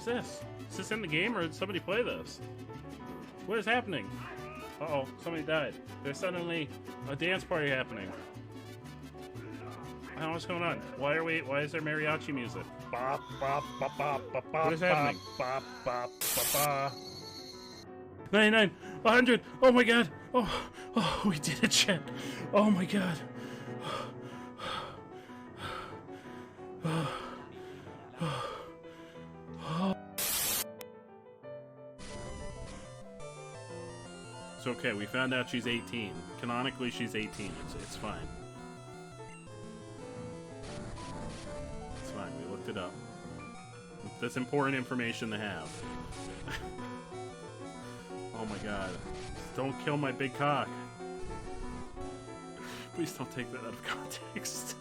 is this? Is this in the game, or did somebody play this? What is happening? Uh-oh, somebody died. There's suddenly a dance party happening. I don't know what's going on. Why is there mariachi music? What is happening? 99, 100, oh my god! Oh, we did it, chat. Oh my god. It's okay, we found out she's 18. Canonically, she's 18. It's fine. It's fine, we looked it up. That's important information to have. Oh my god. Don't kill my big cock. Please don't take that out of context.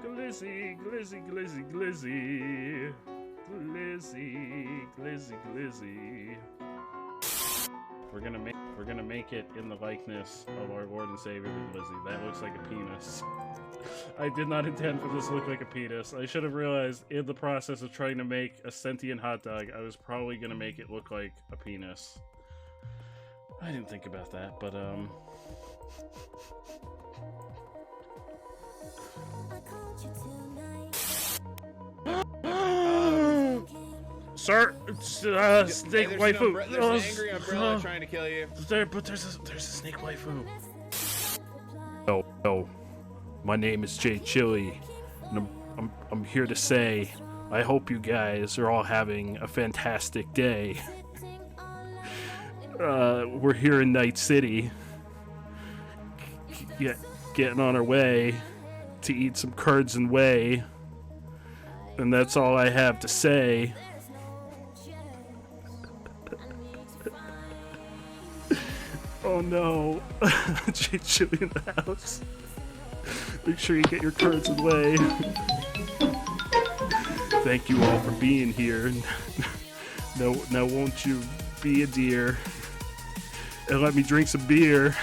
Glizzy, glizzy, glizzy, glizzy. Glizzy, glizzy, glizzy. We're gonna make it in the likeness of our Lord and Savior, Glizzy. That looks like a penis. I did not intend for this to look like a penis. I should have realized in the process of trying to make a sentient hot dog, I was probably gonna make it look like a penis. I didn't think about that, but Sir, snake waifu. There's an angry umbrella trying to kill you. There's a snake waifu. No. My name is Jay Chili, and I'm here to say I hope you guys are all having a fantastic day. We're here in Night City, getting on our way to eat some curds and whey, and that's all I have to say. Oh no, Jay Chili in the house. Make sure you get your curds and whey. Thank you all for being here. Now won't you be a dear and let me drink some beer?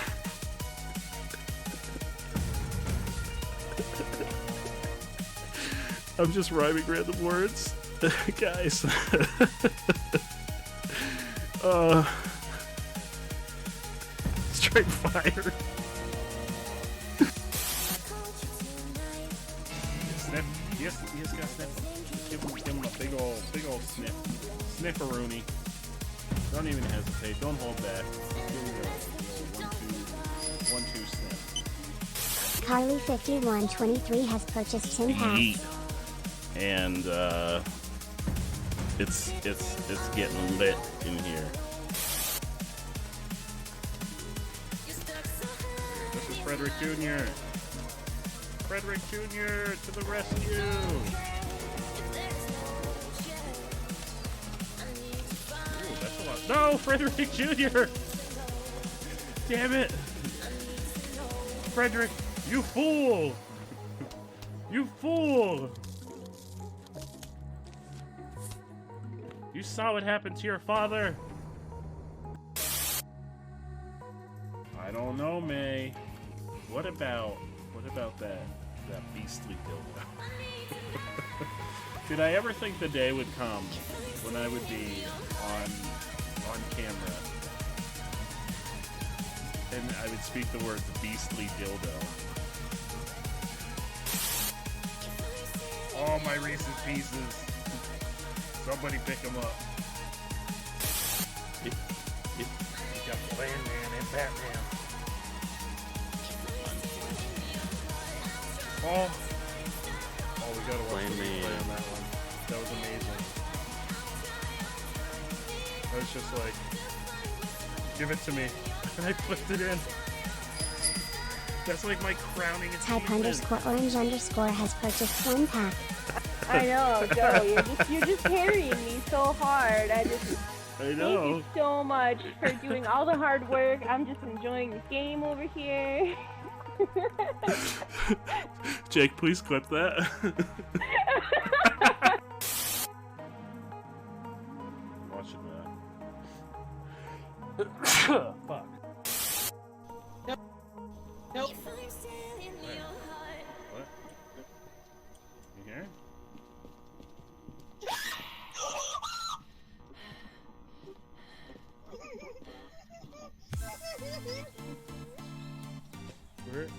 I'm just rhyming random words. Guys. Straight fire. Sniff. Yes, got sniff. Give him a big old sniff. Snifferoonie. Don't even hesitate. Don't hold back. Give him the 1-2 sniff. Carly5123 has purchased 10 packs. And it's getting lit in here. This is Frederick Jr. Frederick Jr. to the rescue! Ooh, that's a lot. No, Frederick Jr. Damn it, Frederick! You fool! You fool! You saw what happened to your father. I don't know, May. What about that beastly dildo? Did I ever think the day would come when I would be on camera and I would speak the words beastly dildo? All my Reese's Pieces. Somebody pick him up. You got Landman and Batman. Oh, we gotta watch the replay on that one. That was amazing. I was just like, give it to me. And I flipped it in. That's like my crowning achievement. Type_orange_ has purchased 1 pack. I know, Joe, you're just carrying me so hard. I know. Thank you so much for doing all the hard work. I'm just enjoying the game over here. Jake, please clip that. Watching that. Fuck. Nope. Where are you?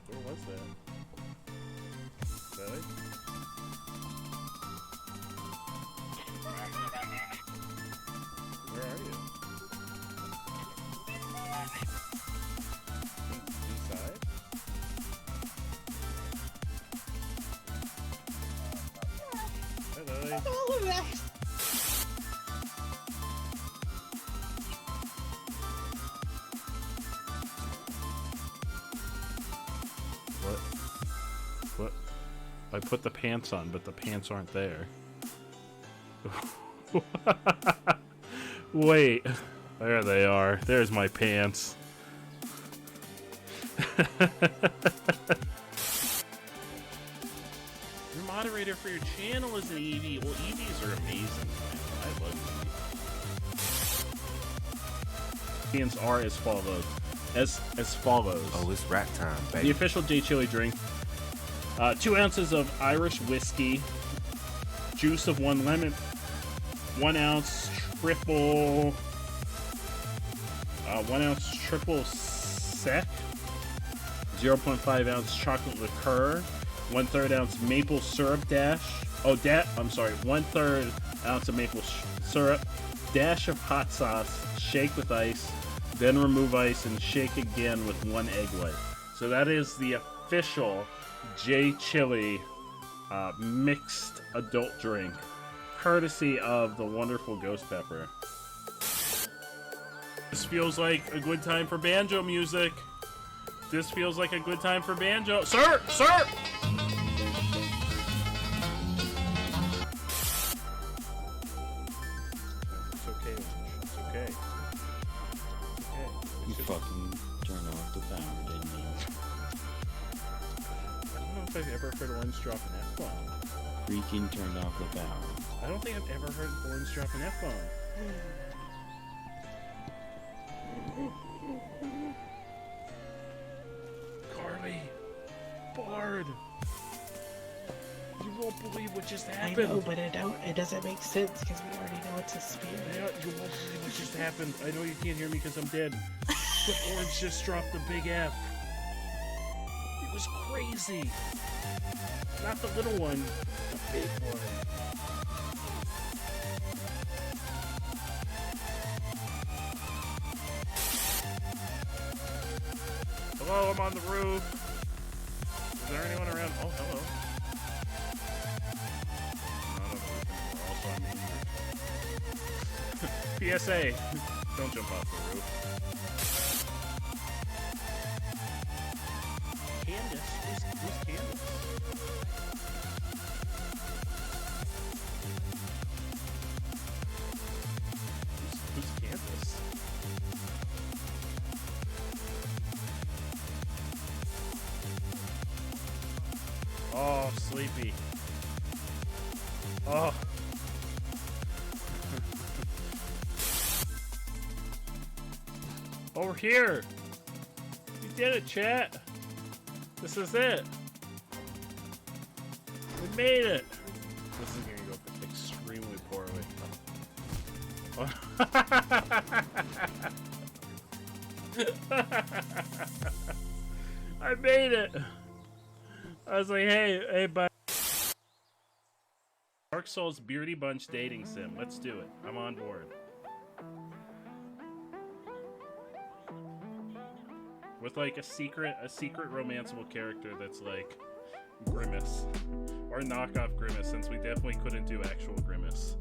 Where was that? Really? Where are you? Inside? Hello. What? I put the pants on, but the pants aren't there. Wait. There they are. There's my pants. Your moderator for your channel is an Eevee. Well, Eevees are amazing. I love Eevees. Pants are as follows. As follows. Oh, it's rat time, baby. The official J Chili drink. 2 ounces of Irish whiskey, juice of 1 lemon, 1 ounce triple, 1 ounce triple sec, 0.5 ounce chocolate liqueur, 1/3 ounce maple syrup dash. Oh, I'm sorry, 1/3 ounce of maple syrup, dash of hot sauce, shake with ice, then remove ice and shake again with 1 egg white. So that is the official J Chili mixed adult drink, courtesy of the wonderful Ghost Pepper. This feels like a good time for banjo music. This feels like a good time for banjo. Sir! Sir! It's okay. It's okay. It's okay. You fucking turned off the power, didn't you? I don't know if I've ever heard Orange drop an F-bomb. Freaking turned off the power. I don't think I've ever heard Orange drop an F-bomb. Carly! Bard! You won't believe what just happened! I know, but it doesn't make sense because we already know it's a spirit. Yeah, you won't believe what just happened. I know you can't hear me because I'm dead. But Orange just dropped a big F. It was crazy. Not the little one, the big one. Hello, I'm on the roof. Is there anyone around? Oh, hello. Not on the roof anymore. Also, I'm injured. PSA. Don't jump off the roof. Candace? Who's Candace? Who's Candace? Oh, sleepy. Oh. Over here. You did it, chat. This is it. We made it. This is gonna go extremely poorly. I made it. I was like, hey, bud. Dark Souls Beardy Bunch dating sim. Let's do it. I'm on board. With like a secret romanceable character that's like Grimace. Or knockoff Grimace, since we definitely couldn't do actual Grimace.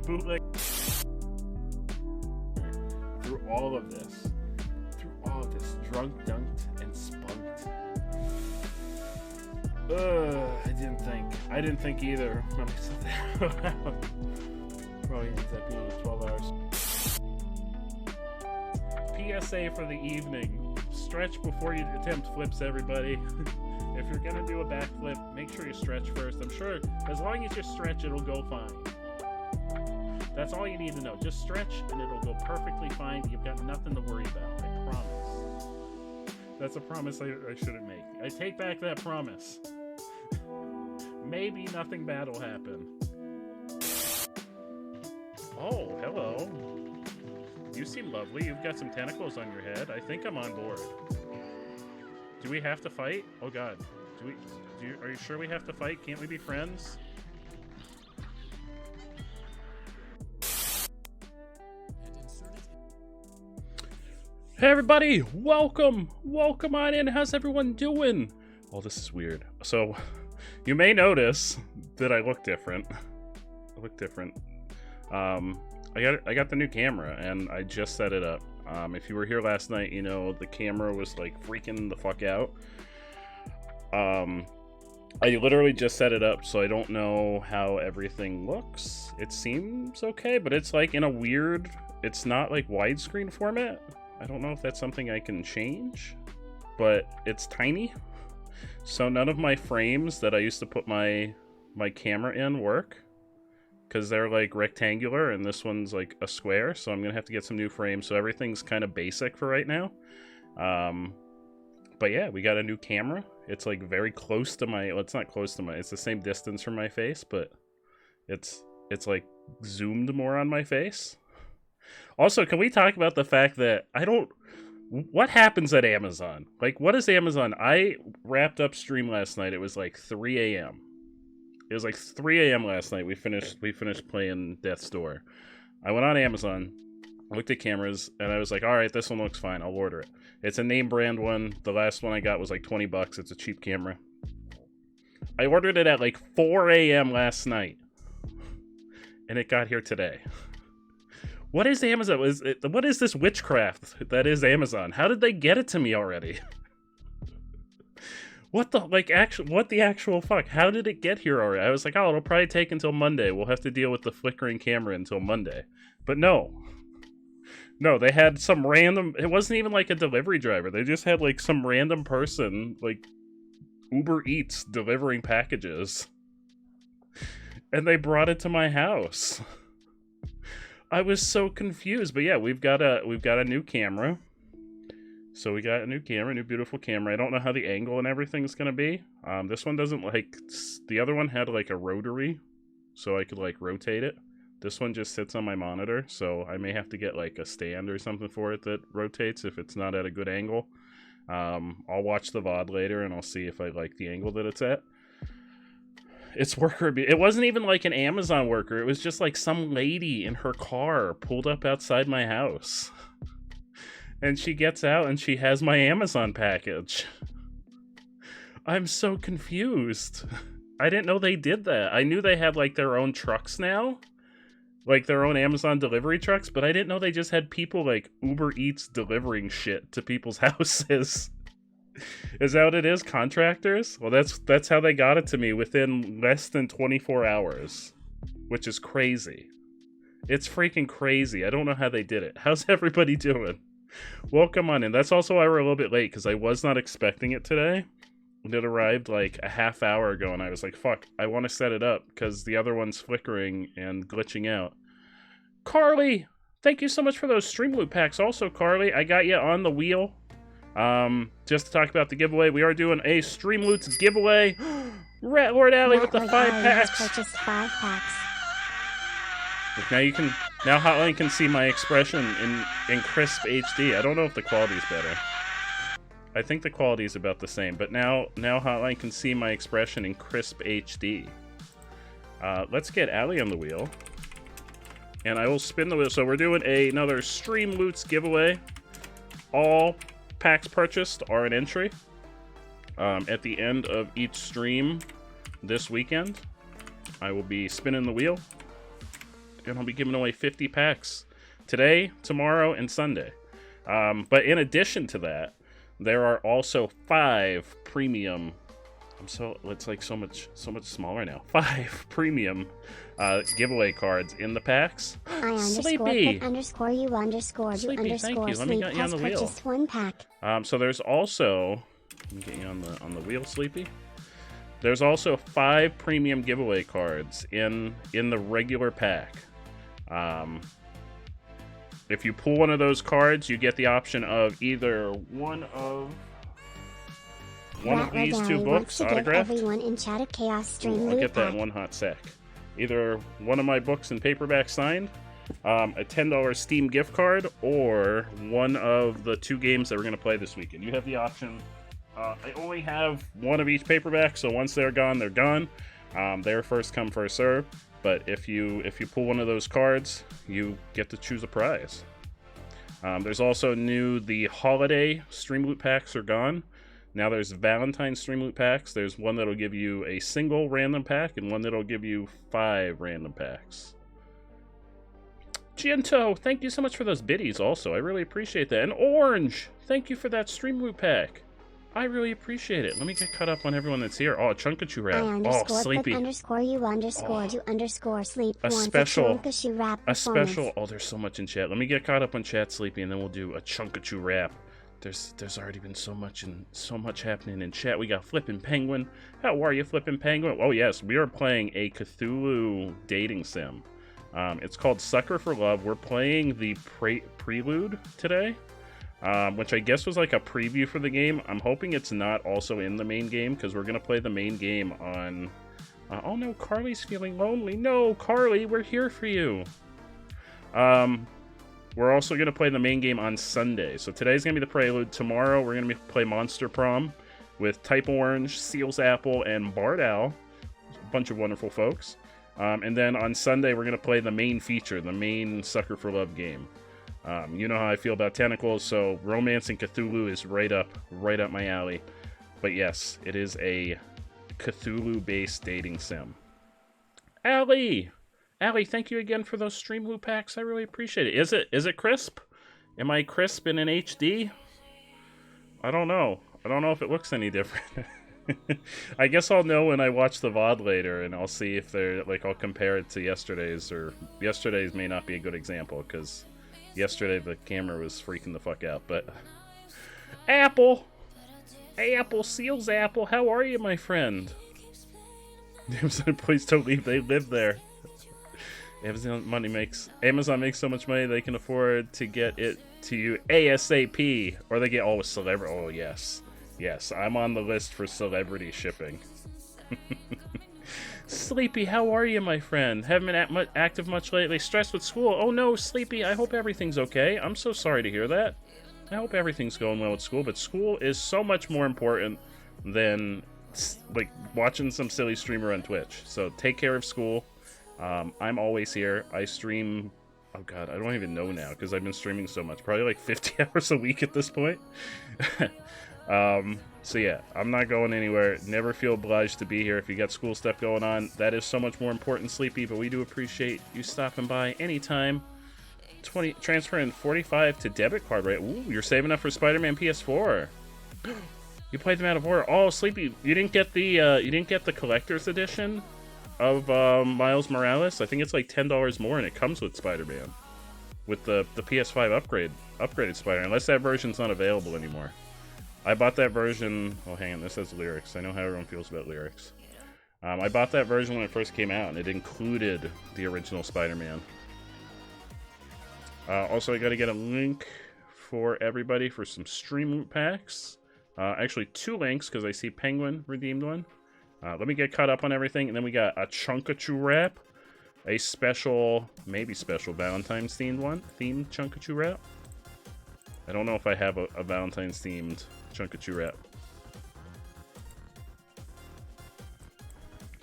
Bootleg. Through all of this, drunk, dunked, and spunked. I didn't think either when I said that. Probably ends up being 12 hours. PSA for the evening. Stretch before you attempt flips, everybody. If you're gonna do a backflip, make sure you stretch first. I'm sure as long as you stretch, it'll go fine. That's all you need to know. Just stretch and it'll go perfectly fine. You've got nothing to worry about. I promise. That's a promise I shouldn't make. I take back that promise. Maybe nothing bad will happen. Oh, hello. You seem lovely. You've got some tentacles on your head. I think I'm on board. Do we have to fight? Oh god. Are you sure we have to fight? Can't we be friends? Hey everybody! Welcome! Welcome on in. How's everyone doing? Oh, this is weird. So, you may notice that I look different. I got the new camera and I just set it up. If you were here last night, you know the camera was like freaking the fuck out. I literally just set it up, so I don't know how everything looks. It seems okay, but it's like in a weird, it's not like widescreen format. I don't know if that's something I can change, but it's tiny. So none of my frames that I used to put my camera in work, because they're like rectangular and this one's like a square, so I'm gonna have to get some new frames. So everything's kind of basic for right now. But yeah, we got a new camera. It's like very close to my, well, it's not close to my, it's the same distance from my face, but it's like zoomed more on my face. Also, can we talk about the fact that what happens at Amazon? Like, what is Amazon? I wrapped up stream last night. It was like 3 a.m. It was like 3 a.m. last night. We finished playing Death's Door. I went on Amazon, looked at cameras, and I was like, all right, this one looks fine. I'll order it. It's a name brand one. The last one I got was like $20. It's a cheap camera. I ordered it at like 4 a.m. last night, and it got here today. What is Amazon? What is this witchcraft that is Amazon? How did they get it to me already? What the actual fuck? How did it get here already? I was like, oh, it'll probably take until Monday. We'll have to deal with the flickering camera until Monday. But no, they had some random, it wasn't even like a delivery driver. They just had like some random person, like Uber Eats, delivering packages. And they brought it to my house. I was so confused, but yeah, we've got a new camera. So we got a new camera, new beautiful camera. I don't know how the angle and everything is gonna be. This one doesn't like, the other one had like a rotary, so I could like rotate it. This one just sits on my monitor, so I may have to get like a stand or something for it that rotates if it's not at a good angle. I'll watch the VOD later and I'll see if I like the angle that it's at. It's worker. It wasn't even like an Amazon worker. It was just like some lady in her car pulled up outside my house. And she gets out and she has my Amazon package. I'm so confused. I didn't know they did that. I knew they had like their own trucks now. Like their own Amazon delivery trucks, but I didn't know they just had people like Uber Eats delivering shit to people's houses. Is that what it is? Contractors? Well, that's how they got it to me within less than 24 hours, which is crazy. It's freaking crazy. I don't know how they did it. How's everybody doing? Welcome on in. That's also why we're a little bit late, because I was not expecting it today. It arrived like a half hour ago, and I was like, fuck, I want to set it up, because the other one's flickering and glitching out. Carly! Thank you so much for those stream loot packs. Also, Carly, I got you on the wheel. Just to talk about the giveaway, we are doing a Stream Loots giveaway. Lord Alley with the 5 packs. Purchased 5 packs. Now Hotline can see my expression in crisp HD. I don't know if the quality is better. I think the quality is about the same, but now Hotline can see my expression in crisp HD. Let's get Allie on the wheel, and I will spin the wheel. So we're doing another Stream Loots giveaway. All packs purchased are an entry. At the end of each stream this weekend, I will be spinning the wheel, and I'll be giving away 50 packs today, tomorrow, and Sunday. But in addition to that, there are also 5 premium. It's like so much smaller now. 5 premium giveaway cards in the packs. Sleepy. Sleepy, thank you. Let me get you on the wheel. 1 pack. So there's also, let me get you on the wheel, Sleepy. There's also 5 premium giveaway cards in the regular pack. If you pull one of those cards, you get the option of either one of these 2 books autographed. Everyone in chat a chaos stream I'll get that in one hot sec. Either one of my books in paperback signed, a $10 Steam gift card, or one of the 2 games that we're going to play this weekend. You have the option. I only have one of each paperback, so once they're gone, they're gone. They're first come, first serve. But if you pull one of those cards, you get to choose a prize. There's also the holiday stream loot packs are gone. Now there's Valentine's stream loot packs. There's one that'll give you a single random pack and one that'll give you 5 random packs. Giento, thank you so much for those biddies also. I really appreciate that. And Orange, thank you for that stream loot pack. I really appreciate it. Let me get caught up on everyone that's here. Oh, Chunkachu Rap. Oh, Sleepy. _you_sleep. A special. Oh, there's so much in chat. Let me get caught up on chat, Sleepy, and then we'll do a Chunkachu Rap. There's already been so much happening in chat. We got Flippin' Penguin. How are you, Flippin' Penguin? Oh yes, we are playing a Cthulhu dating sim. It's called Sucker for Love. We're playing the prelude today, which I guess was like a preview for the game. I'm hoping it's not also in the main game, because we're gonna play the main game on. Oh no, Carly's feeling lonely. No, Carly, we're here for you. We're also going to play the main game on Sunday. So today's going to be the prelude. Tomorrow we're going to play Monster Prom with Type Orange, Seals Apple, and Bard Owl. A bunch of wonderful folks. And then on Sunday we're going to play the main feature, the main Sucker for Love game. You know how I feel about tentacles, so Romancing Cthulhu is right up my alley. But yes, it is a Cthulhu-based dating sim. Allie, thank you again for those stream loot packs. I really appreciate it. Is it crisp? Am I crisp in an HD? I don't know. I don't know if it looks any different. I guess I'll know when I watch the VOD later, and I'll see if they're like, I'll compare it to yesterday's, or yesterday's may not be a good example, because yesterday the camera was freaking the fuck out. But Apple, Seals Apple, how are you, my friend? Please don't leave. They live there. Amazon makes so much money they can afford to get it to you ASAP, or they get celebrity. Oh yes, I'm on the list for celebrity shipping. Sleepy, how are you, my friend? Haven't been active much lately. Stressed with school. Oh no, Sleepy, I hope everything's okay. I'm so sorry to hear that. I hope everything's going well at school, but school is so much more important than like watching some silly streamer on Twitch. So take care of school. I'm always here. I stream, oh god, I don't even know now because I've been streaming so much. Probably like 50 hours a week at this point. So yeah, I'm not going anywhere. Never feel obliged to be here. If you got school stuff going on, that is so much more important, Sleepy, but we do appreciate you stopping by anytime. Transferring 45 to debit card, right? Ooh, you're saving up for Spider-Man PS4. You played them out of order. Oh, Sleepy, you didn't get the collector's edition of Miles Morales. I think it's like $10 more, and it comes with Spider-Man, with the PS5 upgraded Spider-Man, unless that version's not available anymore. I bought that version. Oh, hang on, this has lyrics. I know how everyone feels about lyrics. I bought that version when it first came out, and it included the original Spider-Man. Also, I got to get a link for everybody for some stream loot packs. Actually, 2 links, because I see Penguin redeemed one. Let me get caught up on everything, and then we got a Chunkachu Wrap, a special, maybe special Valentine's themed Chunkachu Wrap. I don't know if I have a Valentine's themed Chunkachu Wrap.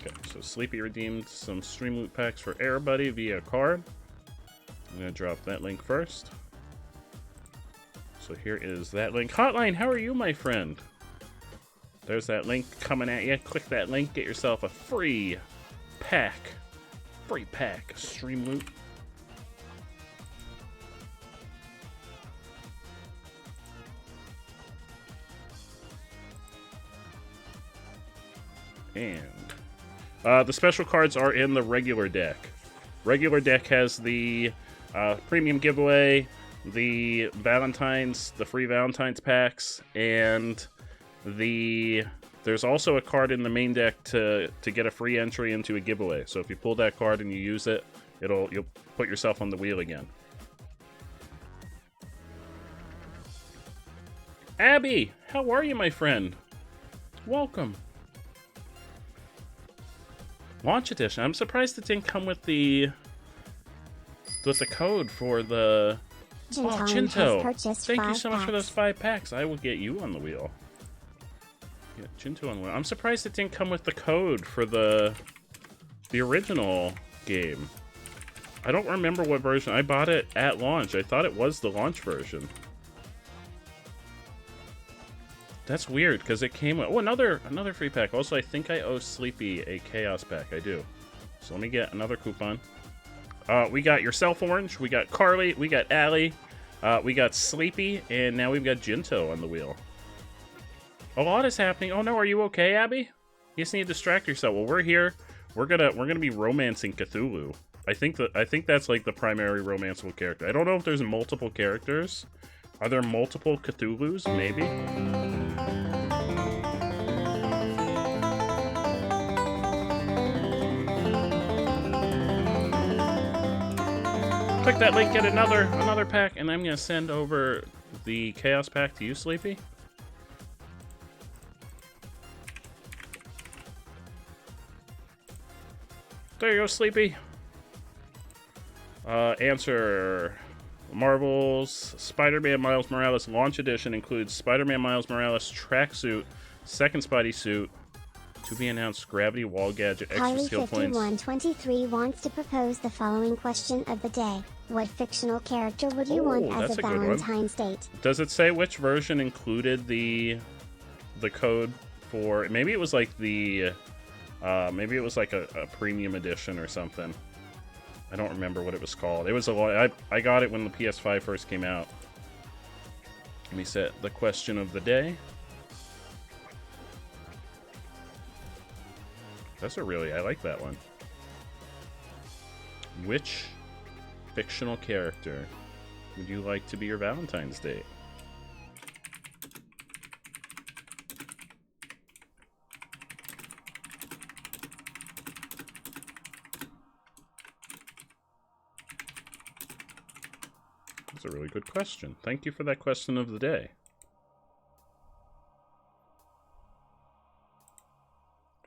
Okay, so Sleepy redeemed some stream loot packs for everybody via card. I'm gonna drop that link first. So here is that link. Hotline, how are you, my friend? There's that link coming at you. Click that link, get yourself a free pack. Free pack of stream loot. And the special cards are in the regular deck. Regular deck has the premium giveaway, the free Valentine's packs, and there's also a card in the main deck to get a free entry into a giveaway. So if you pull that card and you use it, you'll put yourself on the wheel again. Abby, how are you, my friend? Welcome. Launch edition. I'm surprised it didn't come with the with the code for the... Oh, Chinto! Thank you so much for those 5 packs. I will get you on the wheel. Yeah, Chinto on the wheel. I'm surprised it didn't come with the code for the original game. I don't remember what version. I bought it at launch. I thought it was the launch version. That's weird, because it came with... Oh, another free pack. Also, I think I owe Sleepy a Chaos pack. I do. So let me get another coupon. We got yourself, Orange. We got Carly. We got Allie. We got Sleepy. And now we've got Jinto on the wheel. A lot is happening. Oh, no. Are you okay, Abby? You just need to distract yourself. Well, we're here. We're gonna be romancing Cthulhu. I think that's like the primary romanceable character. I don't know if there's multiple characters. Are there multiple Cthulhus? Maybe. Click that link, get another pack, and I'm gonna send over the Chaos pack to you, Sleepy. There you go, Sleepy. Answer. Marvel's Spider-Man Miles Morales Launch Edition includes Spider-Man Miles Morales tracksuit, second Spidey suit, to be announced Gravity Wall Gadget, extra skill points. Harley5123 wants to propose the following question of the day. What fictional character would you want as a Valentine's date? Does it say which version included the code for... Maybe it was like the... maybe it was like a premium edition or something. I don't remember what it was called. It was a lot. I got it when the PS5 first came out. Let me set the question of the day. I like that one. Which fictional character would you like to be your Valentine's date? That's a really good question. Thank you for that question of the day.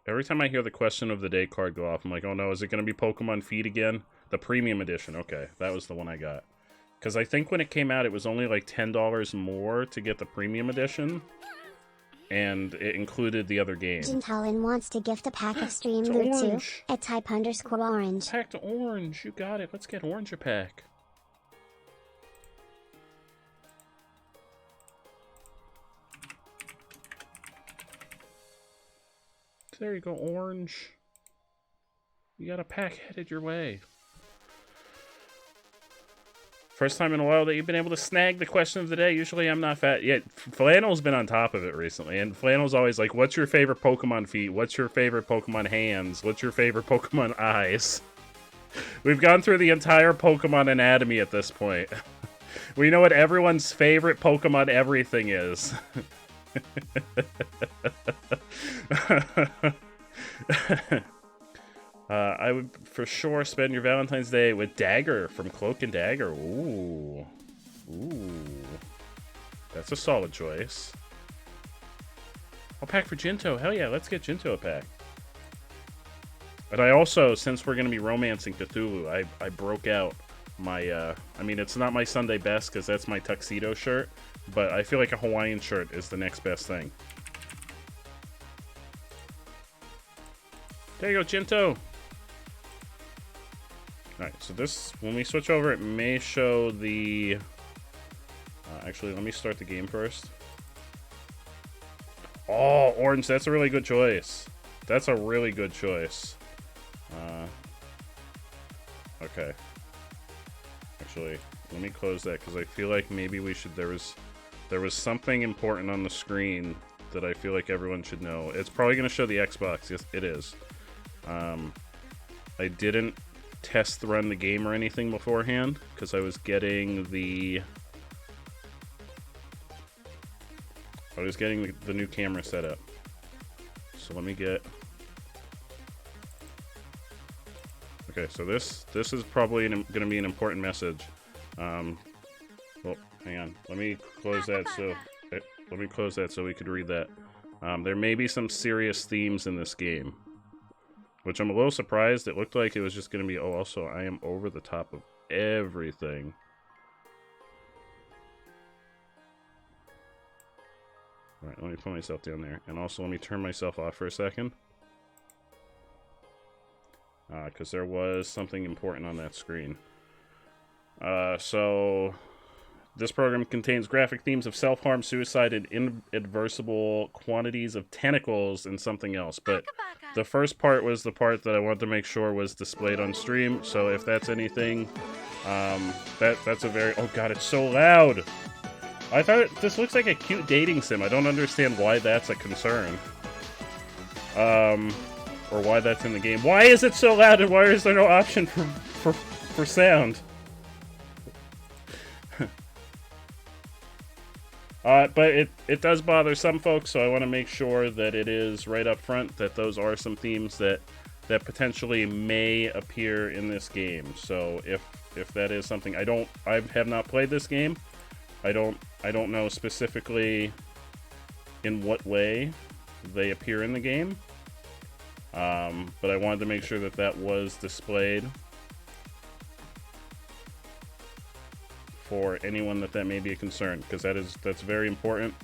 Every time I hear the question of the day card go off, I'm like, oh no, is it going to be Pokemon Feed again? The premium edition. Okay, that was the one I got. Because I think when it came out, it was only like $10 more to get the premium edition. And it included the other game. Jintalin wants to gift a pack of Stream Loot at type_orange. Pack to Orange. You got it. Let's get Orange a pack. There you go, Orange. You got a pack headed your way. First time in a while that you've been able to snag the question of the day. Usually I'm not fat yet. Flannel's been on top of it recently, and Flannel's always like, what's your favorite Pokemon feet? What's your favorite Pokemon hands? What's your favorite Pokemon eyes? We've gone through the entire Pokemon anatomy at this point. We know what everyone's favorite Pokemon everything is. I would for sure spend your Valentine's Day with Dagger from Cloak and Dagger. Ooh. That's a solid choice. I'll pack for Jinto. Hell yeah, let's get Jinto a pack. But I also, since we're going to be romancing Cthulhu, I broke out my, I mean, it's not my Sunday best because that's my tuxedo shirt, but I feel like a Hawaiian shirt is the next best thing. There you go, Jinto. Alright, so this, when we switch over, it may show the... actually, let me start the game first. Oh, Orange, that's a really good choice. That's a really good choice. Okay. Actually, let me close that, because I feel like maybe we should... There was something important on the screen that I feel like everyone should know. It's probably going to show the Xbox. Yes, it is. I didn't test run the game or anything beforehand because I was getting the new camera set up. So let me get... Okay, so this is probably going to be an important message. Well, hang on. Let me close that so we could read that. There may be some serious themes in this game. which I'm a little surprised. It looked like it was just going to be, oh, also, I am over the top of everything. Alright, let me put myself down there. And also, let me turn myself off for a second. Because there was something important on that screen. So, this program contains graphic themes of self-harm, suicide, and inadversible quantities of tentacles and something else. But the first part was the part that I wanted to make sure was displayed on stream. So if that's anything, that's a very... Oh god, it's so loud! I thought this looks like a cute dating sim. I don't understand why that's a concern. Or why that's in the game. Why is it so loud and why is there no option for sound? But it does bother some folks, so I want to make sure that it is right up front that those are some themes that potentially may appear in this game. So if that is something, I have not played this game. I don't know specifically in what way they appear in the game. But I wanted to make sure that that was displayed for anyone that may be a concern, because that's very important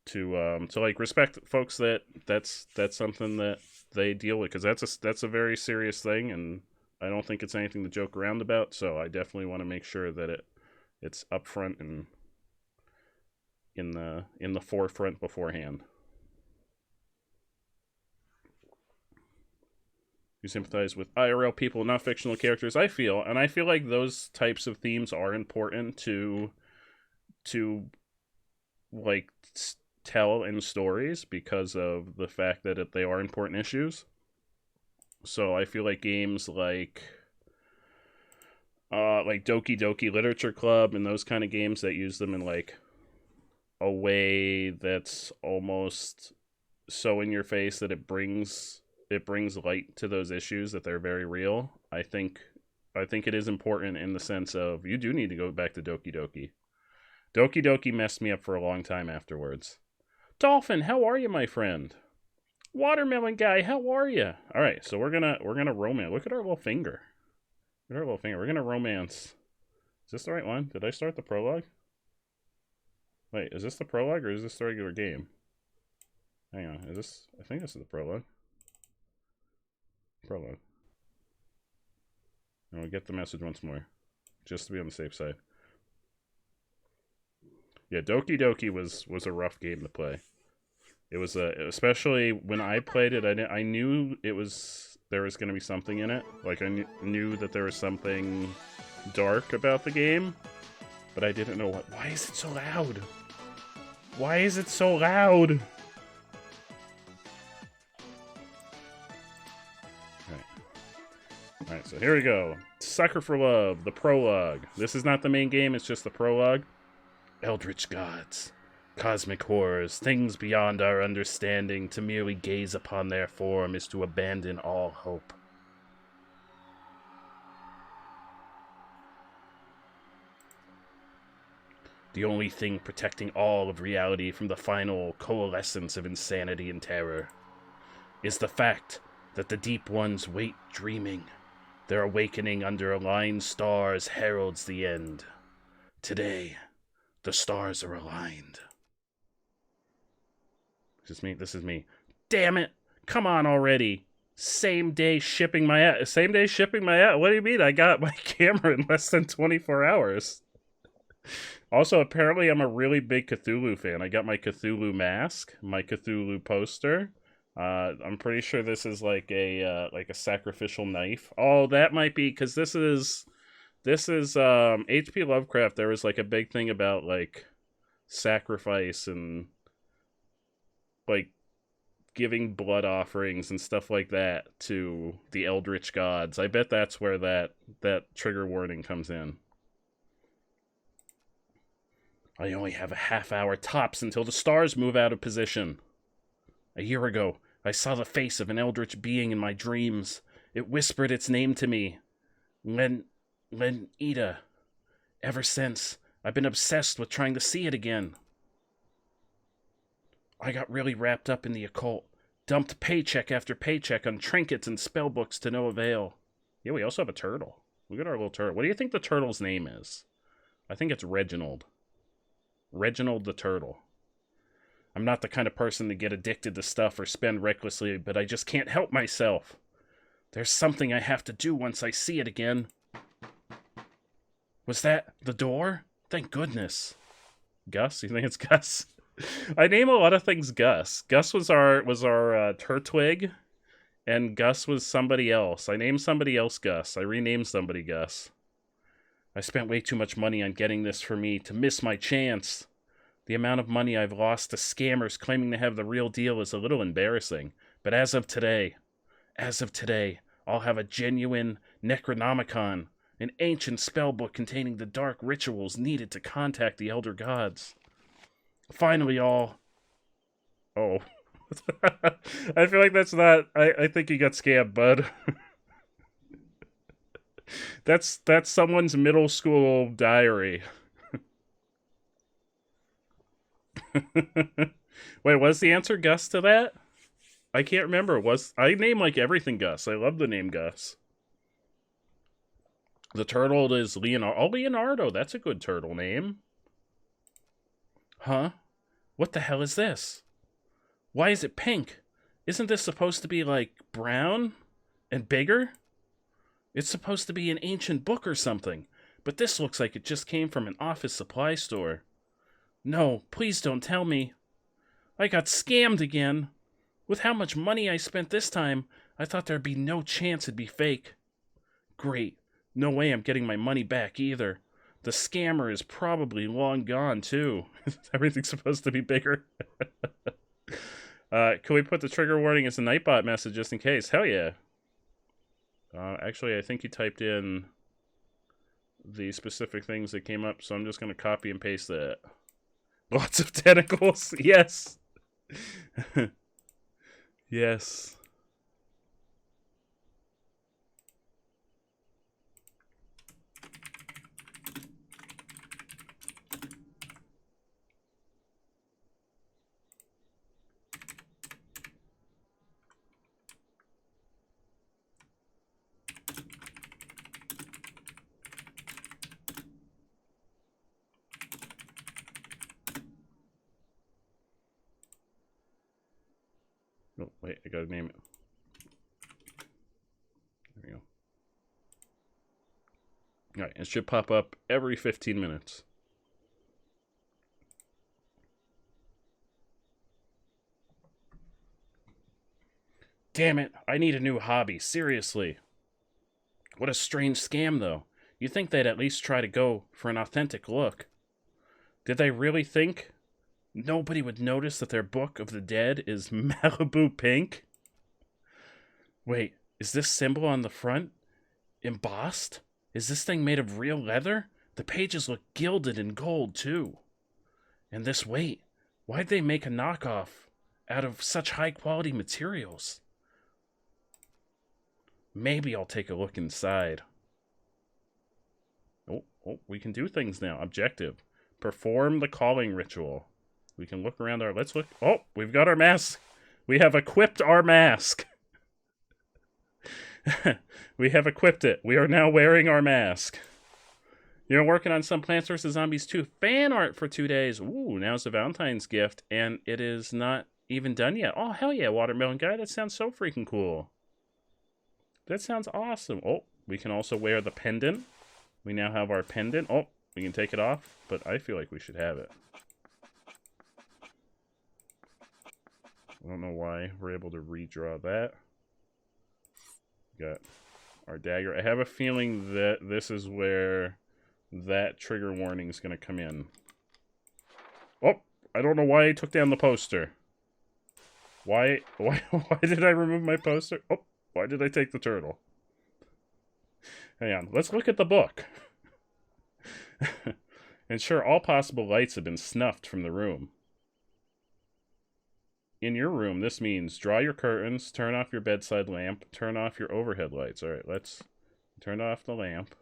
to like respect folks that's something that they deal with, because that's a very serious thing, and I don't think it's anything to joke around about. So I definitely want to make sure that it's upfront and in the forefront beforehand. You sympathize with IRL people, not fictional characters. I feel like those types of themes are important to like tell in stories because of the fact that they are important issues. So I feel like games like Doki Doki Literature Club and those kind of games that use them in like a way that's almost so in your face that it brings light to those issues, that they're very real. I think it is important in the sense of you do need to go back to Doki Doki. Doki Doki messed me up for a long time afterwards. Dolphin, how are you, my friend? Watermelon guy, how are you? All right, so we're gonna romance. Look at our little finger. Look at our little finger. We're gonna romance. Is this the right one? Did I start the prologue? Wait, is this the prologue or is this the regular game? Hang on, is this? I think this is the prologue. Prologue. And we'll get the message once more, just to be on the safe side. Yeah, Doki Doki was a rough game to play. It was especially when I played it. I knew there was going to be something in it. Like I knew that there was something dark about the game, but I didn't know what. Why is it so loud? Why is it so loud? Alright, so here we go. Sucker for Love, the prologue. This is not the main game, it's just the prologue. Eldritch gods, cosmic horrors, things beyond our understanding. To merely gaze upon their form is to abandon all hope. The only thing protecting all of reality from the final coalescence of insanity and terror is the fact that the deep ones wait dreaming. Their awakening under aligned stars heralds the end. Today, the stars are aligned. This is me. Damn it! Come on already! Same day shipping my app. What do you mean? I got my camera in less than 24 hours. Also, apparently I'm a really big Cthulhu fan. I got my Cthulhu mask, my Cthulhu poster. I'm pretty sure this is like a sacrificial knife. Oh, that might be because this is H.P. Lovecraft. There was like a big thing about like sacrifice and like giving blood offerings and stuff like that to the eldritch gods. I bet that's where that trigger warning comes in. I only have a half hour tops until the stars move out of position. A year ago, I saw the face of an eldritch being in my dreams. It whispered its name to me. Len-Ida. Ever since, I've been obsessed with trying to see it again. I got really wrapped up in the occult, Dumped paycheck after paycheck on trinkets and spell books to no avail. Yeah, we also have a turtle. Look at our little turtle. What do you think the turtle's name is? I think it's Reginald. Reginald the turtle. I'm not the kind of person to get addicted to stuff or spend recklessly, but I just can't help myself. There's something I have to do once I see it again. Was that the door? Thank goodness. Gus? You think it's Gus? I name a lot of things Gus. Gus was our Turtwig, and Gus was somebody else. I named somebody else Gus. I renamed somebody Gus. I spent way too much money on getting this for me to miss my chance. The amount of money I've lost to scammers claiming to have the real deal is a little embarrassing. But as of today, I'll have a genuine Necronomicon, an ancient spellbook containing the dark rituals needed to contact the Elder Gods. Finally, Oh. I feel like that's not... I think you got scammed, bud. That's someone's middle school diary. Wait, was the answer Gus to that? I can't remember. I name like everything Gus. I love the name Gus. The turtle is Leonardo. Oh, Leonardo. That's a good turtle name. Huh? What the hell is this? Why is it pink? Isn't this supposed to be like brown and bigger? It's supposed to be an ancient book or something, but this looks like it just came from an office supply store. No, please don't tell me. I got scammed again. With how much money I spent this time, I thought there'd be no chance it'd be fake. Great. No way I'm getting my money back either. The scammer is probably long gone, too. Everything's supposed to be bigger. Can we put the trigger warning as a Nightbot message just in case? Hell yeah. Actually, I think you typed in the specific things that came up, so I'm just going to copy and paste that. Lots of tentacles. Yes. Yes. Oh, wait, I gotta name it. There we go. Alright, it should pop up every 15 minutes. Damn it, I need a new hobby, seriously. What a strange scam, though. You'd think they'd at least try to go for an authentic look. Did they really think nobody would notice that their Book of the Dead is Malibu pink? Wait, is this symbol on the front embossed? Is this thing made of real leather? The pages look gilded in gold, too. And this weight, why'd they make a knockoff out of such high-quality materials? Maybe I'll take a look inside. Oh, we can do things now. Objective. Perform the calling ritual. We can look around our... Let's look... Oh, we've got our mask. We have equipped our mask. We have equipped it. We are now wearing our mask. You're working on some Plants vs. Zombies 2 fan art for 2 days. Ooh, now's the Valentine's gift, and it is not even done yet. Oh, hell yeah, Watermelon Guy. That sounds so freaking cool. That sounds awesome. Oh, we can also wear the pendant. We now have our pendant. Oh, we can take it off, but I feel like we should have it. I don't know why we're able to redraw that. Got our dagger. I have a feeling that this is where that trigger warning is going to come in. Oh, I don't know why I took down the poster. Why did I remove my poster? Oh, why did I take the turtle? Hang on, let's look at the book. Ensure all possible lights have been snuffed from the room. In your room, this means draw your curtains, turn off your bedside lamp, turn off your overhead lights. All right, let's turn off the lamp.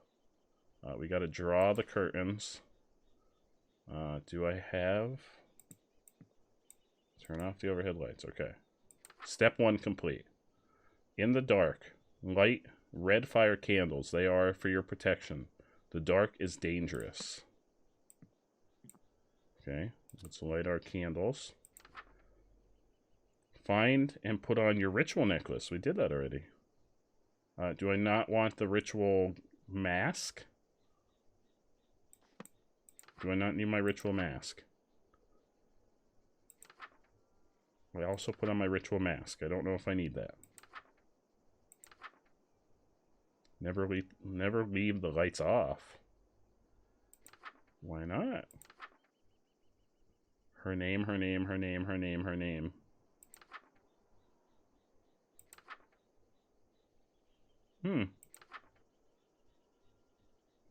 We got to draw the curtains. Do I have... Turn off the overhead lights. Okay. Step 1 complete. In the dark, light red fire candles. They are for your protection. The dark is dangerous. Okay, let's light our candles. Find and put on your ritual necklace. We did that already. Do I not want the ritual mask? Do I not need my ritual mask? I also put on my ritual mask. I don't know if I need that. Never leave the lights off. Why not? Her name, her name, her name, her name, her name.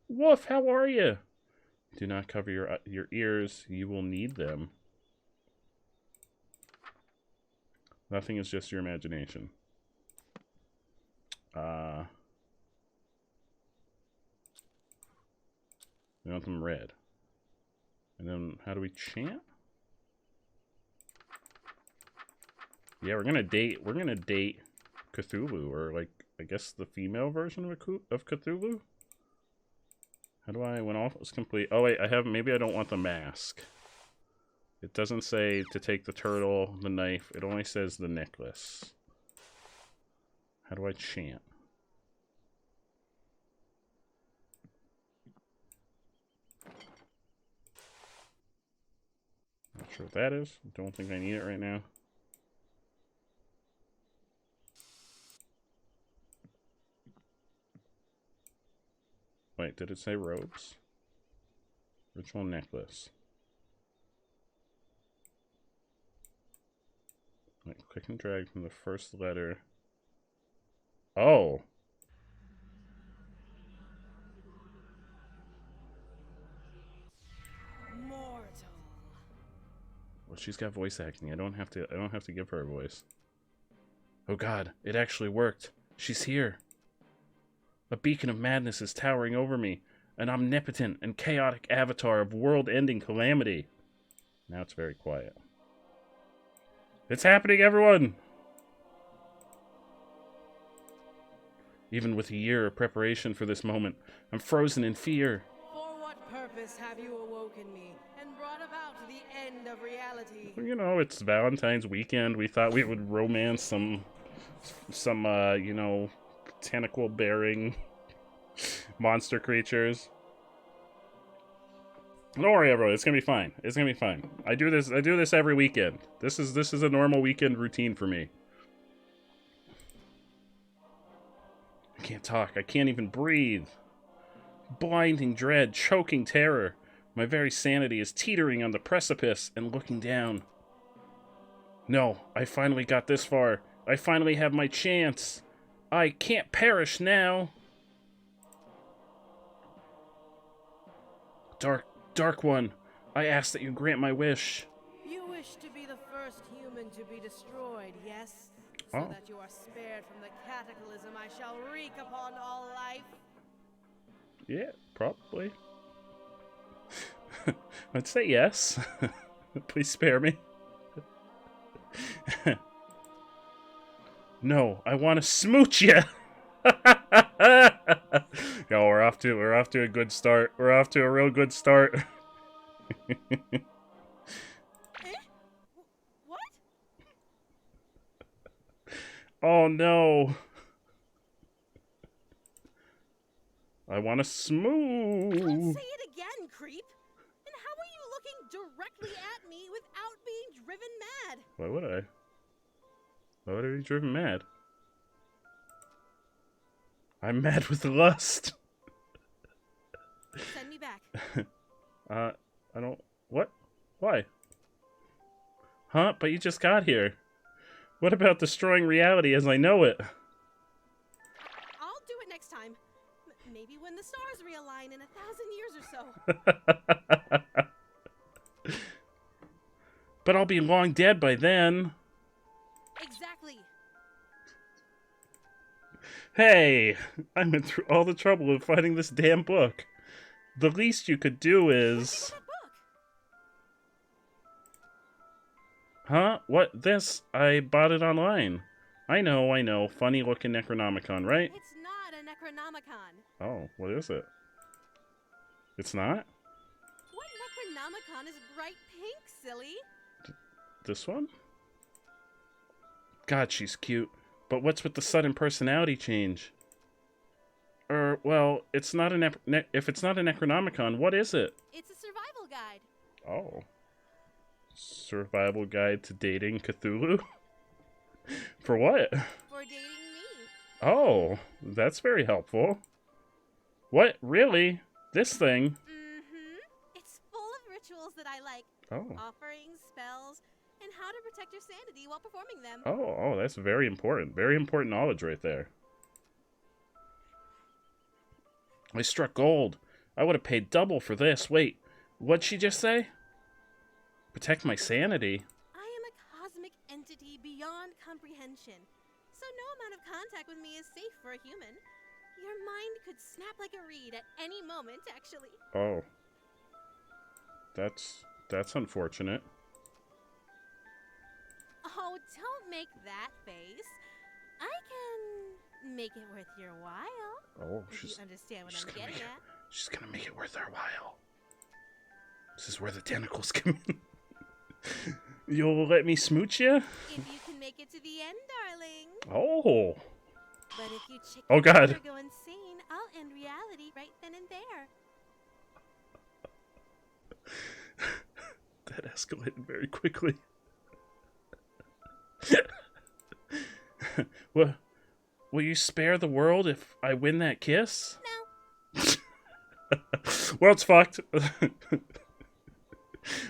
Woof, how are you? Do not cover your ears. You will need them. Nothing is just your imagination. We want them red. And then how do we chant? Yeah, we're gonna date Cthulhu, or like I guess the female version of Cthulhu. How do I, when all is complete? Oh wait, maybe I don't want the mask. It doesn't say to take the turtle, the knife. It only says the necklace. How do I chant? Not sure what that is. Don't think I need it right now. Wait, did it say robes? Ritual necklace. Wait, click and drag from the first letter. Oh! Mortal. Well, she's got voice acting. I don't have to give her a voice. Oh god, it actually worked. She's here. A beacon of madness is towering over me, an omnipotent and chaotic avatar of world-ending calamity. Now it's very quiet. It's happening, everyone! Even with a year of preparation for this moment, I'm frozen in fear. For what purpose have you awoken me and brought about the end of reality? You know, it's Valentine's weekend. We thought we would romance some you know, tentacle-bearing monster creatures. Don't worry, everyone. It's gonna be fine. It's gonna be fine. I do this every weekend. This is a normal weekend routine for me. I can't talk. I can't even breathe. Blinding dread, choking terror. My very sanity is teetering on the precipice and looking down. No, I finally got this far. I finally have my chance. I can't perish now. Dark One, I ask that you grant my wish. You wish to be the first human to be destroyed, yes? So that you are spared from the cataclysm I shall wreak upon all life? Yeah, probably. I'd say yes. Please spare me. No, I want to smooch you. Yo, we're off to a good start. We're off to a real good start. What? Oh no. I want to smooth. Don't say it again, creep. And how are you looking directly at me without being driven mad? Why would I? Why would I be driven mad? I'm mad with lust. Send me back. I don't... What? Why? Huh? But you just got here. What about destroying reality as I know it? I'll do it next time. Maybe when the stars realign in 1,000 years or so. But I'll be long dead by then. Exactly. Hey! I went through all the trouble of finding this damn book. The least you could do is... Huh? What? This? I bought it online. I know. Funny looking Necronomicon, right? It's not a Necronomicon. Oh, what is it? It's not? What Necronomicon is bright pink, silly? This one? God, she's cute. But what's with the sudden personality change? Well, it's not if it's not a Necronomicon, what is it? It's a survival guide. Oh. Survival guide to dating Cthulhu? For what? For dating me. Oh, that's very helpful. What? Really? This thing? Mm-hmm. It's full of rituals that I like. Oh. Offerings, spells, and how to protect your sanity while performing them. Oh, that's very important. Very important knowledge right there. I struck gold. I would have paid double for this. Wait, what'd she just say? Protect my sanity? I am a cosmic entity beyond comprehension, so no amount of contact with me is safe for a human. Your mind could snap like a reed at any moment, actually. Oh. That's unfortunate. Oh, don't make that face. I can make it worth your while. Oh, if she's you understand what she's I'm gonna getting make at. She's gonna make it worth our while. This is where the tentacles come in. You'll let me smooch you? If you can make it to the end, darling. Oh. But if you chicken Oh, God. or go insane, I'll end reality right then and there. That escalated very quickly. Well, will you spare the world if I win that kiss? No. World's fucked.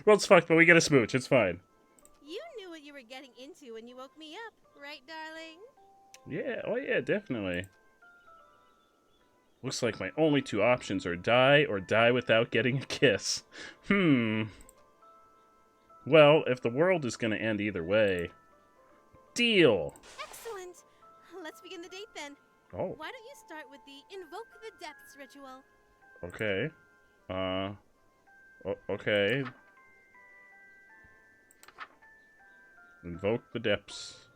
World's fucked, but we get a smooch. It's fine. You knew what you were getting into when you woke me up, right, darling? Yeah, oh yeah, definitely. Looks like my only two options are die or die without getting a kiss. Well, if the world is gonna end either way... Deal! Excellent! Let's begin the date then. Oh. Why don't you start with the Invoke the Depths ritual? Okay. Okay. Invoke the depths.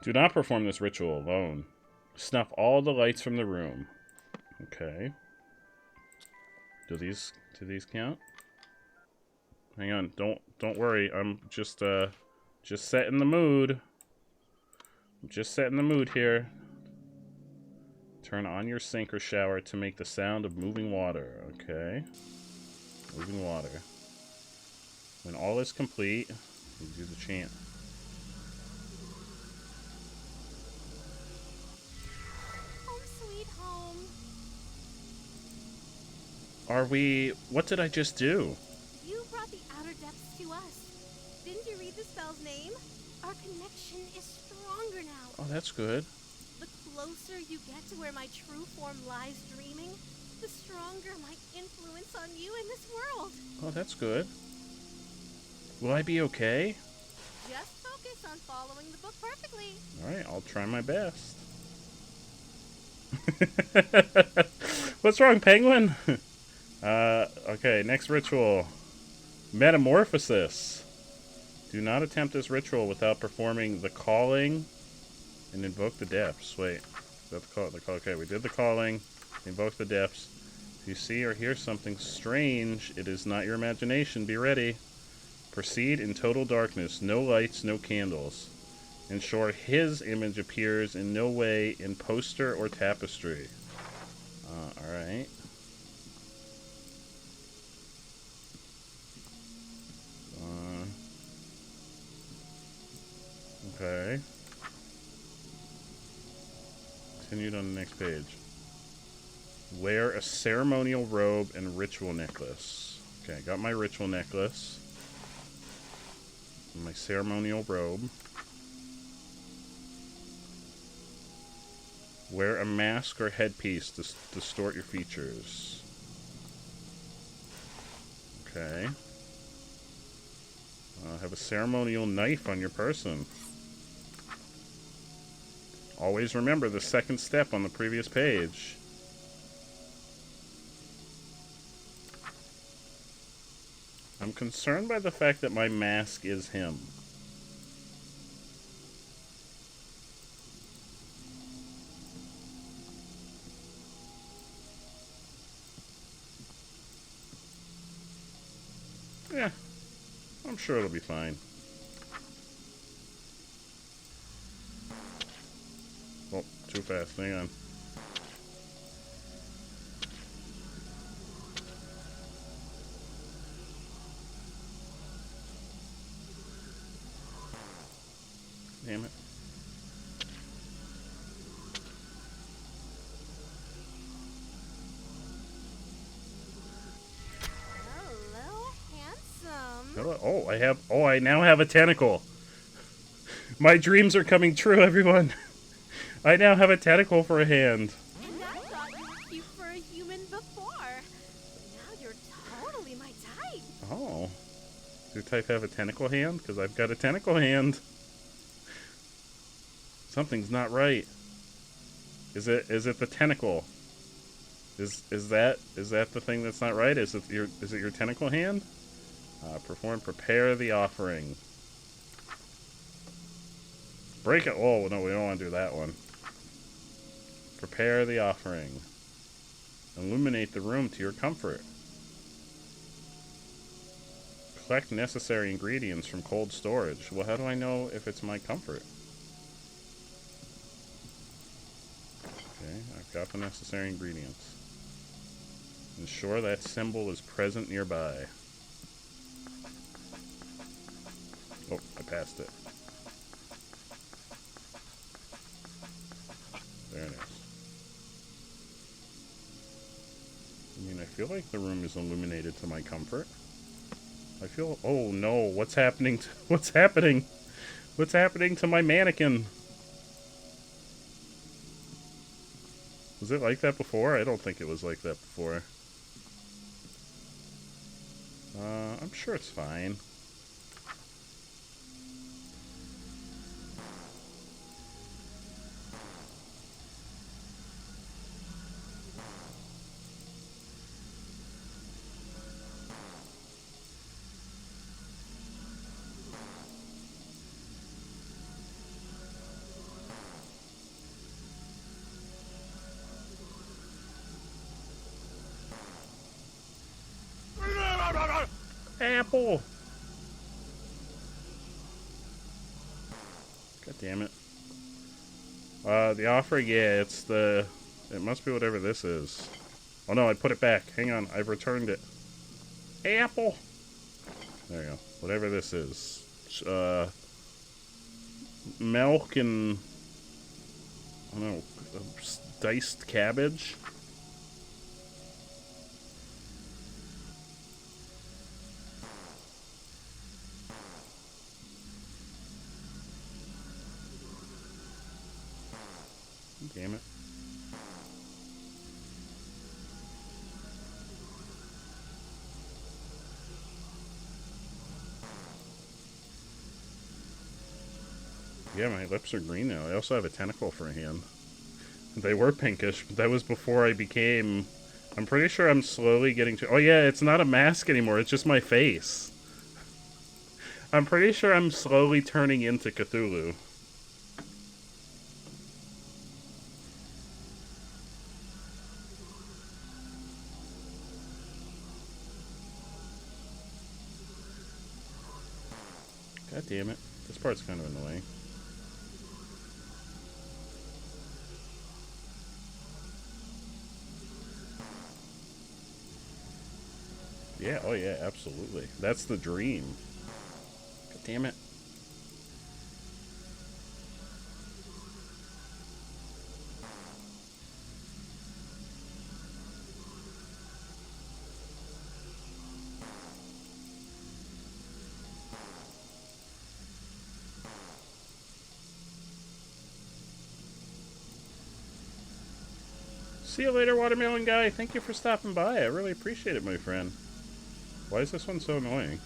Do not perform this ritual alone. Snuff all the lights from the room. Okay. Do these count? Hang on, don't worry. I'm just setting the mood. I'm just setting the mood here. Turn on your sink or shower to make the sound of moving water. Okay. Moving water. When all is complete, you do the chant. Home sweet home. Are we... What did I just do? You brought the outer depths to us. Didn't you read the spell's name? Our connection is stronger now. Oh, that's good. The closer you get to where my true form lies dreaming, the stronger my influence on you in this world. Oh, that's good. Will I be okay? Just focus on following the book perfectly. Alright, I'll try my best. What's wrong, penguin? Okay, next ritual. Metamorphosis. Do not attempt this ritual without performing the calling and invoke the depths. Wait, is that the call? Okay, we did the calling, invoke the depths. If you see or hear something strange, it is not your imagination. Be ready. Proceed in total darkness. No lights, no candles. Ensure his image appears in no way in poster or tapestry. Alright. Okay. Continued on the next page. Wear a ceremonial robe and ritual necklace. Okay, got my ritual necklace. And my ceremonial robe. Wear a mask or headpiece to distort your features. Okay. Have a ceremonial knife on your person. Always remember the second step on the previous page. I'm concerned by the fact that my mask is him. Yeah, I'm sure it'll be fine. Oh, too fast. Hang on. Damn it. Hello, handsome. Hello. Oh, I have. Oh, I now have a tentacle. My dreams are coming true, everyone. I now have a tentacle for a hand. And I thought you were cute for a human before. Now you're totally my type. Oh. Does your type have a tentacle hand? Because I've got a tentacle hand. Something's not right. Is it the tentacle? Is that the thing that's not right? Is it your tentacle hand? Prepare the offering. Break it. Oh no, we don't want to do that one. Prepare the offering. Illuminate the room to your comfort. Collect necessary ingredients from cold storage. Well, how do I know if it's my comfort? Okay, I've got the necessary ingredients. Ensure that symbol is present nearby. Oh, I passed it. There it is. I mean, I feel like the room is illuminated to my comfort. I feel... Oh, no. What's happening? What's happening? What's happening to my mannequin? Was it like that before? I don't think it was like that before. I'm sure it's fine. Apple! God damn it. The offering, yeah, it's the... It must be whatever this is. Oh no, I put it back. Hang on, I've returned it. Apple! There you go. Whatever this is. Milk and... I don't know, diced cabbage? Damn it. Yeah, my lips are green now. I also have a tentacle for a hand. They were pinkish, but that was before I became... I'm pretty sure I'm slowly getting to... Oh yeah, it's not a mask anymore, it's just my face. I'm pretty sure I'm slowly turning into Cthulhu. God damn it. This part's kind of annoying. Yeah, oh yeah, absolutely. That's the dream. God damn it. See you later, Watermelon Guy. Thank you for stopping by. I really appreciate it, my friend. Why is this one so annoying?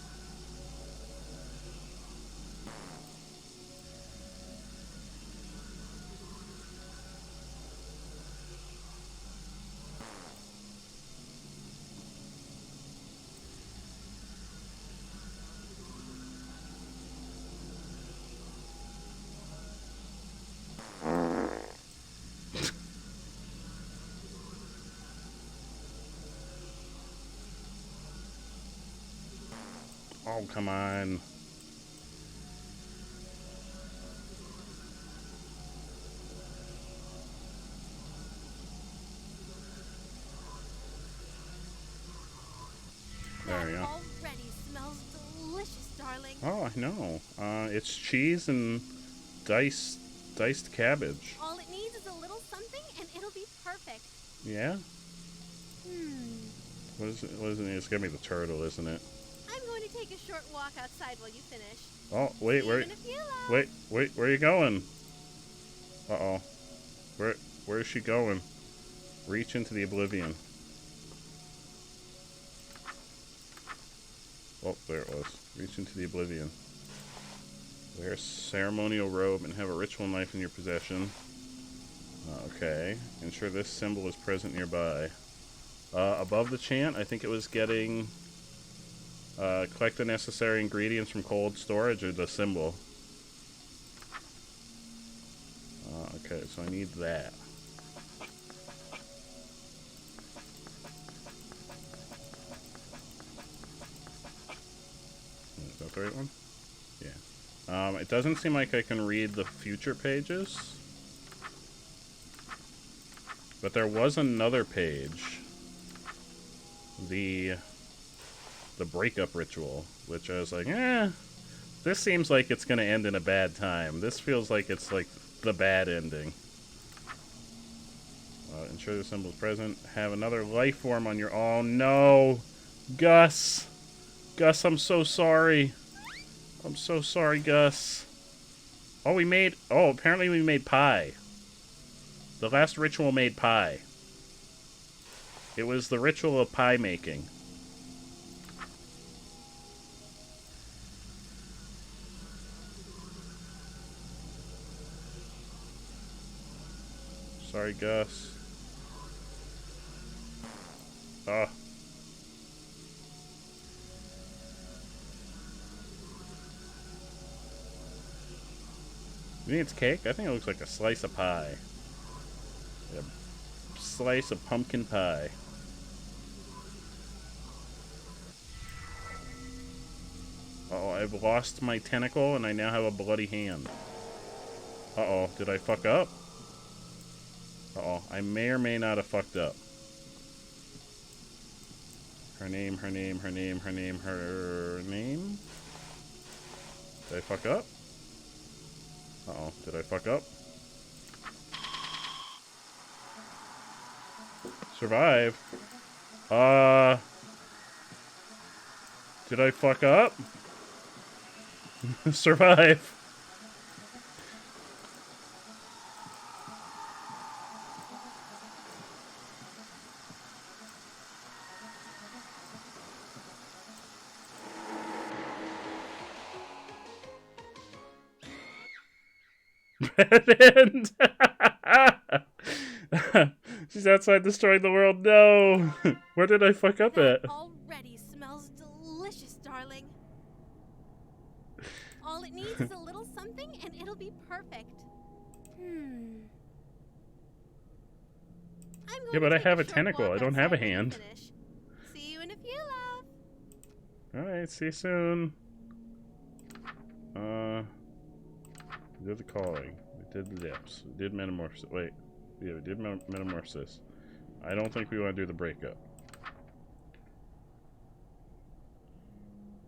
Oh, come on. There we That go. already smells delicious, darling. Oh, I know. It's cheese and diced cabbage. All it needs is a little something, and it'll be perfect. Yeah? Hmm. What is it? What is it? It's gonna be the turtle, isn't it? I'm going to take a short walk outside while you finish. Oh, wait, See where? you in a few, love. Wait, where are you going? Uh-oh. Where is she going? Reach into the oblivion. Oh, there it was. Reach into the oblivion. Wear a ceremonial robe and have a ritual knife in your possession. Okay. Ensure this symbol is present nearby. Above the chant, I think it was getting... collect the necessary ingredients from cold storage, or the symbol. Okay, so I need that. Is that the right one? Yeah. It doesn't seem like I can read the future pages. But there was another page. The breakup ritual, which I was like, this seems like it's gonna end in a bad time. This feels like it's like the bad ending. Ensure the symbol is present. Have another life form on your... Oh no! Gus! Gus, I'm so sorry. I'm so sorry, Gus. Oh, apparently we made pie. The last ritual made pie. It was the ritual of pie making. Sorry, Gus. Ah. You think it's cake? I think it looks like a slice of pie. A slice of pumpkin pie. Uh-oh, I've lost my tentacle and I now have a bloody hand. Uh-oh, did I fuck up? Uh-oh, I may or may not have fucked up. Her name. Did I fuck up? Uh-oh, did I fuck up? Survive. Did I fuck up? Survive. Bad end. She's outside destroying the world. No. Where did I fuck up That at? already smells delicious, darling. All it needs is a little something, and it'll be perfect. Hmm. Yeah, but I have a tentacle. I don't have a hand. See you in a few, love. Alright, see you soon. We did the calling. We did the depths. We did metamorphosis. Wait. Yeah, we did metamorphosis. I don't think we want to do the breakup.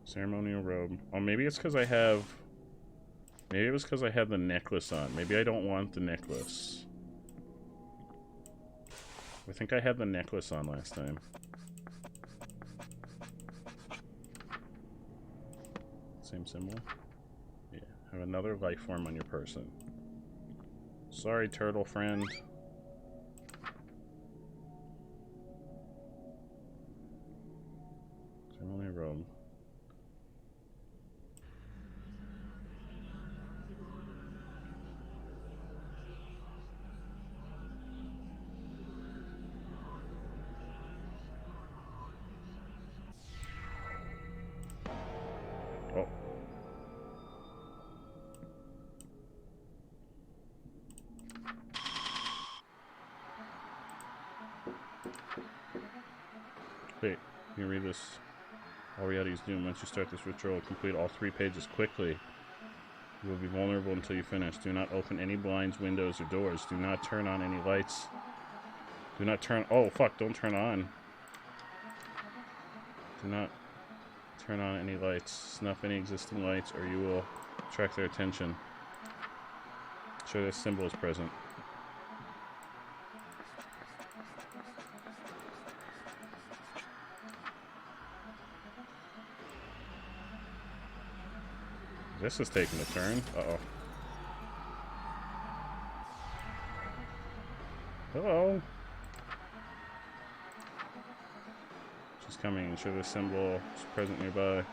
Ceremonial robe. Oh, maybe it's because I have... Maybe it was because I had the necklace on. Maybe I don't want the necklace. I think I had the necklace on last time. Same symbol? Yeah. Have another life form on your person. Sorry, turtle friend. Ceremonial robe. Oh. Wait, can you read this? All reality is doomed. Once you start this ritual, complete all 3 pages quickly. You will be vulnerable until you finish. Do not open any blinds, windows, or doors. Do not turn on any lights. Do not turn... Oh, fuck. Don't turn on. Do not turn on any lights. Snuff any existing lights, or you will attract their attention. Sure, this symbol is present. This is taking a turn. Uh-oh. Hello. She's coming. Ensure the symbol is present nearby.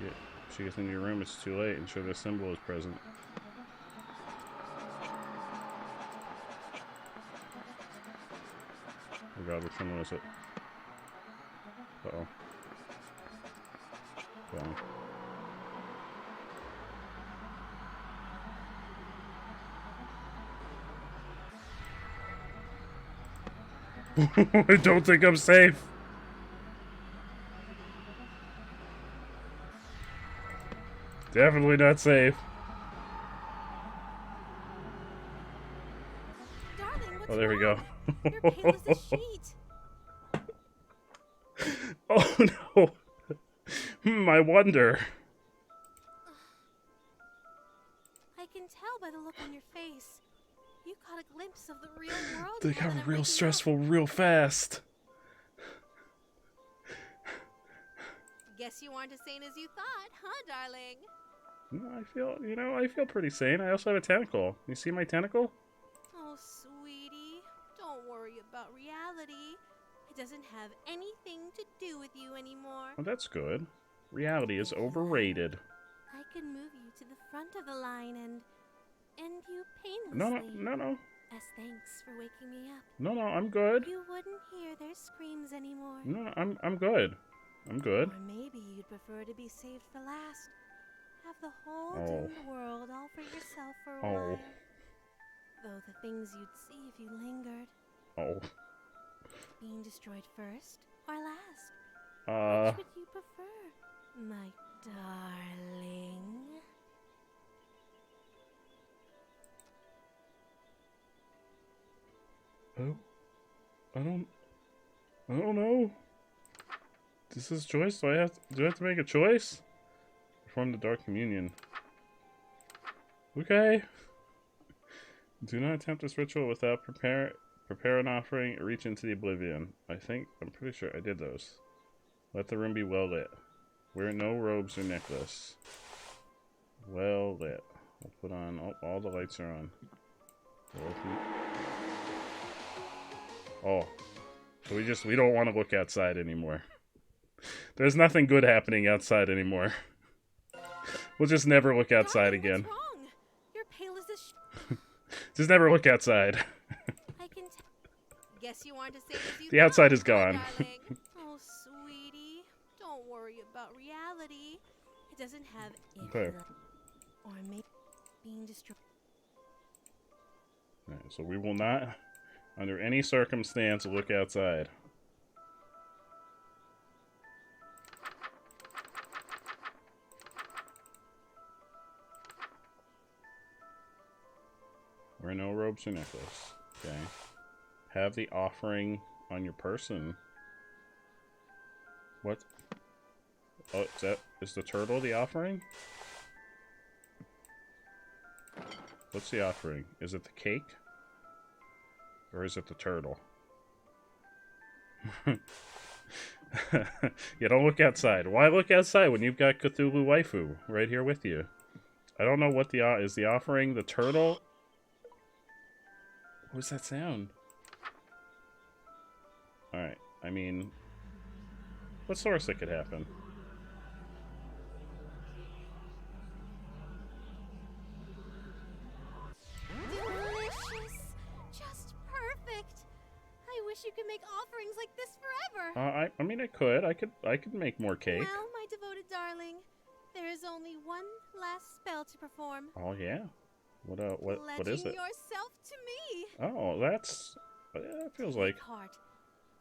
Yeah. If she gets into your room, it's too late. Ensure the symbol is present. Oh god, which one was it? Uh-oh. I don't think I'm safe. Definitely not safe. Darling, what's Oh, there we go. You're pale as a sheet. Oh no. I wonder. I can tell by the look on your face. You caught a glimpse of the real world. They got real stressful real fast. Guess you aren't as sane as you thought, huh, darling? I feel pretty sane. I also have a tentacle. You see my tentacle? Oh, sweetie, don't worry about reality. It doesn't have anything to do with you anymore. Oh, that's good. Reality is overrated. I could move you to the front of the line and end you painlessly. No. As thanks for waking me up. No, I'm good. You wouldn't hear their screams anymore. No, I'm good. I'm good. Or maybe you'd prefer to be saved for last. Have the whole doomed world all for yourself for a while. Though the things you'd see if you lingered. Oh. Being destroyed first or last? Which would you prefer, my darling? Oh. I don't know. This is choice. Do I have to make a choice? Perform the Dark Communion. Okay. Do not attempt this ritual without prepare an offering or reach into the oblivion. I'm pretty sure I did those. Let the room be well lit. Wear no robes or necklace. Well lit. We'll put on, all the lights are on. Oh. So we don't want to look outside anymore. There's nothing good happening outside anymore. We'll just never look outside again. What's wrong? You're pale as a Just never look outside. I can guess you aren't as safe as you The outside is thought, gone. Oh, sweetie, don't worry about reality. It doesn't have Okay. or maybe being destroyed. Alright, so we will not, under any circumstance, look outside. Wear no robes or necklace. Okay. Have the offering on your person. What? Oh, is the turtle the offering? What's the offering? Is it the cake? Or is it the turtle? Yeah, don't look outside. Why look outside when you've got Cthulhu Waifu right here with you? I don't know what is the offering the turtle? What was that sound? Alright, I mean, what's the worst that could happen? Delicious. Just perfect. I wish you could make offerings like this forever. I mean, I could make more cake. Well, my devoted darling, there is only one to perform. Oh yeah. What is Pledging it? yourself to me. Oh, that feels Take like. heart.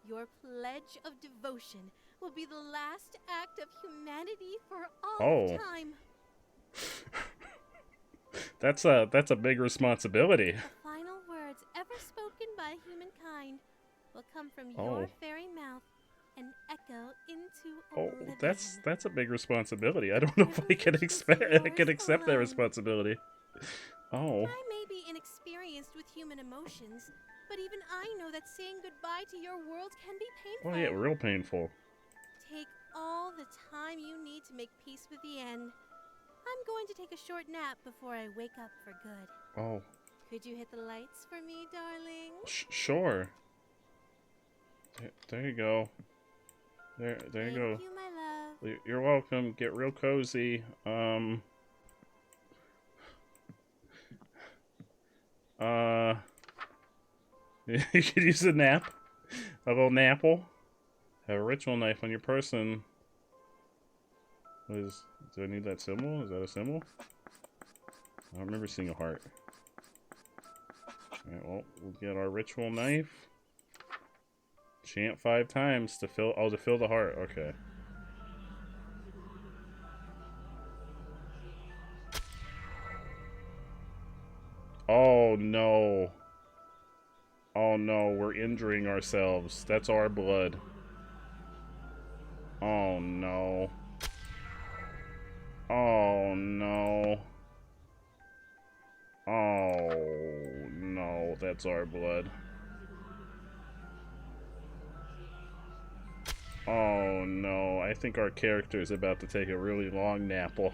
Your pledge of devotion will be the last act of humanity for all Oh. time. That's a big responsibility. The final words ever spoken by humankind will come from Oh. your very mouth and echo into Oh, oblivion. that's a big responsibility. I don't know if I can accept that responsibility. Oh. I may be inexperienced with human emotions, but even I know that saying goodbye to your world can be painful. Oh yeah, real painful. Take all the time you need to make peace with the end. I'm going to take a short nap before I wake up for good. Oh. Could you hit the lights for me, darling? Sure. There you go. There you go. Thank you, my love. You're welcome. Get real cozy. You could use a nap. A little napple. Have a ritual knife on your person. Do I need that symbol? Is that a symbol? I don't remember seeing a heart. Alright, well, we'll get our ritual knife. Chant 5 times to fill the heart. Okay. Oh no. Oh no, we're injuring ourselves. That's our blood. Oh no. Oh no. Oh no, that's our blood. Oh no, I think our character is about to take a really long napple.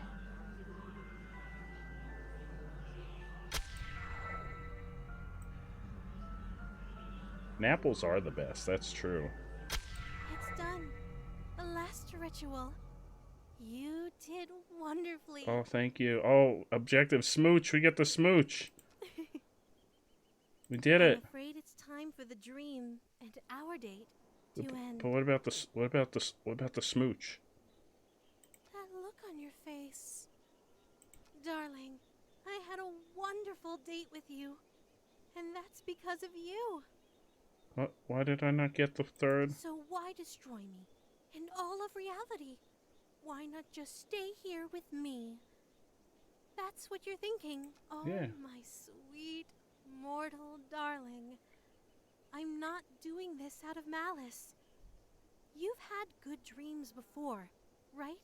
Napples are the best, that's true. It's done. The last ritual. You did wonderfully. Oh, thank you. Oh, objective smooch. We get the smooch. We did it. I'm afraid it's time for the dream and our date to end. But what about the smooch? That look on your face. Darling, I had a wonderful date with you. And that's because of you. Why did I not get the third? So why destroy me and all of reality? Why not just stay here with me? That's what you're thinking. Oh, yeah. My sweet, mortal darling. I'm not doing this out of malice. You've had good dreams before, right?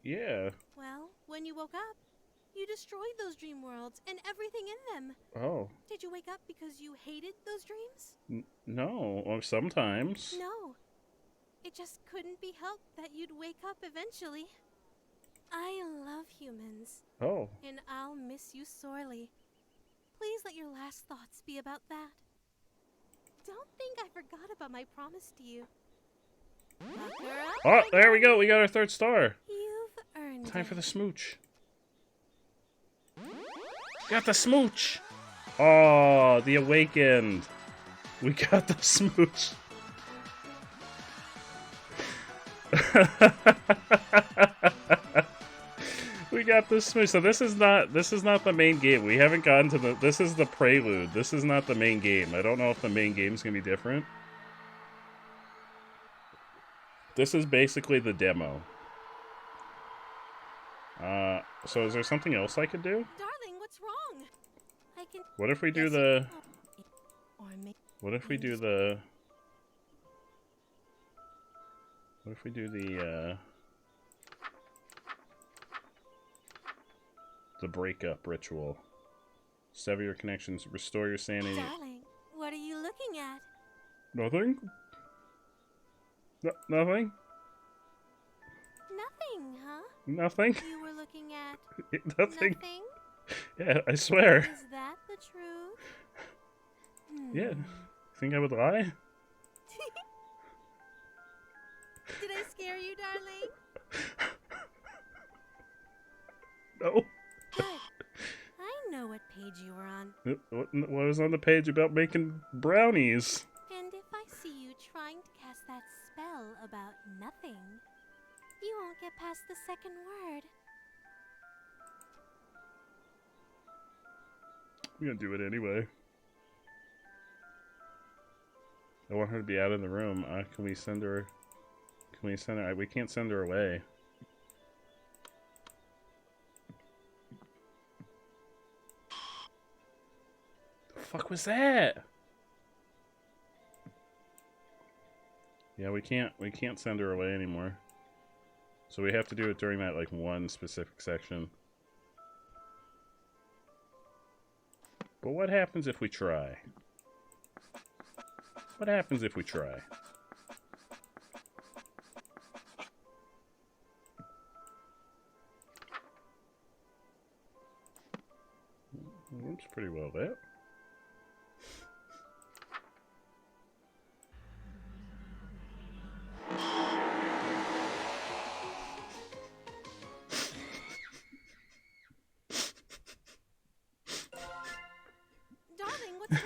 Yeah. Well, when you woke up, you destroyed those dream worlds and everything in them. Oh. Did you wake up because you hated those dreams? No, or sometimes. No. It just couldn't be helped that you'd wake up eventually. I love humans. Oh. And I'll miss you sorely. Please let your last thoughts be about that. Don't think I forgot about my promise to you. Oh, there we go. We got our third star. You've earned Time it. for the smooch. Got the smooch. Oh, the awakened. We got the smooch. We got the smooch. So this is not the main game. We haven't gotten to the. This is the prelude. This is not the main game. I don't know if the main game's gonna be different. This is basically the demo. So is there something else I could do? Darling, what's wrong? I can. What if we do Yes, the? or What if we do the? What if we do the breakup ritual? Sever your connections, restore your sanity. Darling, what are you looking at? Nothing? Nothing? Nothing, huh? Nothing? You were looking at Nothing? nothing? Yeah, I swear. Is that the truth? Yeah. Think I would lie? Did I scare you, darling? No. Good. I know what page you were on. What was on the page about making brownies? And if I see you trying to cast that spell about nothing, you won't get past the second word. I'm gonna do it anyway. I want her to be out of the room. Can we send her? Can we send her? We can't send her away. The fuck was that? Yeah, we can't send her away anymore. So we have to do it during that, like, one specific section. But what happens if we try? What happens if we try? Room's pretty well lit. Darling, what's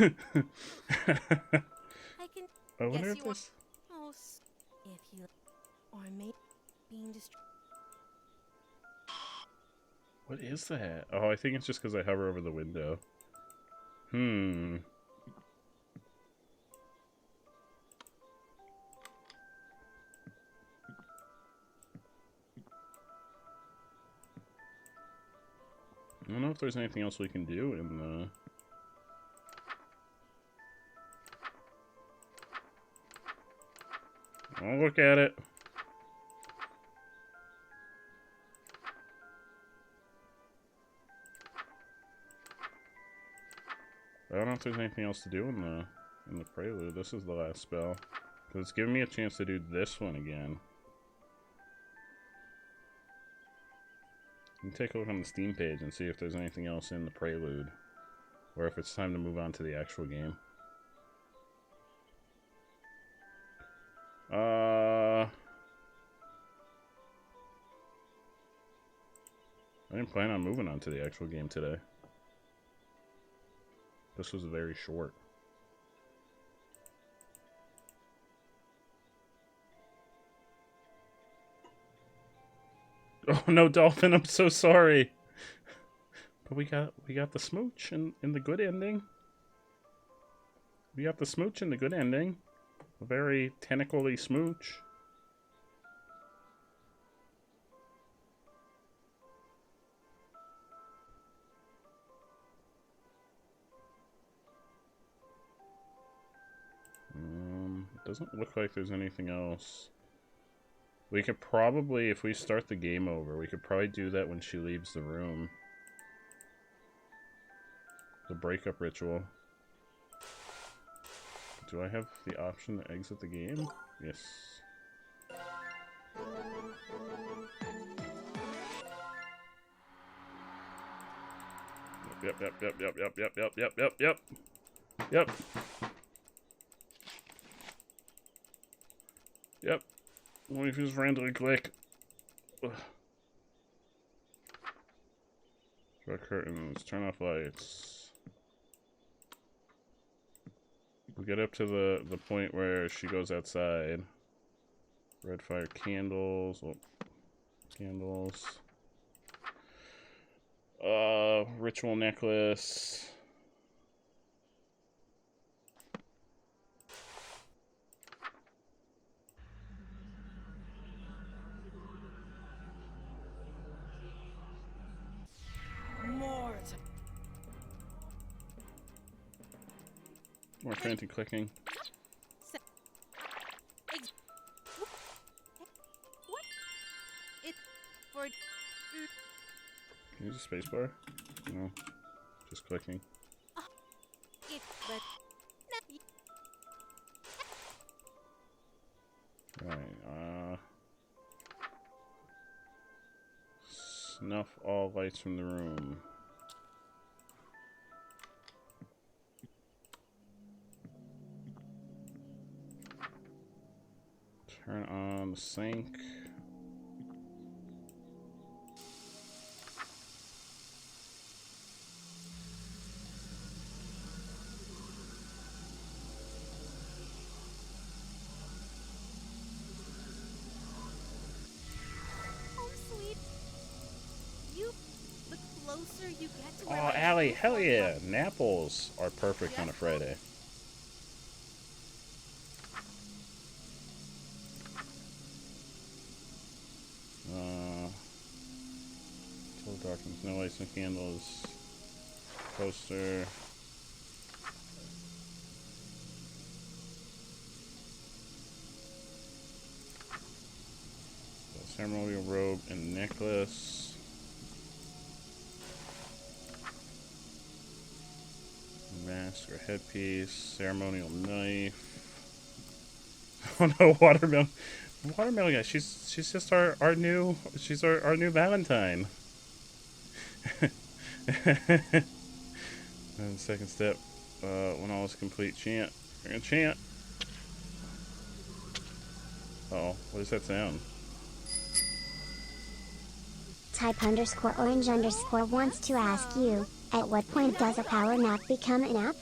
I can I wonder guess if you this... want if you or maybe being distracted. What is that? Oh, I think it's just because I hover over the window. Hmm. I don't know if there's anything else we can do in the... I'll look at it. I don't know if there's anything else to do in the prelude. This is the last spell. Because it's giving me a chance to do this one again. You can take a look on the Steam page and see if there's anything else in the prelude. Or if it's time to move on to the actual game. I didn't plan on moving on to the actual game today. This was very short. Oh no, Dolphin, I'm so sorry. But we got the smooch in the good ending. We got the smooch in the good ending. A very tentacle-y smooch. It doesn't look like there's anything else. We could probably, if we start the game over, we could probably do that when she leaves the room. The breakup ritual. Do I have the option to exit the game? Yes. Yep. Yep. Let me just randomly click. Ugh. Shut curtains. Turn off lights. We get up to the point where she goes outside. Red fire candles. Oh, candles. Ritual necklace. More frantic clicking. What? It for Can you use a spacebar? No. Just clicking. it but Right, snuff all lights from the room. Turn on the sink. home sweet. You the closer closer you get to Oh, where my Allie, true hell form yeah. comes. Napples are perfect on a Friday. Till darkness, no lights, no candles. Poster. Ceremonial robe and necklace. Mask or headpiece. Ceremonial knife. Oh no, watermelon. Watermelon guy. She's just our new new Valentine. And second step, when all is complete, chant. We're gonna chant. Uh-oh, what does that sound? Type_orange_ wants to ask you, at what point does a power nap become a nap?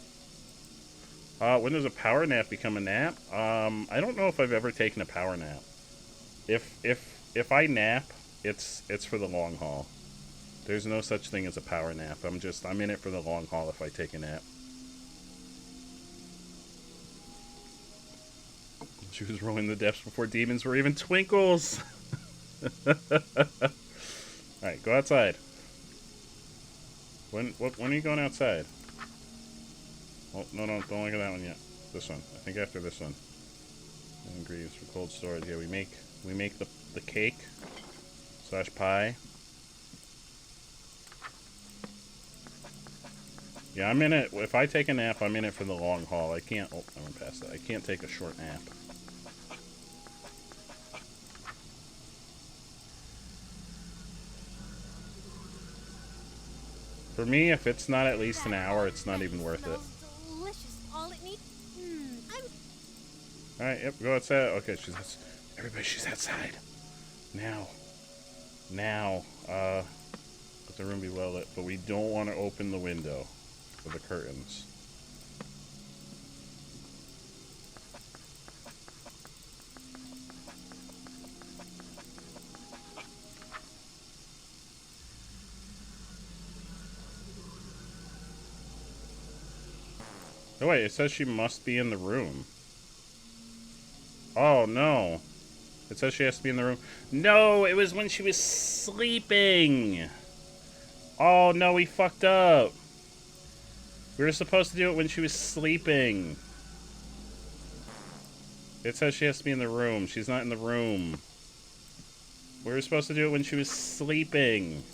When does a power nap become a nap? I don't know if I've ever taken a power nap. If I nap, it's for the long haul. There's no such thing as a power nap. I'm in it for the long haul if I take a nap. She was rolling the depths before demons were even twinkles. Alright, go outside. When are you going outside? Oh, no, don't look at that one yet. This one. I think after this one. Ingredients for cold storage. Yeah, we make the cake / pie. Yeah, I'm in it. If I take a nap, I'm in it for the long haul. I can't. Oh, I went past that. I can't take a short nap. For me, if it's not at least an hour, it's not even worth it. Delicious. All it needs. Alright, yep, go outside. Okay, everybody, she's outside. Now. Let the room be well lit, but we don't want to open the window or the curtains. Oh wait, it says she must be in the room. Oh no. It says she has to be in the room. No, it was when she was sleeping. Oh no, we fucked up. We were supposed to do it when she was sleeping. It says she has to be in the room. She's not in the room. We were supposed to do it when she was sleeping.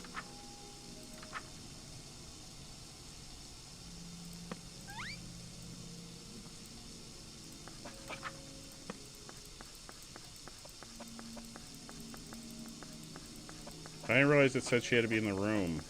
I didn't realize it said she had to be in the room.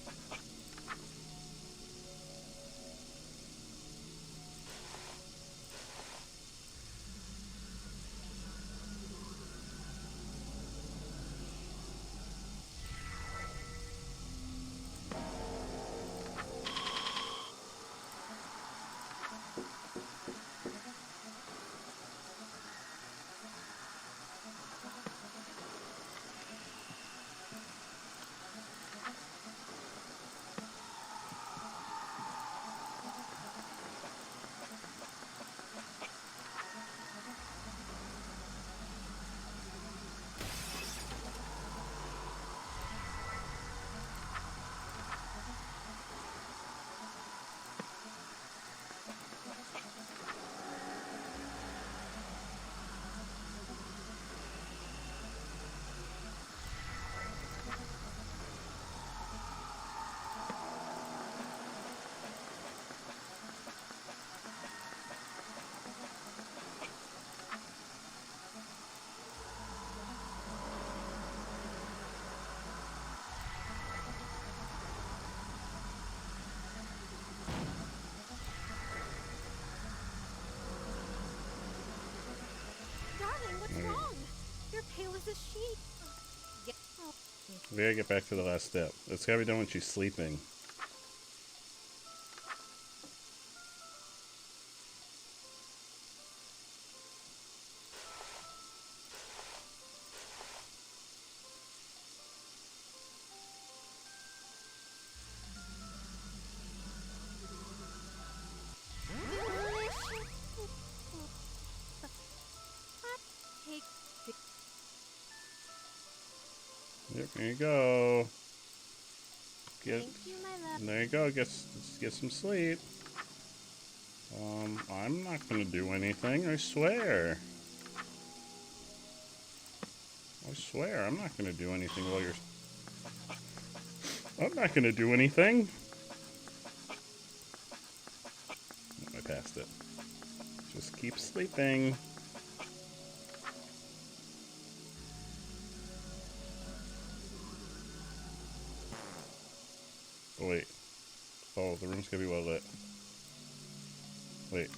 Darling, what's wrong? You're pale as a sheet. We gotta get back to the last step. It's gotta be done when she's sleeping. Yep, there you go. Thank you, my love. There you go. Get some sleep. I'm not gonna do anything. I swear. I swear, I'm not gonna do anything while you're. I'm not gonna do anything. I passed it. Just keep sleeping. Oh, wait. Oh, the room's gonna be well lit. Wait.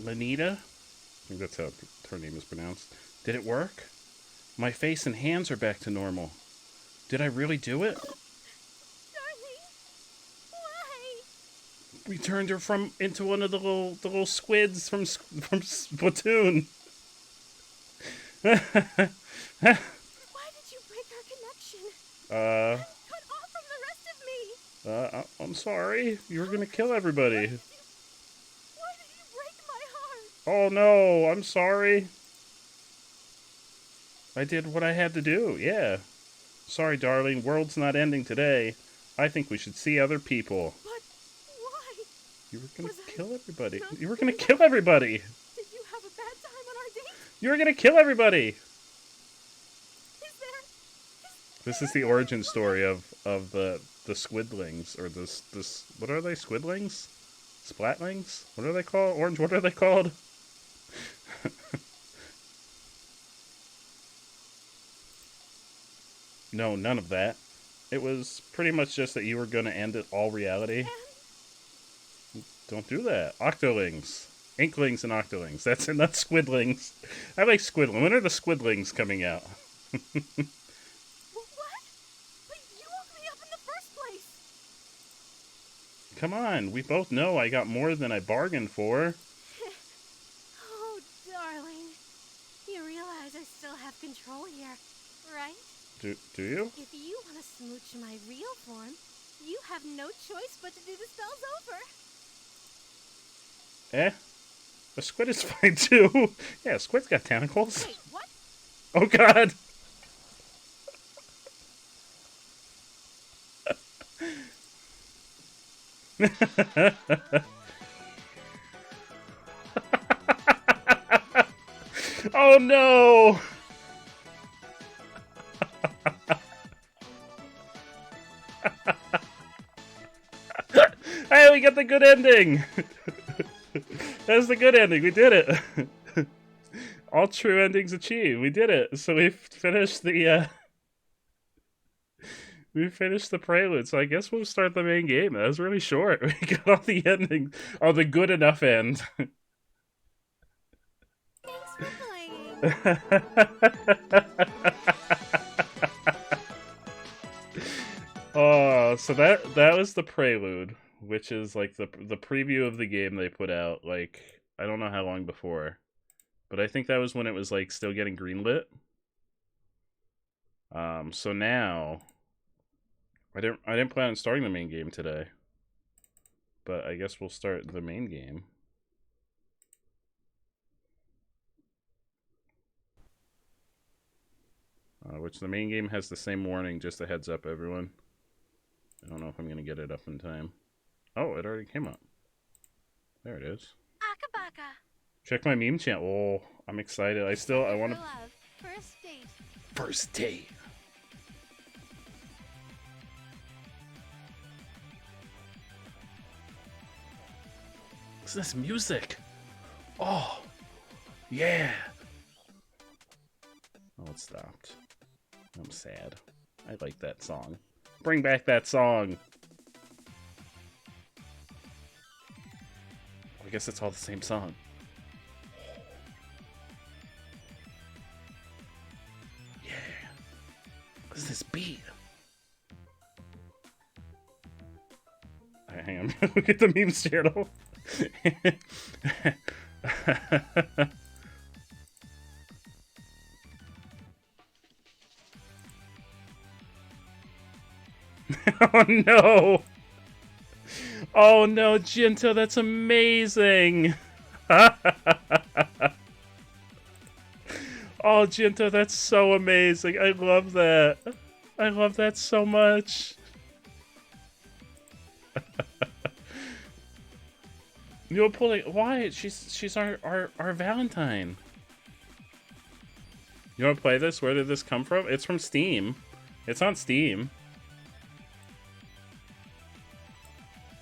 Lanita? I think that's how her name is pronounced. Did it work? My face and hands are back to normal. Did I really do it? Darling, why? We turned her into one of the little squids from Splatoon. Why did you break our connection? Cut off from the rest of me. I'm sorry. You were gonna kill everybody. Why did you break my heart? Oh no, I'm sorry. I did what I had to do, yeah. Sorry, darling, world's not ending today. I think we should see other people. But why? You were gonna kill everybody. You were gonna kill everybody! Did you have a bad time on our date? You were gonna kill everybody! Is This is the origin story of the squidlings, or this what are they, squidlings? Splatlings? What are they called? Orange, what are they called? No, none of that. It was pretty much just that you were gonna end it all reality. Don't do that. Octolings. Inklings and octolings. That's not squidlings. I like squidlings. When are the squidlings coming out? What? But you woke me up in the first place! Come on, we both know I got more than I bargained for. Oh, darling. You realize I still have control here, right? Do you? If you want to smooch my real form, you have no choice but to do the spells over. Eh? A squid is fine too. Yeah, a squid's got tentacles. Wait, what? Oh god! Oh no! Hey, we got the good ending! That's the good ending, we did it! All true endings achieved, we did it! So we finished the, we finished the prelude, so I guess we'll start the main game. That was really short. We got all the endings. Oh, the good enough end. Thanks for playing. Oh, so that was the prelude, which is like the preview of the game they put out, like, I don't know how long before, but I think that was when it was like still getting greenlit. So now I didn't plan on starting the main game today, but I guess we'll start the main game. Which the main game has the same warning, just a heads up, everyone. I don't know if I'm going to get it up in time. Oh, it already came up. There it is. Akabaka. Check my meme channel. Oh, I'm excited. I want to... First date. First date. What's this music? Oh, yeah. Oh, it stopped. I'm sad. I like that song. Bring back that song. I guess it's all the same song. Yeah. What is this beat? Hang on. Look at the memes channel. Oh no! Oh no, Jinto, that's amazing! Oh, Jinto, that's so amazing. I love that. I love that so much. You're pulling. Why? She's our Valentine. You want to play this? Where did this come from? It's from Steam. It's on Steam.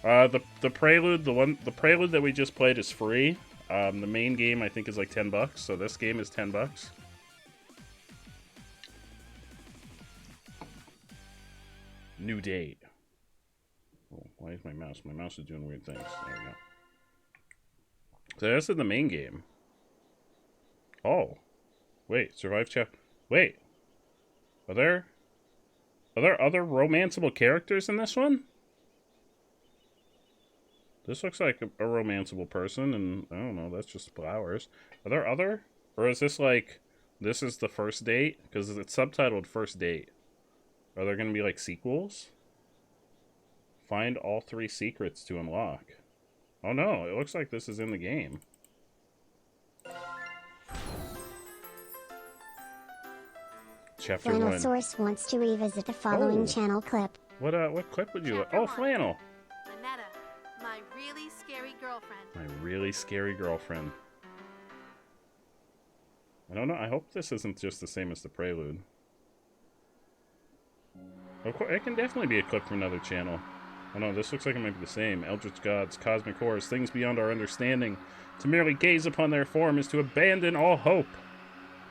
The prelude, the prelude that we just played is free. The main game I think is like $10, so this game is $10. New date. Oh, why is my mouse? My mouse is doing weird things. There we go. So this is the main game. Oh. Wait, survive chapter. Wait. Are there other romanceable characters in this one? This looks like a romanceable person, and I don't know, that's just flowers. Are there other? Or is this like, this is the first date? Because it's subtitled First Date. Are there going to be like sequels? Find all 3 secrets to unlock. Oh no, it looks like this is in the game. Chapter 1. Flannel Source wants to revisit the following channel clip. What clip would you like? Chapter Oh, 1. Flannel. Manetta, my really scary girlfriend. My really scary girlfriend. I don't know. I hope this isn't just the same as the prelude. Of course, it can definitely be a clip from another channel. Oh no, this looks like it might be the same. Eldritch gods, cosmic horrors, things beyond our understanding. To merely gaze upon their form is to abandon all hope.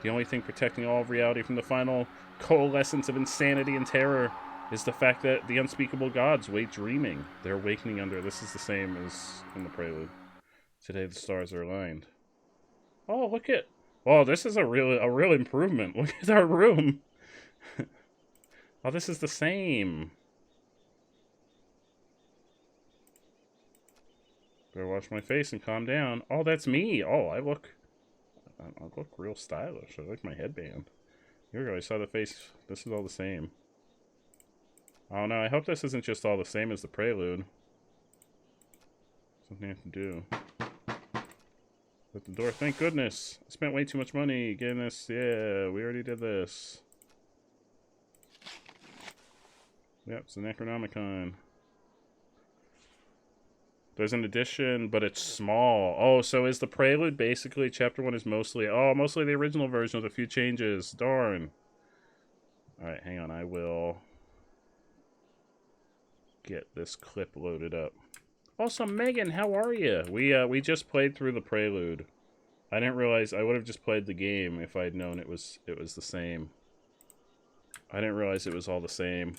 The only thing protecting all of reality from the final coalescence of insanity and terror is the fact that the unspeakable gods wait dreaming. They're awakening under. This is the same as in the prelude. Today the stars are aligned. Oh, look at. Oh, this is a real improvement. Look at our room. Oh, this is the same. Better wash my face and calm down. Oh, that's me. Oh, I look real stylish. I like my headband. Here we go. I saw the face. This is all the same. Oh no, I hope this isn't just all the same as the prelude. Something I have to do. At the door. Thank goodness. I spent way too much money getting this. Yeah, we already did this. Yep, it's an Necronomicon. There's an edition, but it's small. Oh, so is the prelude basically chapter 1 is mostly the original version with a few changes. Darn. Alright, hang on, I will get this clip loaded up. Also, Megan, how are you? We just played through the prelude. I didn't realize I would have just played the game if I'd known it was the same. I didn't realize it was all the same.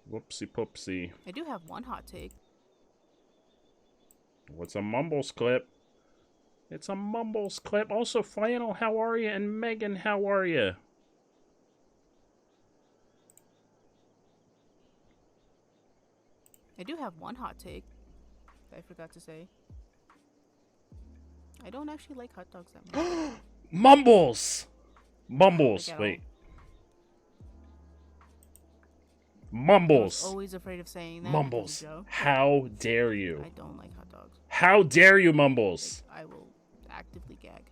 Whoopsie poopsie. I do have one hot take. What's a Mumbles clip? It's a Mumbles clip. Also, Flannel, how are you? And Megan, how are you? I do have one hot take that I forgot to say. I don't actually like hot dogs that much. Mumbles! Mumbles. Like Wait. I Mumbles. was always afraid of saying that. Mumbles. Joe. How dare you? I don't like hot dogs. How dare you, Mumbles? I will actively gag.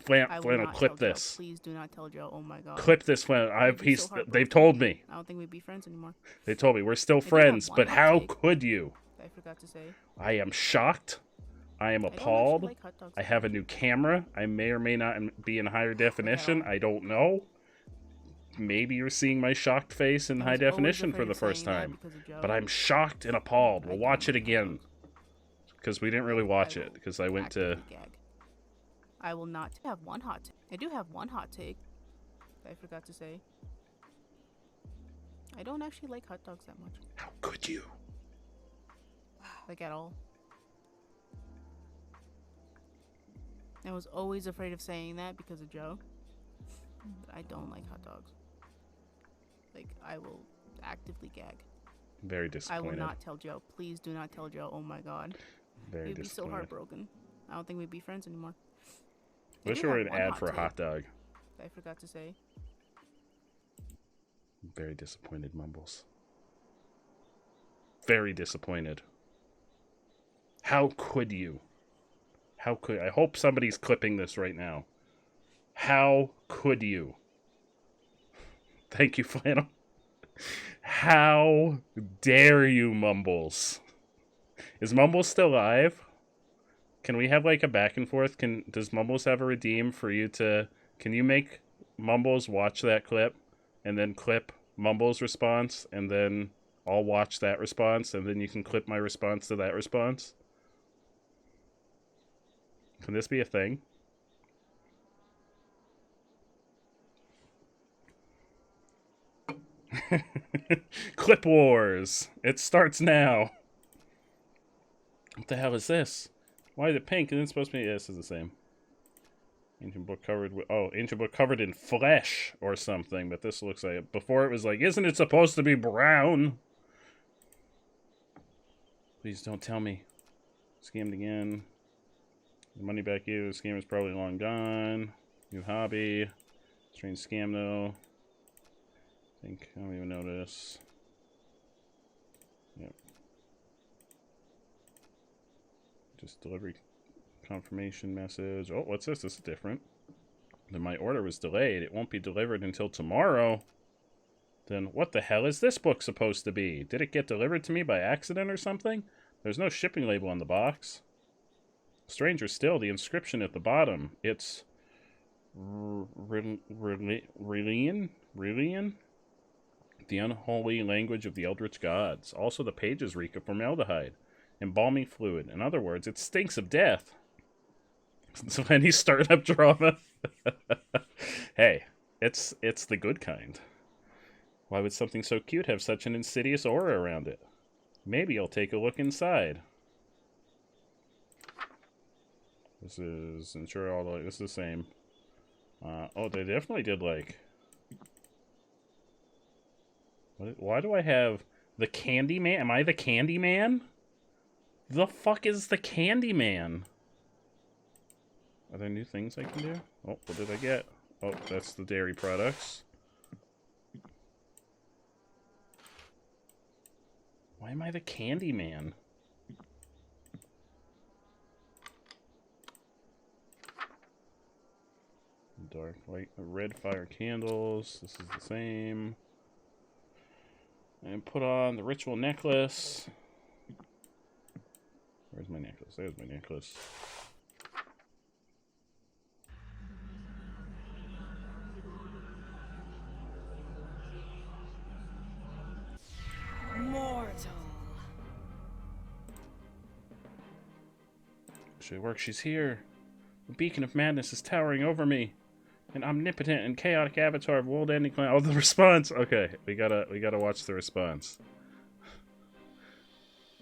I will Flannel, not clip tell this. Joe. Please do not tell Joe. Oh my god. Clip this, Flannel. I'd be so They've heartbroken. told me. I don't think we'd be friends anymore. They told me. We're still do have friends, one but hot how take. could you? That I forgot to say. I am shocked. I am I don't actually appalled. like hot dogs I that have a much. new camera. I may or may not be in higher definition. I don't know. Maybe you're seeing my shocked face in I high was always definition for afraid the of saying first that time. because of Joe. But I'm shocked and appalled. We'll I watch it don't like hot again. dogs. Because we didn't really watch I it. will Because I went to... actively gag. I will not have one hot take. I do have one hot take that I forgot to say. I don't actually like hot dogs that much. How could you? Like at all. I was always afraid of saying that because of Joe. But I don't like hot dogs. Like, I will actively gag. Very I disappointed. will not tell Joe. Please do not tell Joe. Oh my god. Very He'd be so disappointed. heartbroken. I don't think we'd be friends anymore. I Wish do there were have an one ad hot for a take hot dog. that I forgot to say. I'm very disappointed, Mumbles. Very disappointed. How could you? How could... I hope somebody's clipping this right now. How could you? Thank you, Flannel. How dare you, Mumbles? Is Mumbles still live? Can we have like a back and forth? Does Mumbles have a redeem for you to... Can you make Mumbles watch that clip and then clip Mumbles' response and then I'll watch that response and then you can clip my response to that response? Can this be a thing? Clip Wars! It starts now! What the hell is this? Why is it pink? Isn't it supposed to be... Yeah, this is the same. Ancient book covered with... Oh, ancient book covered in flesh or something, but this looks like it. Before it was like, isn't it supposed to be brown? Please don't tell me. Scammed again. The money back you. The scam is probably long gone. New hobby. Strange scam though. I don't even know this. Yep. Just delivery confirmation message. Oh, what's this? This is different. Then my order was delayed. It won't be delivered until tomorrow. Then what the hell is this book supposed to be? Did it get delivered to me by accident or something? There's no shipping label on the box. Stranger still, the inscription at the bottom. It's... Rillian? The unholy language of the eldritch gods. Also, the pages reek of formaldehyde. Embalming fluid. In other words, it stinks of death. So any startup drama. Hey, it's the good kind. Why would something so cute have such an insidious aura around it? Maybe I'll take a look inside. This is ensure all the... This is the same. Oh, they definitely did like... Why do I have the Candy Man? Am I the Candy Man? The fuck is the Candy Man? Are there new things I can do? Oh, what did I get? Oh, that's the dairy products. Why am I the Candy Man? Dark white, red fire candles. This is the same. And put on the ritual necklace. Where's my necklace? There's my necklace. Mortal. Should work. She's here. The beacon of madness is towering over me. An omnipotent and chaotic avatar of world-ending clan. Oh, the response. Okay, we gotta watch the response.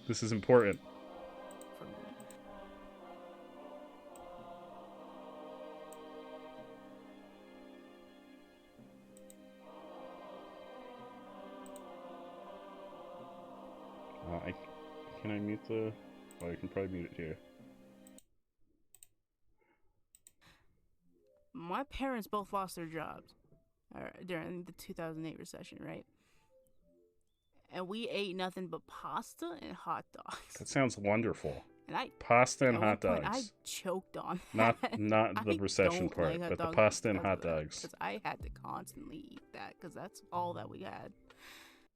This is important. Can I mute the... Oh, I can probably mute it here. My parents both lost their jobs during the 2008 recession, right? And we ate nothing but pasta and hot dogs. That sounds wonderful. And pasta and hot dogs. I choked on that. Not the recession part, but the pasta and hot dogs. Because I had to constantly eat that, because that's all that we had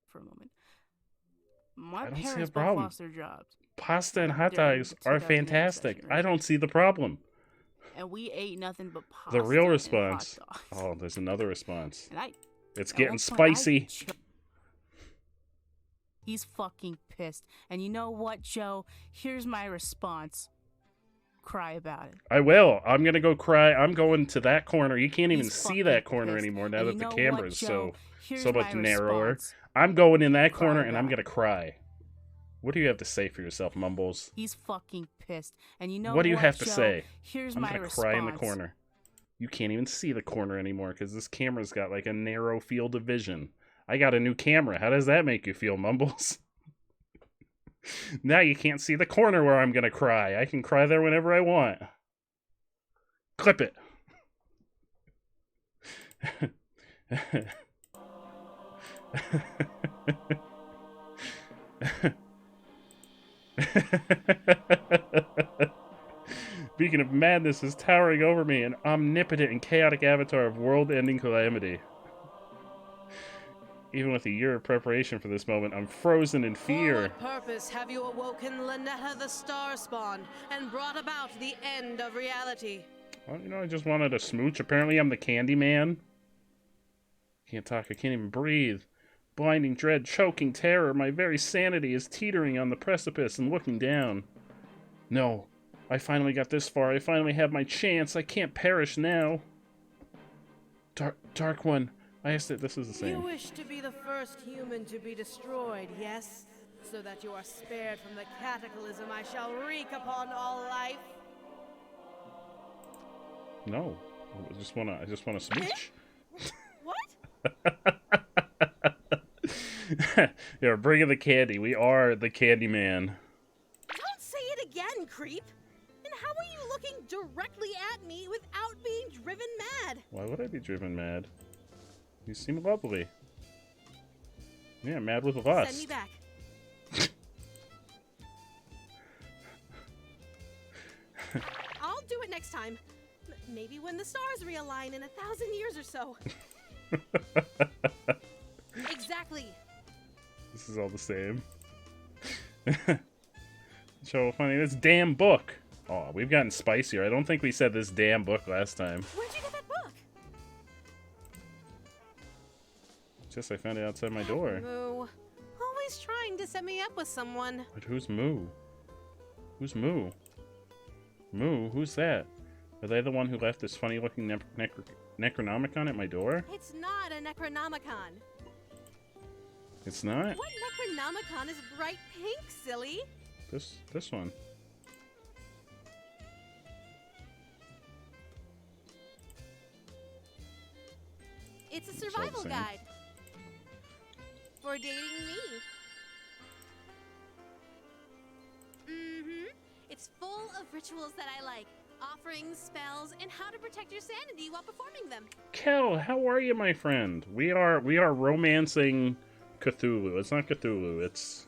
for a moment. My parents both lost their jobs. Pasta and hot dogs are fantastic. Recession, right? I don't see the problem. And we ate nothing but pasta. The real response. Oh, there's another response. It's getting spicy. He's fucking pissed. And you know what, Joe? Here's my response. Cry about it. I will. I'm gonna go cry. I'm going to that corner. You can't even see that corner anymore now that the camera is so much narrower. I'm going in that corner and I'm gonna cry. What do you have to say for yourself, Mumbles? He's fucking pissed. And you know what do you have to Joe? say? Here's I'm my gonna response. cry in the corner. You can't even see the corner anymore because this camera's got like a narrow field of vision. I got a new camera. How does that make you feel, Mumbles? Now you can't see the corner where I'm gonna cry. I can cry there whenever I want. Clip it. Beacon of madness is towering over me, an omnipotent and chaotic avatar of world-ending calamity. Even with a year of preparation for this moment, I'm frozen in fear. For what purpose have you awoken Lynetta the Starspawn and brought about the end of reality? Well, you know, I just wanted a smooch. Apparently I'm the candy man. Can't talk, I can't even breathe. Blinding dread, choking terror, my very sanity is teetering on the precipice and looking down. No, I finally got this far. I finally have my chance. I can't perish now. Dark One, I asked it. This is the same. You wish to be the first human to be destroyed, yes? So that you are spared from the cataclysm I shall wreak upon all life? No, I just wanna smooch. What? Yeah, bringing the candy. We are the candy man. Don't say it again, creep. And how are you looking directly at me without being driven mad? Why would I be driven mad? You seem lovely. Yeah, mad with lust. Send me back. I'll do it next time. Maybe when the stars realign in 1,000 years or so. Exactly. This is all the same. So funny, this damn book. Oh, we've gotten spicier. I don't think we said this damn book last time. Where'd you get that book? Just I found it outside my door. Moo. Always trying to set me up with someone. But who's Moo? Who's Moo? Moo? Who's that? Are they the one who left this funny-looking Necronomicon at my door? It's not a Necronomicon. It's not? What Necronomicon is bright pink, silly? This one. It's a It's all the survival same. guide. For dating me. Mm-hmm. It's full of rituals that I like. Offerings, spells, and how to protect your sanity while performing them. Kel, how are you, my friend? We are romancing Cthulhu. It's not Cthulhu, it's...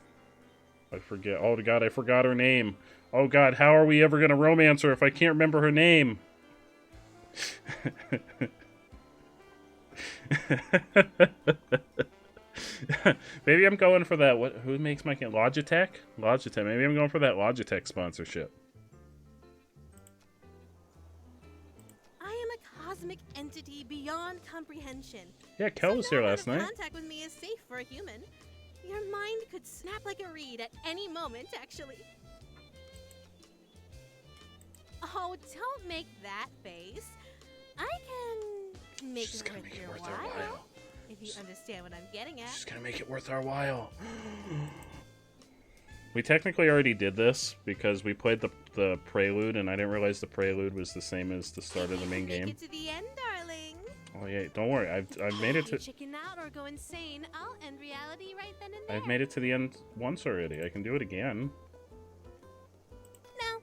I forget. Oh, God, I forgot her name. Oh, God, how are we ever going to romance her if I can't remember her name? Maybe I'm going for that. Who makes my... Logitech? Logitech. Maybe I'm going for that Logitech sponsorship. Cosmic entity beyond comprehension. Yeah, Kel was here last night. Contact with me is safe for a human. Your mind could snap like a reed at any moment, actually. Oh, don't make that face. I can make it worth your while. If you understand what I'm getting at. She's gonna make it worth our while. We technically already did this because we played the prelude, and I didn't realize the prelude was the same as the start of the main game. Make it to the end, darling. Oh yeah, don't worry. I've made it to. Chicken out or go insane. I'll end reality right then and there. I've made it to the end once already. I can do it again. No,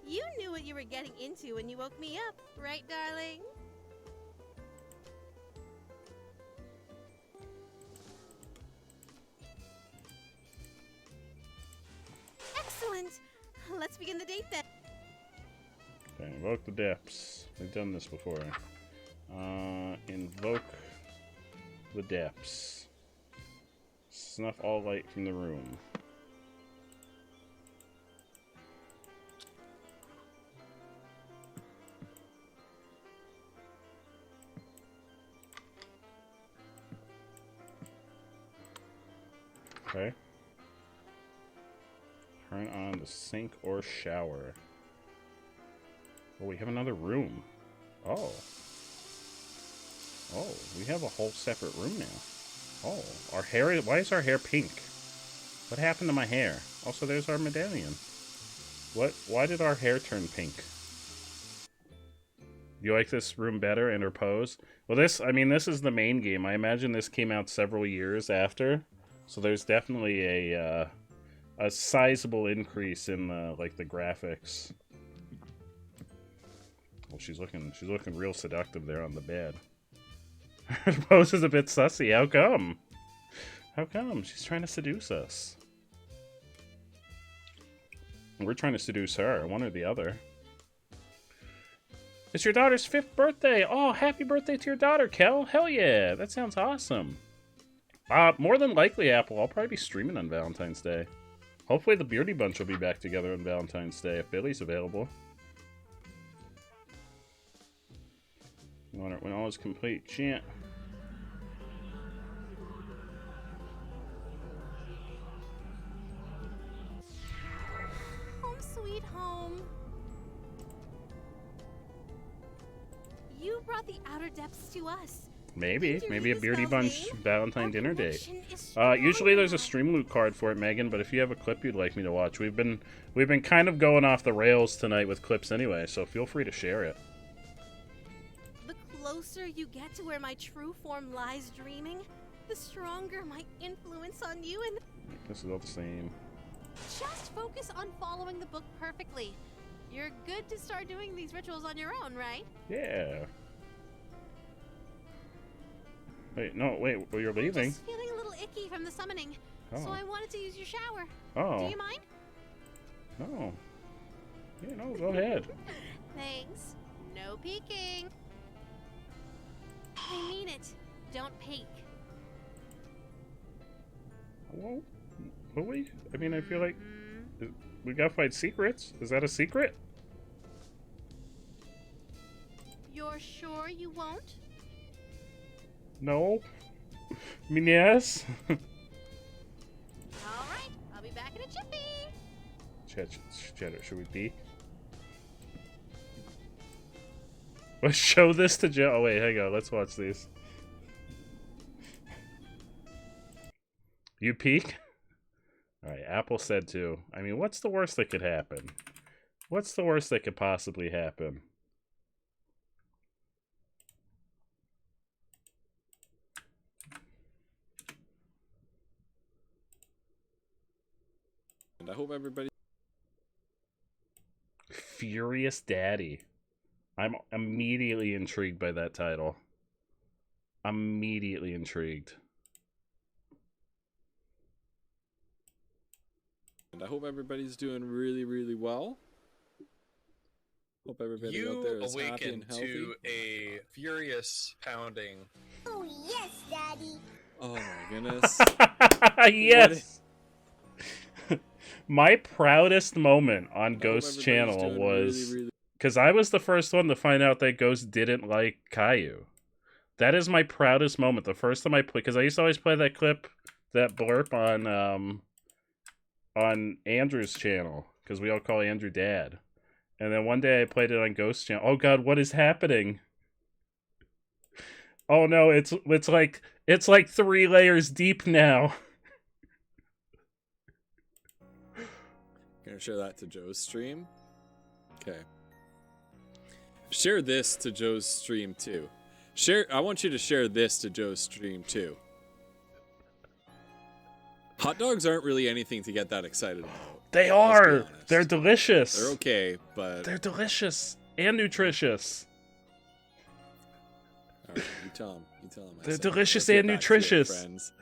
you knew what you were getting into when you woke me up, right, darling? Excellent. Let's begin the date then. Okay, invoke the depths. We've done this before. Invoke the depths. Snuff all light from the room. Okay. Turn on the sink or shower. Oh, we have another room. Oh. Oh, we have a whole separate room now. Oh, our hair... Why is our hair pink? What happened to my hair? Also, there's our medallion. Why did our hair turn pink? You like this room better and her pose? Well, this is the main game. I imagine this came out several years after. So there's definitely a sizable increase in the graphics. Well, she's looking real seductive there on the bed. Her pose is a bit sussy. How come? How come? She's trying to seduce us. We're trying to seduce her, one or the other. It's your daughter's 5th birthday! Oh, happy birthday to your daughter, Kel! Hell yeah! That sounds awesome. More than likely, Apple, I'll probably be streaming on Valentine's Day. Hopefully the Beardy Bunch will be back together on Valentine's Day, if Billy's available. Want it when all is complete. Chant. Home sweet home. You brought the outer depths to us. Maybe a Beardy Bunch Valentine dinner date. Usually there's a stream loot card for it, Megan, but if you have a clip you'd like me to watch, we've been kind of going off the rails tonight with clips anyway, so feel free to share it. The closer you get to where my true form lies dreaming, the stronger my influence on you, and This is all the same. just focus on following the book perfectly. You're good to start doing these rituals on your own, right? Yeah. Wait, no, wait, well, you're leaving. Just feeling a little icky from the summoning, so Oh. I wanted to use your shower. Oh. Do you mind? No. Yeah, no, go ahead. Thanks. No peeking. I mean it. Don't peek. Well, will we? I mean, I feel like we gotta find secrets. Is that a secret? You're sure you won't? No. I mean, yes. All right. I'll be back in a jiffy. Cheddar, should we peek? Let's show this to Joe. Oh, wait, hang on. Let's watch these. You peek? Alright, Apple said to. I mean, what's the worst that could happen? What's the worst that could possibly happen? And I hope everybody... Furious Daddy. I'm immediately intrigued by that title. Immediately intrigued. And I hope everybody's doing really, really well. Hope everybody out there is happy and healthy. To a furious pounding. Oh yes, Daddy. Oh my goodness. Yes! My proudest moment on Ghost's channel was... Because I was the first one to find out that Ghost didn't like Caillou. That is my proudest moment. The first time I played... Because I used to always play that clip, that blurb on Andrew's channel. Because we all call Andrew Dad. And then one day I played it on Ghost's channel. Oh god, what is happening? Oh no, it's like 3 layers deep now. Gonna share that to Joe's stream. Okay. Share this to Joe's stream too. I want you to share this to Joe's stream too. Hot dogs aren't really anything to get that excited about. They are. They're delicious. They're okay, but they're delicious and nutritious. All right, you tell him. They're delicious and nutritious.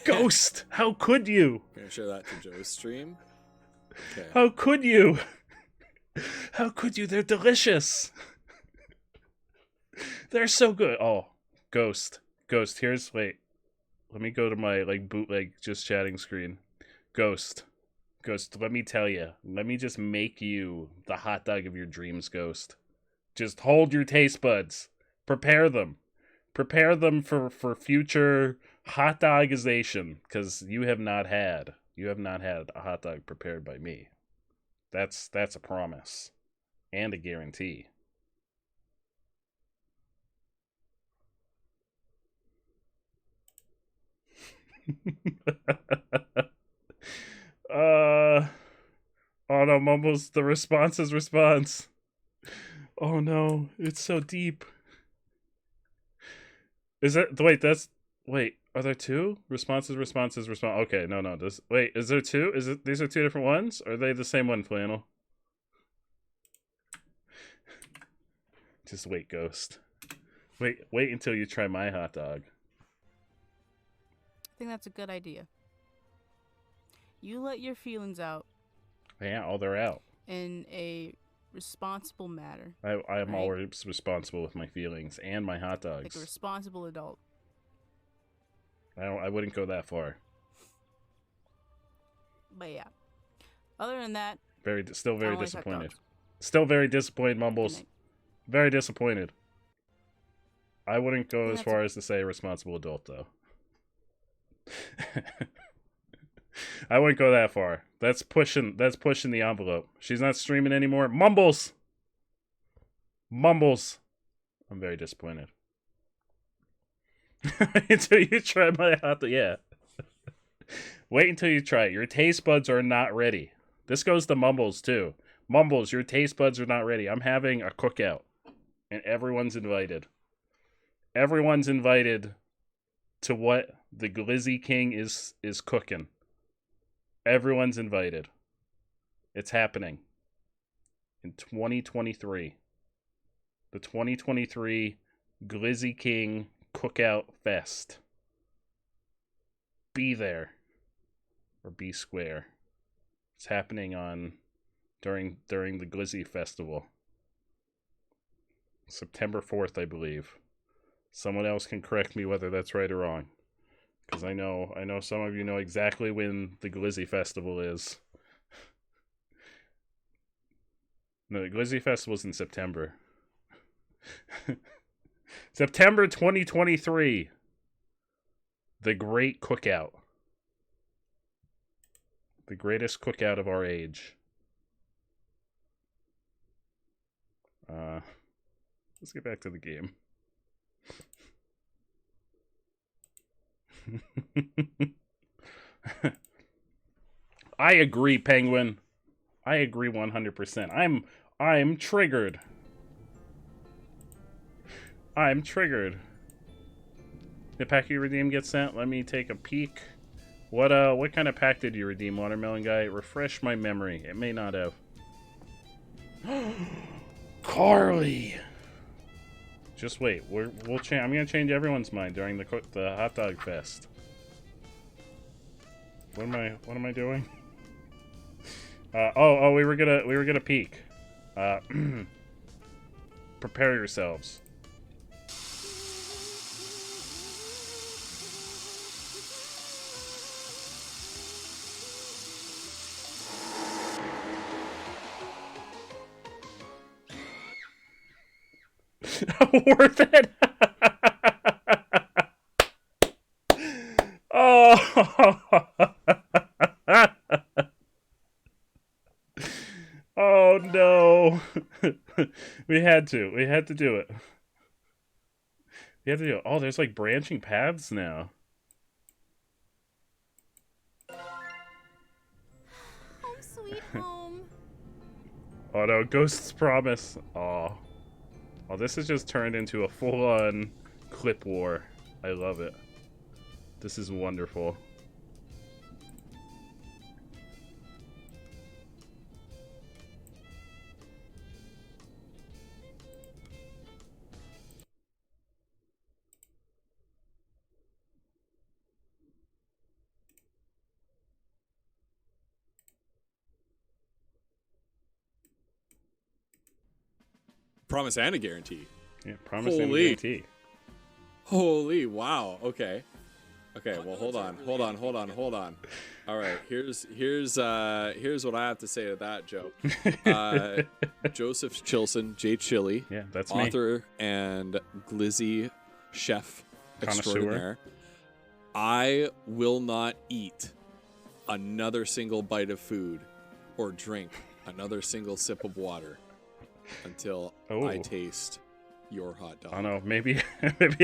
Ghost, how could you? Gonna share that to Joe's stream. Okay. How could you? How could you? They're delicious. They're so good. Oh, Ghost. Here's wait. Let me go to my bootleg just chatting screen. Ghost. Let me tell you. Let me just make you the hot dog of your dreams, Ghost. Just hold your taste buds. Prepare them. Prepare them for future hot dogization, because you have not had a hot dog prepared by me. That's a promise and a guarantee. Oh no, Mumbles, the response is response. Oh no, it's so deep. Is that wait, are there 2? Responses, response. Okay, no, wait, is there 2? These are 2 different ones? Or are they the same one, Flannel? Just wait, Ghost. Wait until you try my hot dog. think that's a good idea. You let your feelings out. Yeah, oh, they're out. In a responsible manner. I am right? always responsible with my feelings and my hot dogs. Like a responsible adult. I wouldn't go that far. But yeah. Other than that, Still very like disappointed. Still very disappointed, Mumbles. Good night. Very disappointed. I wouldn't go as far as to say responsible adult, though. I wouldn't go that far. That's pushing the envelope. She's not streaming anymore. Mumbles. I'm very disappointed. Until you try my hot dog. Yeah. Wait until you try it. Your taste buds are not ready. This goes to Mumbles, too. Mumbles, your taste buds are not ready. I'm having a cookout. And everyone's invited. Everyone's invited to what the Glizzy King is cooking. Everyone's invited. It's happening. In 2023. The 2023 Glizzy King Cookout Fest. Be there. Or be square. It's happening during the Glizzy Festival. September 4th, I believe. Someone else can correct me whether that's right or wrong. Because I know some of you know exactly when the Glizzy Festival is. No, the Glizzy Festival's in September. September 2023. The Great Cookout. The greatest cookout of our age. Let's get back to the game. I agree, Penguin. I agree 100%. I'm triggered. I'm triggered. The pack you redeem gets sent. Let me take a peek. What kind of pack did you redeem, Watermelon Guy? Refresh my memory. It may not have. Carly. Just wait. We'll change. I'm gonna change everyone's mind during the hot dog fest. What am I doing? We were gonna peek. Prepare yourselves. Worth it. Oh. Oh no. We had to do it. We had to do it. Oh, there's like branching paths now. Home sweet home. Oh no, Ghost's Promise. Oh, this has just turned into a full-on clip war. I love it. This is wonderful. Promise and a guarantee. Yeah, promise and a guarantee. Holy, wow. Okay. Okay, well, hold on. All right, here's what I have to say to that, Joe. Joseph Chilson, J. Chili. Yeah, that's author and Glizzy chef extraordinaire. I will not eat another single bite of food or drink another single sip of water until I taste your hot dog. I don't know. Maybe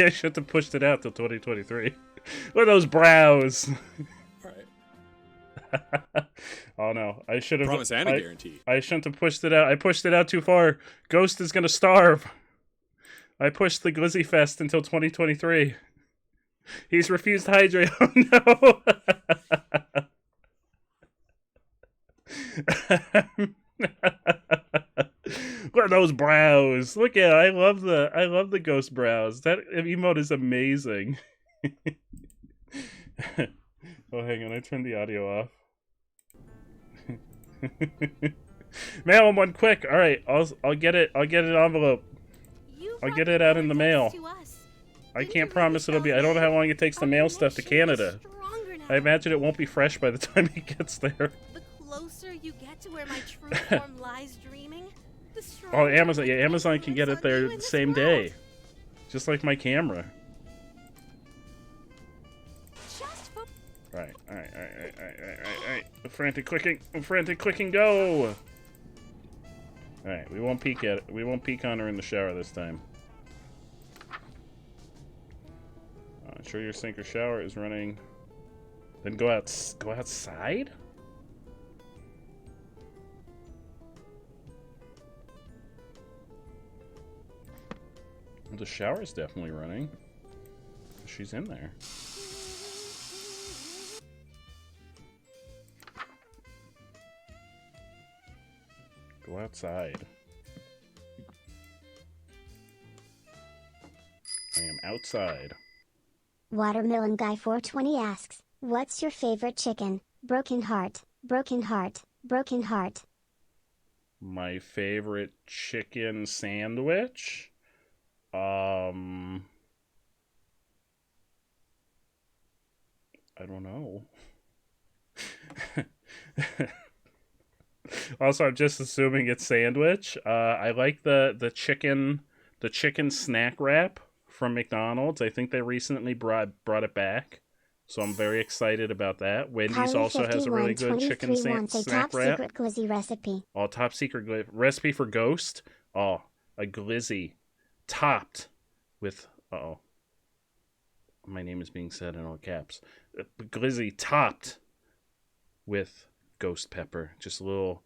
I should have pushed it out till 2023. Look at those brows. All right. Oh no, I should have. Promise and a guarantee. I shouldn't have pushed it out. I pushed it out too far. Ghost is gonna starve. I pushed the Glizzy Fest until 2023. He's refused to hydrate. Oh no. Look at those brows. Look at it. I love the ghost brows. That emote is amazing. Oh, hang on, I turned the audio off. Mail him one quick. All right, I'll get it. I'll get it envelope. I'll get it out in the mail. I can't promise it'll be. I don't know how long it takes to mail stuff to Canada. I imagine it won't be fresh by the time it gets there. The closer you get to where my true form lies dreaming, the stronger. Oh, Amazon. Yeah, Amazon can get it there the same day, just like my camera. All right. Frantic clicking, go! Alright, we won't peek at it. We won't peek on her in the shower this time. Ensure your sink or shower is running. Then go outside? Well, the shower is definitely running. She's in there. Go outside. I am outside. Watermelon Guy 420 asks, what's your favorite chicken? Broken heart, broken heart, broken heart. My favorite chicken sandwich? I don't know. Also, I'm just assuming it's sandwich. I like the chicken snack wrap from McDonald's. I think they recently brought it back, so I'm very excited about that. Wendy's also has a really good chicken snack wrap. Top secret glizzy recipe. Oh, top secret recipe for Ghost. Oh, a glizzy topped with my name is being said in all caps. Glizzy topped with ghost pepper, just little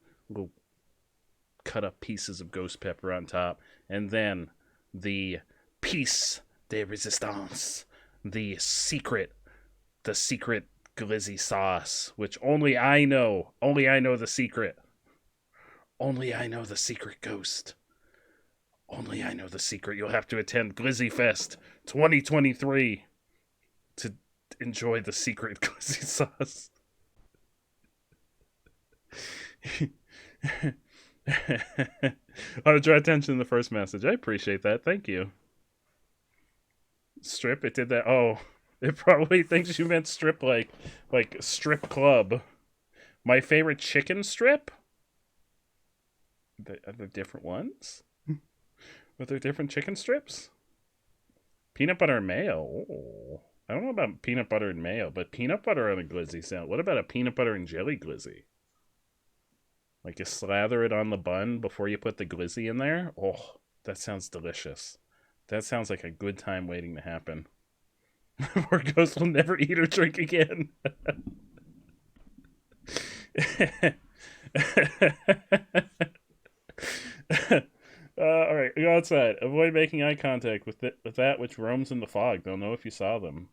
cut up pieces of ghost pepper on top, and then the piece de resistance, the secret glizzy sauce, which only I know the secret. Only I know the secret, Ghost. Only I know the secret. You'll have to attend Glizzy Fest 2023 to enjoy the secret glizzy sauce. To draw attention to the first message. I appreciate that. Thank you. Strip, it did that. Oh, it probably thinks you meant strip like strip club. My favorite chicken strip? Are there different ones? Are there different chicken strips? Peanut butter and mayo. Oh. I don't know about peanut butter and mayo, but peanut butter on a glizzy sound. What about a peanut butter and jelly glizzy? Like you slather it on the bun before you put the glizzy in there? Oh, that sounds delicious. That sounds like a good time waiting to happen. Poor Ghost will never eat or drink again. Alright, go outside. Avoid making eye contact with that which roams in the fog. Don't know if you saw them.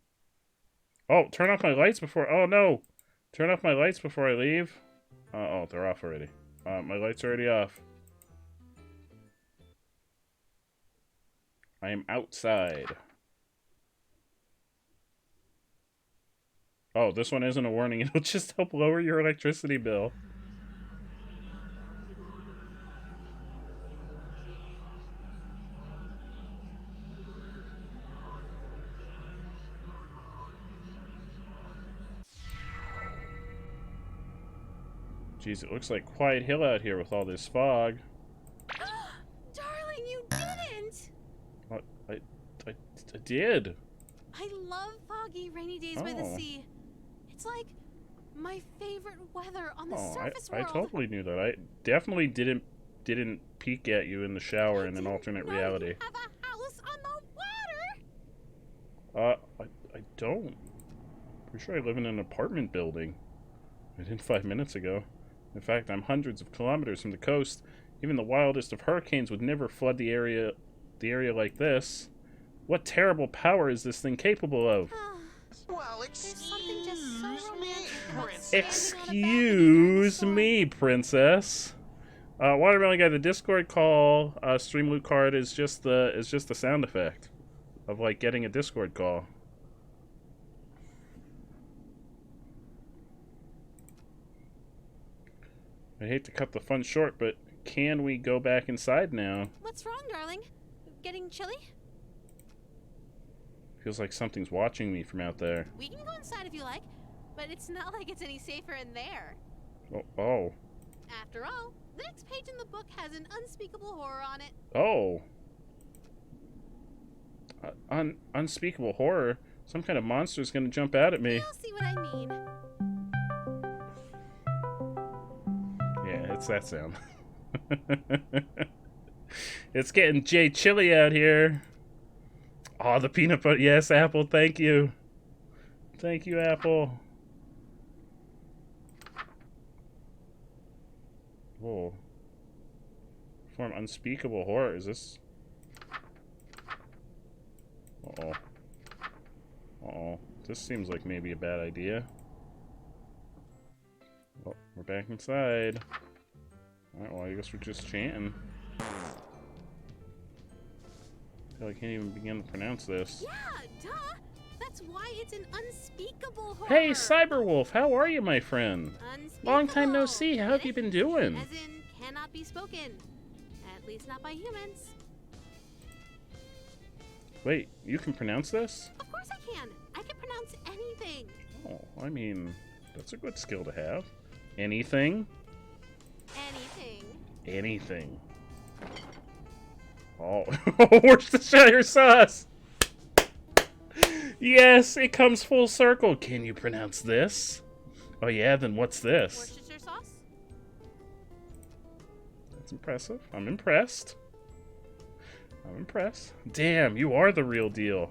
Oh, turn off my lights before... Oh, no! Turn off my lights before I leave. Oh, they're off already. My lights are already off. I am outside. Oh, this one isn't a warning. It'll just help lower your electricity bill. Jeez, it looks like Quiet Hill out here with all this fog. Darling, you didn't! What? I did. I love foggy, rainy days by the sea. It's like my favorite weather on the surface world. I totally knew that. I definitely didn't peek at you in the shower in an alternate reality. You have a house on the water. I don't. Pretty sure I live in an apartment building. I did 5 minutes ago. In fact, I'm hundreds of kilometers from the coast. Even the wildest of hurricanes would never flood the area like this. What terrible power is this thing capable of? Well, Excuse me, princess. Watermelon Guy, the Discord call, stream loot card is just the sound effect of like getting a Discord call. I hate to cut the fun short, but can we go back inside now? What's wrong, darling? Getting chilly? Feels like something's watching me from out there. We can go inside if you like, but it's not like it's any safer in there. Oh. After all, the next page in the book has an unspeakable horror on it. Oh. Unspeakable horror? Some kind of monster's gonna jump out at me. You'll see what I mean. Yeah, it's that sound. It's getting chilly out here. Oh, the peanut butter. Yes, Apple, thank you. Thank you, Apple. Whoa. Form unspeakable horror. Is this... Uh-oh. Uh-oh. This seems like maybe a bad idea. Well, we're back inside. Alright, well, I guess we're just chanting. I feel like I can't even begin to pronounce this. Yeah, duh! That's why it's an unspeakable horror! Hey, Cyberwolf! How are you, my friend? Unspeakable. Long time no see. How have you been doing? As in, cannot be spoken. At least not by humans. Wait, you can pronounce this? Of course I can! I can pronounce anything! Oh, I mean, that's a good skill to have. Anything? Anything. Anything. Oh, Worcestershire sauce! Yes, it comes full circle. Can you pronounce this? Oh yeah, then what's this? Worcestershire sauce? That's impressive. I'm impressed. I'm impressed. Damn, you are the real deal.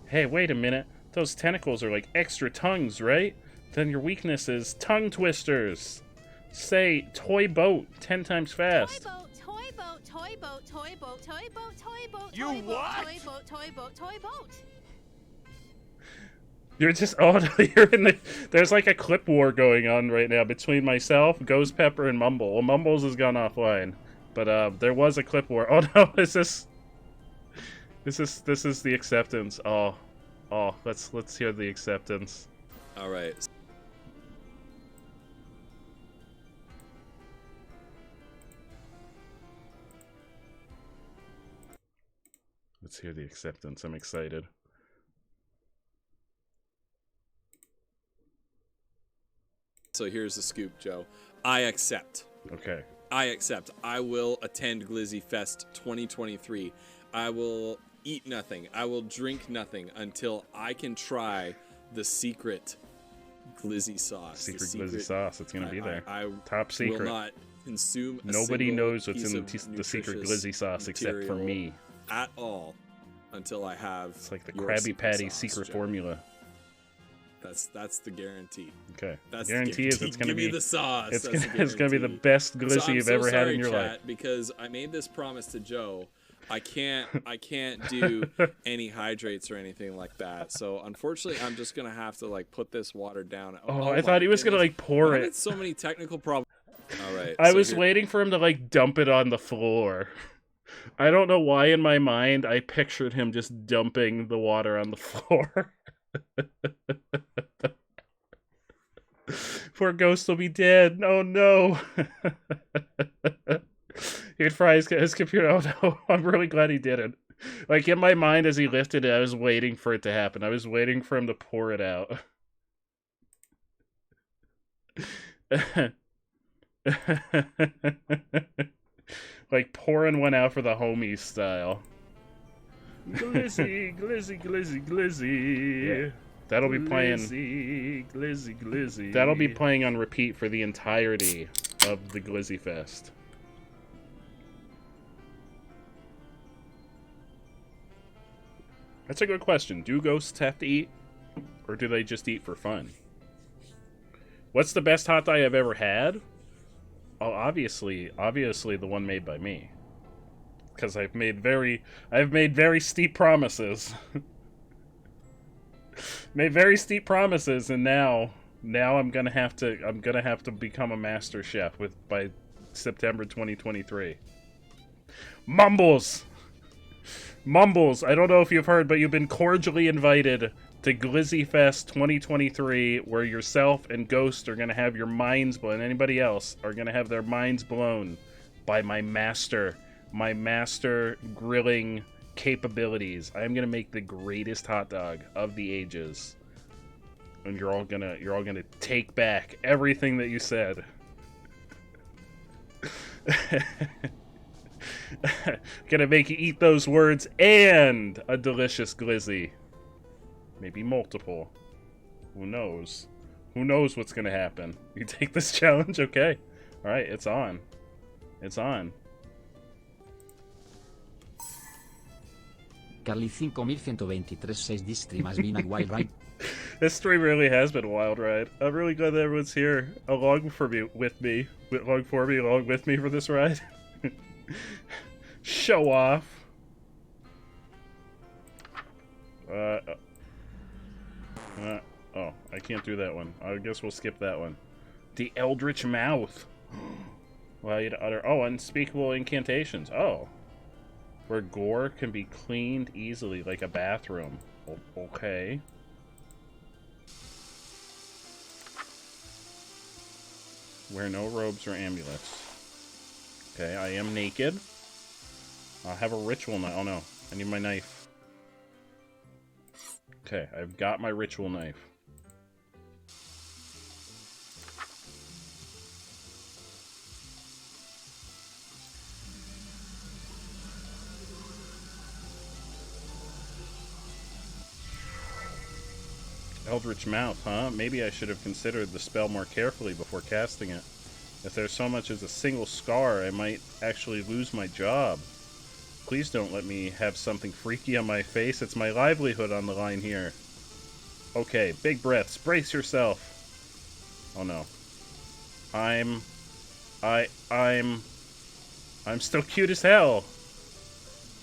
Hey, wait a minute. Those tentacles are like extra tongues, right? Then your weakness is tongue twisters. Say toy boat 10 times fast. Toy boat, toy boat, toy boat, toy boat, toy boat, toy boat, You toy boat, what? toy boat, toy boat, toy boat. You're just you're in the. There's like a clip war going on right now between myself, Ghost Pepper, and Mumble. Well, Mumbles has gone offline, but there was a clip war. Oh no, is this? This is the acceptance. Oh, let's hear the acceptance. All right. Let's hear the acceptance. I'm excited. So here's the scoop, Joe. I accept. Okay. I accept. I will attend Glizzy Fest 2023. I will eat nothing. I will drink nothing until I can try the secret Glizzy sauce. Secret Glizzy sauce. It's gonna be there. I Top secret. will not consume a Nobody single knows what's piece in of the secret nutritious Glizzy sauce except for material me. at all until I have. It's like the your Krabby Patty sauce, secret Joe. formula. That's the guarantee. Okay. That's Guarantee is it's gonna Give be me the sauce. It's That's it's gonna be the guarantee. best glizzy So I'm you've so ever had sorry, in your chat, life. because I made this promise to Joe. I can't do any hydrates or anything like that. So unfortunately, I'm just gonna have to like put this water down. Oh, I thought he was gonna like pour I it. had so many technical problems. All right. I so was here- waiting for him to like dump it on the floor. I don't know why in my mind I pictured him just dumping the water on the floor. Poor Ghost will be dead. Oh no. He'd fry his computer. Oh no. I'm really glad he didn't. Like in my mind as he lifted it, I was waiting for it to happen. I was waiting for him to pour it out. Like pouring one out for the homies style. Glizzy, glizzy, glizzy, glizzy. Yeah. That'll be playing. Glizzy, glizzy, glizzy. That'll be playing on repeat for the entirety of the Glizzy Fest. That's a good question. Do ghosts have to eat, or do they just eat for fun? What's the best hot dog I've ever had? Oh, obviously the one made by me. Because I've made very steep promises. Made very steep promises, and now I'm gonna have to become a master chef by September 2023. Mumbles, I don't know if you've heard, but you've been cordially invited to Glizzy Fest 2023, where yourself and Ghost are going to have your minds blown. Anybody else are going to have their minds blown by my master grilling capabilities. I am going to make the greatest hot dog of the ages. And you're all gonna take back everything that you said. Gonna make you eat those words and a delicious glizzy. Maybe multiple. Who knows? Who knows what's gonna happen? You take this challenge? Okay. Alright, it's on. It's on. Carly 5123 says this stream has been a wild ride. This stream really has been a wild ride. I'm really glad that everyone's here along with me for this ride. Show off. Oh, I can't do that one. I guess we'll skip that one. The Eldritch Mouth. Allow you to utter unspeakable incantations. Oh. Where gore can be cleaned easily like a bathroom. Okay. Wear no robes or amulets. Okay, I am naked. I'll have a ritual knife. Oh no, I need my knife. Okay, I've got my ritual knife. Eldritch Mouth, huh? Maybe I should have considered the spell more carefully before casting it. If there's so much as a single scar, I might actually lose my job. Please don't let me have something freaky on my face. It's my livelihood on the line here. Okay, big breaths. Brace yourself. Oh no. I'm still cute as hell.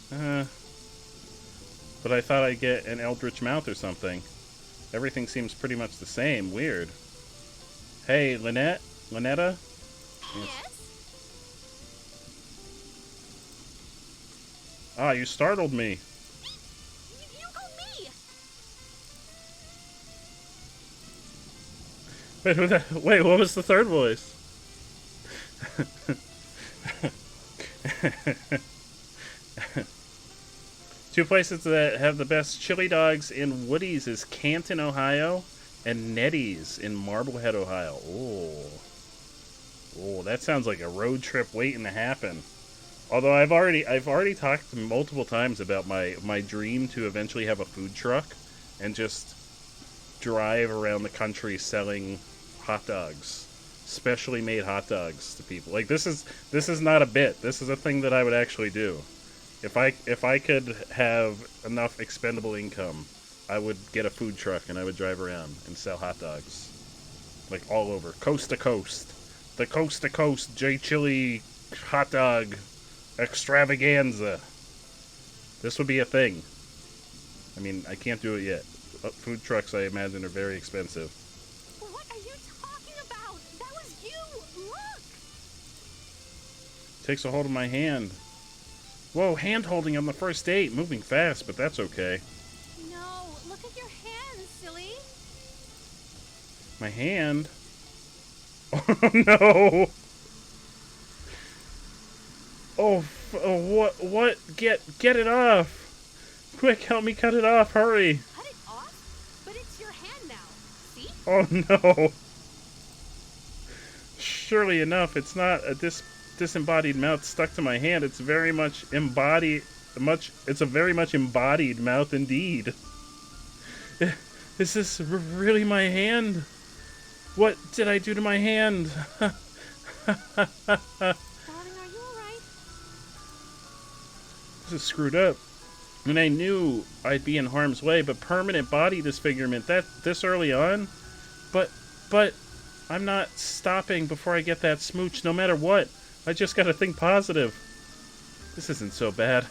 But I thought I'd get an Eldritch Mouth or something. Everything seems pretty much the same. Weird. Hey, Lynetta? Yes? Ah, you startled me. You called me! Wait, what was the third voice? Two places that have the best chili dogs in Woody's is Canton, Ohio, and Nettie's in Marblehead, Ohio. Oh, that sounds like a road trip waiting to happen. Although I've already talked multiple times about my dream to eventually have a food truck and just drive around the country selling hot dogs, specially made hot dogs to people. Like this is not a bit. This is a thing that I would actually do. If I could have enough expendable income, I would get a food truck and I would drive around and sell hot dogs, like all over, coast to coast. The coast to coast J Chili hot dog extravaganza. This would be a thing. I mean, I can't do it yet. Food trucks, I imagine, are very expensive. What are you talking about? That was you! Look! Takes a hold of my hand. Whoa, hand holding on the first date. Moving fast, but that's okay. No, look at your hand, silly. My hand? Oh no! Oh, what? Get it off! Quick, help me cut it off, hurry! Cut it off? But it's your hand now. See? Oh no! Surely enough, it's not a disembodied mouth stuck to my hand. It's very much embodied. It's a very much embodied mouth indeed. Is this really my hand? What did I do to my hand? Darling, are you alright? This is screwed up. And I knew I'd be in harm's way, but permanent body disfigurement this early on? But I'm not stopping before I get that smooch no matter what. I just gotta think positive. This isn't so bad.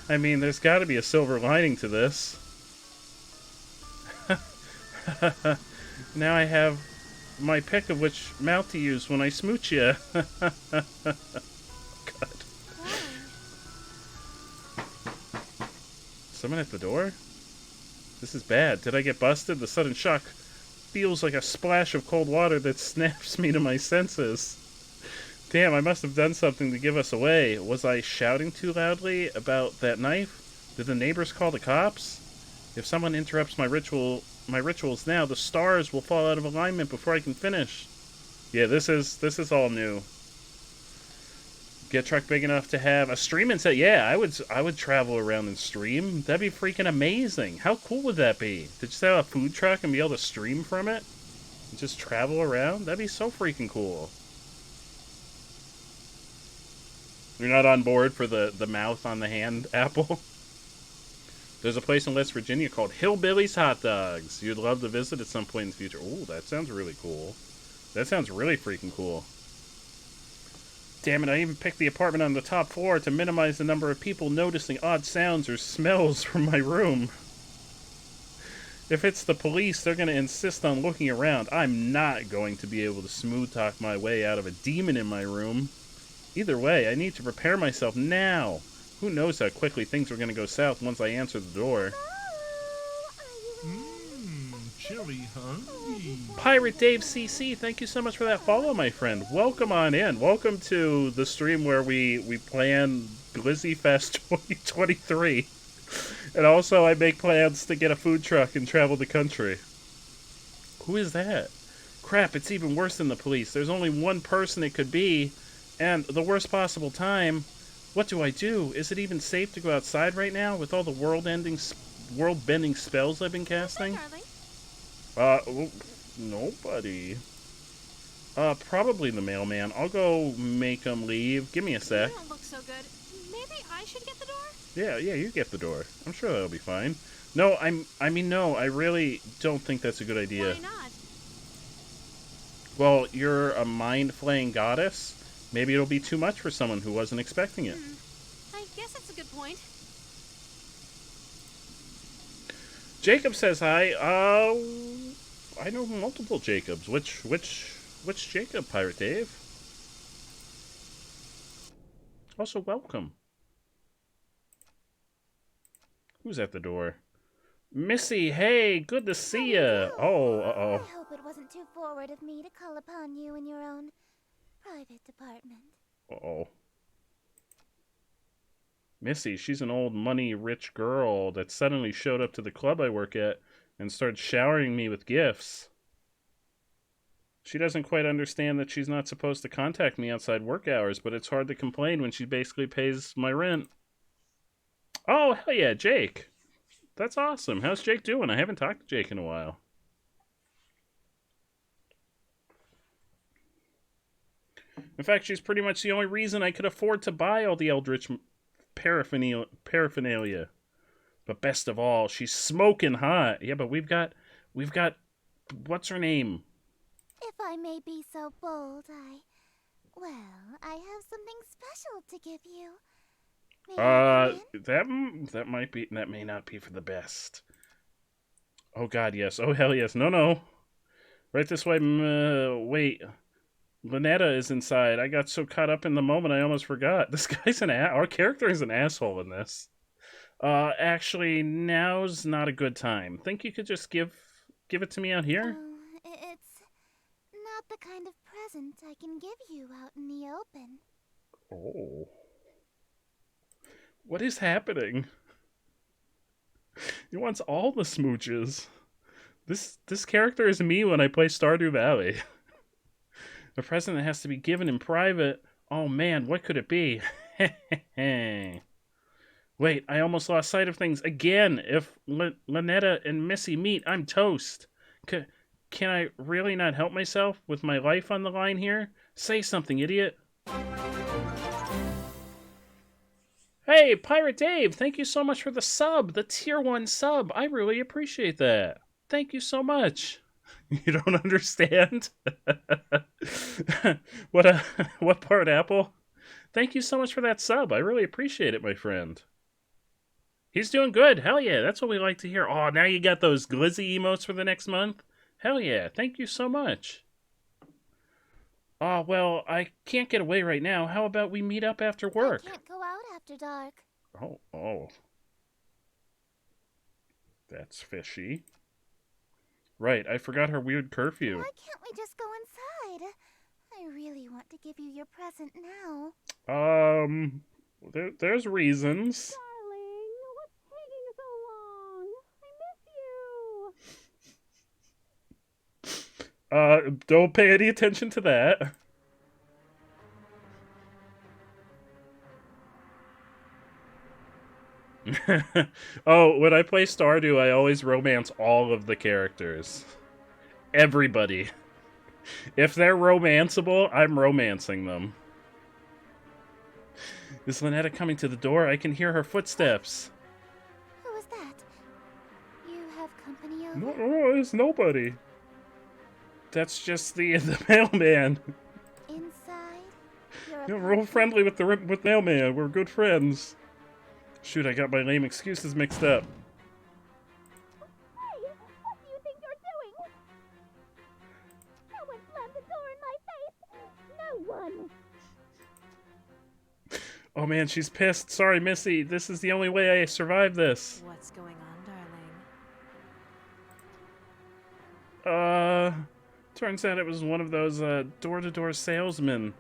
I mean, there's gotta be a silver lining to this. Now I have my pick of which mouth to use when I smooch you. God. Someone at the door? This is bad. Did I get busted? The sudden shock feels like a splash of cold water that snaps me to my senses. Damn, I must have done something to give us away. Was I shouting too loudly about that knife? Did the neighbors call the cops? If someone interrupts my rituals now, the stars will fall out of alignment before I can finish. Yeah, this is all new. Get a truck big enough to have a streaming set. Yeah, I would travel around and stream. That'd be freaking amazing. How cool would that be? To just have a food truck and be able to stream from it? And just travel around? That'd be so freaking cool. You're not on board for the mouth on the hand apple? There's a place in West Virginia called Hillbilly's Hot Dogs. You'd love to visit at some point in the future. Ooh, that sounds really cool. That sounds really freaking cool. Damn it, I even picked the apartment on the top floor to minimize the number of people noticing odd sounds or smells from my room. If it's the police, they're going to insist on looking around. I'm not going to be able to smooth talk my way out of a demon in my room. Either way, I need to prepare myself now. Who knows how quickly things are going to go south once I answer the door. Chili hungry. Pirate Dave CC, thank you so much for that follow, my friend. Welcome on in. Welcome to the stream where we plan Glizzy Fest 2023. And also I make plans to get a food truck and travel the country. Who is that? Crap, it's even worse than the police. There's only one person it could be, and the worst possible time. What do I do? Is it even safe to go outside right now with all the world-bending spells I've been casting? Nobody. Probably the mailman. I'll go make him leave. Give me a sec. You don't look so good. Maybe I should get the door? Yeah, you get the door. I'm sure that'll be fine. No, no, I really don't think that's a good idea. Why not? Well, you're a mind-flaying goddess. Maybe it'll be too much for someone who wasn't expecting it. I guess that's a good point. Jacob says hi. I know multiple Jacobs. Which Jacob, Pirate Dave? Also, welcome. Who's at the door? Missy, hey, good to see ya. Oh, uh-oh. I hope it wasn't too forward of me to call upon you in your own private department. Uh-oh. Missy, she's an old money-rich girl that suddenly showed up to the club I work at and started showering me with gifts. She doesn't quite understand that she's not supposed to contact me outside work hours, but it's hard to complain when she basically pays my rent. Oh, hell yeah, Jake. That's awesome. How's Jake doing? I haven't talked to Jake in a while. In fact, she's pretty much the only reason I could afford to buy all the Eldritch paraphernalia. But best of all, she's smoking hot. Yeah, but we've got, what's her name? If I may be so bold, I have something special to give you. That may not be for the best. Oh god, yes. Oh hell yes. No. Right this way. Wait. Lynetta is inside. I got so caught up in the moment I almost forgot. This guy's our character is an asshole in this. Actually, now's not a good time. Think you could just give it to me out here? It's not the kind of present I can give you out in the open. Oh. What is happening? He wants all the smooches. This character is me when I play Stardew Valley. A present that has to be given in private. Oh man, what could it be? Wait, I almost lost sight of things again. If Lynetta and Missy meet, I'm toast. Can I really not help myself with my life on the line here? Say something, idiot. Hey, Pirate Dave, thank you so much for the sub, the tier 1 sub. I really appreciate that. Thank you so much. You don't understand? What part, Apple? Thank you so much for that sub. I really appreciate it, my friend. He's doing good. Hell yeah, that's what we like to hear. Oh, now you got those glizzy emotes for the next month? Hell yeah, thank you so much. Oh, well, I can't get away right now. How about we meet up after work? I can't go out after dark. Oh. That's fishy. Right, I forgot her weird curfew. Why can't we just go inside? I really want to give you your present now. There's reasons. Darling, what's taking so long? I miss you. Don't pay any attention to that. Oh, when I play Stardew, I always romance all of the characters. Everybody. If they're romanceable, I'm romancing them. Is Lynetta coming to the door? I can hear her footsteps. Who is that? You have company over? No, there's nobody. That's just the mailman. Inside? We're all friendly with the mailman. We're good friends. Shoot, I got my lame excuses mixed up. Hey, what do you think you're doing? No one slammed the door in my face. No one. Oh man, she's pissed. Sorry, Missy. This is the only way I survived this. What's going on, darling? Turns out it was one of those door-to-door salesmen.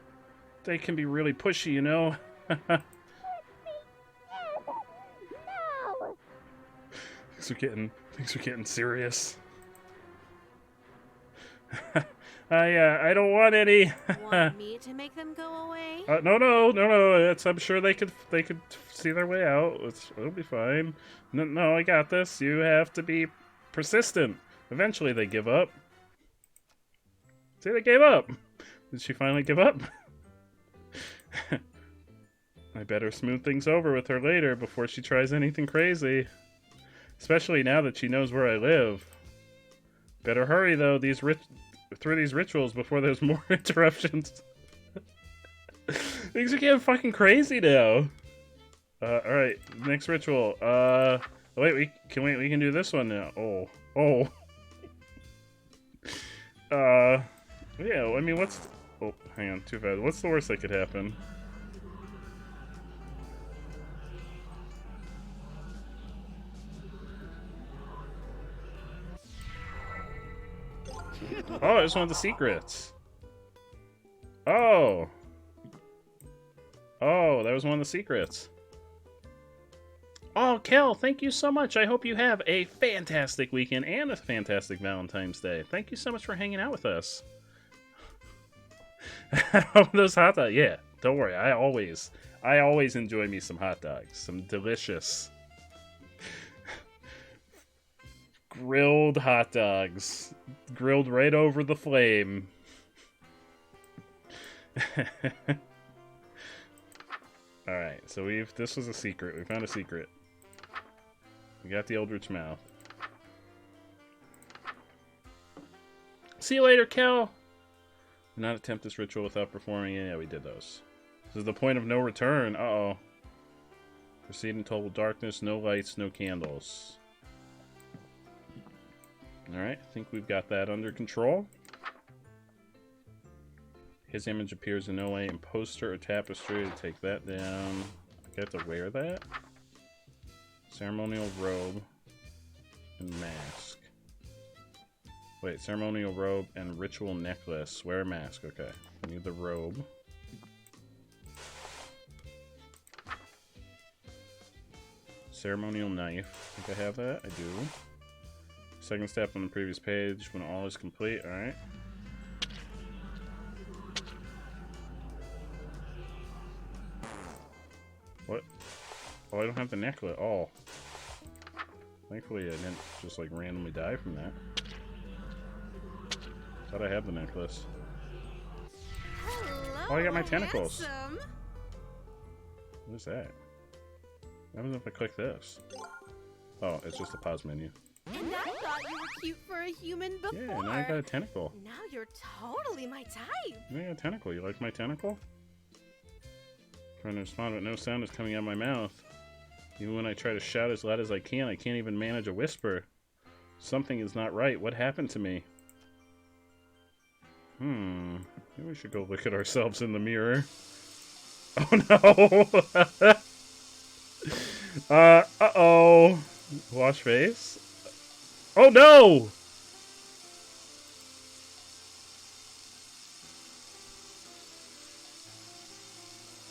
They can be really pushy, you know. No. Things are getting serious. I don't want any. Want me to make them go away? No. I'm sure they could see their way out. It'll be fine. No, I got this. You have to be persistent. Eventually, they give up. See, they gave up. Did she finally give up? I better smooth things over with her later before she tries anything crazy. Especially now that she knows where I live. Better hurry, though, through these rituals before there's more interruptions. Things are getting fucking crazy now. Alright, next ritual. Wait, we can do this one now. Oh. Yeah, I mean, oh, hang on, too bad. What's the worst that could happen? Oh, I just want the secrets. Oh, that was one of the secrets. Oh, Kel, thank you so much. I hope you have a fantastic weekend and a fantastic Valentine's Day. Thank you so much for hanging out with us. Those hot dogs, yeah, don't worry. I always enjoy me some hot dogs. Some delicious grilled hot dogs. Grilled right over the flame. Alright, so this was a secret. We found a secret. We got the Eldritch Mouth. See you later, Kel! Do not attempt this ritual without performing it. Yeah, we did those. This is the point of no return. Uh-oh. Proceed in total darkness, no lights, no candles. Alright, I think we've got that under control. His image appears in no way in poster or tapestry. Take that down. I have to wear that. Ceremonial robe and mask. Wait, ceremonial robe and ritual necklace. Wear a mask. Okay. I need the robe. Ceremonial knife. I think I have that. I do. Second step on the previous page when all is complete. Alright. What? Oh, I don't have the necklace. Oh. Thankfully, I didn't just like randomly die from that. Thought I had the necklace. Hello, Oh, I got my tentacles. handsome. What is that? What happens if I click this? Oh, it's just a pause menu. And I thought you were cute for a human before. Yeah, now I got a tentacle. Now you're totally my type. Now I got a tentacle. You like my tentacle? Trying to respond, but no sound is coming out of my mouth. Even when I try to shout as loud as I can't even manage a whisper. Something is not right. What happened to me? Maybe we should go look at ourselves in the mirror. Oh no! Uh-oh. Wash face? Oh no!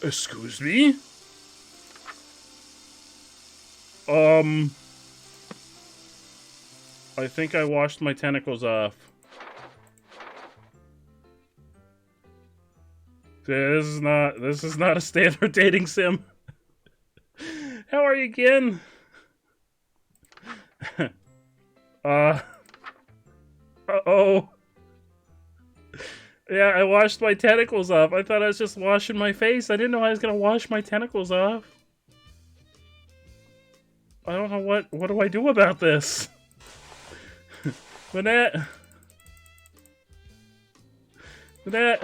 Excuse me? I think I washed my tentacles off. This is not a standard dating sim. How are you again? Uh-oh. Yeah, I washed my tentacles off. I thought I was just washing my face. I didn't know I was gonna wash my tentacles off. I don't know what do I do about this? Lynette! Lynette!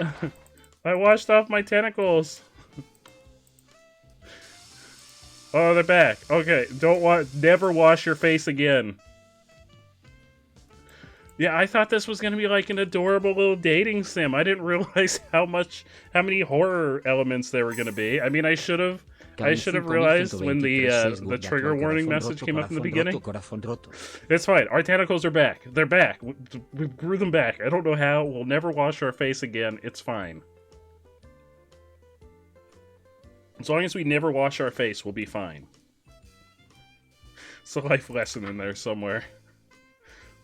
I washed off my tentacles. Oh, they're back. Okay, never wash your face again. Yeah, I thought this was gonna be like an adorable little dating sim. I didn't realize how many horror elements there were gonna be. I mean, I should have realized when the trigger warning message came up in the beginning. It's fine. Our tentacles are back. They're back. We grew them back. I don't know how. We'll never wash our face again. It's fine. As long as we never wash our face, we'll be fine. It's a life lesson in there somewhere.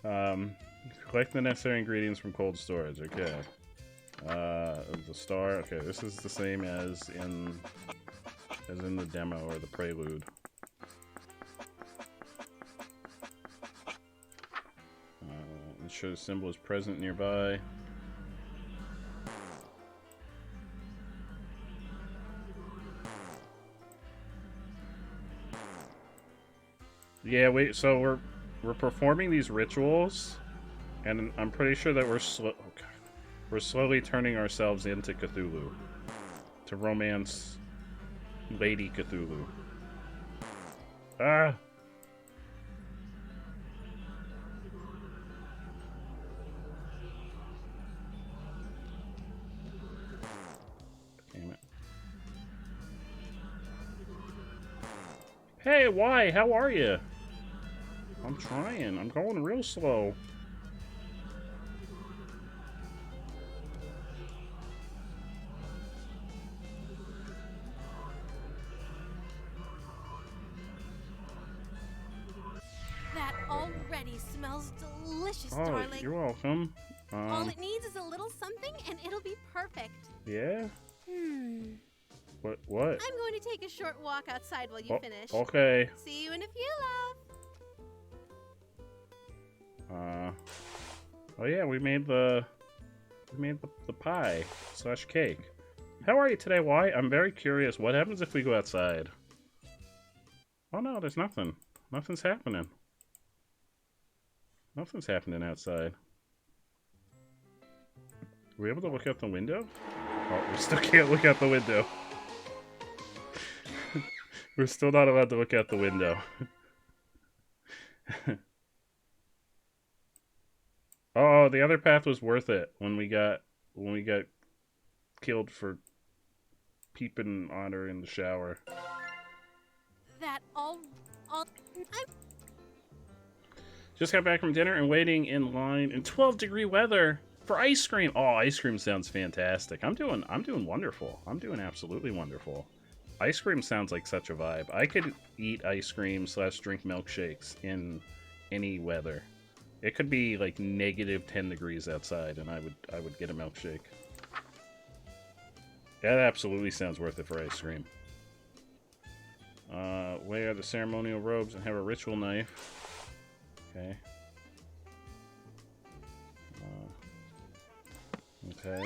Collect the necessary ingredients from cold storage. Okay. The star. Okay, this is the same as in the demo or the prelude. Ensure the symbol is present nearby. Yeah, wait. So we're performing these rituals, and I'm pretty sure that we're slowly turning ourselves into Cthulhu to romance Lady Cthulhu. Ah. Damn it. Hey, why? How are you? I'm trying. I'm going real slow. That already smells delicious, Oh, darling. you're welcome. All it needs is a little something, and it'll be perfect. Yeah? What? I'm going to take a short walk outside while you finish. Okay. See you in a few, love. Oh yeah, we made the pie / cake. How are you today, Why? I'm very curious. What happens if we go outside? Oh no, there's nothing. Nothing's happening. Nothing's happening outside. Are we able to look out the window? Oh, we still can't look out the window. We're still not allowed to look out the window. Oh, the other path was worth it when we got killed for peeping on her in the shower. That I'm Just got back from dinner and waiting in line in 12-degree weather for ice cream. Oh, ice cream sounds fantastic. I'm doing wonderful. I'm doing absolutely wonderful. Ice cream sounds like such a vibe. I could eat ice cream / drink milkshakes in any weather. It could be like -10 degrees outside, and I would get a milkshake. That absolutely sounds worth it for ice cream. Wear the ceremonial robes and have a ritual knife. Okay. Okay.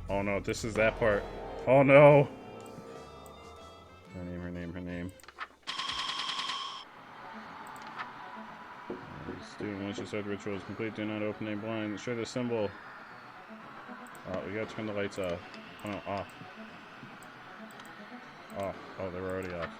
Oh no, this is that part. Oh no! Her name. Student, once you start the ritual is complete, do not open a blind. Show the symbol. We gotta turn the lights off. Oh, no, off. Oh, they were already off.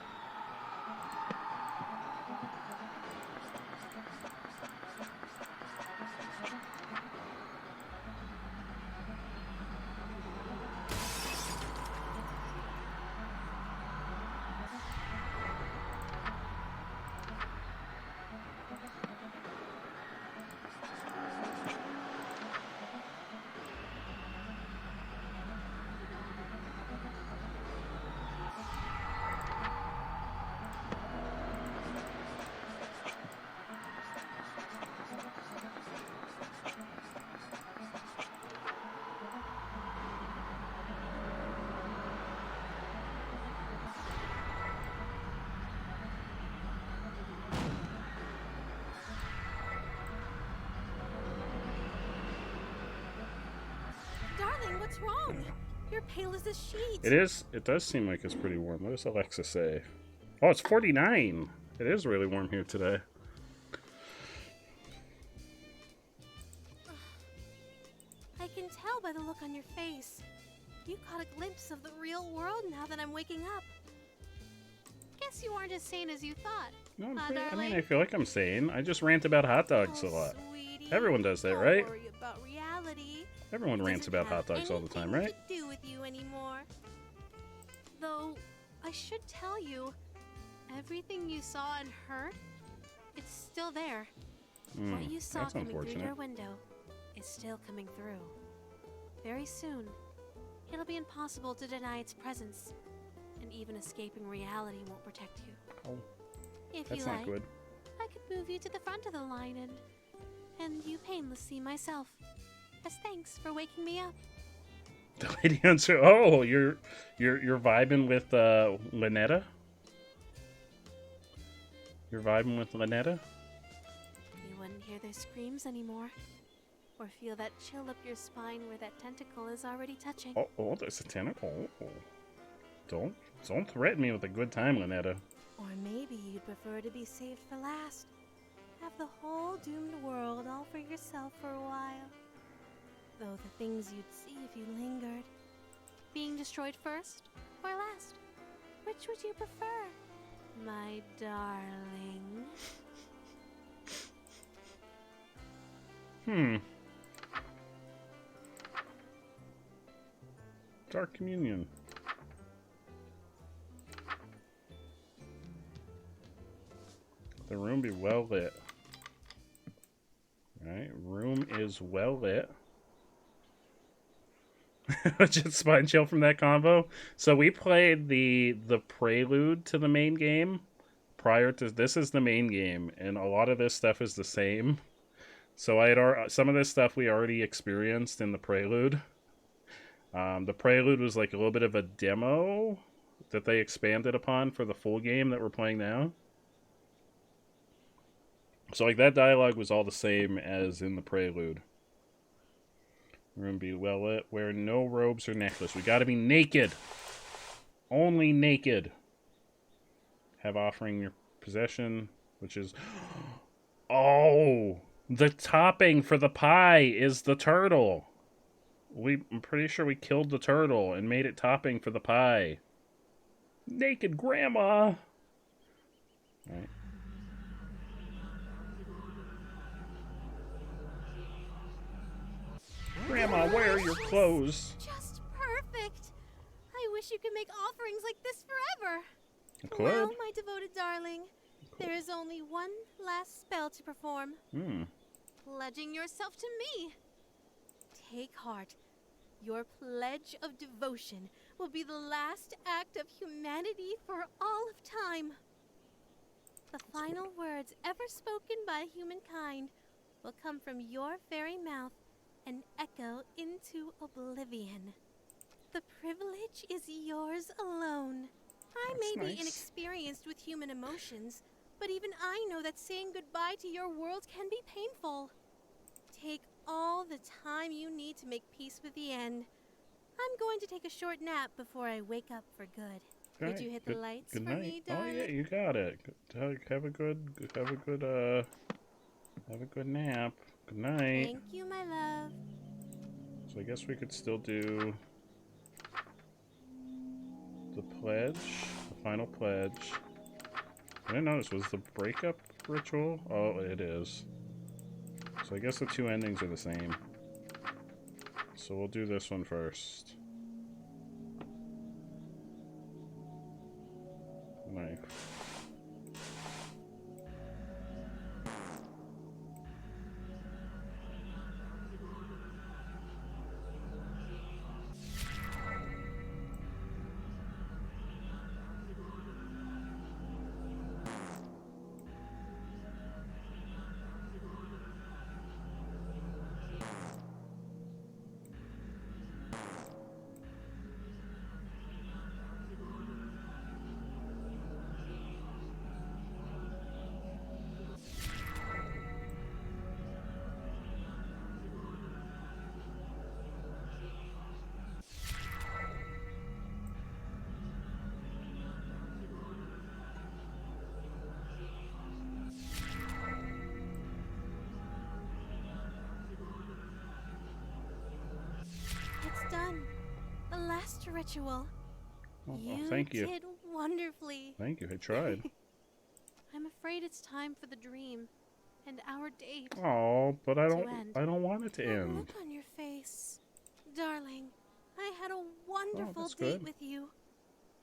Darling, what's wrong? You're pale as a sheet. It is. It does seem like it's pretty warm. What does Alexa say? Oh, it's 49. It is really warm here today. I can tell by the look on your face. You caught a glimpse of the real world now that I'm waking up. Guess you aren't as sane as you thought. No, huh, I mean, I feel like I'm sane. I just rant about hot dogs a lot. Sweetie, Everyone does that, don't right? worry about reality. Everyone rants about hot dogs all the time, right? To do with you anymore. Though I should tell you, everything you saw and heard, it's still there. What you saw that's coming through unfortunate. your window is still coming through. Very soon, it'll be impossible to deny its presence, and even escaping reality won't protect you. Oh, if that's you not like, good. I could move you to the front of the line and you painless see myself. As thanks for waking me up. The lady answer. Oh, you're vibing with Lynetta? You're vibing with Lynetta? You wouldn't hear their screams anymore, or feel that chill up your spine where that tentacle is already touching. Oh, there's a tentacle. Oh. Don't threaten me with a good time, Lynetta. Or maybe you'd prefer to be saved for last. Have the whole doomed world all for yourself for a while. Though the things you'd see if you lingered. Being destroyed first or last? Which would you prefer, my darling? Dark Communion. The room be well lit. Right, room is well lit. Just spine chill from that combo. So we played the prelude to the main game prior to this is the main game, and a lot of this stuff is the same. So I had some of this stuff we already experienced in the prelude. The prelude was like a little bit of a demo that they expanded upon for the full game that we're playing now. So like that dialogue was all the same as in the prelude. Room be well lit. Wear no robes or necklace. We gotta be naked. Only naked. Have offering your possession, which is... Oh! The topping for the pie is the turtle. I'm pretty sure we killed the turtle and made it topping for the pie. Naked grandma! Alright. Grandma, where are your clothes? Just perfect. I wish you could make offerings like this forever. I could. Well, my devoted darling, there is only one last spell to perform. Pledging yourself to me. Take heart. Your pledge of devotion will be the last act of humanity for all of time. The final words ever spoken by humankind will come from your very mouth and echo into oblivion. The privilege is yours alone. I may be inexperienced with human emotions, but even I know that saying goodbye to your world can be painful. Take all the time you need to make peace with the end. I'm going to take a short nap before I wake up for good. Could you hit the lights good for night. me, darling? Oh yeah, you got it. Have a good nap. Good night. Thank you, my love. So I guess we could still do the pledge, the final pledge. I didn't notice, was the breakup ritual? Oh, it is. So I guess the two endings are the same. So we'll do this one first. Knife. It's done. The last ritual. Oh, You thank you. did wonderfully. Thank you, I tried. I'm afraid it's time for the dream and our date. Oh, but I to end. don't want it to That end. look on your face. Darling, I had a wonderful that's date good. with you.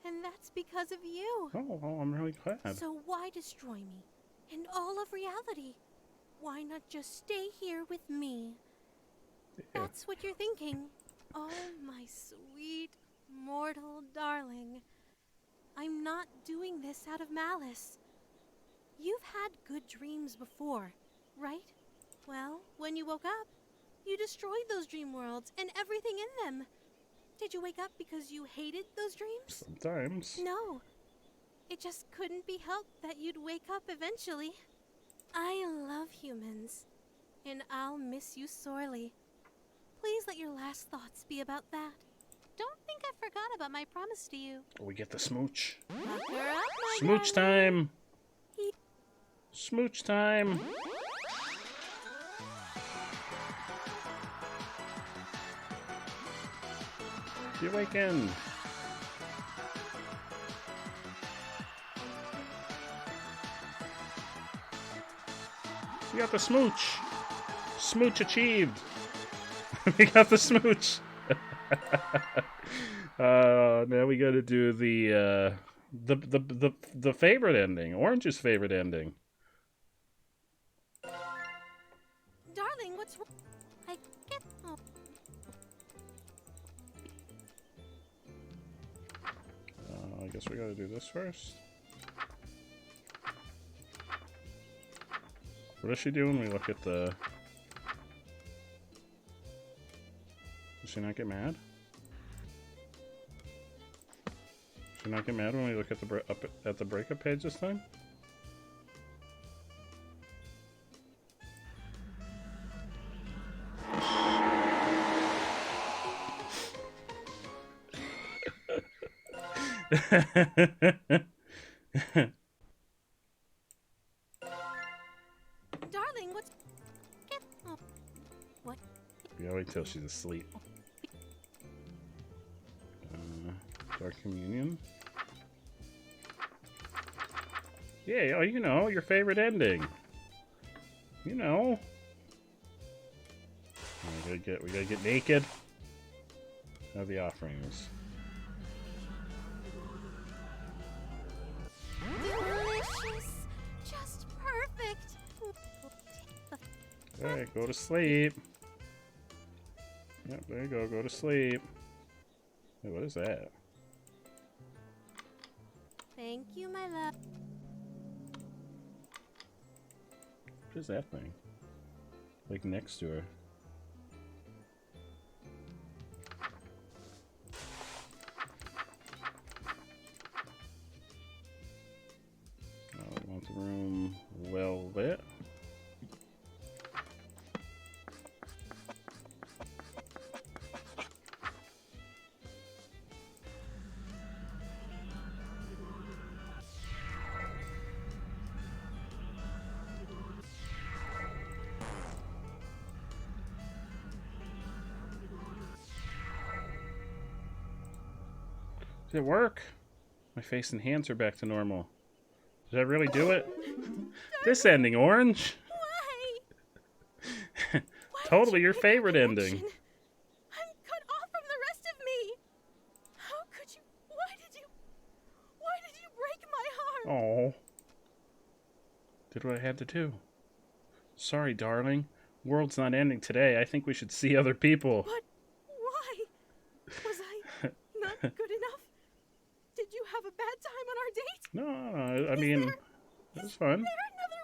And that's because of you. Oh, I'm really glad. So why destroy me and all of reality? Why not just stay here with me? Yeah. That's what you're thinking. Oh, my sweet, mortal darling. I'm not doing this out of malice. You've had good dreams before, right? Well, when you woke up, you destroyed those dream worlds and everything in them. Did you wake up because you hated those dreams? Sometimes. No. It just couldn't be helped that you'd wake up eventually. I love humans, and I'll miss you sorely. Please let your last thoughts be about that. Don't think I forgot about my promise to you. We get the smooch. Pucker up, my Smooch darling. time! Smooch time! You awaken! We got the smooch! Smooch achieved! We got the smooch! Now we gotta do the favorite ending. Orange's favorite ending. Darling, what's wrong? I get... Oh. I guess we gotta do this first. What does she do when we look at the... Does she not get mad? Does she not get mad when we look at the up at the breakup page this time? Darling, what's... Get... Oh. What? We gotta wait till she's asleep. Dark Communion. Yeah, oh, you know, your favorite ending. You know. We gotta get naked. Have the offerings. Delicious. Just perfect. Alright, go to sleep. Yep, there you go, go to sleep. Hey, what is that? Thank you, my love. What is that thing? Like next to her. Oh, we want the room well lit. Did it work? My face and hands are back to normal. Did I really do it? This ending, Orange. Why? Totally your favorite ending. I'm cut off from the rest of me. How could you? Why did you break my heart? Oh. Did what I had to do. Sorry, darling. World's not ending today. I think we should see other people. But why? Was I not good enough? Did you have a bad time on our date? No, I mean, it was fun. Is there another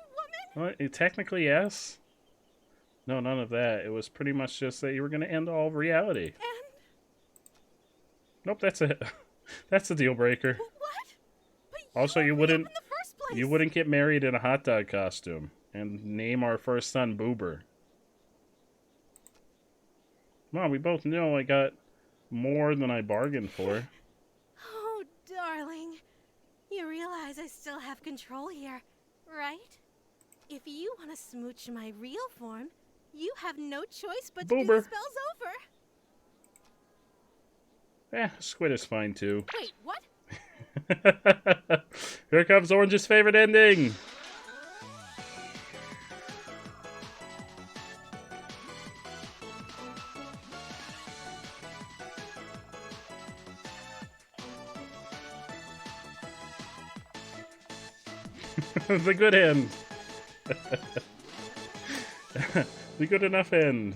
woman? Well, technically, yes. No, none of that. It was pretty much just that you were going to end all of reality. And? Nope, that's it. That's a deal breaker. What? But also, you wouldn't in the first place. You wouldn't get married in a hot dog costume and name our first son Boober. Mom, we both know I got more than I bargained for. Oh, darling. You realize I still have control here, right? If you want to smooch my real form, you have no choice but to do the spells over. Squid is fine too. Wait, what? Here comes Orange's favorite ending. The good end. The good enough end.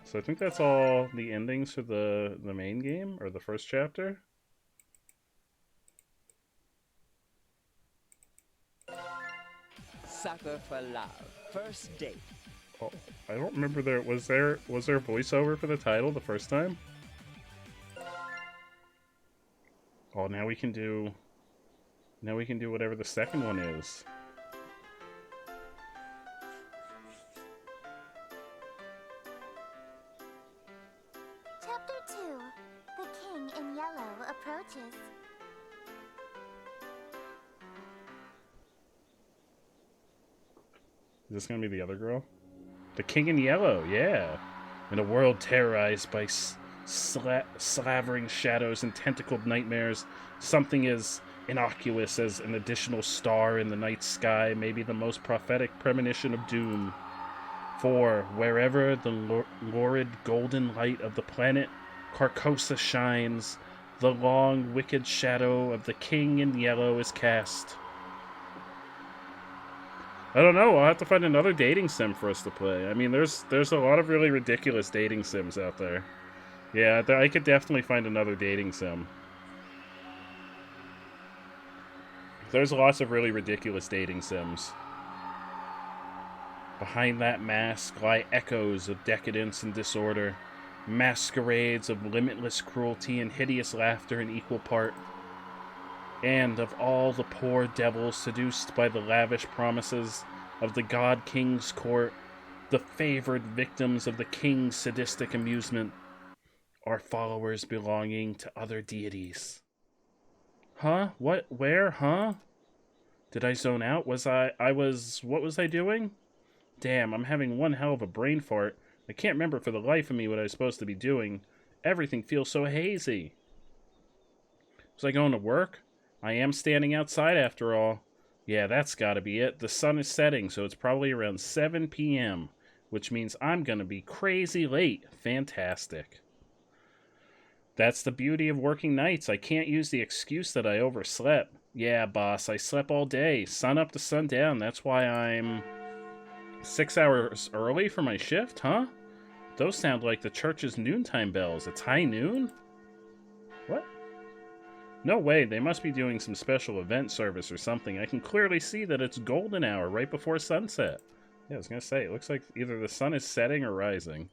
So I think that's all the endings for the main game, or the first chapter. Sucker for love. First date. Oh, I don't remember was there a voiceover for the title the first time? Oh, now we can do whatever the second one is. Chapter 2. The King in Yellow approaches. Is this gonna be the other girl? The King in Yellow, yeah. In a world terrorized by slavering shadows and tentacled nightmares, something as innocuous as an additional star in the night sky may be the most prophetic premonition of doom. For wherever the lurid golden light of the planet Carcosa shines, the long wicked shadow of the King in Yellow is cast. I don't know. I'll have to find another dating sim for us to play. I mean, there's a lot of really ridiculous dating sims out there. Yeah, I could definitely find another dating sim. There's lots of really ridiculous dating sims. Behind that mask lie echoes of decadence and disorder, masquerades of limitless cruelty and hideous laughter in equal part, and of all the poor devils seduced by the lavish promises of the God King's court, the favored victims of the King's sadistic amusement, are followers belonging to other deities. Huh? What? Where? Huh? Did I zone out? What was I doing? Damn, I'm having one hell of a brain fart. I can't remember for the life of me what I was supposed to be doing. Everything feels so hazy. Was I going to work? I am standing outside after all. Yeah, that's gotta be it. The sun is setting, so it's probably around 7 p.m., which means I'm gonna be crazy late. Fantastic. That's the beauty of working nights. I can't use the excuse that I overslept. Yeah, boss, I slept all day, sun up to sundown. That's why I'm 6 hours early for my shift, huh? Those sound like the church's noontime bells. It's high noon? What? No way, they must be doing some special event service or something. I can clearly see that it's golden hour right before sunset. Yeah, I was gonna say, it looks like either the sun is setting or rising.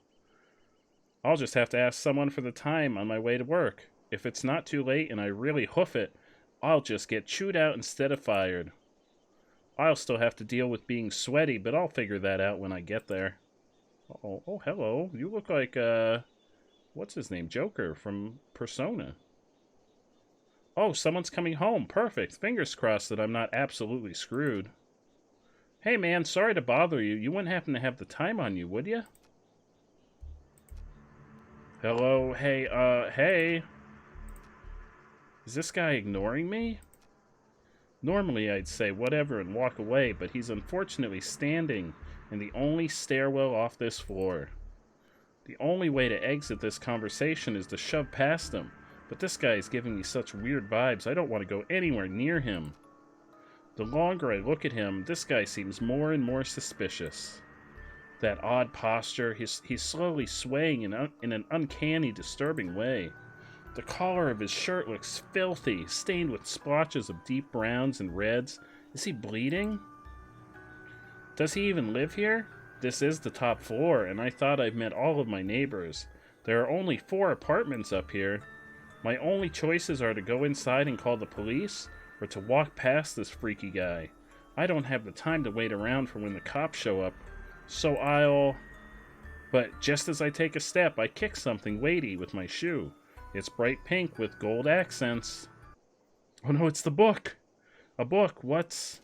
I'll just have to ask someone for the time on my way to work. If it's not too late and I really hoof it, I'll just get chewed out instead of fired. I'll still have to deal with being sweaty, but I'll figure that out when I get there. Oh, hello. You look like, what's his name? Joker from Persona. Oh, someone's coming home. Perfect. Fingers crossed that I'm not absolutely screwed. Hey, man, sorry to bother you. You wouldn't happen to have the time on you, would you? Hello? Hey, hey. Is this guy ignoring me? Normally I'd say whatever and walk away, but he's unfortunately standing in the only stairwell off this floor. The only way to exit this conversation is to shove past him, but this guy is giving me such weird vibes, I don't want to go anywhere near him. The longer I look at him, this guy seems more and more suspicious. That odd posture, he's slowly swaying in an uncanny, disturbing way. The collar of his shirt looks filthy, stained with splotches of deep browns and reds. Is he bleeding? Does he even live here? This is the top floor, and I thought I've met all of my neighbors. There are only 4 apartments up here. My only choices are to go inside and call the police, or to walk past this freaky guy. I don't have the time to wait around for when the cops show up, so I'll... But just as I take a step, I kick something weighty with my shoe. It's bright pink with gold accents. Oh no, it's the book! A book, what's...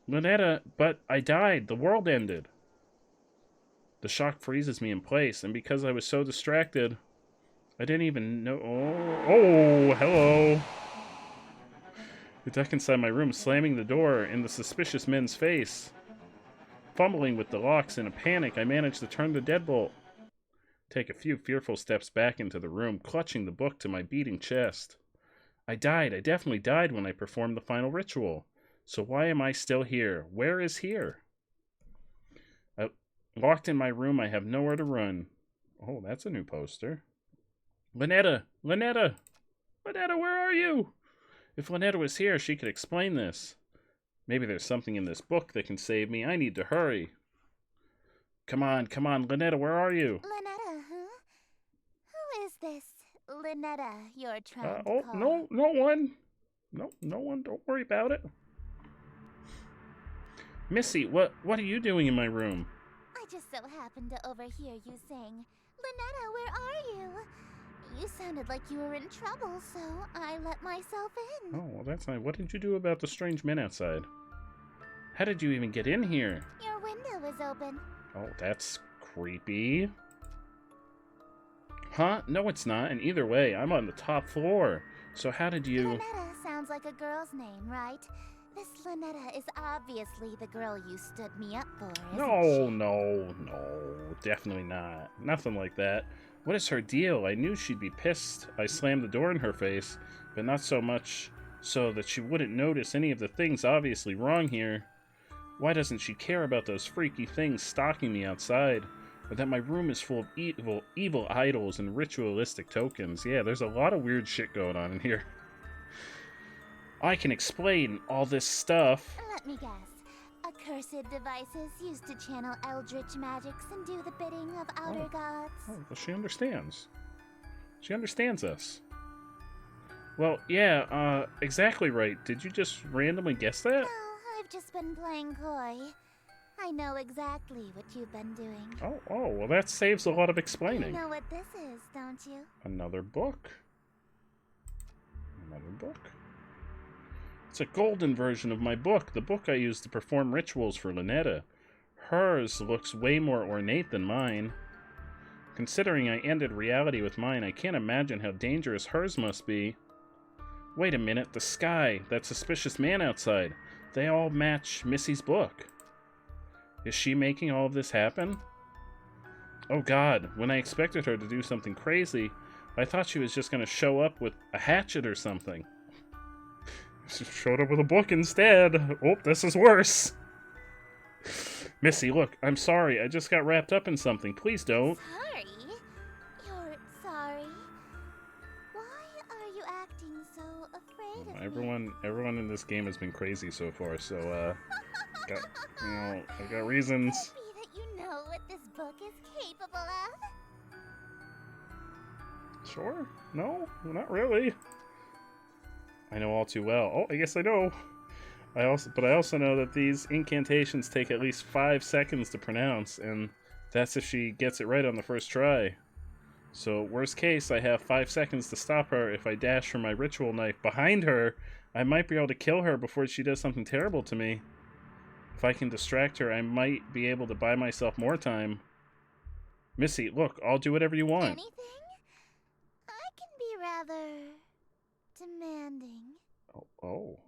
Lynetta, but I died. The world ended. The shock freezes me in place, and because I was so distracted, I didn't even know... Oh, hello! I duck inside my room, slamming the door in the suspicious men's face. Fumbling with the locks in a panic, I manage to turn the deadbolt. Take a few fearful steps back into the room, clutching the book to my beating chest. I definitely died when I performed the final ritual. So why am I still here? Where is here? Locked in my room, I have nowhere to run. Oh, that's a new poster. Lynetta! Lynetta! Lynetta, where are you? If Lynetta was here, she could explain this. Maybe there's something in this book that can save me. I need to hurry. Come on, Lynetta, where are you? Lynetta, huh? Who is this Lynetta you're trying to Oh, call? no one. No one. Don't worry about it. Missy, what are you doing in my room? I just so happened to overhear you saying, Lynetta, where are you? You sounded like you were in trouble, so I let myself in. Oh, well, that's nice. What did you do about the strange men outside? How did you even get in here? Your window was open. Oh, that's creepy. Huh? No, it's not. And either way, I'm on the top floor. So how did you... Lynetta sounds like a girl's name, right? This Lynetta is obviously the girl you stood me up for, isn't No, definitely not. Nothing like that. What is her deal? I knew she'd be pissed. I slammed the door in her face, but not so much so that she wouldn't notice any of the things obviously wrong here. Why doesn't she care about those freaky things stalking me outside? Or that my room is full of evil idols and ritualistic tokens? Yeah, there's a lot of weird shit going on in here. I can explain all this stuff. Let me guess. Accursed devices used to channel eldritch magics and do the bidding of outer gods. Oh, well, she understands. She understands us. Well, yeah, exactly right. Did you just randomly guess that? No, I've just been playing coy. I know exactly what you've been doing. Oh, well that saves a lot of explaining. You know what this is, don't you? Another book. Another book. It's a golden version of my book, the book I used to perform rituals for Lynetta. Hers looks way more ornate than mine. Considering I ended reality with mine, I can't imagine how dangerous hers must be. Wait a minute, the sky, that suspicious man outside, they all match Missy's book. Is she making all of this happen? Oh god, when I expected her to do something crazy, I thought she was just going to show up with a hatchet or something. She showed up with a book instead. Oh, this is worse. Missy, look, I'm sorry. I just got wrapped up in something. Please don't. Sorry? You're sorry? Why are you acting so afraid of me? Everyone in this game has been crazy so far, so, I got reasons. Could it be that you know what this book is capable of? Sure? No? Not really. I know all too well. Oh, I guess I know. I also know that these incantations take at least 5 seconds to pronounce, and that's if she gets it right on the first try. So, worst case, I have 5 seconds to stop her. If I dash for my ritual knife behind her, I might be able to kill her before she does something terrible to me. If I can distract her, I might be able to buy myself more time. Missy, look, I'll do whatever you want. Anything? demanding. Oh.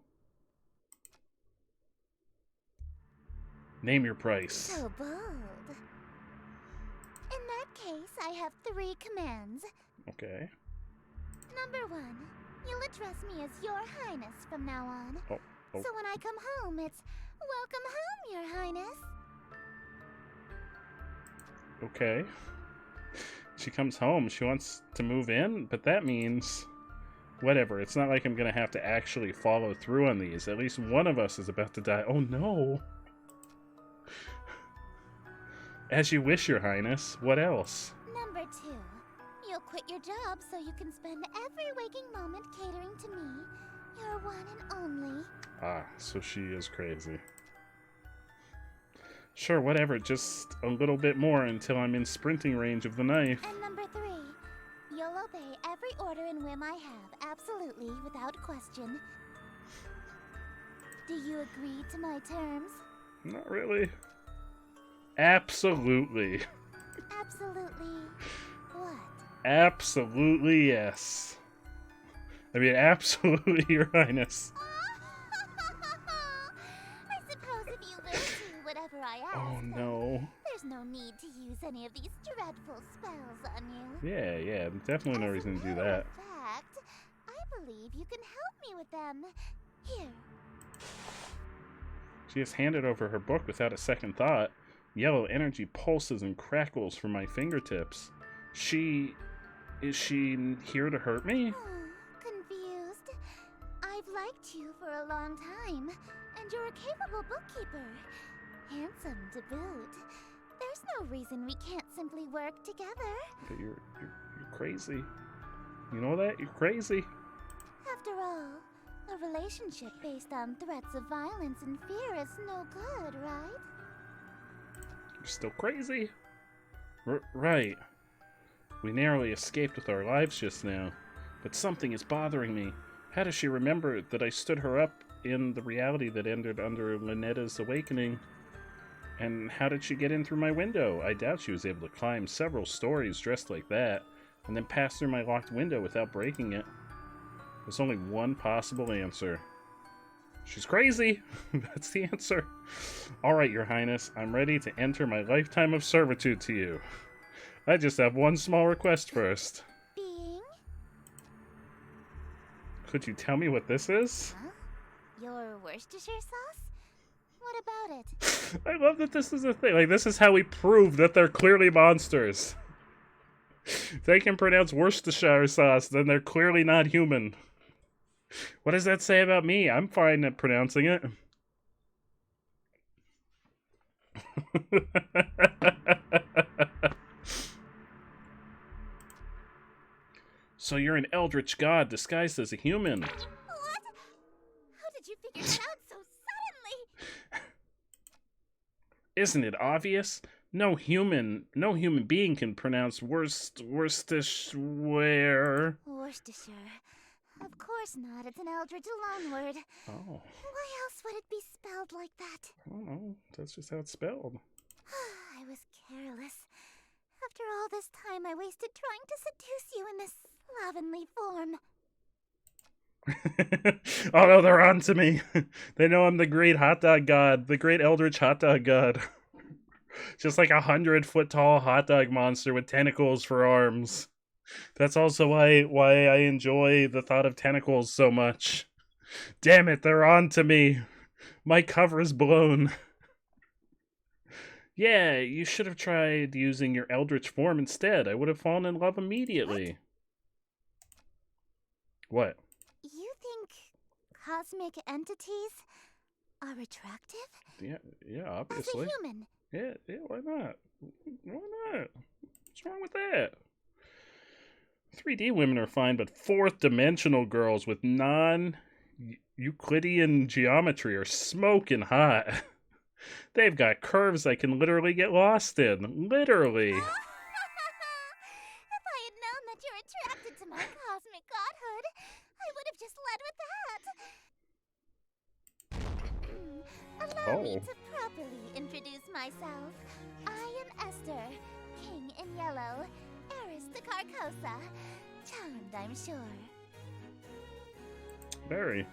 Name your price. So bold. In that case, I have 3 commands. Okay. Number 1, you'll address me as Your Highness from now on. Oh. So when I come home, it's welcome home, Your Highness. Okay. She comes home. She wants to move in, but that means... Whatever. It's not like I'm going to have to actually follow through on these. At least one of us is about to die. Oh, no. As you wish, Your Highness. What else? Number 2, you'll quit your job so you can spend every waking moment catering to me, your one and only. Ah, so she is crazy. Sure, whatever. Just a little bit more until I'm in sprinting range of the knife. And number 3, you'll obey every order and whim I have, absolutely, without question. Do you agree to my terms? Not really. Absolutely. Absolutely. What? Absolutely, yes. I mean, absolutely, Your Highness. I suppose if you will do whatever I ask, Oh, no. there's no need to use any of these dreadful spells on you. Yeah, definitely no reason to do that. In fact, I believe you can help me with them. Here. She just handed over her book without a second thought. Yellow energy pulses and crackles from my fingertips. Is she here to hurt me? Confused. I've liked you for a long time, and you're a capable bookkeeper. Handsome to boot. There's no reason we can't simply work together. But you're crazy. You know that? You're crazy. After all, a relationship based on threats of violence and fear is no good, right? You're still crazy. Right. We narrowly escaped with our lives just now, but something is bothering me. How does she remember that I stood her up in the reality that ended under Linetta's awakening? And how did she get in through my window? I doubt she was able to climb several stories dressed like that, and then pass through my locked window without breaking it. There's only one possible answer. She's crazy! That's the answer. Alright, Your Highness, I'm ready to enter my lifetime of servitude to you. I just have one small request first. Being? Could you tell me what this is? Huh? Your Worcestershire sauce? What about it? I love that this is a thing. Like, this is how we prove that they're clearly monsters. If they can pronounce Worcestershire sauce, then they're clearly not human. What does that say about me? I'm fine at pronouncing it. So you're an eldritch god disguised as a human. What? How did you figure it out so suddenly? Isn't it obvious? No human being can pronounce Worcestershire. Worcestershire. Of course not. It's an eldritch loanword. Oh. Why else would it be spelled like that? I don't know. That's just how it's spelled. I was careless. After all this time I wasted trying to seduce you in this slovenly form. Oh no, they're on to me. They know I'm the great hot dog god. The great eldritch hot dog god. Just like 100-foot tall hot dog monster with tentacles for arms. That's also why I enjoy the thought of tentacles so much. Damn it, they're on to me. My cover is blown. Yeah, you should have tried using your eldritch form instead. I would have fallen in love immediately. What? You think cosmic entities are attractive? Yeah, obviously. As a human? Yeah, why not? Why not? What's wrong with that? 3D women are fine, but fourth-dimensional girls with non-Euclidean geometry are smoking hot. They've got curves I can literally get lost in. Literally. If I had known that you're attracted to my cosmic godhood, I would have just led with that. Allow me to properly introduce myself. I am Esther, King in Yellow, heiress to Carcosa. Charmed, I'm sure. Very.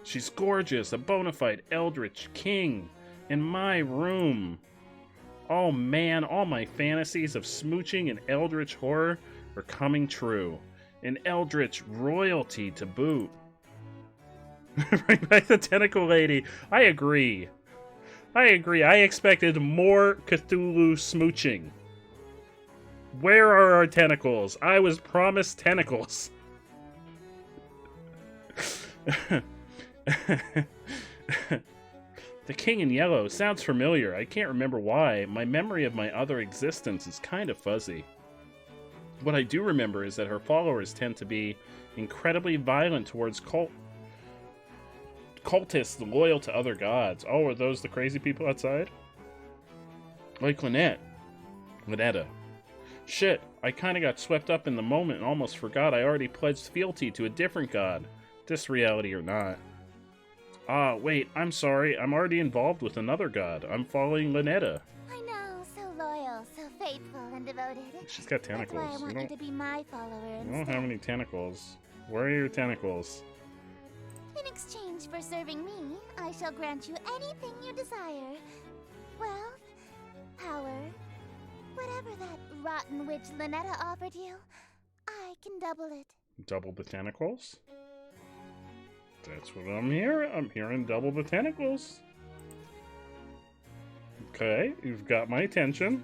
She's gorgeous, a bona fide eldritch king in my room. Oh man, all my fantasies of smooching and eldritch horror are coming true. An eldritch royalty to boot. Bring back the tentacle lady. I agree. I expected more Cthulhu smooching. Where are our tentacles? I was promised tentacles. The King in Yellow sounds familiar. I can't remember why. My memory of my other existence is kind of fuzzy. What I do remember is that her followers tend to be incredibly violent towards cultists loyal to other gods. Oh, are those the crazy people outside? Like Lynetta. Shit, I kinda got swept up in the moment and almost forgot I already pledged fealty to a different god. This reality or not. Ah, wait, I'm sorry. I'm already involved with another god. I'm following Lynetta. I know, so loyal, so faithful and devoted. She's got tentacles. That's why I want you to be my follower. You don't have any tentacles. Where are your tentacles? In exchange for serving me, I shall grant you anything you desire. Wealth, power, whatever that rotten witch Lynetta offered you, I can double it. Double the tentacles? That's what I'm hearing. I'm hearing double the tentacles. Okay, you've got my attention.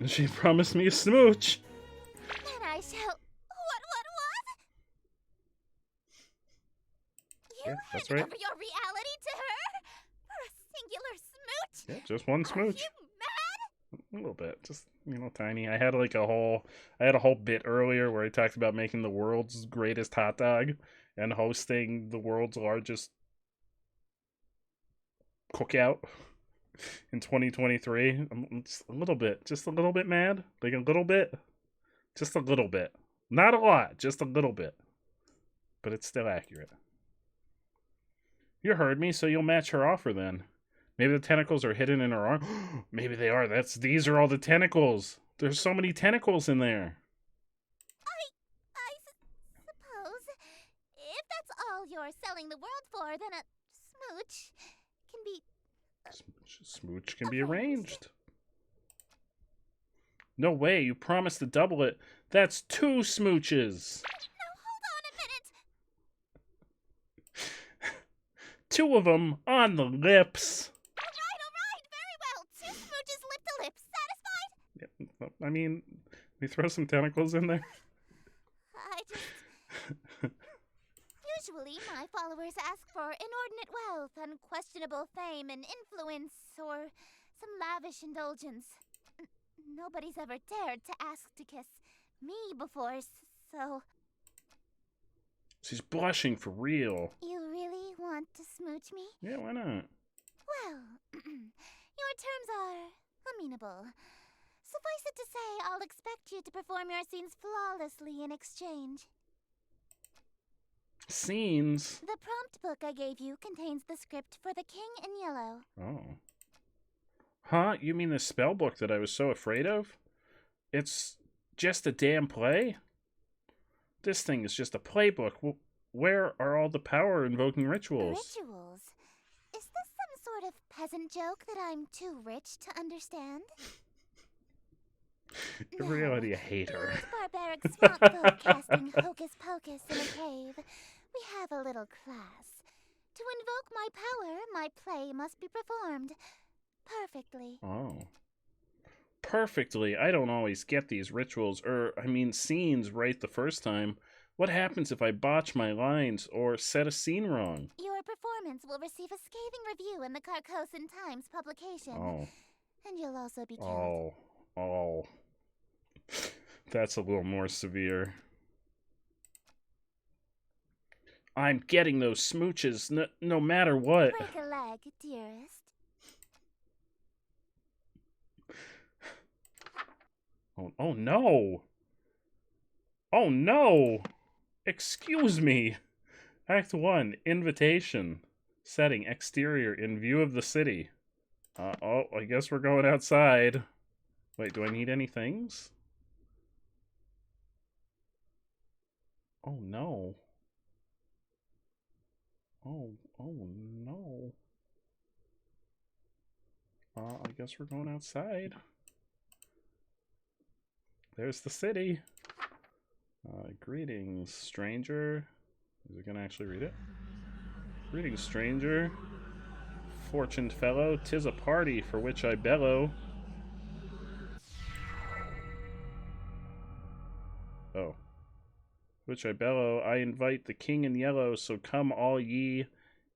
And she promised me a smooch. And I shall... What? You that's handed right. over your reality to her? For a singular smooch? Yeah, just one smooch. Are you mad? A little bit, just tiny. I had a whole bit earlier where I talked about making the world's greatest hot dog and hosting the world's largest cookout in 2023. I'm just a little bit mad, like a little bit, just a little bit, not a lot, just a little bit, but it's still accurate. You heard me, so you'll match her offer then. Maybe the tentacles are hidden in her arm. Maybe they are. These are all the tentacles. There's so many tentacles in there. I suppose. If that's all you're selling the world for, then a smooch can be... Smooch can be arranged. No way, you promised to double it. That's 2 smooches. No, hold on a minute. 2 of them on the lips. Alright, very well. 2 smooches lip to lip. Satisfied? Yep. I mean, we throw some tentacles in there. Usually, my followers ask for inordinate wealth, unquestionable fame and influence, or some lavish indulgence. Nobody's ever dared to ask to kiss me before, so... She's blushing for real. You really want to smooch me? Yeah, why not? Well, your terms are amenable. Suffice it to say, I'll expect you to perform your scenes flawlessly in exchange. Scenes? The prompt book I gave you contains the script for The King in Yellow. Oh. Huh? You mean the spell book that I was so afraid of? It's just a damn play? This thing is just a playbook. Where are all the power-invoking rituals? Rituals? Is this some sort of peasant joke that I'm too rich to understand? In reality, I hate her. Barbaric swamp folk casting hocus pocus in a cave. We have a little class. To invoke my power, my play must be performed perfectly. Oh. Perfectly? I don't always get these rituals, scenes right the first time. What happens if I botch my lines or set a scene wrong? Your performance will receive a scathing review in the Carcosan Times publication. Oh. And you'll also be killed. Oh. That's a little more severe. I'm getting those smooches no matter what. Break a leg, dearest. Oh no! Oh no! Excuse me! Act 1, Invitation. Setting, exterior, in view of the city. I guess we're going outside. Wait, do I need any things? Oh no. Oh no. I guess we're going outside. There's the city. Greetings, stranger. Is it gonna actually read it? Greetings, stranger. Fortuned fellow, 'tis a party for which I bellow. Oh. Which I bellow, I invite the king in yellow, so come all ye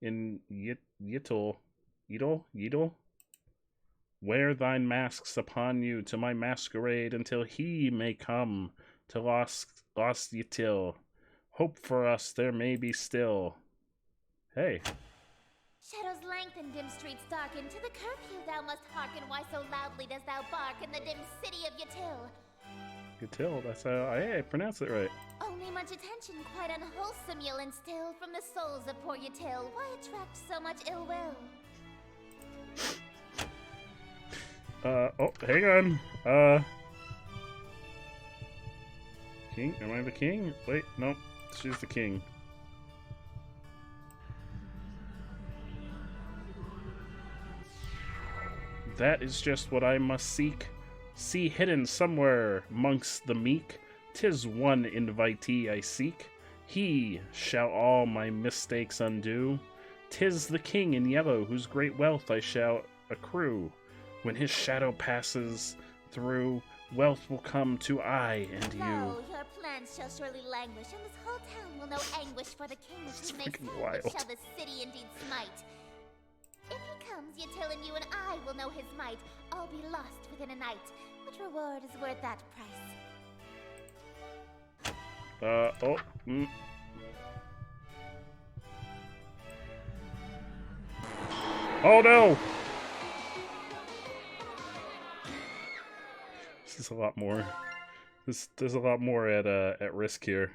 in Yittle. Wear thine masks upon you to my masquerade until he may come to lost Yittil. Hope for us there may be still. Hey. Shadows lengthen, dim streets darken. To the curfew thou must hearken. Why so loudly dost thou bark in the dim city of Yittil? Yittil, that's how I pronounce it right. Only much attention, quite unwholesome, you'll instill from the souls of poor Yittil. Why attract so much ill will? Oh, hang on. King? Am I the king? Wait, nope. She's the king. That is just what I must seek. See hidden somewhere mongst the meek. 'Tis one invitee I seek. He shall all my mistakes undo. 'Tis the king in yellow whose great wealth I shall accrue. When his shadow passes through, wealth will come to I and you. Lo, your plans shall surely languish, and this whole town will know anguish for the king which he may wild. save, shall the city indeed smite. If he comes, Yittil and you and I will know his might. All be lost within a night. What reward is worth that price? Oh no! This is a lot more. There's a lot more at risk here.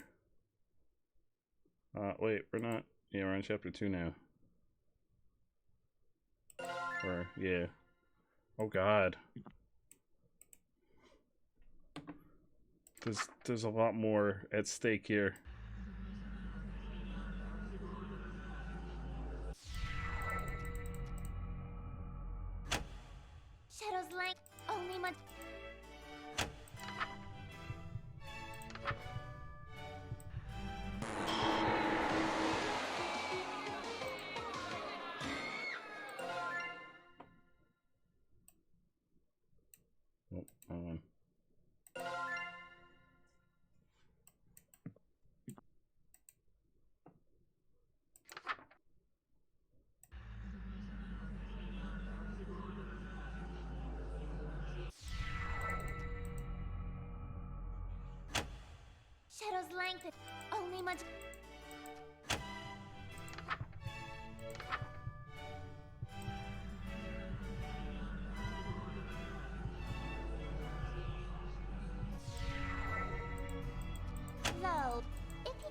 Wait, we're not. Yeah, we're on chapter 2 now. Or yeah. Oh God. There's a lot more at stake here. Shadows like only much. Oh, hold on. Shadows lengthen only much. Lo, if he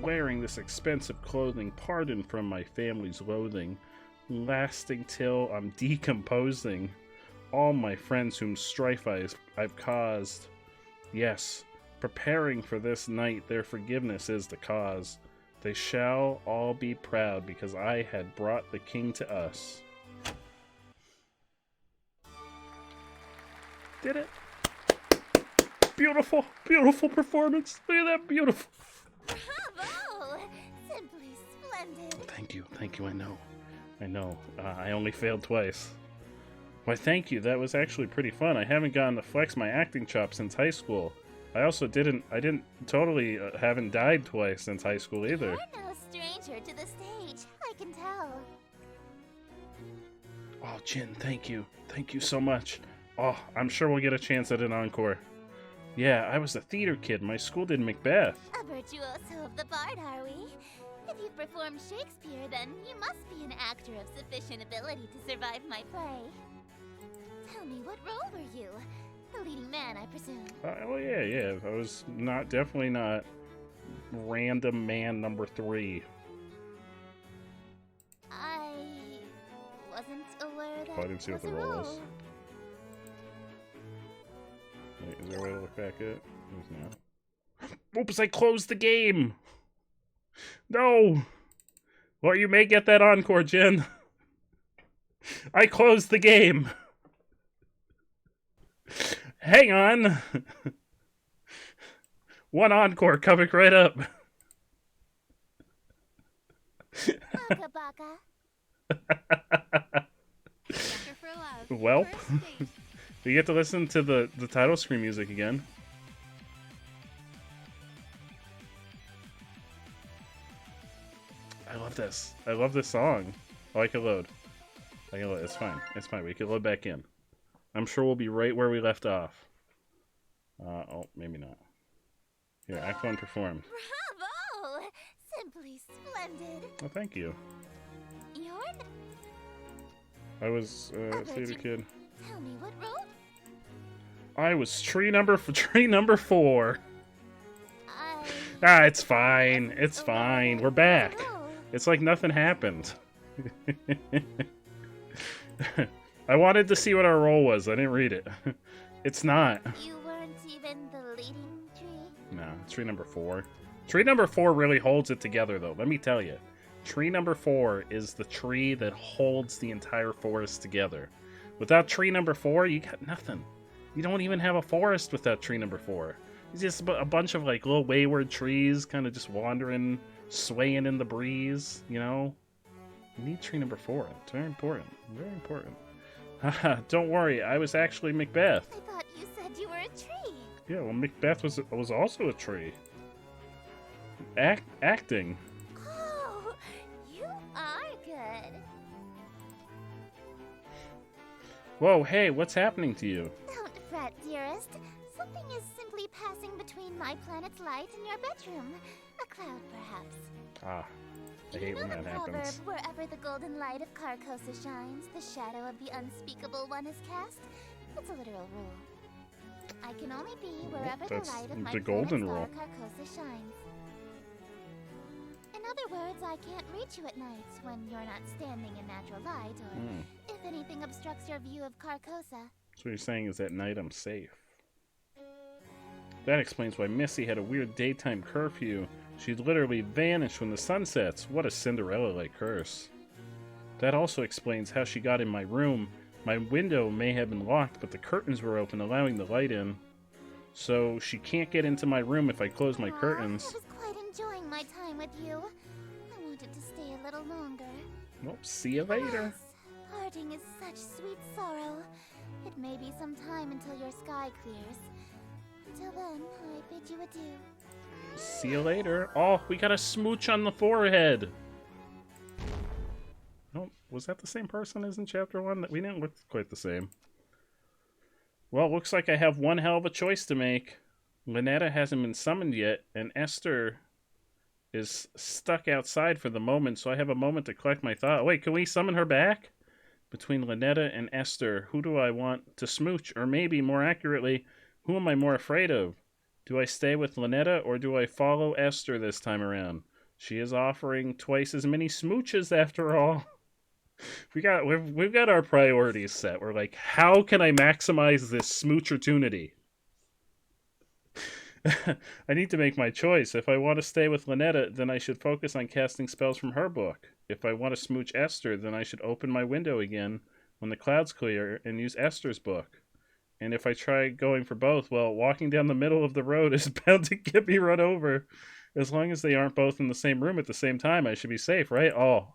Wearing this expensive clothing, pardon from my family's loathing, lasting till I'm decomposing. All my friends whom strife I've caused, yes, preparing for this night, their forgiveness is the cause. They shall all be proud because I had brought the king to us. Did it? Beautiful, beautiful performance. Look at that, beautiful. Bravo! Simply splendid. Thank you, I know. I only failed twice. Why, thank you, that was actually pretty fun. I haven't gotten to flex my acting chops since high school. I also haven't died twice since high school either. You're no stranger to the stage, I can tell. Oh, Jin, thank you. Thank you so much. Oh, I'm sure we'll get a chance at an encore. Yeah, I was a theater kid. My school did Macbeth. A virtuoso of the bard, are we? If you've performed Shakespeare, then you must be an actor of sufficient ability to survive my play. Tell me, what role were you? The leading man, I presume. Oh yeah. I was definitely not random man number 3. I wasn't aware that I didn't see what the role was. Wait, is there a way to look back at it? There's not. Oops, I closed the game! No! Well, you may get that encore, Jen. I closed the game. Hang on. One encore coming right up. Baka baka. Welp. You get to listen to the title screen music again. I love this. I love this song. Oh, I can load. I can load. It's fine. It's fine. We can load back in. I'm sure we'll be right where we left off. Oh, maybe not. Here, Act 1 performed. Bravo! Simply splendid. Oh, thank you. You're I was theater kid. Tell me what role? I was tree number 4. Ah, it's fine. It's fine. We're back. It's like nothing happened. I wanted to see what our role was. I didn't read it. It's not. You weren't even the leading tree? No, tree number 4. Tree number 4 really holds it together, though. Let me tell you. Tree number 4 is the tree that holds the entire forest together. Without tree number 4, you got nothing. You don't even have a forest without tree number 4. It's just a bunch of like little wayward trees kind of just wandering, swaying in the breeze, you know? You need tree number 4. It's very important. Very important. Don't worry, I was actually Macbeth. I thought you said you were a tree. Yeah, well, Macbeth was also a tree. Acting. Oh, you are good. Whoa, hey, what's happening to you? Don't fret, dearest. Something is simply passing between my planet's light and your bedroom. A cloud, perhaps. Ah, I hate when that happens. Wherever the golden light of Carcosa shines, the shadow of the unspeakable one is cast. It's a literal rule. I can only be wherever the light of my the golden planet's rule. star Carcosa shines. In other words, I can't reach you at night when you're not standing in natural light, or if anything obstructs your view of Carcosa. So what you're saying is at night I'm safe. That explains why Missy had a weird daytime curfew. She'd literally vanish when the sun sets. What a Cinderella-like curse. That also explains how she got in my room. My window may have been locked, but the curtains were open, allowing the light in. So she can't get into my room if I close my curtains. I was quite enjoying my time with you. I wanted to stay a little longer. Well, see you later. Parting is such sweet sorrow. It may be some time until your sky clears. Until then, I bid you adieu. See you later. Oh, we got a smooch on the forehead. Oh, was that the same person as in chapter 1? We didn't look quite the same. Well, looks like I have one hell of a choice to make. Lynetta hasn't been summoned yet, and Esther is stuck outside for the moment, so I have a moment to collect my thought. Wait, can we summon her back? Between Lynetta and Esther, who do I want to smooch? Or maybe, more accurately, who am I more afraid of? Do I stay with Lynetta, or do I follow Esther this time around? She is offering twice as many smooches after all. We've got our priorities set. We're like, how can I maximize this smooch opportunity? I need to make my choice. If I want to stay with Lynetta, then I should focus on casting spells from her book. If I want to smooch Esther, then I should open my window again when the clouds clear and use Esther's book. And if I try going for both, well, walking down the middle of the road is bound to get me run over. As long as they aren't both in the same room at the same time, I should be safe, right? Oh,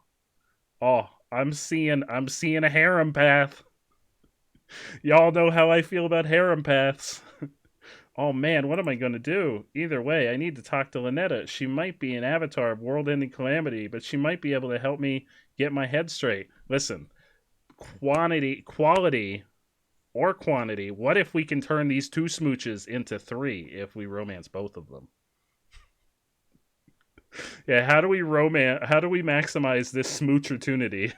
I'm seeing a harem path. Y'all know how I feel about harem paths. Oh man, what am I going to do? Either way, I need to talk to Lynetta. She might be an avatar of world-ending calamity, but she might be able to help me get my head straight. Listen, quality, or quantity. What if we can turn these 2 smooches into 3 if we romance both of them? Yeah, how do we maximize this smooch opportunity?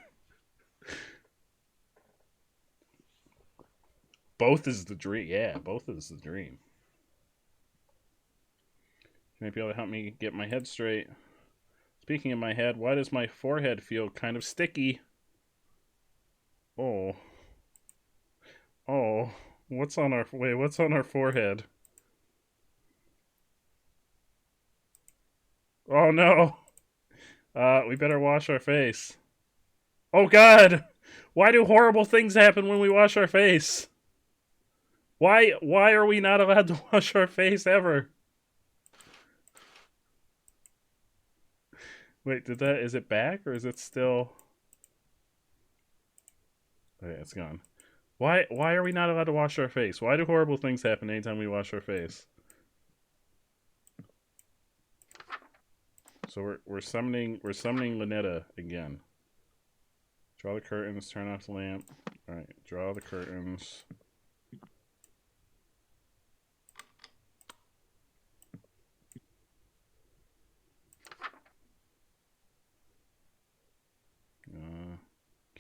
Both is the dream. Yeah, both is the dream. You might be able to help me get my head straight. Speaking of my head, why does my forehead feel kind of sticky? Oh, What's on our... Wait, what's on our forehead? Oh, no. We better wash our face. Oh, God! Why do horrible things happen when we wash our face? Why are we not allowed to wash our face ever? Wait, is it back or is it still... Okay, it's gone. Why are we not allowed to wash our face? Why do horrible things happen anytime we wash our face? So we're summoning Lynetta again. Draw the curtains, turn off the lamp. Alright, draw the curtains.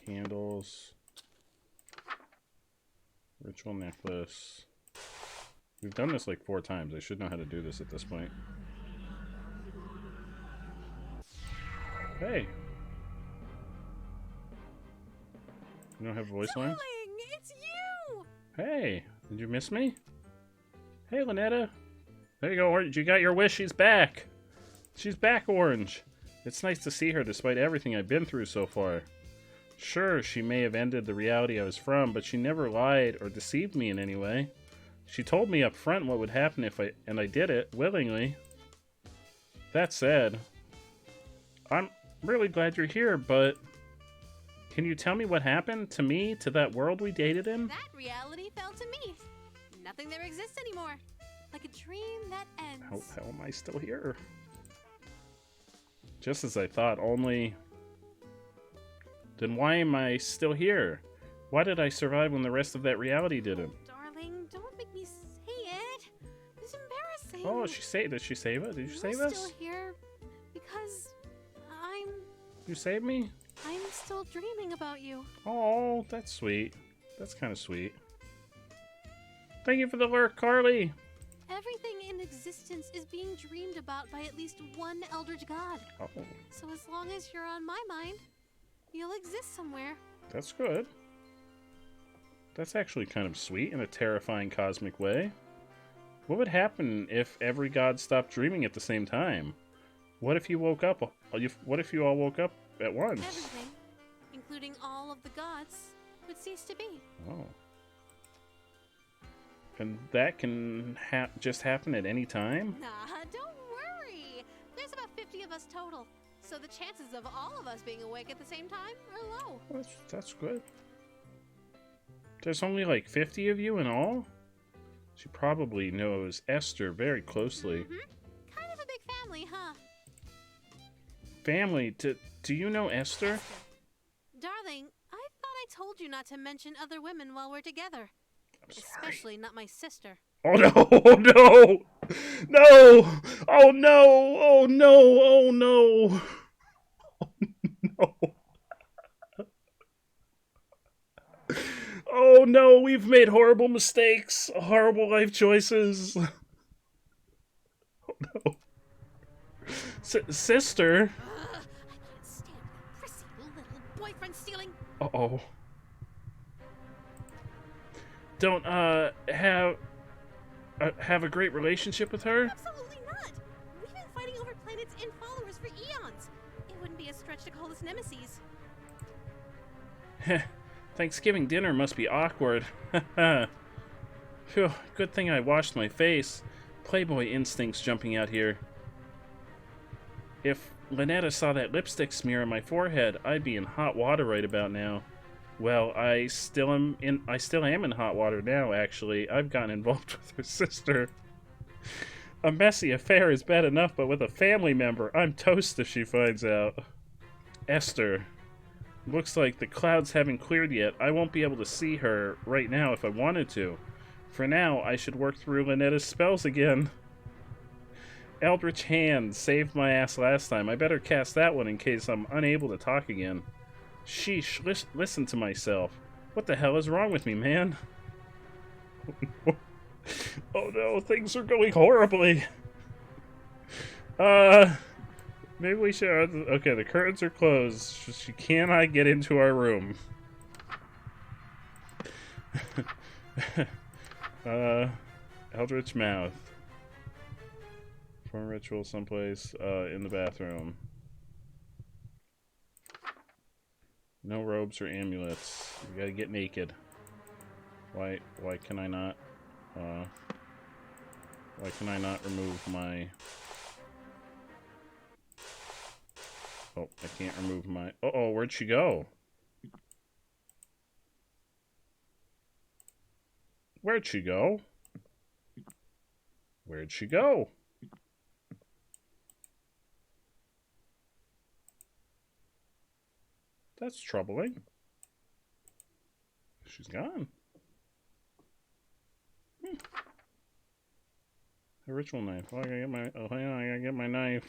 Candles. Ritual necklace. We've done this like 4 times. I should know how to do this at this point. Hey. You don't have voice lines? It's you! Hey, did you miss me? Hey, Lynetta. There you go, Orange. You got your wish. She's back. She's back, Orange. It's nice to see her despite everything I've been through so far. Sure, she may have ended the reality I was from, but she never lied or deceived me in any way. She told me up front what would happen and I did it, willingly. That said, I'm really glad you're here, but can you tell me what happened to me, to that world we dated in? That reality fell to me. Nothing there exists anymore. Like a dream that ends. How am I still here? Just as I thought, only... Then why am I still here? Why did I survive when the rest of that reality didn't? Darling, don't make me say it. It's embarrassing. Oh, did she save us? Did you save us? I'm still here because You saved me? I'm still dreaming about you. Oh, that's sweet. That's kind of sweet. Thank you for the lurk, Carly. Everything in existence is being dreamed about by at least one eldritch god. Oh. So as long as you're on my mind, you'll exist somewhere. That's good. That's actually kind of sweet in a terrifying cosmic way. What would happen if every god stopped dreaming at the same time? What if you woke up? What if you all woke up at once? Everything, including all of the gods, would cease to be. Oh. And that can just happen at any time? Nah, don't worry. There's about 50 of us total. So the chances of all of us being awake at the same time are low. That's good. There's only like 50 of you in all? She probably knows Esther very closely. Mm-hmm. Kind of a big family, huh? Family? Do you know Esther? Darling, I thought I told you not to mention other women while we're together. Especially not my sister. Oh no! Oh no! No! Oh no! Oh no! Oh no! Oh no! Oh no! We've made horrible mistakes, horrible life choices. Oh no! Sister. I can't stand that prissy little boyfriend stealing. Uh-oh. Don't have a great relationship with her? Absolutely not. We've been fighting over planets and followers for eons. It wouldn't be a stretch to call us nemesis. Thanksgiving dinner must be awkward. Phew, good thing I washed my face. Playboy instincts jumping out here. If Lynetta saw that lipstick smear on my forehead, I'd be in hot water right about now. Well, I still am in hot water now, actually. I've gotten involved with her sister. A messy affair is bad enough, but with a family member, I'm toast if she finds out. Esther. Looks like the clouds haven't cleared yet. I won't be able to see her right now if I wanted to. For now, I should work through Lynetta's spells again. Eldritch Hand saved my ass last time. I better cast that one in case I'm unable to talk again. Sheesh, listen to myself. What the hell is wrong with me, man? Oh no, things are going horribly. Maybe we should... Okay, the curtains are closed. She cannot get into our room. Eldritch Mouth. Perform ritual someplace in the bathroom. No robes or amulets. You gotta get naked. Why can I not why can I not remove my Oh, I can't remove my Uh-oh, where'd she go? Where'd she go? Where'd she go? That's troubling. She's gone. A ritual knife. Oh, I gotta get my. Oh, hang on, I gotta get my knife.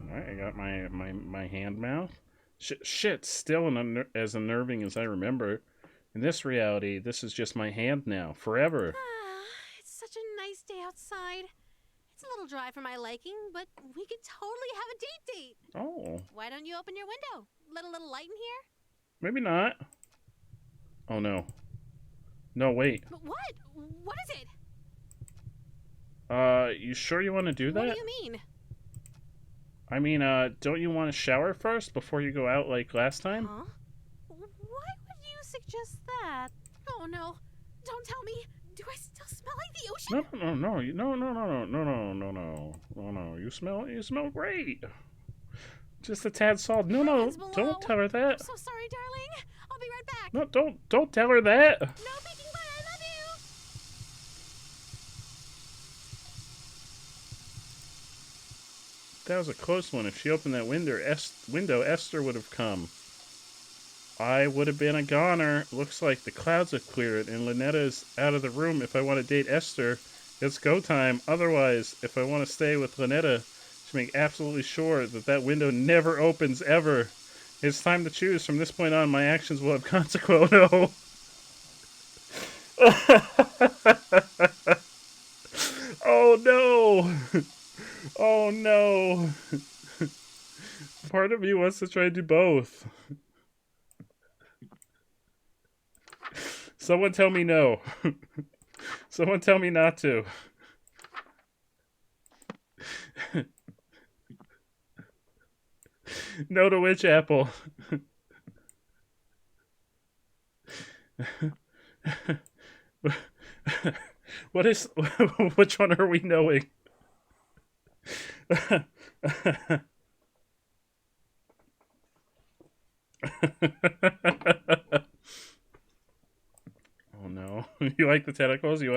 All right, I got my hand mouth. Shit, still as unnerving as I remember. In this reality, this is just my hand now, forever. It's such a nice day outside. It's a little dry for my liking, but we could totally have a date. Oh. Why don't you open your window? Let a little light in here? Maybe not. Oh no. No, wait. But what? What is it? You sure you want to do that? What do you mean? I mean, don't you want to shower first before you go out like last time? Huh? Why would you suggest that? Oh no. Don't tell me. Do I still smell like the ocean? No. You smell great. Just a tad salt. No, don't tell her that. I'm so sorry, darling. I'll be right back. No, don't tell her that. No baking butter, I love you. That was a close one. If she opened that window, Esther would have come. I would have been a goner. Looks like the clouds have cleared and Lynetta's out of the room. If I want to date Esther, it's go time. Otherwise, if I want to stay with Lynetta, to make absolutely sure that window never opens ever. It's time to choose. From this point on, my actions will have consequences. No. Oh no! Oh no! Part of me wants to try to do both. Someone tell me no. Someone tell me not to. No to witch apple. What is... Which one are we knowing? Oh no. You like the tentacles? You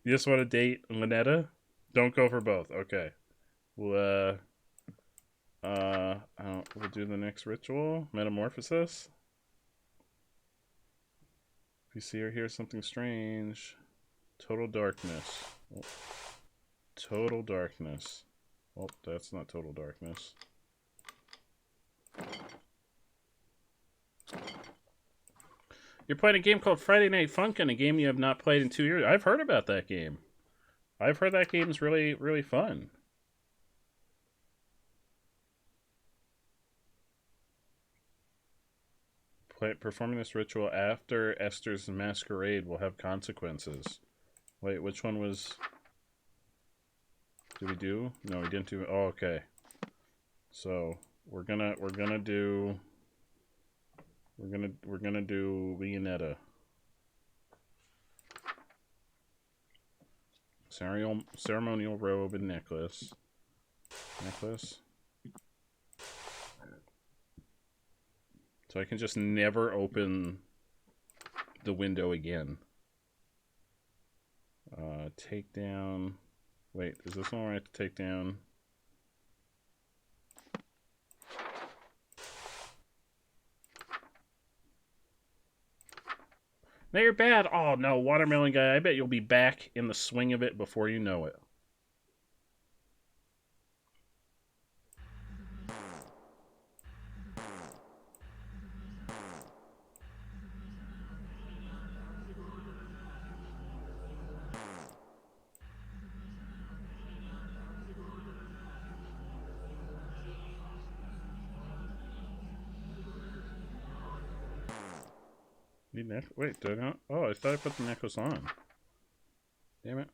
just want to date Lynetta? Don't go for both. Okay. We'll do the next ritual. Metamorphosis. If you see or hear something strange. Total darkness. Oh. Total darkness. Oh, that's not total darkness. You're playing a game called Friday Night Funkin', a game you have not played in 2 years. I've heard about that game. I've heard that game's really, really fun. Performing this ritual after Esther's masquerade will have consequences. Wait, which one was... Did we do? No, we didn't do... Oh, okay. So, we're gonna do... We're gonna do Leonetta. Ceremonial robe and necklace. So I can just never open the window again. Take down... Wait, is this one where I have to take down... Now you're bad. Oh no, watermelon guy. I bet you'll be back in the swing of it before you know it. need neck. Wait, did I not? Oh, I thought I put the necklace on. Damn it.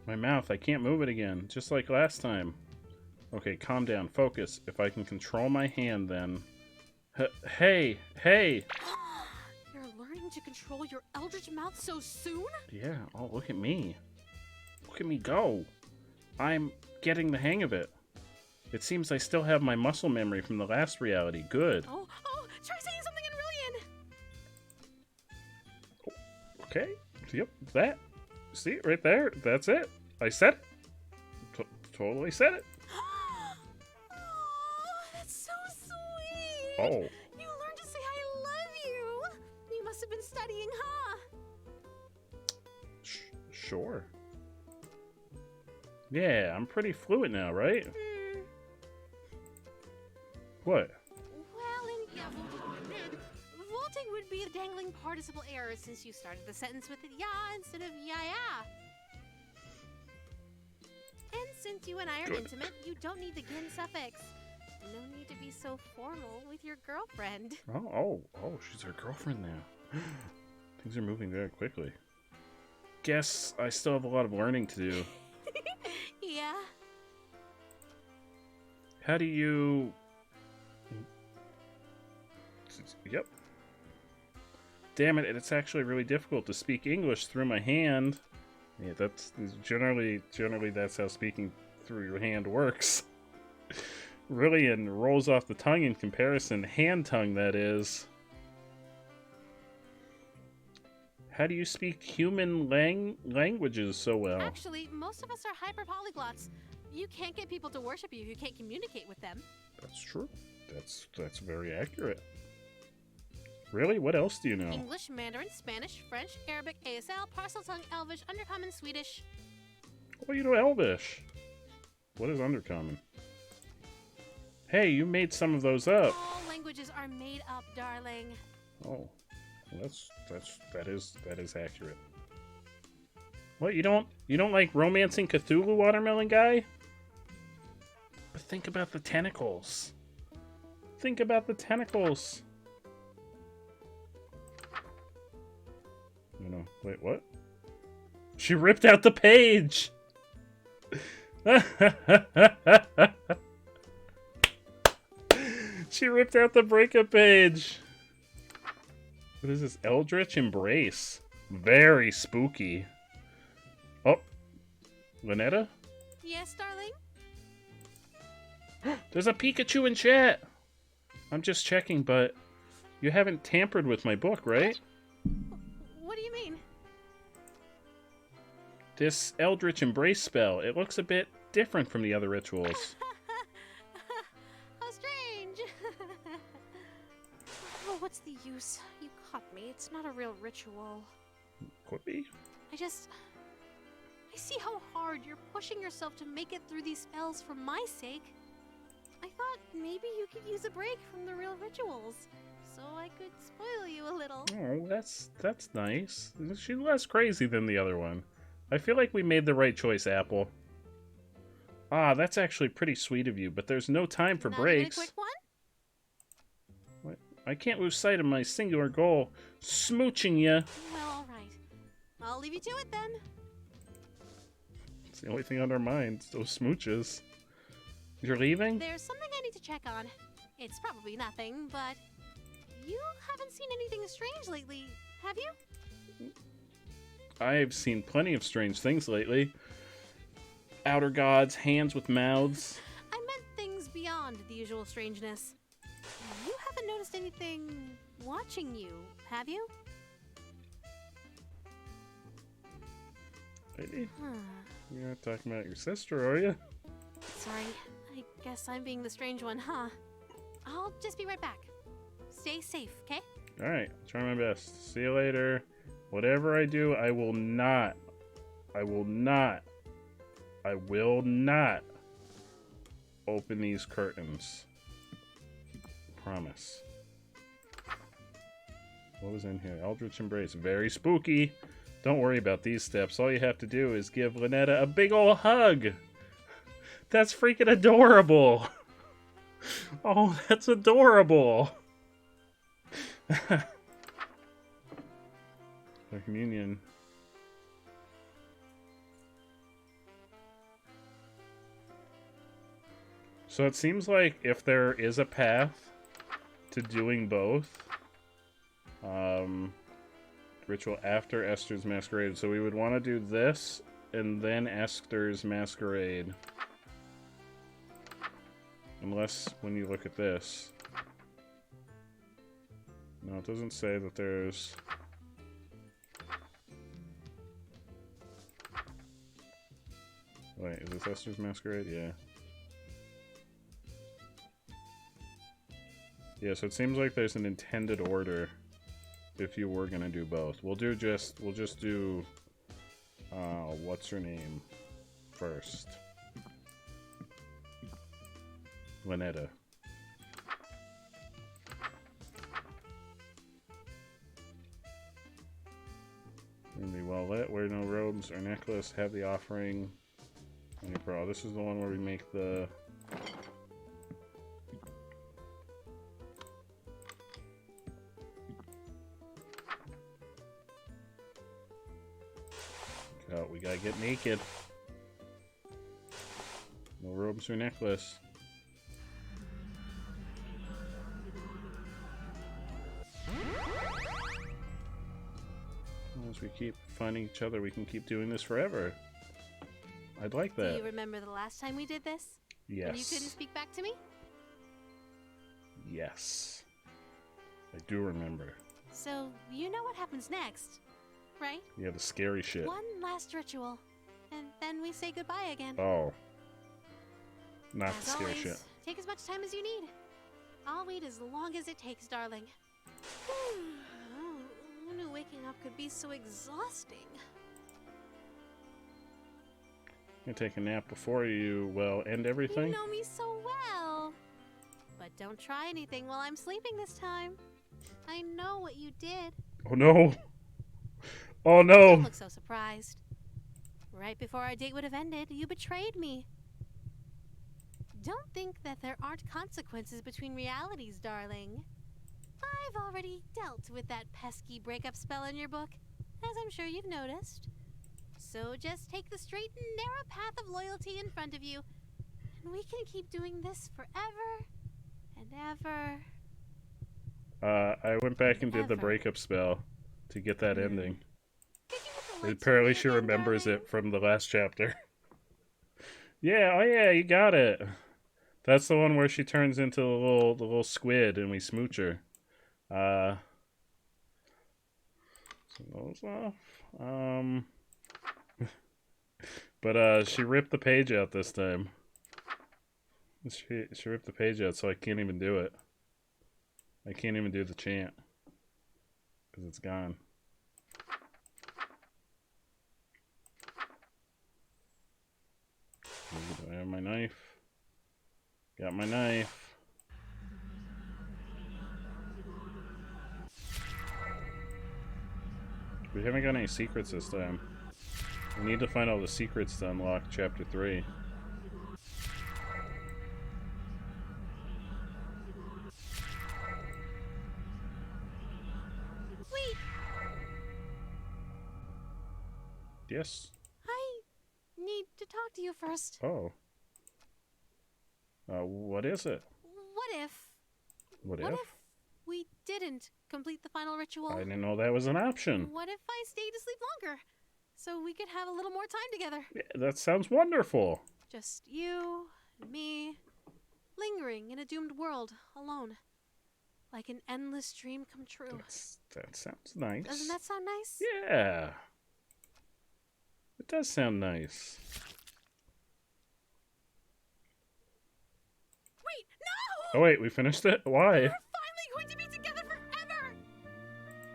My mouth, I can't move it again, just like last time. Okay, calm down, focus. If I can control my hand, then... Hey! Hey! You're learning to control your eldritch mouth so soon? Yeah, oh, look at me. Look at me go. I'm getting the hang of it. It seems I still have my muscle memory from the last reality. Good. Oh, try saying something in Rillian! Okay, yep, that. See, right there, that's it. I said it. Totally said it. Oh, that's so sweet! Oh. You learned to say I love you! You must have been studying, huh? Sure. Yeah, I'm pretty fluent now, right? What? Well, vaulting would be a dangling participle error since you started the sentence with ya instead of ya. And since you and I are intimate, you don't need the gin suffix. No need to be so formal with your girlfriend. Oh, she's her girlfriend now. Things are moving very quickly. Guess I still have a lot of learning to do. Yeah? How do you... Yep. Damn it, it's actually really difficult to speak English through my hand. Yeah, that's generally that's how speaking through your hand works. Really, and rolls off the tongue in comparison. Hand tongue, that is. How do you speak human languages so well? Actually, most of us are hyper polyglots. You can't get people to worship you if you can't communicate with them. That's true. That's very accurate. Really? What else do you know? English, Mandarin, Spanish, French, Arabic, ASL, Parseltongue, Elvish, Undercommon, Swedish. Oh, you know Elvish. What is Undercommon? Hey, you made some of those up. All languages are made up, darling. Oh, well, that is accurate. What, you don't like Romancing Cthulhu, Watermelon Guy? But think about the tentacles. Think about the tentacles. No, wait, what? She ripped out the page! She ripped out the breakup page! What is this? Eldritch Embrace. Very spooky. Oh. Lynetta? Yes, darling? There's a Pikachu in chat! I'm just checking, but you haven't tampered with my book, right? What do you mean? This Eldritch Embrace spell, it looks a bit different from the other rituals. How strange! Oh, what's the use? You caught me. It's not a real ritual. Could be. I see how hard you're pushing yourself to make it through these spells for my sake. I thought maybe you could use a break from the real rituals, so I could spoil you a little. Oh, that's nice. She's less crazy than the other one. I feel like we made the right choice, Apple. Ah, that's actually pretty sweet of you, but there's no time for breaks. A quick one? What? I can't lose sight of my singular goal, smooching ya. Well, all right. I'll leave you to it then. It's the only thing on our minds, those smooches. You're leaving? There's something I need to check on. It's probably nothing, but you haven't seen anything strange lately, have you? I've seen plenty of strange things lately. Outer gods, hands with mouths. I meant things beyond the usual strangeness. You haven't noticed anything watching you, have you? Lady? You're not talking about your sister, are you? Sorry, I guess I'm being the strange one, huh? I'll just be right back. Stay safe, okay? Alright, try my best. See you later. Whatever I do, I will not open these curtains. promise. What was in here? Eldritch Embrace. Very spooky. Don't worry about these steps. All you have to do is give Lynetta a big ol' hug. That's freaking adorable. Oh, that's adorable. The communion. So it seems like if there is a path to doing both, ritual after Esther's Masquerade. So we would want to do this and then Esther's Masquerade. Unless when you look at this. No, it doesn't say that there's... Wait, is this Esther's Masquerade? Yeah. Yeah, so it seems like there's an intended order if you were gonna do both. We'll just do what's her name first. Lynetta. Gonna be well lit, wear no robes or necklace, have the offering on your bra. This is the one where we make the oh, we gotta get naked. No robes or necklace. As we keep finding each other, we can keep doing this forever. I'd like that. Do you remember the last time we did this? Yes. When you couldn't speak back to me? Yes. I do remember. So, you know what happens next, right? Yeah, the scary shit. One last ritual, and then we say goodbye again. Oh. Not As the scary always, shit. Take as much time as you need. I'll wait as long as it takes, darling. Who knew waking up could be so exhausting? You take a nap before you, well, end everything? You know me so well. But don't try anything while I'm sleeping this time. I know what you did. Oh no! Oh no! Don't look so surprised. Right before our date would have ended, you betrayed me. Don't think that there aren't consequences between realities, darling. I've already dealt with that pesky breakup spell in your book, as I'm sure you've noticed. So just take the straight and narrow path of loyalty in front of you, and we can keep doing this forever and ever. I went back and did the breakup spell to get that ending. Apparently she remembers it from the last chapter. Yeah, oh yeah, you got it. That's the one where she turns into the little squid and we smooch her. So those off. But she ripped the page out this time. She ripped the page out, so I can't even do it. I can't even do the chant because it's gone. Do I have my knife? Got my knife. We haven't got any secrets this time. We need to find all the secrets to unlock chapter 3. Wait! Yes? I need to talk to you first. Oh. What is it? What if... What if if? We didn't complete the final ritual? I didn't know that was an option. What if I stayed to sleep longer? So we could have a little more time together. Yeah, that sounds wonderful. Just you and me, lingering in a doomed world, alone. Like an endless dream come true. That sounds nice. Doesn't that sound nice? Yeah. It does sound nice. Wait, no! Oh wait, we finished it? Why? We're finally going to be together forever!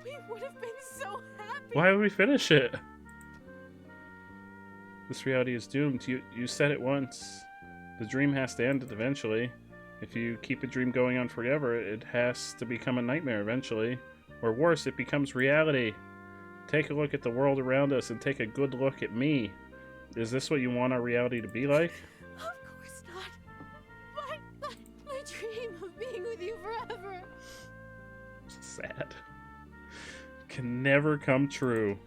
We would have been so happy! Why would we finish it? This reality is doomed. You said it once. The dream has to end eventually. If you keep a dream going on forever, it has to become a nightmare eventually. Or worse, it becomes reality. Take a look at the world around us and take a good look at me. Is this what you want our reality to be like? Of course not. My dream of being with you forever. Sad. Can never come true.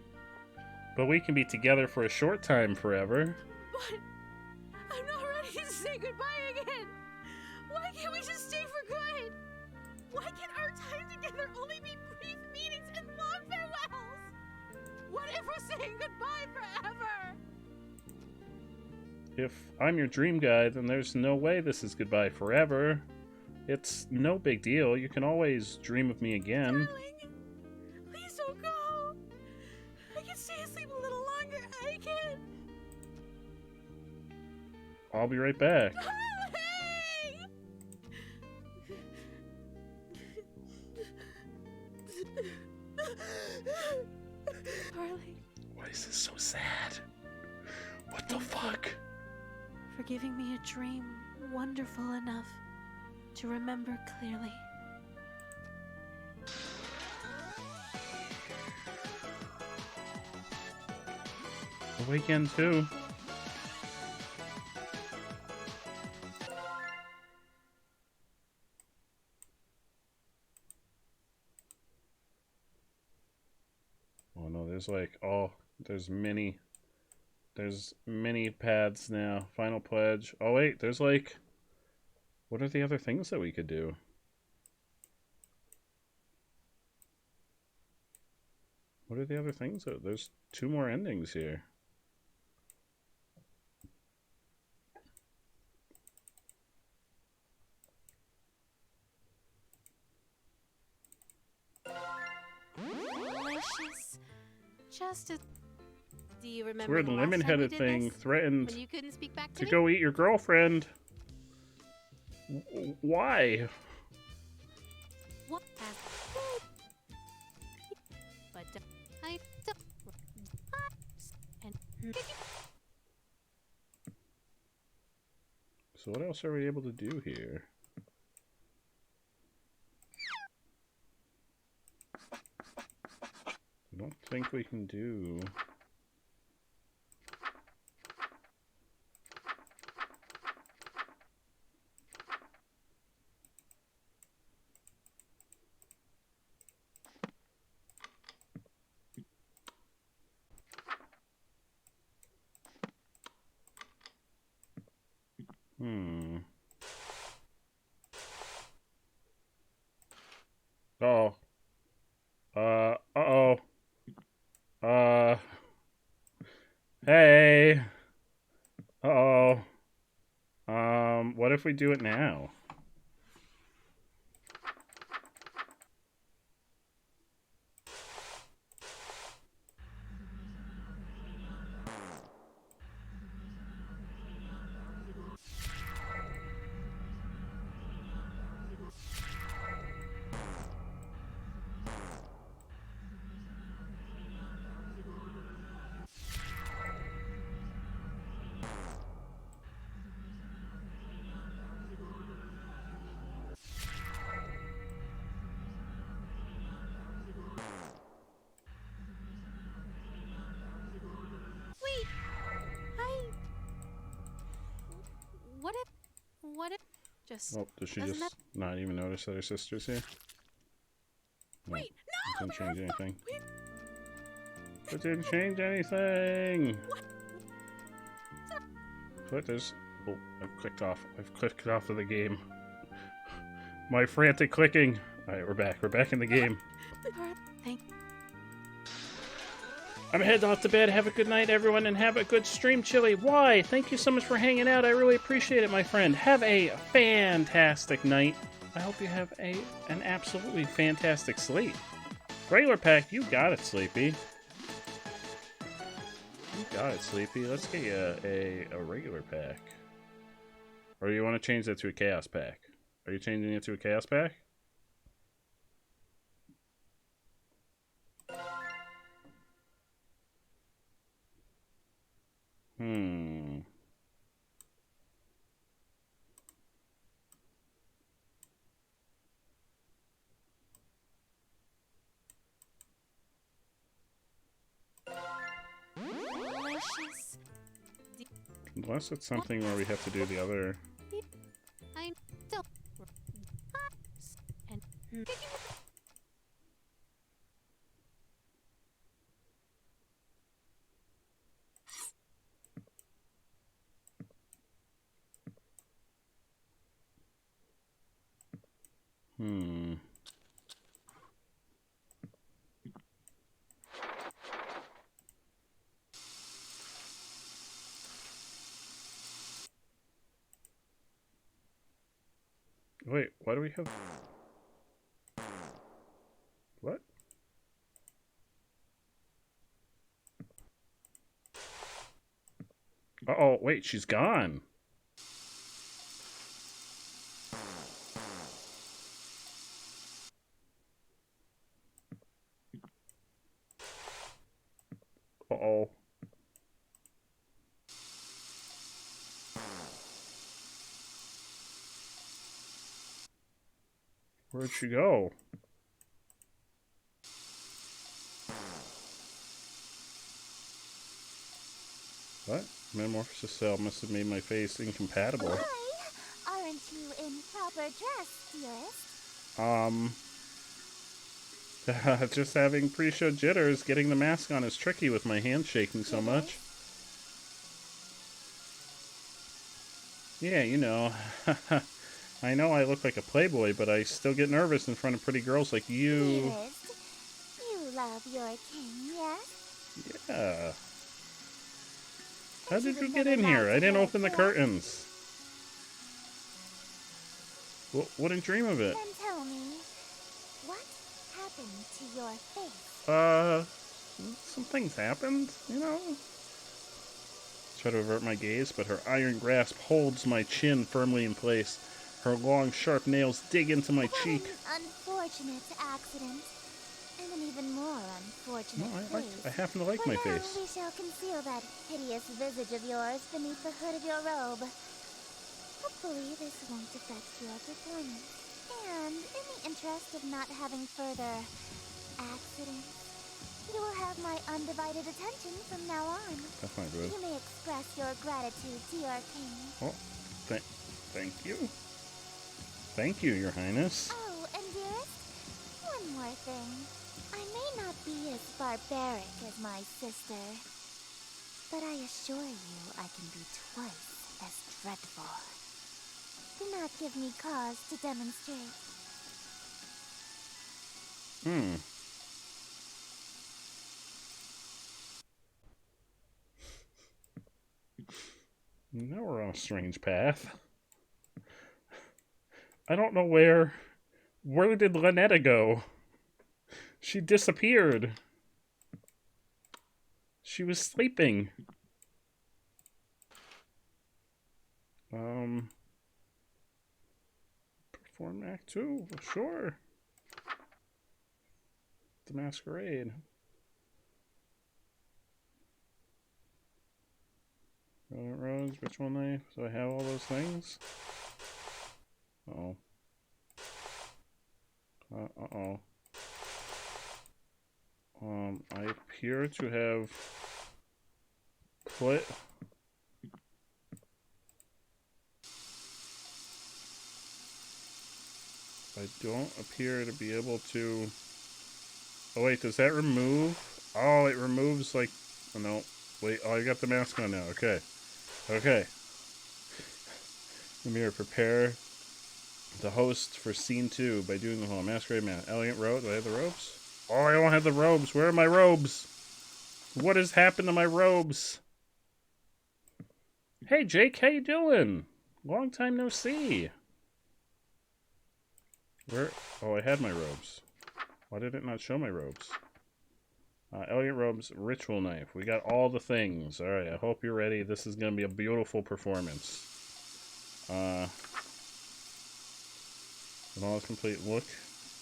But we can be together for a short time forever. But I'm not ready to say goodbye again. Why can't we just stay for good? Why can our time together only be brief meetings and long farewells? What if we're saying goodbye forever? If I'm your dream guy, then there's no way this is goodbye forever. It's no big deal. You can always dream of me again. Darling, please don't go. I can stay asleep a little longer. I can. I'll be right back. Darling. Why is this so sad? What the fuck? For giving me a dream wonderful enough to remember clearly. The weekend too. Oh no, there's like, oh, there's many pads now. Final pledge. Oh wait, there's like, what are the other things that we could do? What are the other things? There's 2 more endings here. Delicious. Just as... Do you This remember weird the last time we lemon-headed did thing this? threatened When you couldn't speak back to to me? go eat your girlfriend. Why? What has... But I don't... And... So what else are we able to do here? I don't think we can do... Oh. Uh-oh. Hey. Uh-oh. What if we do it now? Wait! What if... Just... Oh, does she doesn't just not even notice that her sister's here? No, Wait, no! It didn't change anything. It didn't change anything! What? There's... Oh, I've clicked off. I've clicked off of the game. My frantic clicking! Alright, we're back. We're back in the game. Thank... I'm heading off to bed. Have a good night, everyone, and have a good stream, Chili. Why? Thank you so much for hanging out. I really appreciate it, my friend. Have a fantastic night. I hope you have an absolutely fantastic sleep. Regular pack, you got it, Sleepy. You got it, Sleepy. Let's get you a regular pack. Or do you want to change that to a chaos pack? Are you changing it to a chaos pack? Unless it's something where we have to do the other... I still and Wait, why do we have... What? Uh-oh, wait, she's gone. Uh-oh. Where'd she go? What? Metamorphosis cell must have made my face incompatible. Why? Aren't you in proper dress, dearest? Just having pre-show jitters. Getting the mask on is tricky with my hands shaking so much. Yeah, you know. I know I look like a playboy, but I still get nervous in front of pretty girls like you. Dearest, you love your king, yes? Yeah. How did you get in here? I didn't open the curtains. Wouldn't dream of it. Then tell me, what happened to your face? Some things happened, you know. Try to avert my gaze, but her iron grasp holds my chin firmly in place. Her long, sharp nails dig into my cheek. An unfortunate accident. And an even more unfortunate face. I happen to like my face. We shall conceal that hideous visage of yours beneath the hood of your robe. Hopefully this won't affect your performance. And in the interest of not having further accidents, you will have my undivided attention from now on. That's not good. You may express your gratitude to your king. Oh, thank you. Thank you, Your Highness. Oh, and dearest, one more thing. I may not be as barbaric as my sister, but I assure you I can be twice as dreadful. Do not give me cause to demonstrate. Now we're on a strange path. I don't know where did Lynetta go? She disappeared. She was sleeping. Perform Act 2, sure. The Masquerade. Brilliant Rose, Ritual Knife. So I have all those things? Uh-oh. Uh-oh. I appear to have put... I don't appear to be able to... Oh wait, does that remove? Oh, it removes like... Oh, no. Wait, oh, I got the mask on now. Okay. Okay. Let me prepare the host for scene 2 by doing the whole Masquerade Man. Elegant robe. Do I have the robes? Oh, I don't have the robes. Where are my robes? What has happened to my robes? Hey, Jake, how you doing? Long time no see. Where? Oh, I had my robes. Why did it not show my robes? Elegant robes, ritual knife. We got all the things. All right, I hope you're ready. This is going to be a beautiful performance. With all is complete, look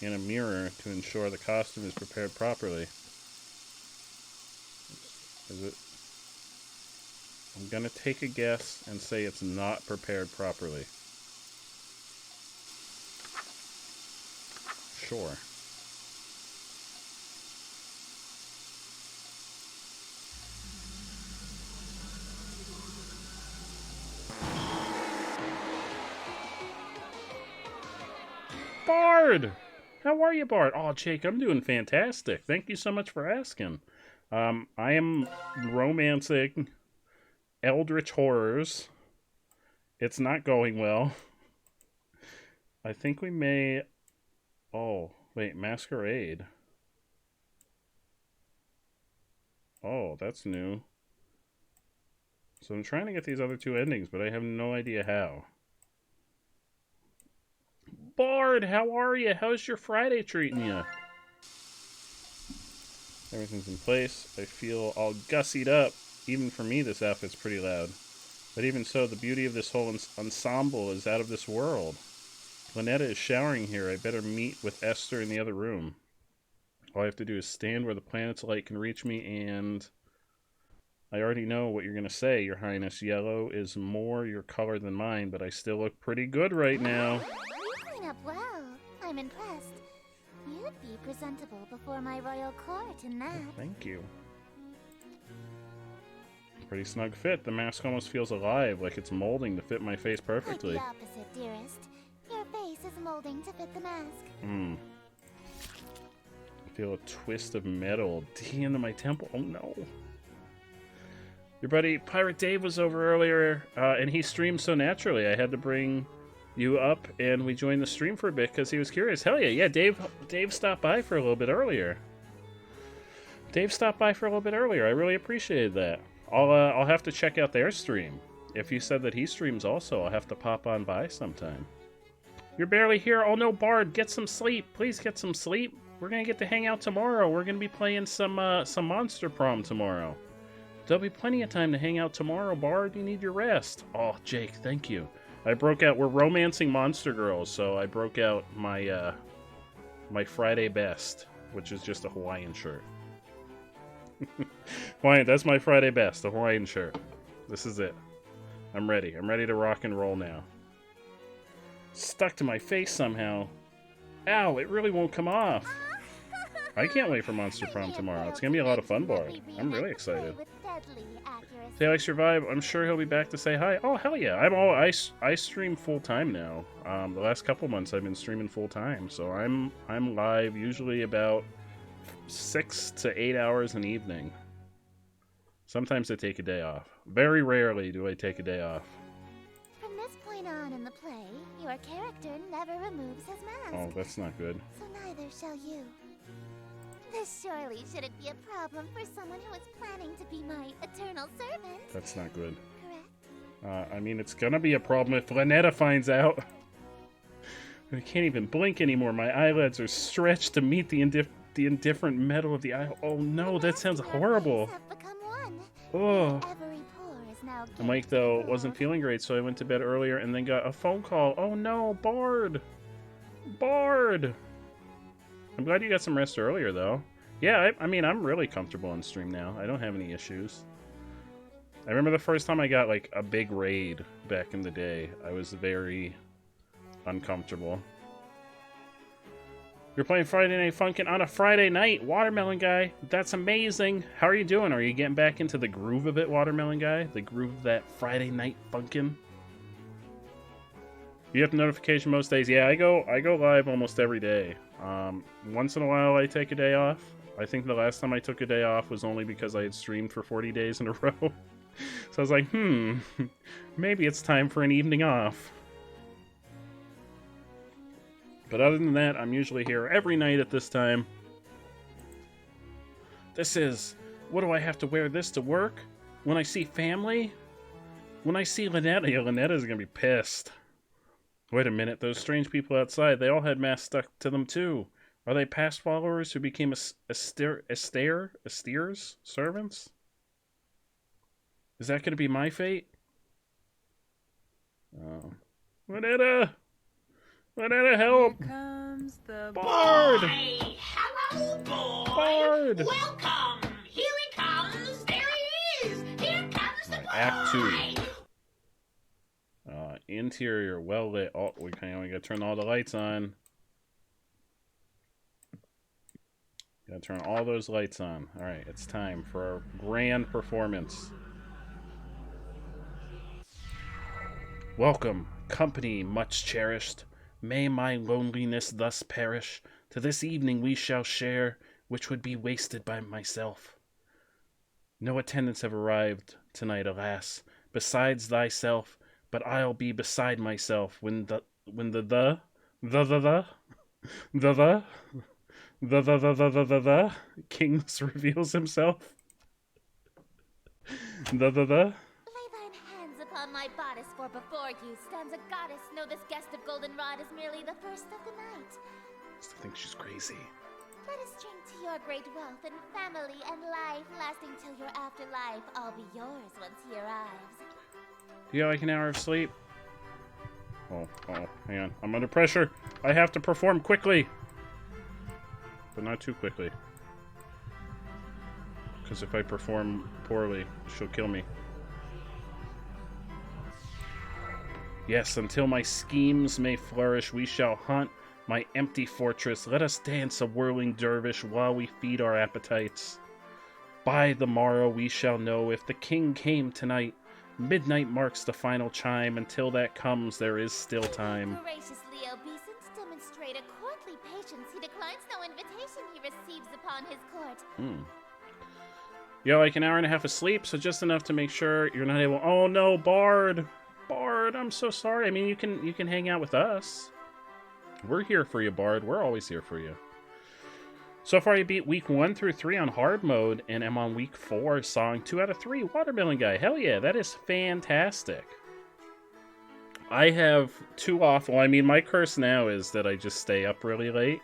in a mirror to ensure the costume is prepared properly. Is it? I'm going to take a guess and say it's not prepared properly. Sure. Bard! How are you, Bard? Oh, Jake, I'm doing fantastic. Thank you so much for asking. I am romancing Eldritch Horrors. It's not going well. I think we may... Oh, wait, Masquerade. Oh, that's new. So I'm trying to get these other two endings, but I have no idea how. Bard, how are you? How's your Friday treating you? Everything's in place. I feel all gussied up. Even for me, this outfit's pretty loud. But even so, the beauty of this whole ensemble is out of this world. Lynetta is showering here. I better meet with Esther in the other room. All I have to do is stand where the planet's light can reach me, and... I already know what you're going to say, Your Highness. Yellow is more your color than mine, but I still look pretty good right now. You clean up well. I'm impressed. You'd be presentable before my royal court in that. Oh, thank you. Pretty snug fit. The mask almost feels alive, like it's molding to fit my face perfectly. Like the opposite, dearest. Your face is molding to fit the mask. I feel a twist of metal digging into my temple. Oh no. Your buddy Pirate Dave was over earlier, and he streamed so naturally. I had to bring you up, and we joined the stream for a bit because he was curious. Hell yeah, Dave stopped by for a little bit earlier. I really appreciated that. I'll have to check out their stream. If you said that he streams also, I'll have to pop on by sometime. You're barely here. Oh no, Bard, get some sleep. Please get some sleep. We're gonna get to hang out tomorrow. We're gonna be playing some Monster Prom tomorrow. There'll be plenty of time to hang out tomorrow, Bard. You need your rest. Oh, Jake, thank you. I broke out. We're romancing Monster Girls, so I broke out my my Friday best, which is just a Hawaiian shirt. Hawaiian, that's my Friday best, a Hawaiian shirt. This is it. I'm ready. I'm ready to rock and roll now. Stuck to my face somehow. Ow, it really won't come off. I can't wait for Monster Prom tomorrow. It's going to be a lot of fun, Bard. I'm really excited. If Alex survive, I'm sure he'll be back to say hi. Oh, hell yeah. I stream full-time now. The last couple months I've been streaming full-time, so I'm live usually about 6 to 8 hours an evening. Sometimes I take a day off. Very rarely do I take a day off. From this point on in the play, your character never removes his mask. Oh, that's not good. So neither shall you. This surely shouldn't be a problem for someone who is planning to be my eternal servant. That's not good. Correct? I mean, it's gonna be a problem if Lynetta finds out. I can't even blink anymore. My eyelids are stretched to meet the indifferent metal of the eye. Oh no, that sounds horrible. Oh. Mike, though, wasn't feeling great, so I went to bed earlier and then got a phone call. Oh no, Bard! Bard! I'm glad you got some rest earlier, though. Yeah, I mean, I'm really comfortable on stream now. I don't have any issues. I remember the first time I got, like, a big raid back in the day. I was very uncomfortable. You're playing Friday Night Funkin' on a Friday night, Watermelon Guy. That's amazing. How are you doing? Are you getting back into the groove of it, Watermelon Guy? The groove of that Friday Night Funkin'? You have notification most days. Yeah, I go live almost every day. Once in a while I take a day off. I think the last time I took a day off was only because I had streamed for 40 days in a row. So I was like, maybe it's time for an evening off. But other than that, I'm usually here every night at this time. What do I have to wear this to work? When I see family? When I see Lynetta, Lynetta's gonna be pissed. Wait a minute, those strange people outside, they all had masks stuck to them too. Are they past followers who became Astere's servants? Is that going to be my fate? Oh. Lynetta! Lynetta, help! Here comes the Bard! boy. Hello, boy! Bard! Welcome! Here he comes! There he is! Here comes the boy! Act 2. Interior, well lit. Oh, we gotta turn all the lights on. Gotta turn all those lights on. Alright, it's time for our grand performance. Welcome, company much cherished. May my loneliness thus perish. To this evening we shall share, which would be wasted by myself. No attendants have arrived tonight, alas, besides thyself, but I'll be beside myself when the king reveals himself. Lay thine hands upon my bodice, for before you stands a goddess. Know this guest of goldenrod is merely the first of the night. I still think she's crazy. Let us drink to your great wealth and family and life, lasting till your afterlife. All be yours once he arrives. Do you have like an hour of sleep? Oh, hang on. I'm under pressure. I have to perform quickly. But not too quickly. Because if I perform poorly, she'll kill me. Yes, until my schemes may flourish, we shall hunt my empty fortress. Let us dance a whirling dervish while we feed our appetites. By the morrow we shall know if the king came tonight. Midnight marks the final chime. Until that comes, there is still time. Graciously obeisant, demonstrate a courtly patience. He declines no invitation he receives upon his court. You have like an hour and a half of sleep, so just enough to make sure you're not able... Oh no, Bard! Bard, I'm so sorry. I mean, you can hang out with us. We're here for you, Bard. We're always here for you. So far, you beat week 1 through 3 on hard mode, and I'm on week 4, song 2 out of 3, Watermelon Guy. Hell yeah, that is fantastic. I have 2 off. Well, I mean, my curse now is that I just stay up really late.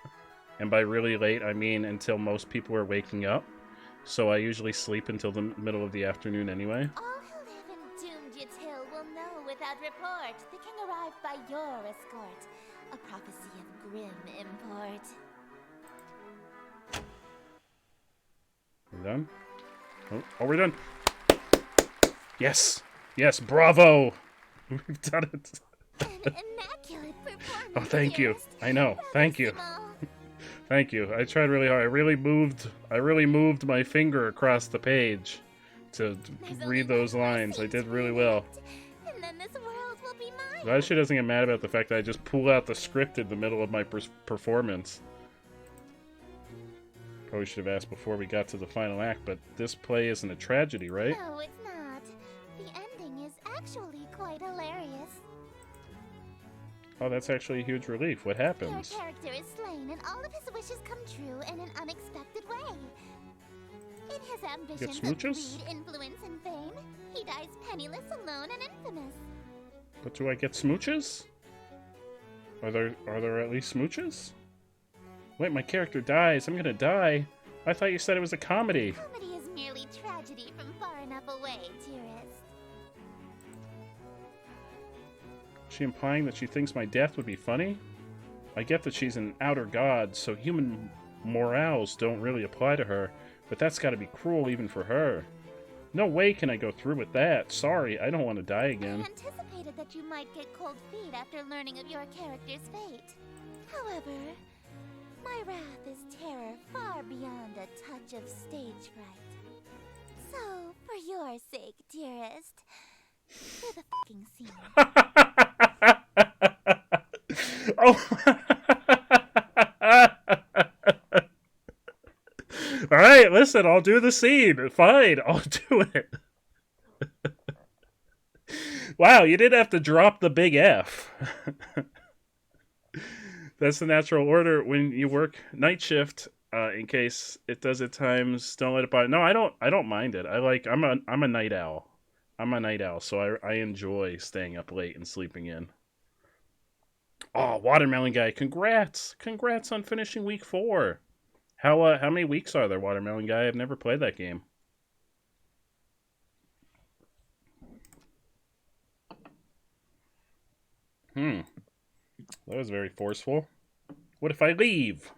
And by really late, I mean until most people are waking up. So I usually sleep until the middle of the afternoon anyway. All who live in doomed Yatil will know without report. The king arrived by your escort. A prophecy of grim import. We're done? Oh, we're done. Yes. Yes, bravo. We've done it. An immaculate performance. Oh, thank you. I know. Thank you. Thank you. I tried really hard. I really moved my finger across the page to read those lines. I did really well. And then this world will be mine. Glad she doesn't get mad about the fact that I just pull out the script in the middle of my performance. Probably should have asked before we got to the final act, but this play isn't a tragedy, right? No, it's not. The ending is actually quite hilarious. Oh, that's actually a huge relief. What happens? Your character is slain and all of his wishes come true in an unexpected way. In his ambition of greed, influence, and fame, he dies penniless, alone, and infamous. But do I get smooches? Are there at least smooches? Wait, my character dies. I'm gonna die. I thought you said it was a comedy. Comedy is merely tragedy from far enough away, dearest. Is she implying that she thinks my death would be funny? I get that she's an outer god, so human morals don't really apply to her, but that's gotta be cruel even for her. No way can I go through with that. Sorry, I don't want to die again. I anticipated that you might get cold feet after learning of your character's fate. However, my wrath is terror far beyond a touch of stage fright. So, for your sake, dearest, do the fucking scene. Oh. All right, listen, I'll do the scene. Fine, I'll do it. Wow, you didn't have to drop the big F. That's the natural order when you work night shift. In case it does at times, don't let it bother. No, I don't mind it. I'm a night owl. I'm a night owl, so I enjoy staying up late and sleeping in. Oh, Watermelon Guy, congrats! Congrats on finishing week 4. How many weeks are there, Watermelon Guy? I've never played that game. That was very forceful. What if I leave?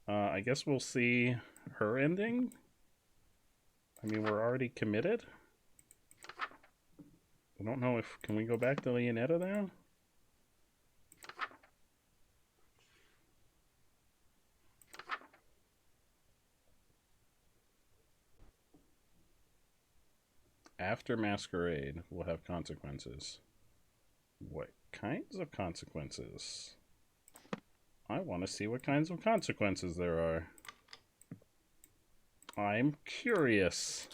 I guess we'll see her ending. I mean, we're already committed. I don't know if... Can we go back to Leonetta now? After Masquerade will have consequences. What kinds of consequences? I want to see what kinds of consequences there are. I'm curious.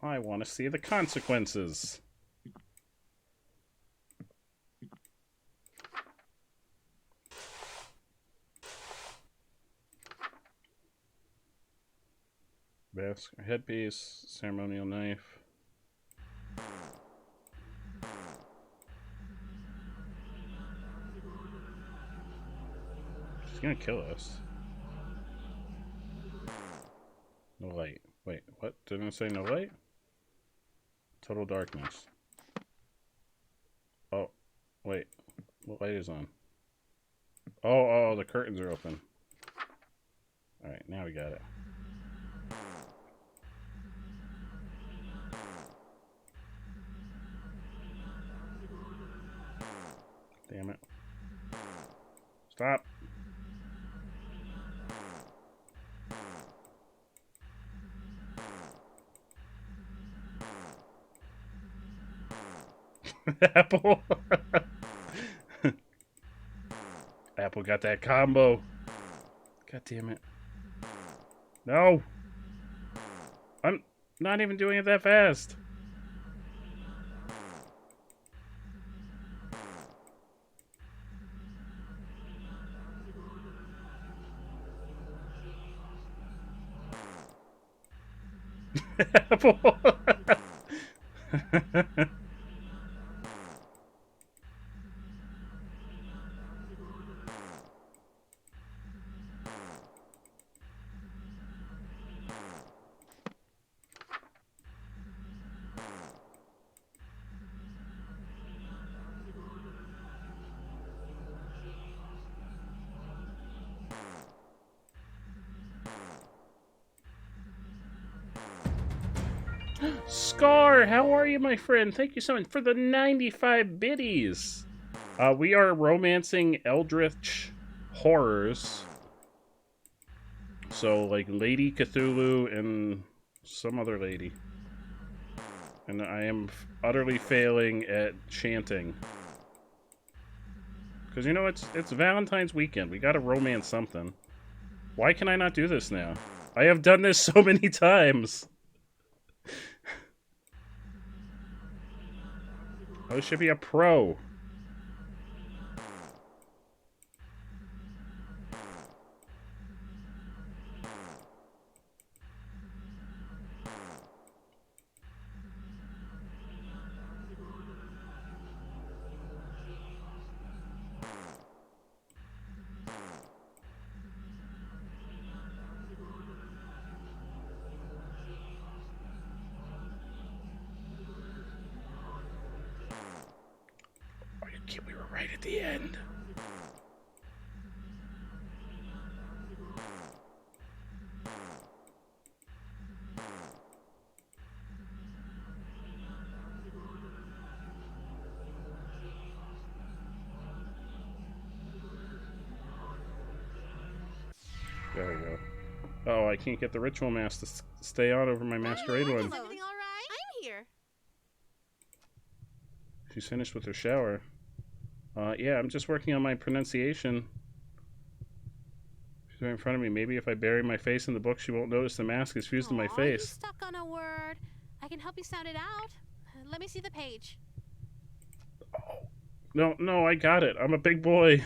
I want to see the consequences. Mask, headpiece, ceremonial knife. She's gonna kill us. No light. Wait, what? Didn't it say no light? Total darkness. Oh, wait. What light is on? Oh, the curtains are open. Alright, now we got it. Damn it. Stop. Apple. Apple got that combo. God damn it. No. I'm not even doing it that fast. Apple. Scar, how are you, my friend? Thank you so much for the 95 biddies. We are romancing eldritch horrors. So, like, Lady Cthulhu and some other lady. And I am utterly failing at chanting. Because, you know, it's Valentine's weekend. We gotta romance something. Why can I not do this now? I have done this so many times. I should be a pro. Are you kidding? We were right at the end. There we go. Oh, I can't get the ritual mask to stay on over my masquerade one. Is everything all right? I'm here. She's finished with her shower. Yeah, I'm just working on my pronunciation. She's right in front of me. Maybe if I bury my face in the book, she won't notice the mask is fused to my face. You stuck on a word. I can help you sound it out. Let me see the page. Oh. No, I got it. I'm a big boy.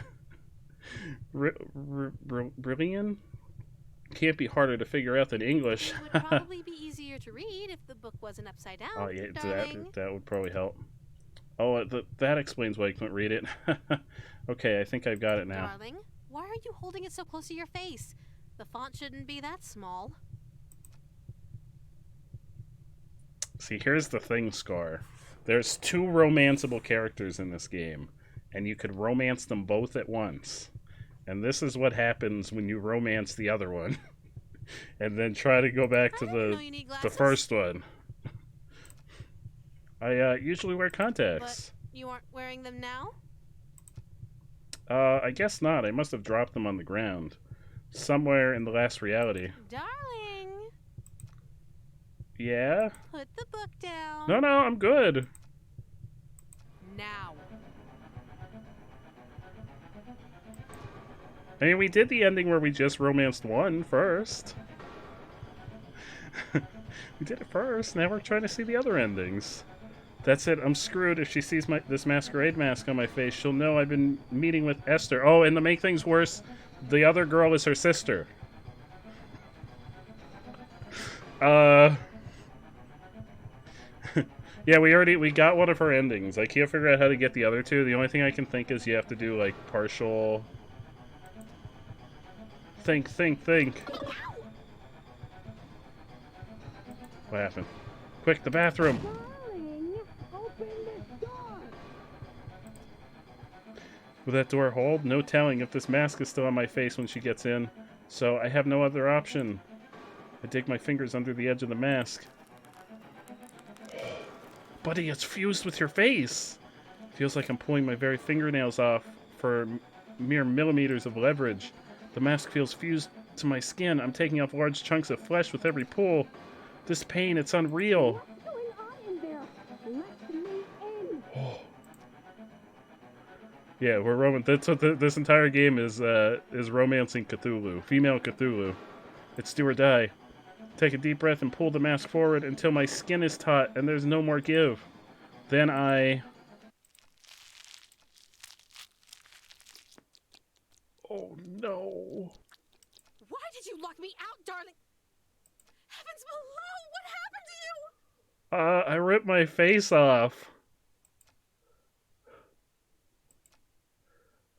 Brilliant? Can't be harder to figure out than English. It would probably be easier to read if the book wasn't upside down. Oh, yeah, darling. that would probably help. Oh, that explains why I couldn't read it. Okay, I think I've got it now. Darling, why are you holding it so close to your face? The font shouldn't be that small. See, here's the thing, Scar. There's 2 romanceable characters in this game, and you could romance them both at once. And this is what happens when you romance the other one. And then try to go back to the first one. I usually wear contacts. But you aren't wearing them now? I guess not. I must have dropped them on the ground. Somewhere in the last reality. Darling! Yeah? Put the book down. No, I'm good. Now. I mean, we did the ending where we just romanced one first. We did it first. Now we're trying to see the other endings. That's it. I'm screwed. If she sees this masquerade mask on my face, she'll know I've been meeting with Esther. Oh, and to make things worse, the other girl is her sister. Yeah, we got one of her endings. I can't figure out how to get the other two. The only thing I can think is you have to do, like, partial... Think. What happened? Quick, the bathroom! Darling, open this door. Will that door hold? No telling if this mask is still on my face when she gets in. So I have no other option. I dig my fingers under the edge of the mask. Buddy, it's fused with your face! Feels like I'm pulling my very fingernails off for mere millimeters of leverage. The mask feels fused to my skin. I'm taking off large chunks of flesh with every pull. This pain, it's unreal. What's going on in there? Let me in. Yeah, we're that's what this entire game is romancing Cthulhu. Female Cthulhu. It's do or die. Take a deep breath and pull the mask forward until my skin is taut and there's no more give. Then I... Oh no. Why did you lock me out, darling? Heavens below! What happened to you? I ripped my face off.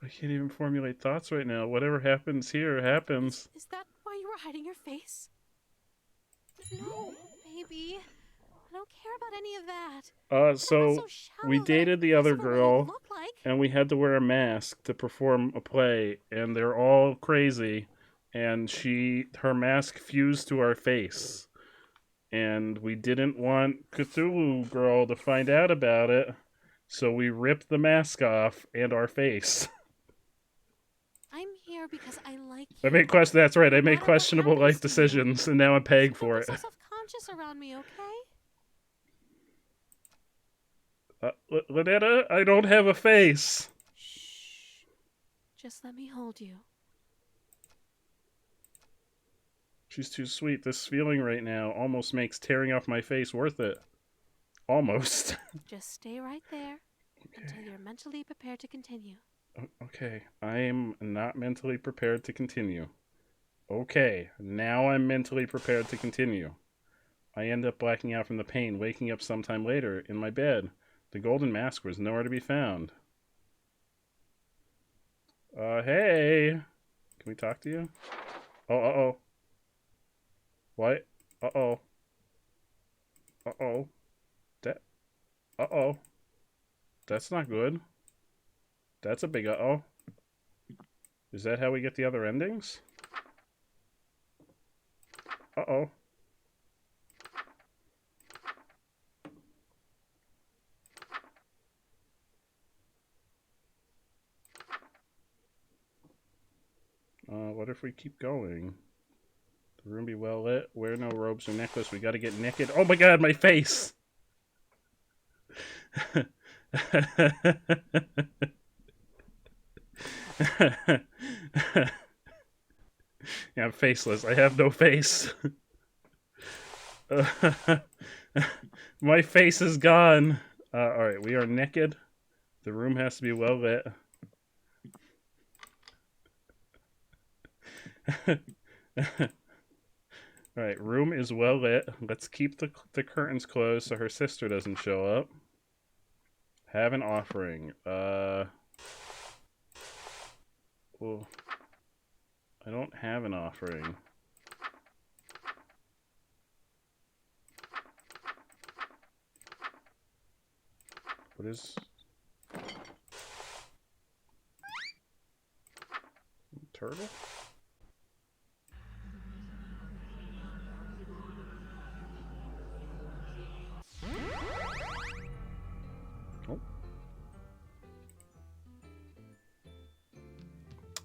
I can't even formulate thoughts right now. Whatever happens here happens. Is that why you were hiding your face? No, baby. I don't care about any of that. So we dated the other girl, and we had to wear a mask to perform a play, and they're all crazy, and her mask fused to our face. And we didn't want Cthulhu Girl to find out about it, so we ripped the mask off and our face. I'm here because I like you. That's right, I made questionable life decisions, and now I'm paying for it. Don't be so self-conscious around me, okay? Lynetta, I don't have a face. Shh. Just let me hold you. She's too sweet. This feeling right now almost makes tearing off my face worth it. Almost. Just stay right there until you're mentally prepared to continue. Okay, I am not mentally prepared to continue. Okay, now I'm mentally prepared to continue. I end up blacking out from the pain, waking up sometime later in my bed. The golden mask was nowhere to be found. Hey! Can we talk to you? Oh, uh-oh. What? Uh-oh. Uh-oh. Uh-oh. That's not good. That's a big uh-oh. Is that how we get the other endings? Uh-oh. What if we keep going? The room be well lit. Wear no robes or necklace. We gotta get naked. Oh my god, my face! Yeah, I'm faceless. I have no face. My face is gone. Alright, we are naked. The room has to be well lit. Alright, room is well lit. Let's keep the curtains closed so her sister doesn't show up. Have an offering. Well, I don't have an offering. What is... Turtle?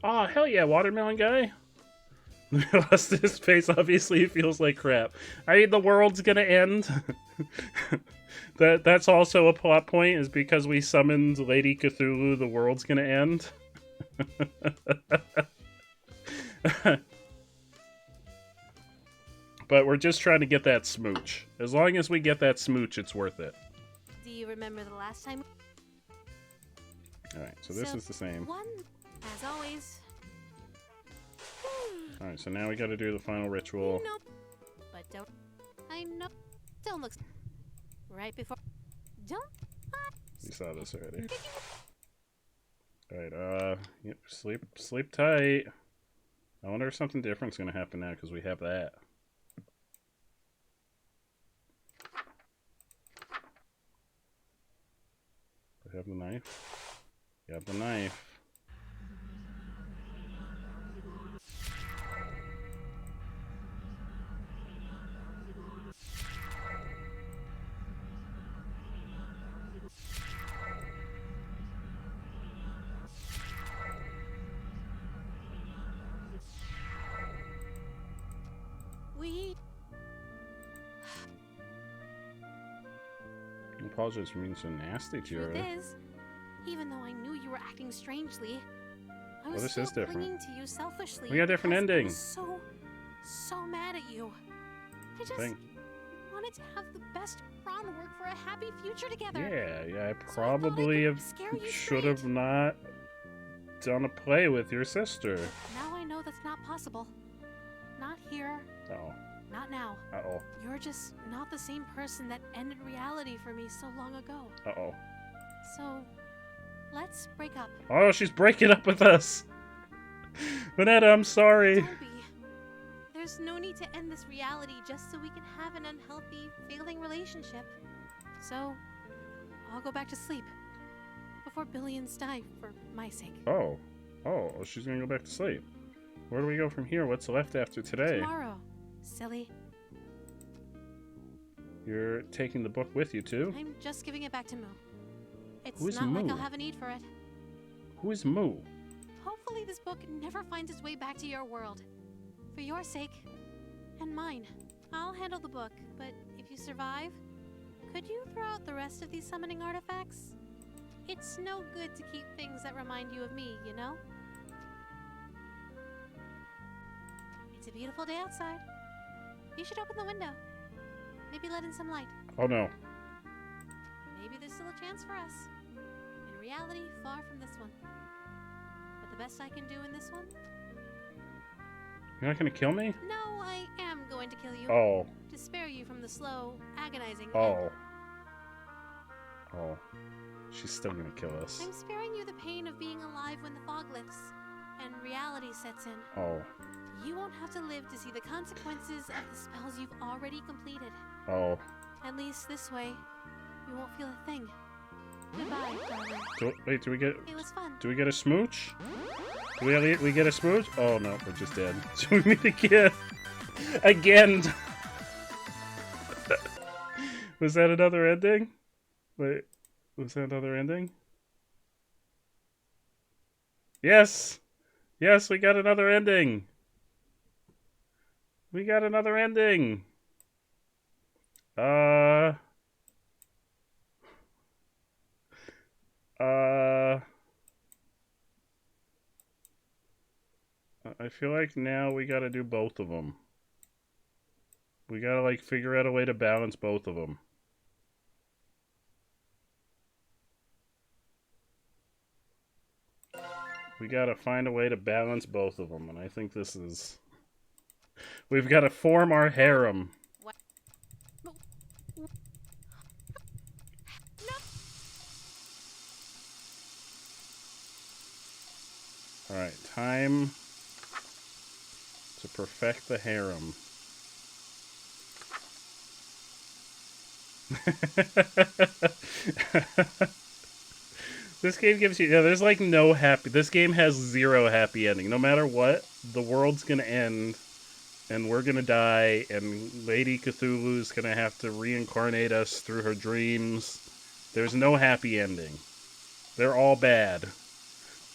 Oh, hell yeah, watermelon guy. Lost his face. Obviously, it feels like crap. I mean, the world's gonna end. That's also a plot point, is because we summoned Lady Cthulhu, the world's gonna end. But we're just trying to get that smooch. As long as we get that smooch, it's worth it. Do you remember the last time? Alright, so this is the same. One, as always. Alright, so now we gotta do the final ritual. No, but don't. I know. Don't look. Right before. Don't. You saw this already. Alright, yep, sleep tight. I wonder if something different's gonna happen now because we have that. I have the knife. You have the knife. I apologize for being so nasty to you. Truth is, even though I knew you were acting strangely, I was Well, this still is different. clinging to you selfishly. We got a different because ending. I was so mad at you. I just wanted to have the best groundwork for a happy future together. Yeah, I probably should have not done a play with your sister. Now I know that's not possible. Not here. Oh. Not now. Uh-oh. You're just not the same person that ended reality for me so long ago. Uh-oh. So, let's break up. Oh, she's breaking up with us. Vanetta, I'm sorry. Don't be. There's no need to end this reality just so we can have an unhealthy, failing relationship. So, I'll go back to sleep. Before billions die, for my sake. Oh, she's gonna go back to sleep. Where do we go from here? What's left after today? Tomorrow, silly. You're taking the book with you, too? I'm just giving it back to Moo. It's Who is not like Moo? I'll have a need for it. Who is Moo? Hopefully this book never finds its way back to your world. For your sake, and mine. I'll handle the book, but if you survive, could you throw out the rest of these summoning artifacts? It's no good to keep things that remind you of me, you know? It's a beautiful day outside. You should open the window. Maybe let in some light. Oh, no. Maybe there's still a chance for us. In reality, far from this one. But the best I can do in this one? You're not gonna kill me? No, I am going to kill you. Oh. To spare you from the slow, agonizing Oh. Oh. She's still gonna kill us. I'm sparing you the pain of being alive when the fog lifts and reality sets in. Oh. You won't have to live to see the consequences of the spells you've already completed. Oh. At least this way, you won't feel a thing. Goodbye, darling. Wait, do we get... It was fun. Do we get a smooch? Do we get a smooch? Oh, no, we're just dead. So we meet again. Again! Was that another ending? Wait, was that another ending? Yes! Yes, we got another ending! We got another ending! I feel like now we gotta do both of them. We gotta, like, figure out a way to balance both of them. We gotta find a way to balance both of them, and I think this is... We've gotta form our harem. Alright, time to perfect the harem. This game gives you... Yeah, there's like no happy... This game has zero happy ending. No matter what, the world's gonna end, and we're gonna die, and Lady Cthulhu's gonna have to reincarnate us through her dreams. There's no happy ending. They're all bad.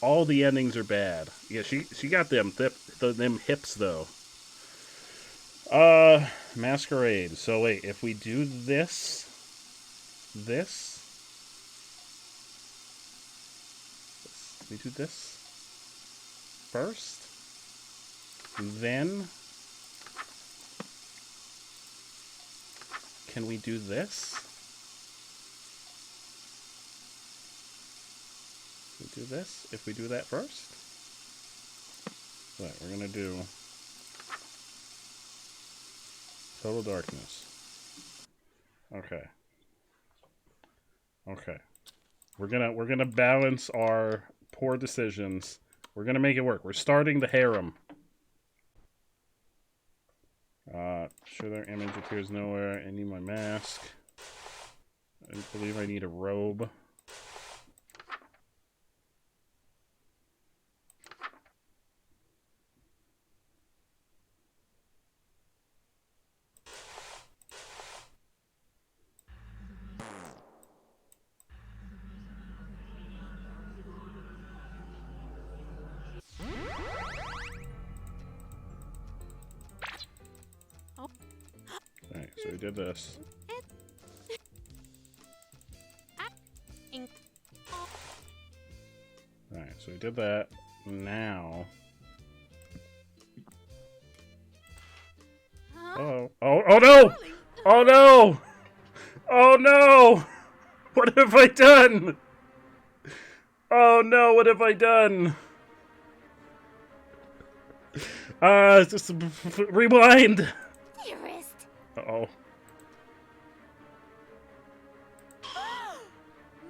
All the endings are bad. Yeah, she got them hips, though. Masquerade. So wait, if we do this, we do this first, then can we do this? We do this if we do that first. Right, we're gonna do total darkness. Okay. Okay. We're gonna balance our poor decisions. We're gonna make it work. We're starting the harem. Sure, their image appears nowhere. I need my mask. I believe I need a robe. Alright, so we did this. Alright, so we did that. Now... Uh-oh. Oh no! Oh no! Oh no! What have I done? Oh no, what have I done? Just rewind! Dearest. Uh-oh.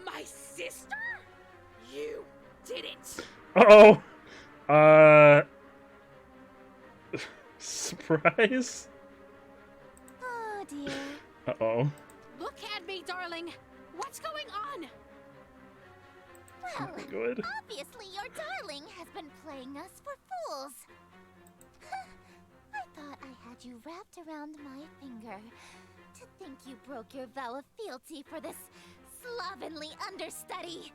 My sister? You did it. Uh-oh. Surprise? Oh dear. Uh-oh. Look at me, darling. What's going on? Well, Good. obviously your darling has been playing us for fools. I thought I had you wrapped around my finger. To think you broke your vow of fealty for this slovenly understudy.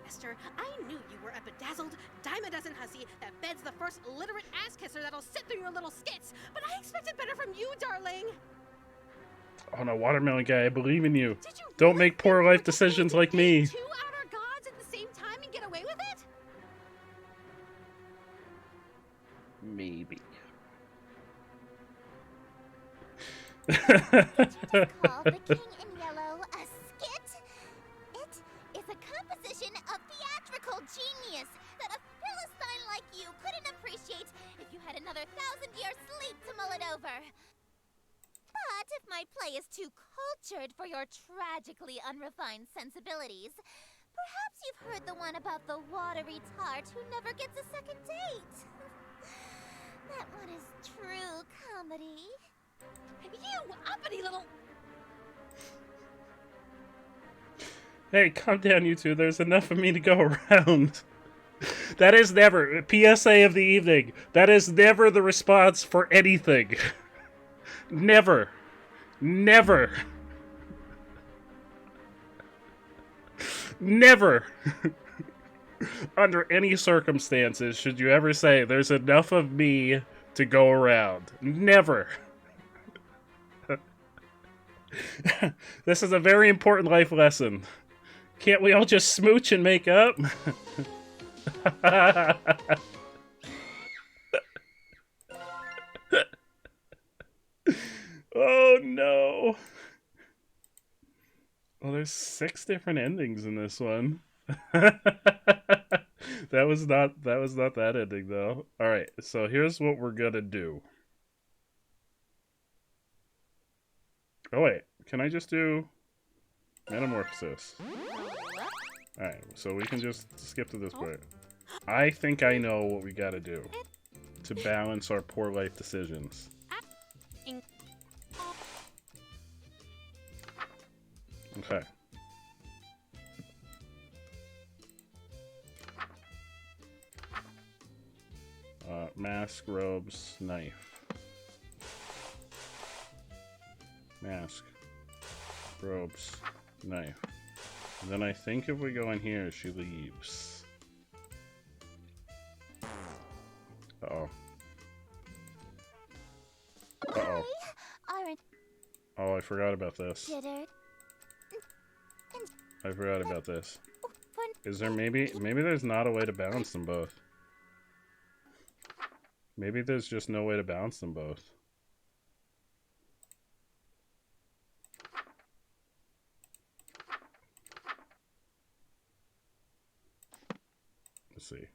Esther, I knew you were a bedazzled, dime-a-dozen hussy that beds the first illiterate ass-kisser that'll sit through your little skits, but I expected better from you, darling. Oh no, Watermelon Guy, I believe in you. Don't make poor life decisions like me. 2 outer gods at the same time and get away with it? Maybe. Call The King in Yellow a skit? It is a composition of theatrical genius that a Philistine like you couldn't appreciate if you had another 1,000-year sleep to mull it over. But if my play is too cultured for your tragically unrefined sensibilities, perhaps you've heard the one about the watery tart who never gets a second date. That one is true comedy. You uppity little... Hey, calm down, you two. There's enough of me to go around. That is never... PSA of the evening. That is never the response for anything. Never. Never. Never. Under any circumstances should you ever say, there's enough of me to go around. Never. This is a very important life lesson. Can't we all just smooch and make up? Oh no. Well, there's 6 different endings in this one. That was not that ending though. Alright, so here's what we're gonna do. Oh wait, can I just do Metamorphosis? Alright, so we can just skip to this part. I think I know what we gotta do to balance our poor life decisions. Okay. Mask, robes, knife. Mask, robes, knife. And then I think if we go in here, she leaves. Uh-oh. Oh, I forgot about this. Jittered. I forgot about this. Is there maybe there's not a way to balance them both? Maybe there's just no way to balance them both. Let's see.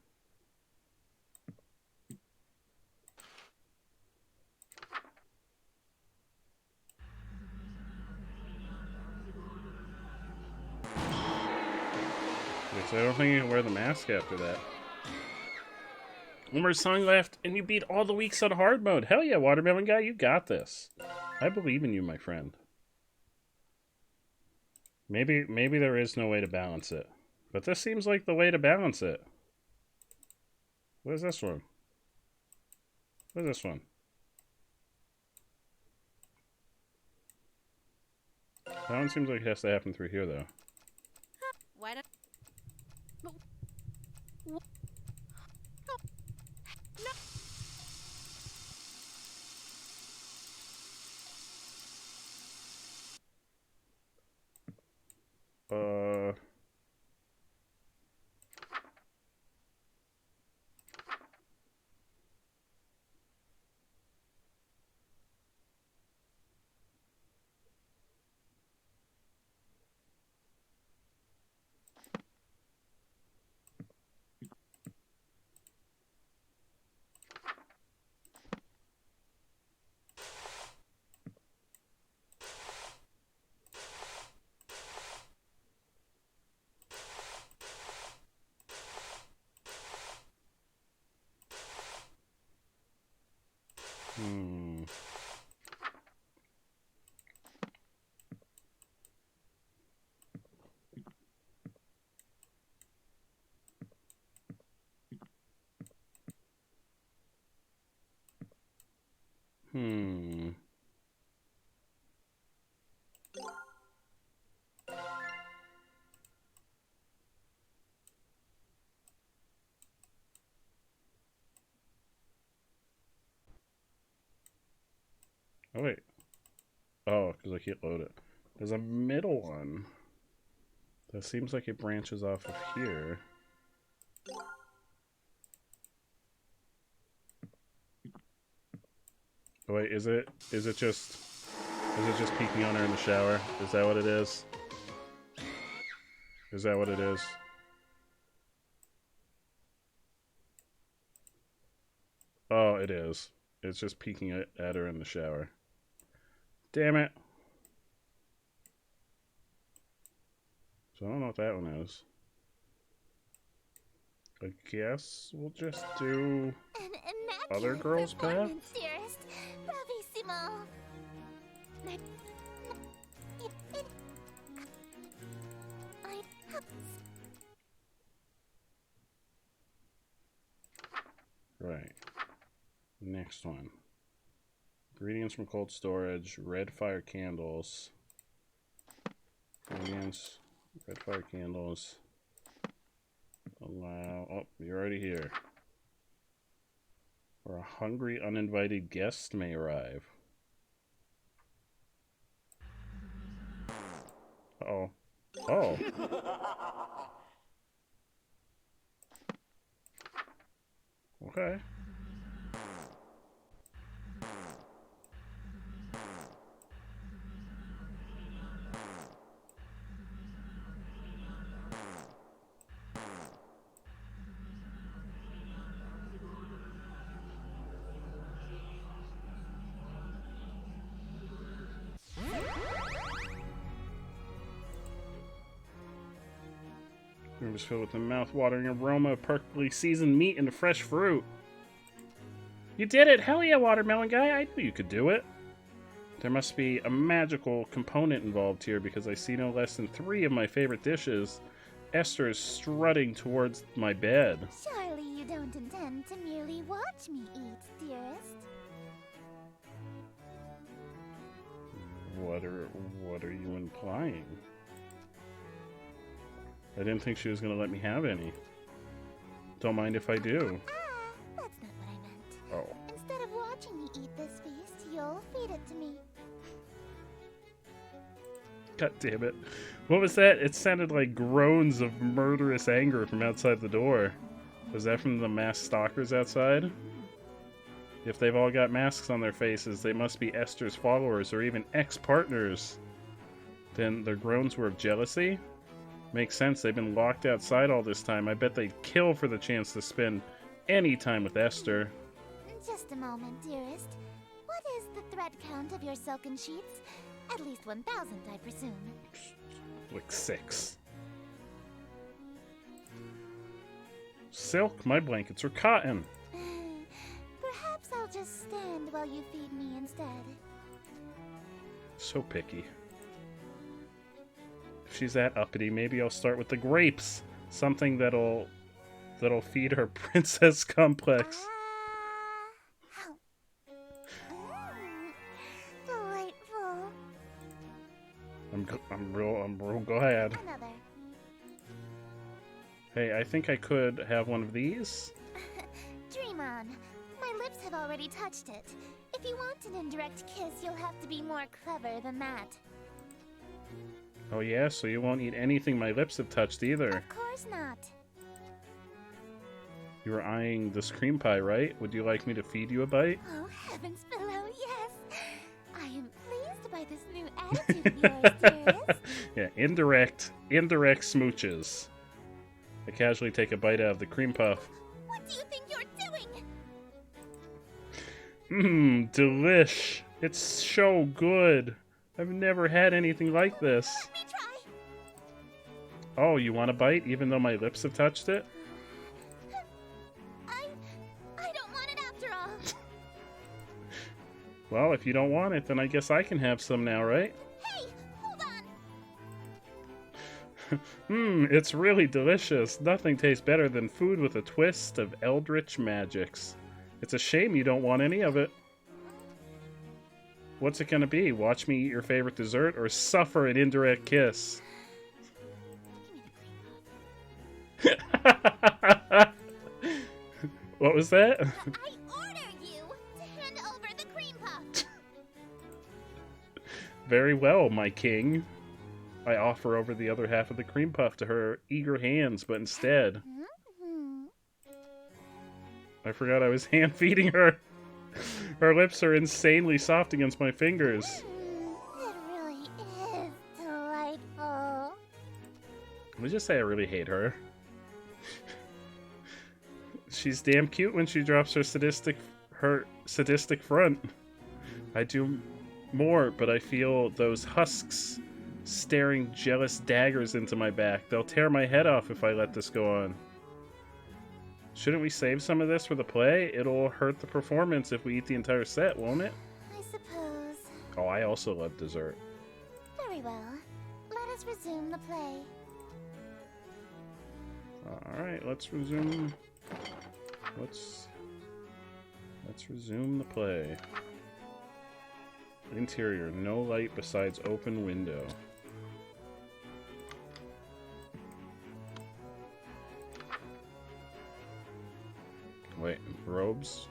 So I don't think you can wear the mask after that. One more song left, and you beat all the weeks on hard mode. Hell yeah, Watermelon Guy, you got this. I believe in you, my friend. Maybe there is no way to balance it. But this seems like the way to balance it. What is this one? What is this one? That one seems like it has to happen through here, though. Why don't... Oh, wait. Oh, because I can't load it. There's a middle one. That seems like it branches off of here. Oh, wait, is it just peeking on her in the shower? Is that what it is? Is that what it is? Oh, it is. It's just peeking at her in the shower. Damn it. So I don't know what that one is. I guess we'll just do other girls' bath. Dearest. Bravissimo. Right. Next one. Ingredients from cold storage, red fire candles. Ingredients, red fire candles. Allow, oh, you're already here. Or a hungry, uninvited guest may arrive. Uh-oh. Oh. Okay. Room is filled with the mouth-watering aroma of perfectly seasoned meat and fresh fruit. You did it! Hell yeah, Watermelon Guy! I knew you could do it! There must be a magical component involved here because I see no less than 3 of my favorite dishes. Esther is strutting towards my bed. Surely you don't intend to merely watch me eat, dearest. What are you implying? I didn't think she was going to let me have any. Don't mind if I do. That's not what I meant. Oh. Instead of watching me eat this feast, you'll feed it to me. God damn it. What was that? It sounded like groans of murderous anger from outside the door. Was that from the masked stalkers outside? If they've all got masks on their faces, they must be Esther's followers or even ex-partners. Then their groans were of jealousy? Makes sense, they've been locked outside all this time. I bet they'd kill for the chance to spend any time with Esther. Just a moment, dearest. What is the thread count of your silken sheets? At least 1,000, I presume. Like 6. Silk? My blankets are cotton. Perhaps I'll just stand while you feed me instead. So picky. If she's that uppity, maybe I'll start with the grapes. Something that'll feed her princess complex. Delightful. I'm real glad. Another. Hey, I think I could have one of these. Dream on. My lips have already touched it. If you want an indirect kiss, you'll have to be more clever than that. Oh yeah, so you won't eat anything my lips have touched either. Of course not. You were eyeing this cream pie, right? Would you like me to feed you a bite? Oh, heavens below, yes! I am pleased by this new attitude of yours, dearest. Yeah, indirect smooches. I casually take a bite out of the cream puff. What do you think you're doing? Mmm, delish. It's so good. I've never had anything like this. Let me try. Oh, you want a bite even though my lips have touched it? I don't want it after all. Well, if you don't want it, then I guess I can have some now, right? Hey, hold on. It's really delicious. Nothing tastes better than food with a twist of eldritch magics. It's a shame you don't want any of it. What's it gonna be? Watch me eat your favorite dessert or suffer an indirect kiss? What was that? I order you to hand over the cream puff. Very well, my king. I offer over the other half of the cream puff to her eager hands, but instead... I forgot I was hand-feeding her. Her lips are insanely soft against my fingers. It really is delightful. Let me just say I really hate her. She's damn cute when she drops her sadistic front. I do more, but I feel those husks staring jealous daggers into my back. They'll tear my head off if I let this go on. Shouldn't we save some of this for the play? It'll hurt the performance if we eat the entire set, won't it? I suppose. Oh, I also love dessert. Very well. Let us resume the play. Alright, let's resume... Let's resume the play. Interior, no light besides open window. Wait, robes?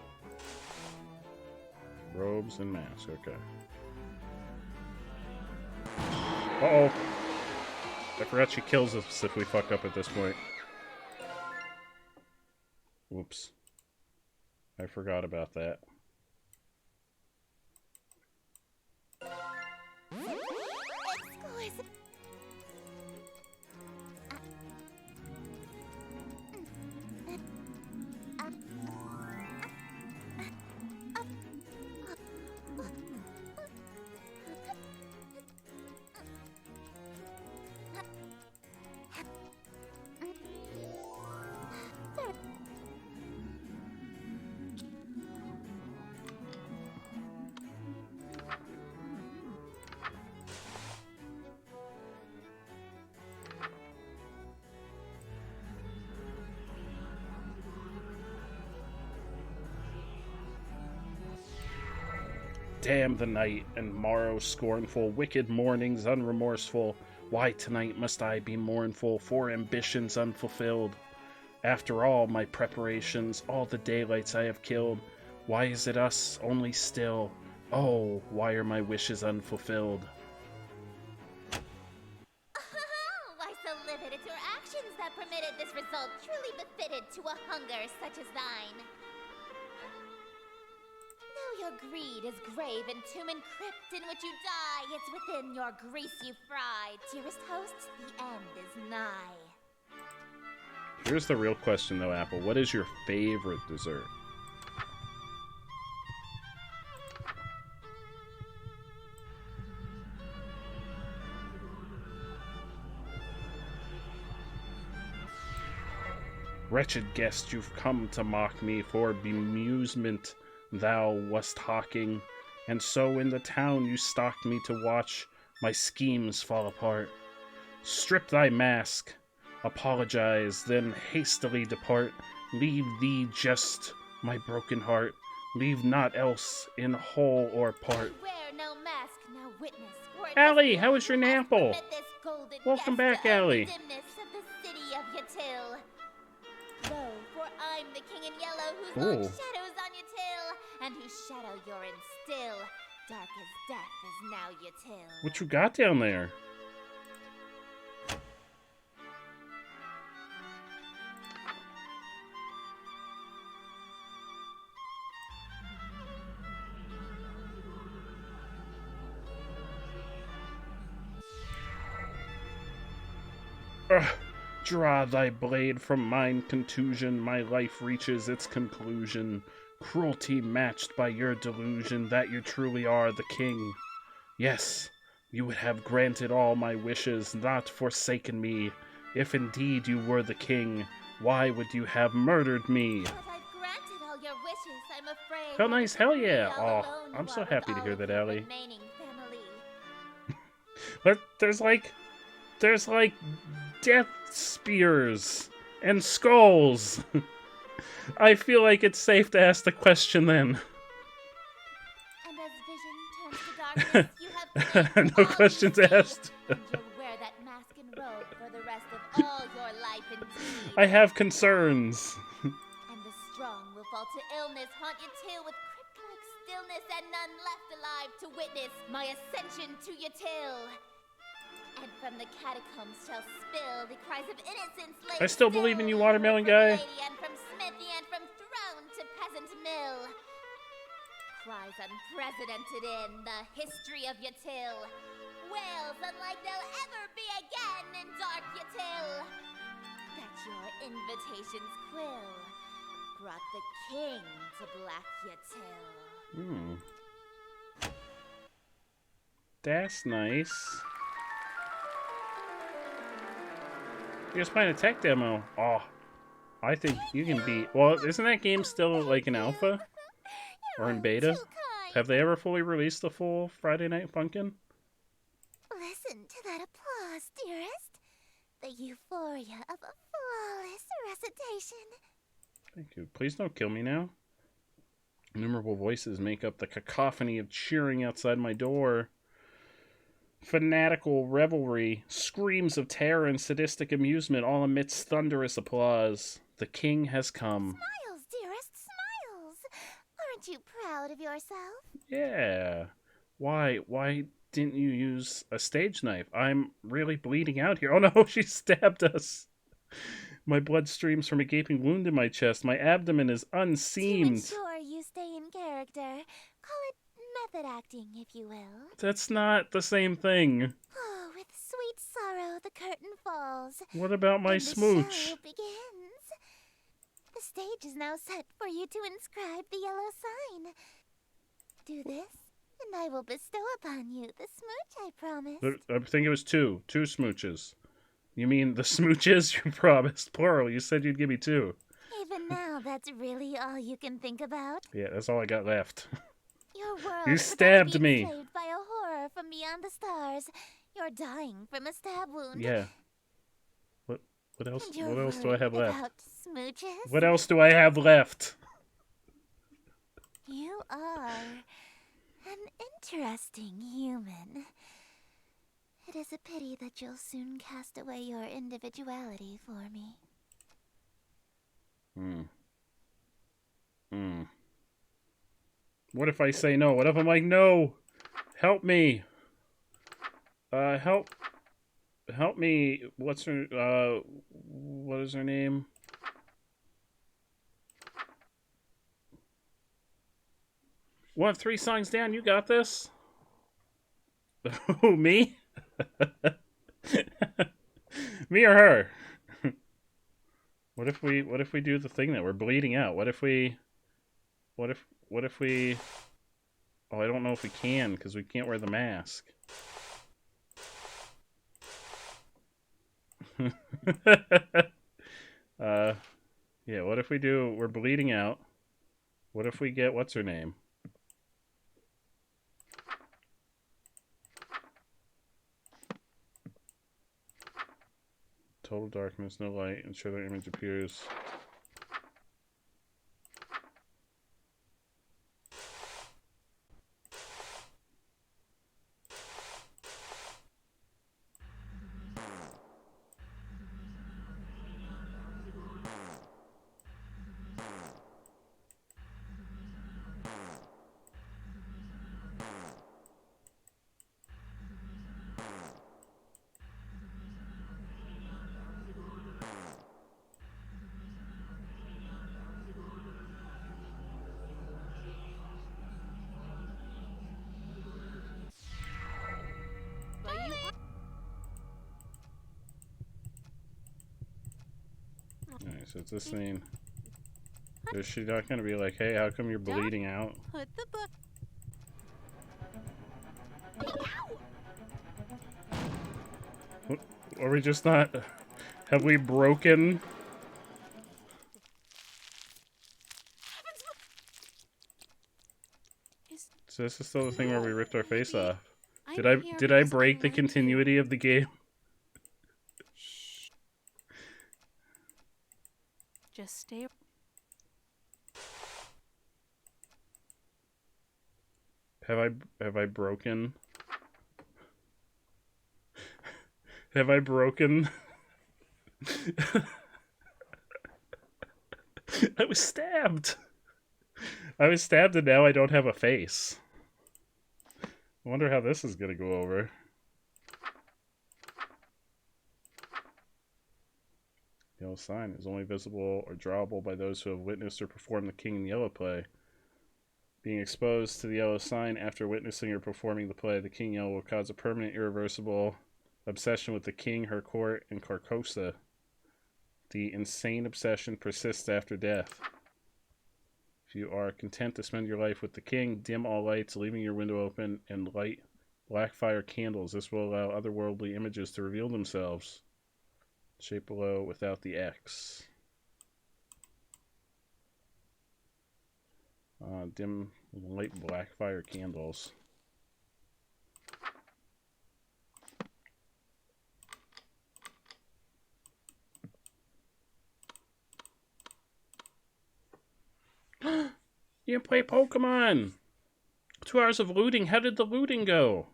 Robes and mask, okay. Uh-oh! I forgot she kills us if we fuck up at this point. Whoops. I forgot about that. Exquisite. Damn the night and morrow scornful, wicked mornings unremorseful. Why tonight must I be mournful for ambitions unfulfilled? After all my preparations, all the daylights I have killed, why is it us only still? Oh, why are my wishes unfulfilled? world truly befitted to a hunger such as thine. Though your greed is grave and tomb and crypt in which you die, it's within your grease you fry. Dearest host, the end is nigh. Here's the real question, though, Apple. What is your favorite dessert? Wretched guest, you've come to mock me for bemusement thou wast hawking, and so in the town you stalked me to watch my schemes fall apart. Strip thy mask, apologize, then hastily depart. Leave thee just my broken heart, leave naught else in whole or part. Wear no mask, no witness, for it Allie, must how was your Nample? permit this golden Welcome guest back, to own Allie. the dimness of the city of Yatil. Lo, for I'm the king in yellow, whose long Ooh. shadows on Yatil, and whose shadow you're in still. Dark as death is now Yatil. What you got down there? Ugh. Draw thy blade from mine contusion, my life reaches its conclusion. Cruelty matched by your delusion that you truly are the king. Yes, you would have granted all my wishes, not forsaken me. If indeed you were the king, why would you have murdered me? But I've granted all your wishes, I'm afraid. Hell nice, hell yeah. All Oh, alone I'm you so are happy with to hear all of that, your Allie. remaining family. There's like death spears and skulls. I feel like it's safe to ask the question then. And as vision turns to darkness, you have claimed No all questions you see, asked. and you'll wear that mask and robe for the rest of all your life indeed. I have concerns. And the strong will fall to illness, haunt your till with crypt-like stillness, and none left alive to witness my ascension to your till. And from the catacombs shall spill the cries of innocence laid I still believe in you, still, watermelon from guy. lady and from smithy and from throne to peasant mill. Cries unprecedented in the history of your till. Wails unlike there'll ever be again in dark your till. That your invitations quill brought the king to black your till. That's nice. You're just playing a tech demo. Oh, I think you can beat... Well, isn't that game still like in alpha? Or in beta? Have they ever fully released the full Friday Night Funkin'? Listen to that applause, dearest. The euphoria of a flawless recitation. Thank you. Please don't kill me now. Innumerable voices make up the cacophony of cheering outside my door. Fanatical revelry, screams of terror and sadistic amusement, all amidst thunderous applause. The king has come. Smiles, dearest, smiles. Aren't you proud of yourself? Yeah. Why didn't you use a stage knife? I'm really bleeding out here. Oh no, she stabbed us. My blood streams from a gaping wound in my chest. My abdomen is unseamed. To ensure you stay in character, call it method acting, if you will. That's not the same thing. Oh, with sweet sorrow the curtain falls. What about my and smooch? The show begins. The stage is now set for you to inscribe the yellow sign. Do this, and I will bestow upon you the smooch I promised. I think it was two smooches. You mean the smooches you promised? Plural, you said you'd give me two. Even now, that's really all you can think about? Yeah, that's all I got left. Your world You is stabbed about to be me. enslaved by a horror from beyond the stars. You're dying from a stab wound. Yeah. What else? And you're What else do I have worried left? about smooches? What else do I have left? You are an interesting human. It is a pity that you'll soon cast away your individuality for me. What if I say no? What if I'm like, no? Help me. Help me. What's her, what is her name? One, 3 songs down. You got this. Who, me? Me or her? What if we do the thing that we're bleeding out? What if we? Oh, I don't know if we can because we can't wear the mask. Yeah, what if we do, we're bleeding out. What if we get, what's her name? Total darkness, no light, ensure their image appears. Alright, so it's this scene. Is she not gonna be like, hey, how come you're bleeding out? Put the book. Are we just not... Have we broken... So this is still the thing where we ripped our face off. Did I break the continuity of the game? Just stay. Have I broken? Have I broken? I was stabbed. I was stabbed and now I don't have a face. I wonder how this is gonna go over. Yellow sign is only visible or drawable by those who have witnessed or performed the King in Yellow play. Being exposed to the yellow sign after witnessing or performing the play, the King Yellow will cause a permanent, irreversible obsession with the king, her court, and Carcosa. The insane obsession persists after death. If you are content to spend your life with the king, dim all lights, leaving your window open, and light black fire candles. This will allow otherworldly images to reveal themselves. Shape below without the X. Dim light black fire candles. You play Pokemon! 2 hours of looting. How did the looting go?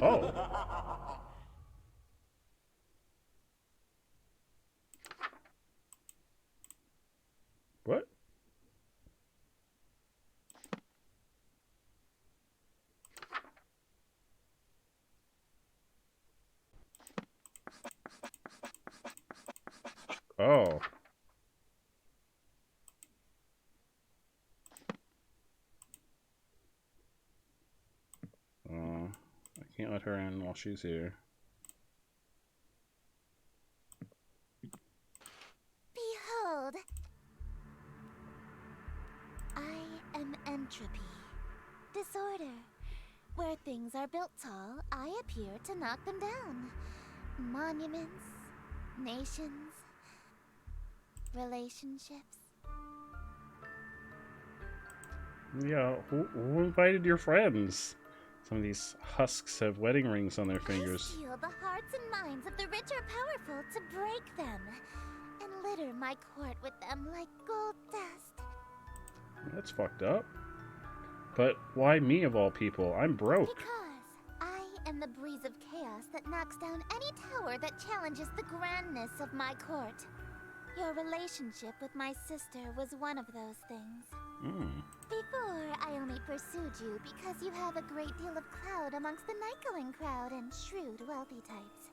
Oh. What? Oh. I can't let her in while she's here. Behold, I am entropy, disorder. Where things are built tall, I appear to knock them down. Monuments, nations, relationships. Yeah, who invited your friends? Some of these husks have wedding rings on their fingers. I steal the hearts and minds of the rich or powerful to break them, and litter my court with them like gold dust. That's fucked up. But why me of all people? I'm broke. Because I am the breeze of chaos that knocks down any tower that challenges the grandness of my court. Your relationship with my sister was one of those things. Before, I only pursued you because you have a great deal of clout amongst the night-going crowd and shrewd, wealthy types.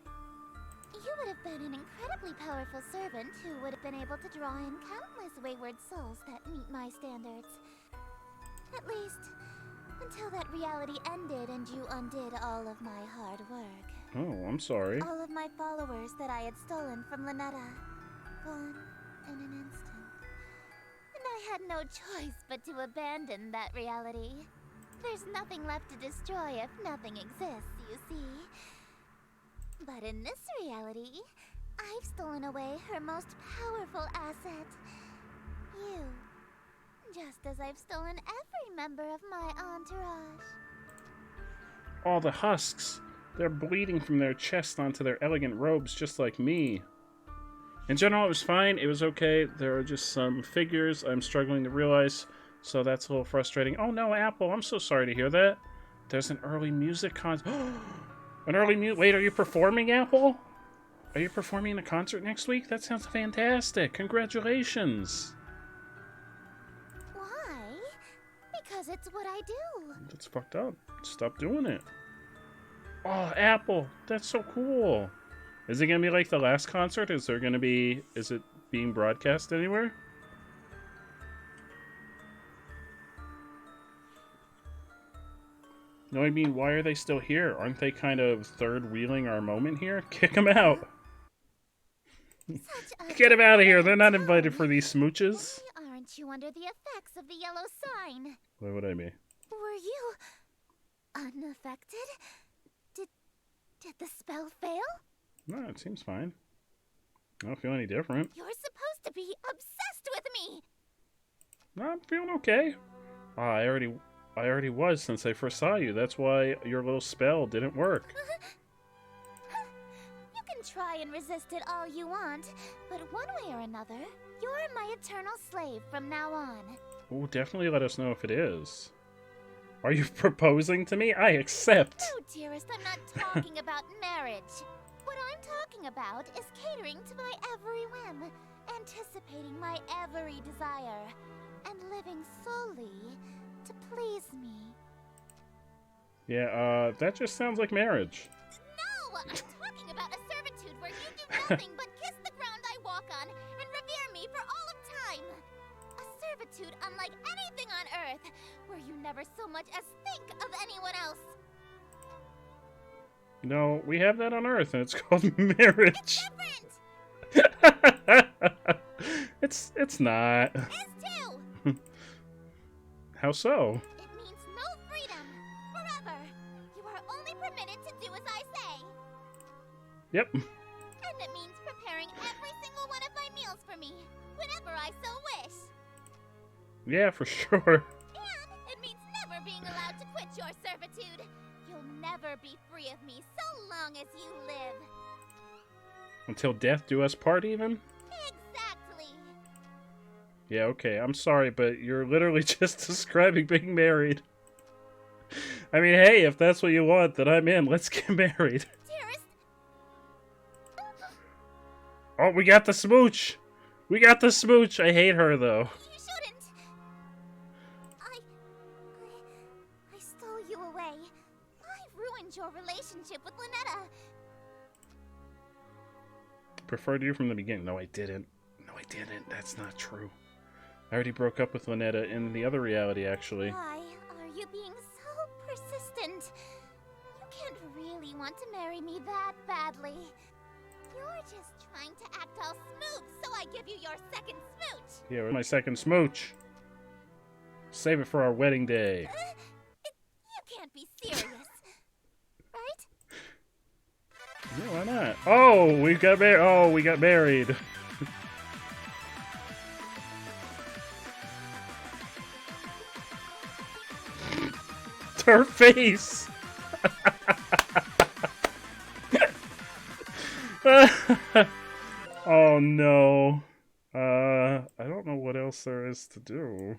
You would have been an incredibly powerful servant who would have been able to draw in countless wayward souls that meet my standards. At least, until that reality ended and you undid all of my hard work. Oh, I'm sorry. All of my followers that I had stolen from Lynetta, gone in an instant. And I had no choice but to abandon that reality. There's nothing left to destroy if nothing exists, you see. But in this reality, I've stolen away her most powerful asset. You. Just as I've stolen every member of my entourage. All the husks. They're bleeding from their chest onto their elegant robes, just like me. In general, it was fine. It was okay. There are just some figures I'm struggling to realize, so that's a little frustrating. Oh no, Apple, I'm so sorry to hear that. There's an early music concert. An early Wait, are you performing, Apple? Are you performing in a concert next week? That sounds fantastic. Congratulations. Why? Because it's what I do. That's fucked up. Stop doing it. Oh, Apple, that's so cool. Is it gonna be like the last concert? Is it being broadcast anywhere? No, I mean, why are they still here? Aren't they kind of third-wheeling our moment here? Kick them out! Get them out of here! They're not invited for these smooches! Why aren't you under the effects of the yellow sign? Why would I be? Were you unaffected? Did the spell fail? No, it seems fine. I don't feel any different. You're supposed to be obsessed with me! No, I'm feeling okay. I already was since I first saw you. That's why your little spell didn't work. You can try and resist it all you want, but one way or another, you're my eternal slave from now on. Oh, definitely let us know if it is. Are you proposing to me? I accept. No, dearest, I'm not talking about marriage. What I'm talking about is catering to my every whim, anticipating my every desire, and living solely to please me. Yeah, that just sounds like marriage. No! I'm talking about a servitude where you do nothing but kiss the ground I walk on and revere me for all of time. A servitude unlike anything on Earth, where you never so much as think of anyone else. No, we have that on Earth, and it's called marriage. It's different! It's not. It's too! How so? It means no freedom. Forever. You are only permitted to do as I say. Yep. And it means preparing every single one of my meals for me, whenever I so wish. Yeah, for sure. And it means never being allowed to quit your servitude. You'll never be free of me so long as you live. Until death do us part, even? Exactly. Yeah, okay, I'm sorry, but you're literally just describing being married. I mean, hey, if that's what you want, then I'm in. Let's get married. Dearest. Oh, we got the smooch! We got the smooch! I hate her, though. You shouldn't. I stole you away. I ruined your relationship with Lynetta. Preferred you from the beginning. No, I didn't. No, I didn't. That's not true. I already broke up with Lynetta in the other reality, actually. Why are you being so persistent? You can't really want to marry me that badly. You're just trying to act all smooth, so I give you your second smooch. Yeah, where's my second smooch? Save it for our wedding day. You can't be serious, right? Yeah, why not? Oh, we got married. Oh, we got married. Her face. Oh no. I don't know what else there is to do.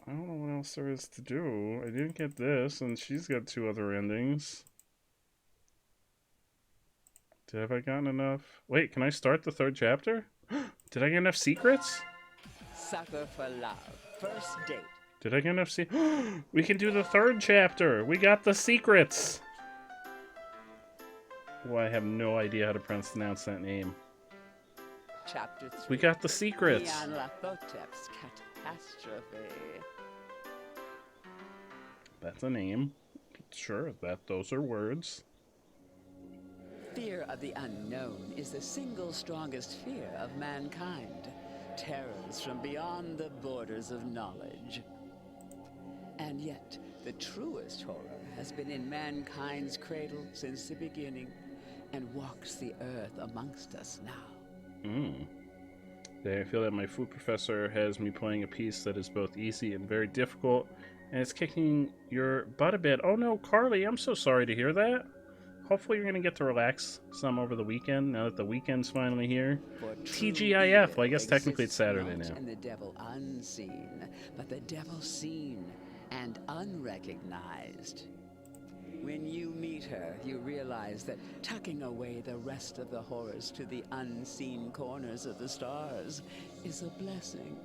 I don't know what else there is to do. I didn't get this, and she's got two other endings. Have I gotten enough? Wait, can I start the 3rd chapter? Did I get enough secrets? Sucker for love. First date. Did I get enough We can do the 3rd chapter! We got the secrets! Well, I have no idea how to pronounce that name. Chapter 3. We got the secrets! Nyarlathotep's catastrophe. That's a name. Sure, those are words. Fear of the unknown is the single strongest fear of mankind. Terrors from beyond the borders of knowledge. And yet, the truest horror has been in mankind's cradle since the beginning, and walks the earth amongst us now. I feel that my food professor has me playing a piece that is both easy and very difficult, and it's kicking your butt a bit. Oh no, Carly, I'm so sorry to hear that. Hopefully you're going to get to relax some over the weekend, now that the weekend's finally here. TGIF, well, I guess technically it's Saturday now. And the devil unseen, but the devil seen and unrecognized. When you meet her, you realize that tucking away the rest of the horrors to the unseen corners of the stars is a blessing.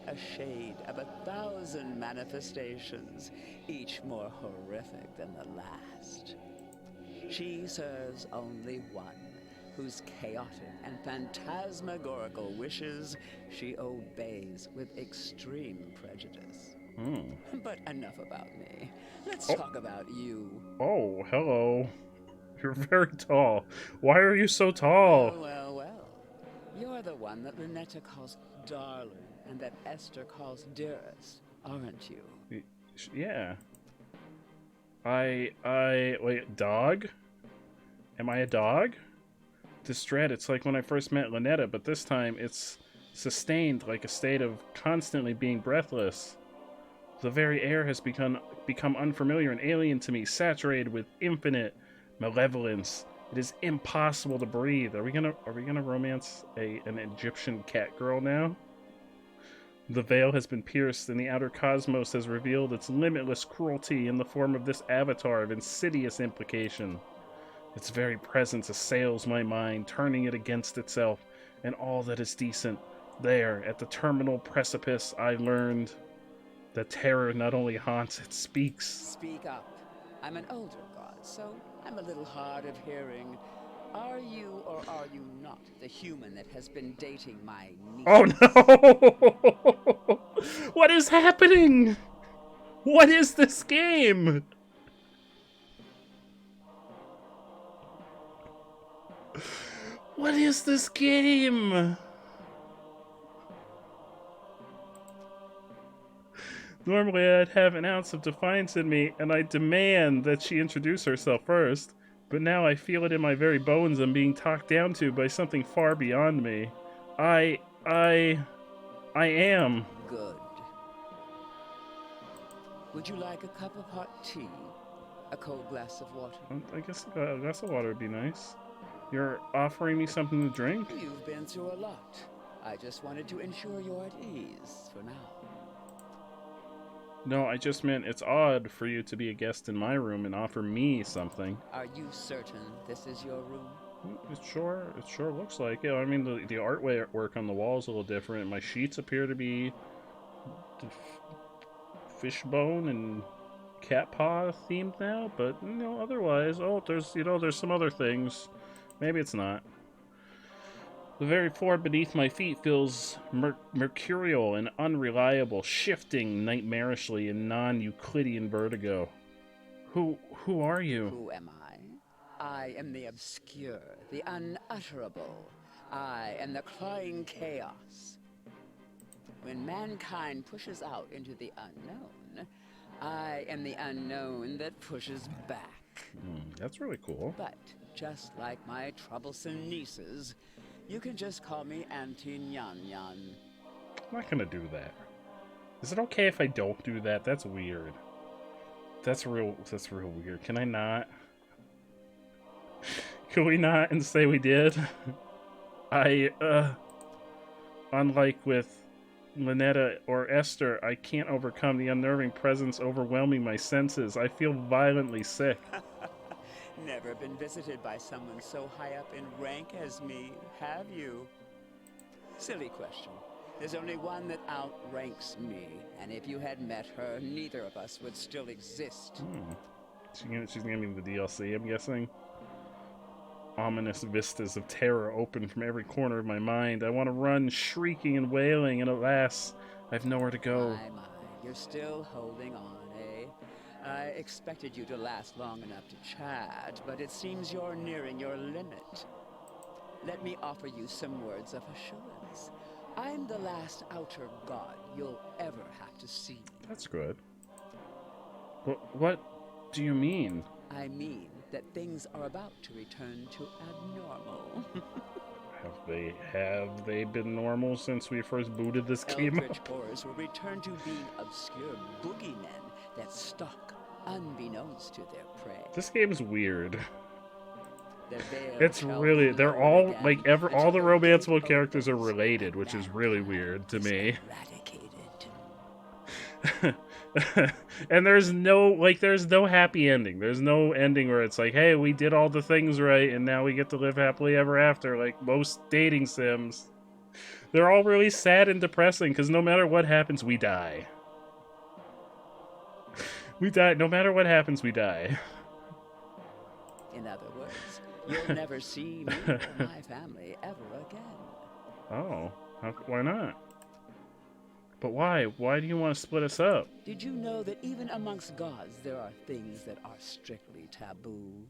A shade of 1,000 manifestations, each more horrific than the last. She serves only one, whose chaotic and phantasmagorical wishes she obeys with extreme prejudice. But enough about me. Let's talk about you. Oh, hello. You're very tall. Why are you so tall? Well. You're the one that Lynetta calls darling and that Esther calls dearest, aren't you? Yeah. Wait, dog? Am I a dog? This dread, it's like when I first met Lynetta, but this time it's sustained like a state of constantly being breathless. The very air has become unfamiliar and alien to me, saturated with infinite malevolence. It is impossible to breathe. Are we gonna romance an Egyptian cat girl now? The veil has been pierced, and the outer cosmos has revealed its limitless cruelty in the form of this avatar of insidious implication. Its very presence assails my mind, turning it against itself and all that is decent. There, at the terminal precipice, I learned that terror not only haunts, it speaks. Speak up. I'm an older god, so I'm a little hard of hearing. Are you or are you not the human that has been dating my niece? Oh no! What is happening? What is this game? What is this game? Normally I'd have an ounce of defiance in me, and I demand that she introduce herself first. But now I feel it in my very bones I'm being talked down to by something far beyond me. I am. Good. Would you like a cup of hot tea? A cold glass of water? I guess a glass of water would be nice. You're offering me something to drink? You've been through a lot. I just wanted to ensure you're at ease for now. No, I just meant it's odd for you to be a guest in my room and offer me something. Are you certain this is your room? It sure looks like it. I mean, the artwork on the wall is a little different. My sheets appear to be fishbone and cat paw themed now, but otherwise, there's some other things. Maybe it's not. The very floor beneath my feet feels mercurial and unreliable, shifting nightmarishly in non-Euclidean vertigo. Who are you? Who am I? I am the obscure, the unutterable. I am the clawing chaos. When mankind pushes out into the unknown, I am the unknown that pushes back. That's really cool. But just like my troublesome nieces, you can just call me Auntie Nyan Nyan. I'm not gonna do that. Is it okay if I don't do that? That's weird. That's real weird. Can I not? Can we not and say we did? Unlike with Lynetta or Esther, I can't overcome the unnerving presence overwhelming my senses. I feel violently sick. Never been visited by someone so high up in rank as me, have you? Silly question. There's only one that outranks me, and if you had met her, neither of us would still exist. She's gonna be the DLC, I'm guessing. Ominous vistas of terror open from every corner of my mind. I want to run, shrieking and wailing, and alas, I've nowhere to go. My, you're still holding on, eh? I expected you to last long enough to chat, but it seems you're nearing your limit. Let me offer you some words of assurance. I'm the last outer god you'll ever have to see. That's good. What do you mean? I mean that things are about to return to abnormal. Have they been normal since we first booted this game Eldritch up? horrors will return to being obscure boogeymen that stalk unbeknownst to their prey. This game's weird. The veil It's shall really, be they're lowered all, again like, all until the the romanceable gate characters are opens related, and which is really weird to me. And there's no happy ending. There's no ending where it's like, hey, we did all the things right and now we get to live happily ever after, like most dating sims. They're all really sad and depressing because no matter what happens, we die. We die. No matter what happens, we die. In other words, you'll never see me or my family ever again. Oh, why not? But why? Why do you want to split us up? Did you know that even amongst gods there are things that are strictly taboo?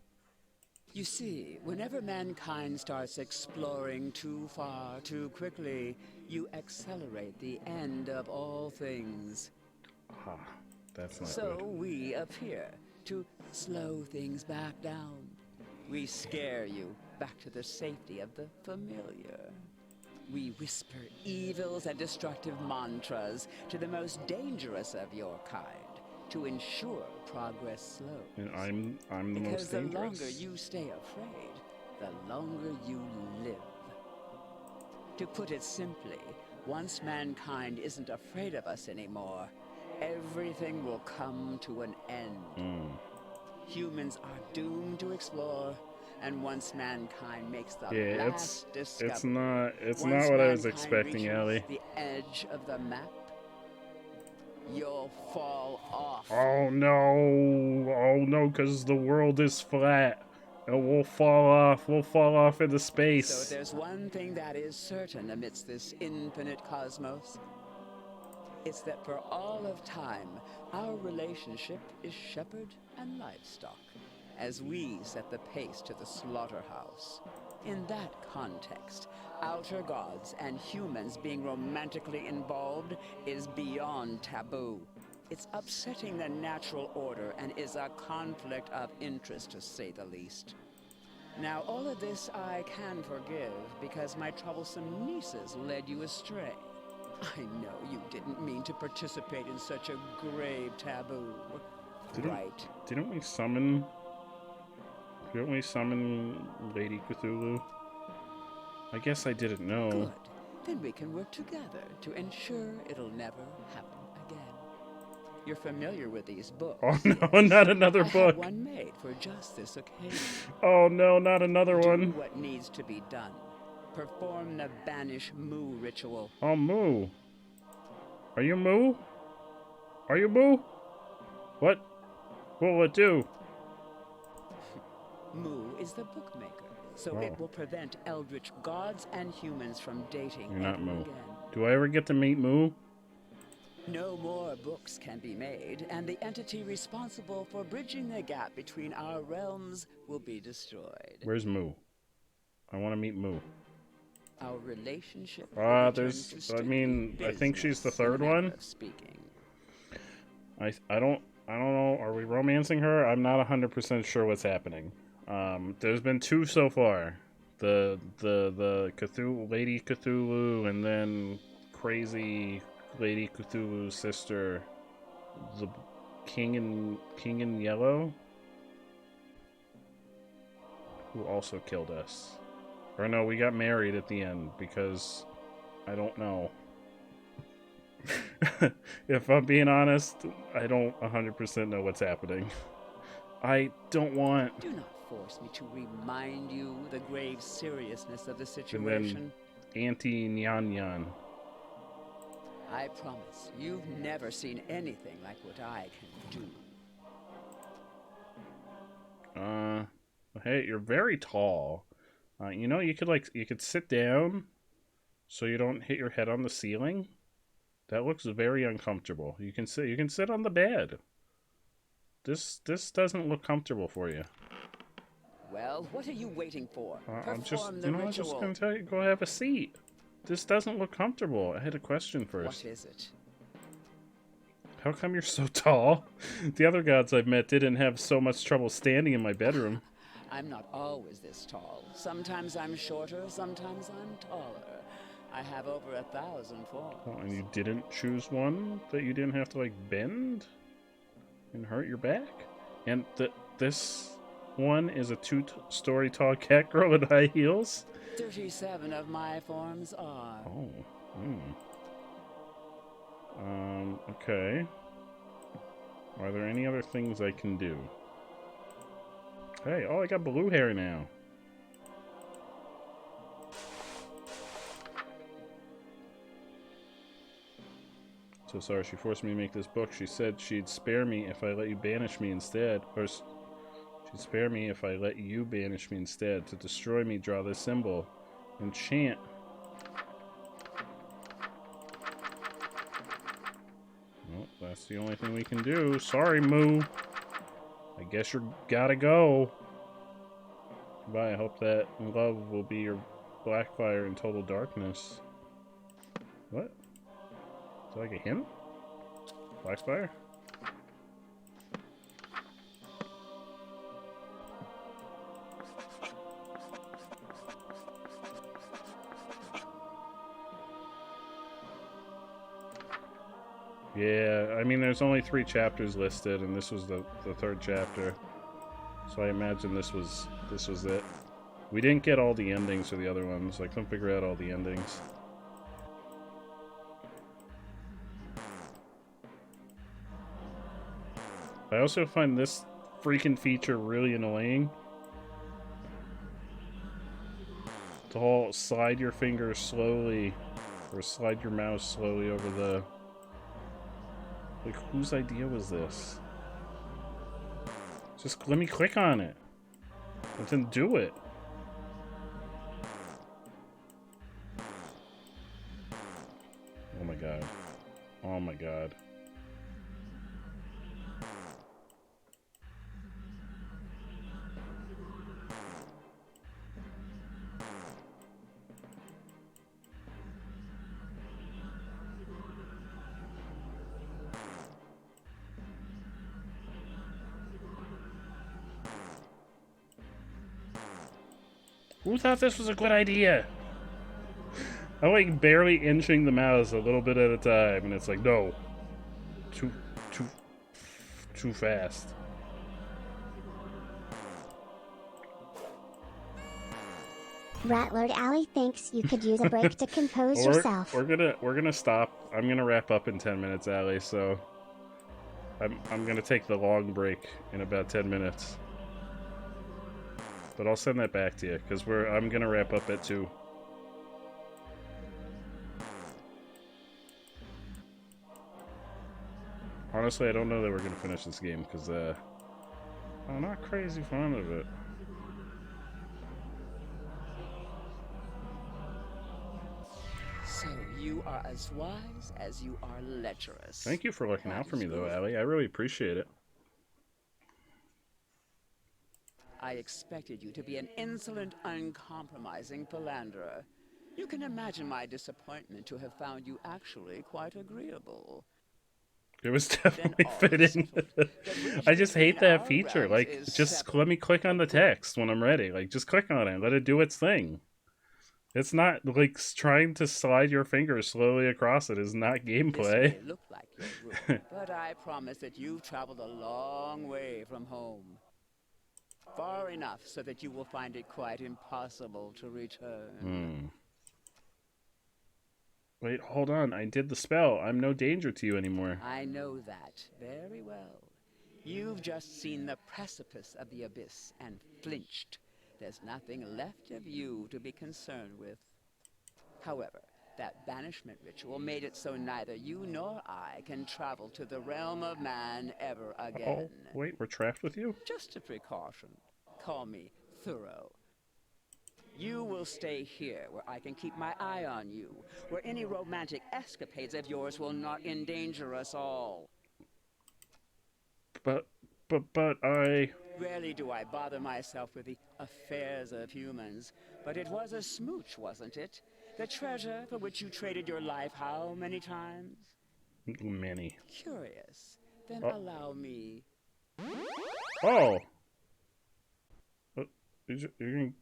You see, whenever mankind starts exploring too far, too quickly, you accelerate the end of all things. Ah, that's not so good. we appear to slow things back down. We scare you back to the safety of the familiar. We whisper evils and destructive mantras to the most dangerous of your kind to ensure progress slows. And I'm the most dangerous. Because the longer you stay afraid, the longer you live. To put it simply, once mankind isn't afraid of us anymore, everything will come to an end. Humans are doomed to explore, and once mankind makes the last discovery, it's not what I was expecting, Ellie. The edge of the map, you'll fall off. Oh no, because the world is flat. And we'll fall off into space. So if there's one thing that is certain amidst this infinite cosmos, it's that for all of time, our relationship is shepherd and livestock, as we set the pace to the slaughterhouse. In that context, outer gods and humans being romantically involved is beyond taboo. It's upsetting the natural order and is a conflict of interest, to say the least. Now, all of this I can forgive because my troublesome nieces led you astray. I know you didn't mean to participate in such a grave taboo. Didn't we summon Lady Cthulhu? I guess I didn't know. Good. Then we can work together to ensure it'll never happen again. You're familiar with these books. Oh no, not another book. I had one made for just this occasion. Oh no, not another one. Do what needs to be done. Perform the Banish Moo ritual. Oh, Moo. Are you Moo? Are you Moo? What? What will it do? Moo is the bookmaker, so it will prevent eldritch gods and humans from dating. You're not Moo. Again. Do I ever get to meet Moo? No more books can be made, and the entity responsible for bridging the gap between our realms will be destroyed. Where's Moo? I want to meet Moo. Our relationship. I think she's the third one. I don't know. Are we romancing her? I'm not 100% sure what's happening. There's been two so far. The Cthulhu, Lady Cthulhu, and then crazy Lady Cthulhu's sister, the King in Yellow, who also killed us. Or no, we got married at the end because I don't know. If I'm being honest, I don't 100% know what's happening. I don't want... Do not force me to remind you the grave seriousness of the And situation? then Auntie Nyan Nyan. I promise, you've never seen anything like what I can do. Hey, you're very tall. You know, you could sit down so you don't hit your head on the ceiling. That looks very uncomfortable. You can sit on the bed. This doesn't look comfortable for you. Well, what are you waiting for? I'm just ritual. gonna tell you, go have a seat. This doesn't look comfortable. I had a question first. What is it? How come you're so tall? The other gods I've met didn't have so much trouble standing in my bedroom. I'm not always this tall. Sometimes I'm shorter, sometimes I'm taller. I have over 1,000 forms. Oh, and you didn't choose one that you didn't have to, like, bend and hurt your back? And this one is a 2-story tall cat girl with high heels? 37 of my forms are. Oh. Okay. Are there any other things I can do? Hey, oh, I got blue hair now. So sorry, she forced me to make this book. She said she'd spare me if I let you banish me instead. Or she'd spare me if I let you banish me instead. To destroy me, draw this symbol. Enchant. Well, that's the only thing we can do. Sorry, Moo. I guess you gotta go. Goodbye. I hope that love will be your black fire in total darkness. What? Is that like a hint? Black fire? Yeah, I mean, there's only 3 chapters listed, and this was the 3rd chapter. So I imagine this was it. We didn't get all the endings for the other ones. I couldn't figure out all the endings. I also find this freaking feature really annoying. The whole slide your finger slowly, or slide your mouse slowly over the... Like, whose idea was this? Just let me click on it. And then do it. Oh my god. Oh my god. Who thought this was a good idea? I'm like barely inching the mouse a little bit at a time, and it's like, no. Too fast. Ratlord Alley thinks you could use a break to compose yourself. We're gonna stop. I'm gonna wrap up in 10 minutes, Allie, so I'm gonna take the long break in about 10 minutes. But I'll send that back to you, because I'm gonna wrap up at 2. Honestly, I don't know that we're gonna finish this game, because I'm not crazy fond of it. So you are as wise as you are lecherous. Thank you for looking out for me, though, Allie. I really appreciate it. I expected you to be an insolent, uncompromising philanderer. You can imagine my disappointment to have found you actually quite agreeable. It was definitely fitting. I just hate that feature. Like, just let me click on the text when I'm ready. Like, just click on it. Let it do its thing. It's not, like, trying to slide your finger slowly across it is not gameplay. This may look like your room, but I promise that you've traveled a long way from home. Far enough so that you will find it quite impossible to return. Wait, hold on. I did the spell. I'm no danger to you anymore. I know that very well. You've just seen the precipice of the abyss and flinched. There's nothing left of you to be concerned with. However, that banishment ritual made it so neither you nor I can travel to the realm of man ever again. Oh, wait, we're trapped with you? Just a precaution. Call me thorough. You will stay here, where I can keep my eye on you, where any romantic escapades of yours will not endanger us all. But I... Rarely do I bother myself with the affairs of humans, but it was a smooch, wasn't it? The treasure for which you traded your life how many times? Many. Curious. Then Oh. allow me. Oh! You're gonna...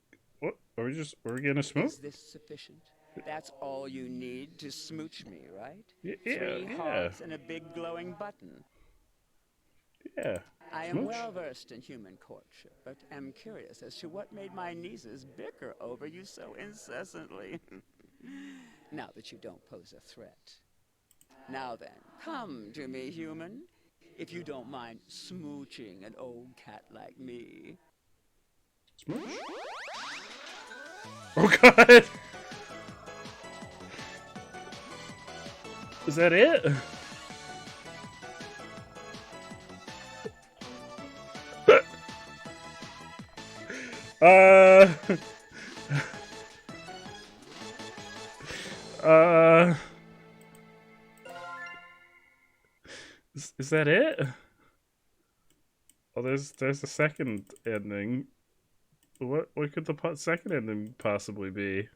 What? Are we getting a smooch? Is this sufficient? That's all you need to smooch me, right? Yeah, 3 yeah. hearts and a big glowing button. Yeah. I am Smooch? well versed in human courtship, but am curious as to what made my nieces bicker over you so incessantly. Now that you don't pose a threat. Now then, come to me, human. If you don't mind smooching an old cat like me. Smooch? Oh god! Is that it? Is that it? Oh, there's a second ending. What could the second ending possibly be?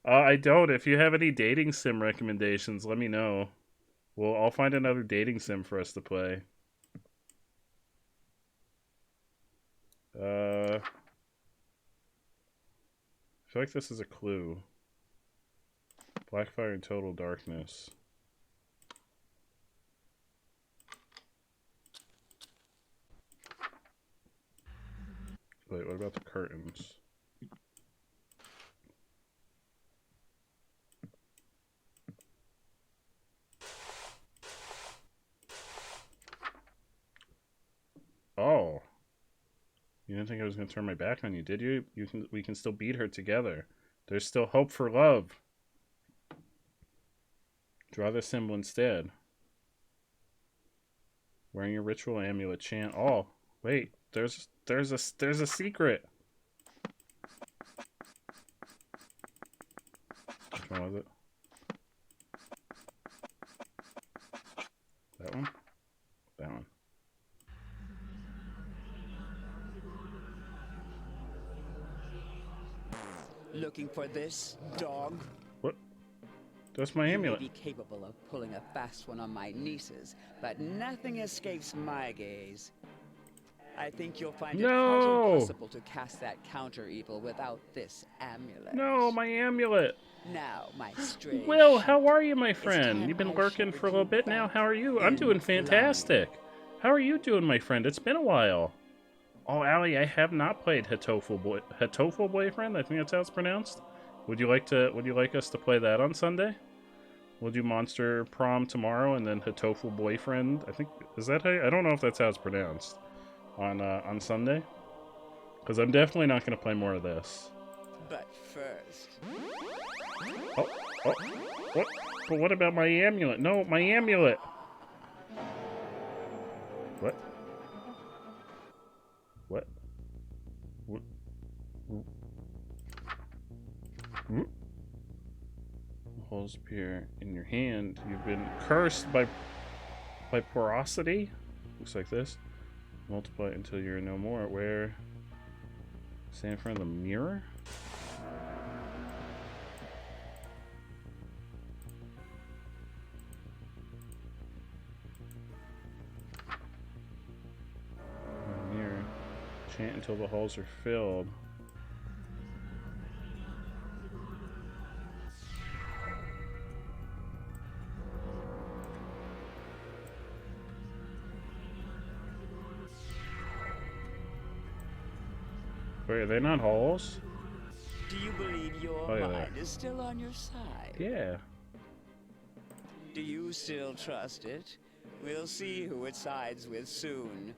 I don't. If you have any dating sim recommendations, let me know. Well, I'll find another dating sim for us to play. I feel like this is a clue. Blackfire and Total Darkness. Wait, what about the curtains? Oh. You didn't think I was going to turn my back on you, did you? We can still beat her together. There's still hope for love. Draw the symbol instead. Wearing your ritual amulet chant. Oh, wait. There's a secret. Which one was it? That one? That one. Looking for this, dog? What? That's my amulet. You may be capable of pulling a fast one on my nieces, but nothing escapes my gaze. I think you'll find it quite impossible to cast that counter evil without this amulet. No, my amulet. Now, my stray Will, how are you, my friend? You've been lurking for a little bit now. How are you? I'm doing fantastic. How are you doing, my friend? It's been a while. Oh, Allie, I have not played Hatoful Boyfriend. I think that's how it's pronounced. Would you like us to play that on Sunday? We'll do Monster Prom tomorrow, and then Hatoful Boyfriend. I think is that how? I don't know if that's how it's pronounced on Sunday. Because I'm definitely not going to play more of this. But first. Oh, what? But what about my amulet? No, my amulet. What? What? Holes appear in your hand. You've been cursed by porosity. Looks like this. Multiply until you're no more. Where? Stand in front of the mirror? Mirror. Chant until the holes are filled. Wait, are they not holes? Do you believe your mind is still on your side? Yeah. Do you still trust it? We'll see who it sides with soon.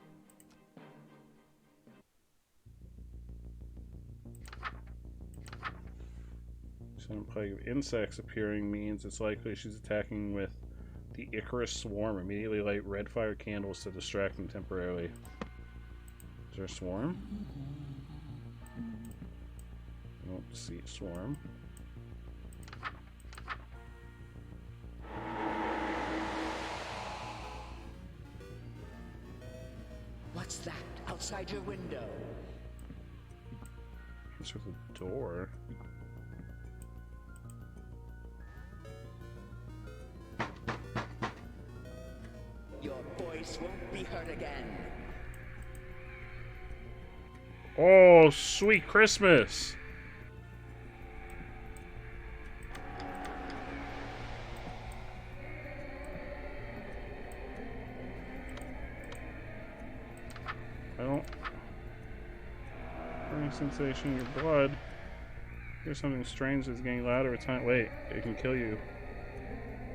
Some plague of insects appearing means it's likely she's attacking with the Icarus Swarm. Immediately light red fire candles to distract them temporarily. Is there a swarm? I don't see a swarm. What's that outside your window? There's a door. Your voice won't be heard again. Oh, sweet Christmas! I don't... Burning sensation in your blood. Here's something strange that's getting louder. It's not... Wait, it can kill you.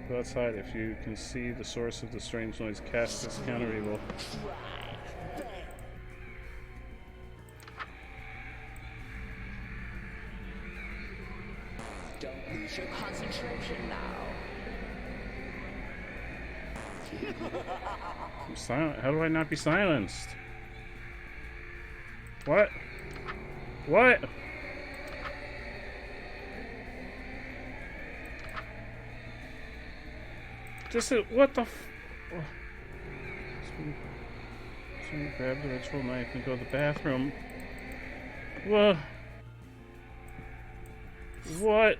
Go outside. If you can see the source of the strange noise, cast this counter evil. Don't lose your concentration now. I'm silent. How do I not be silenced? What? What? Just what the f... Oh. Someone grab the ritual knife and go to the bathroom. What? What?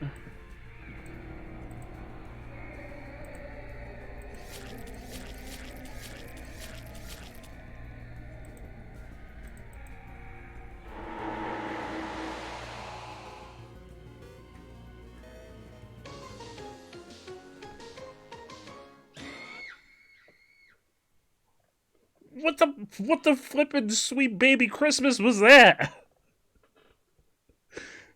What the flippin' sweet baby Christmas was that?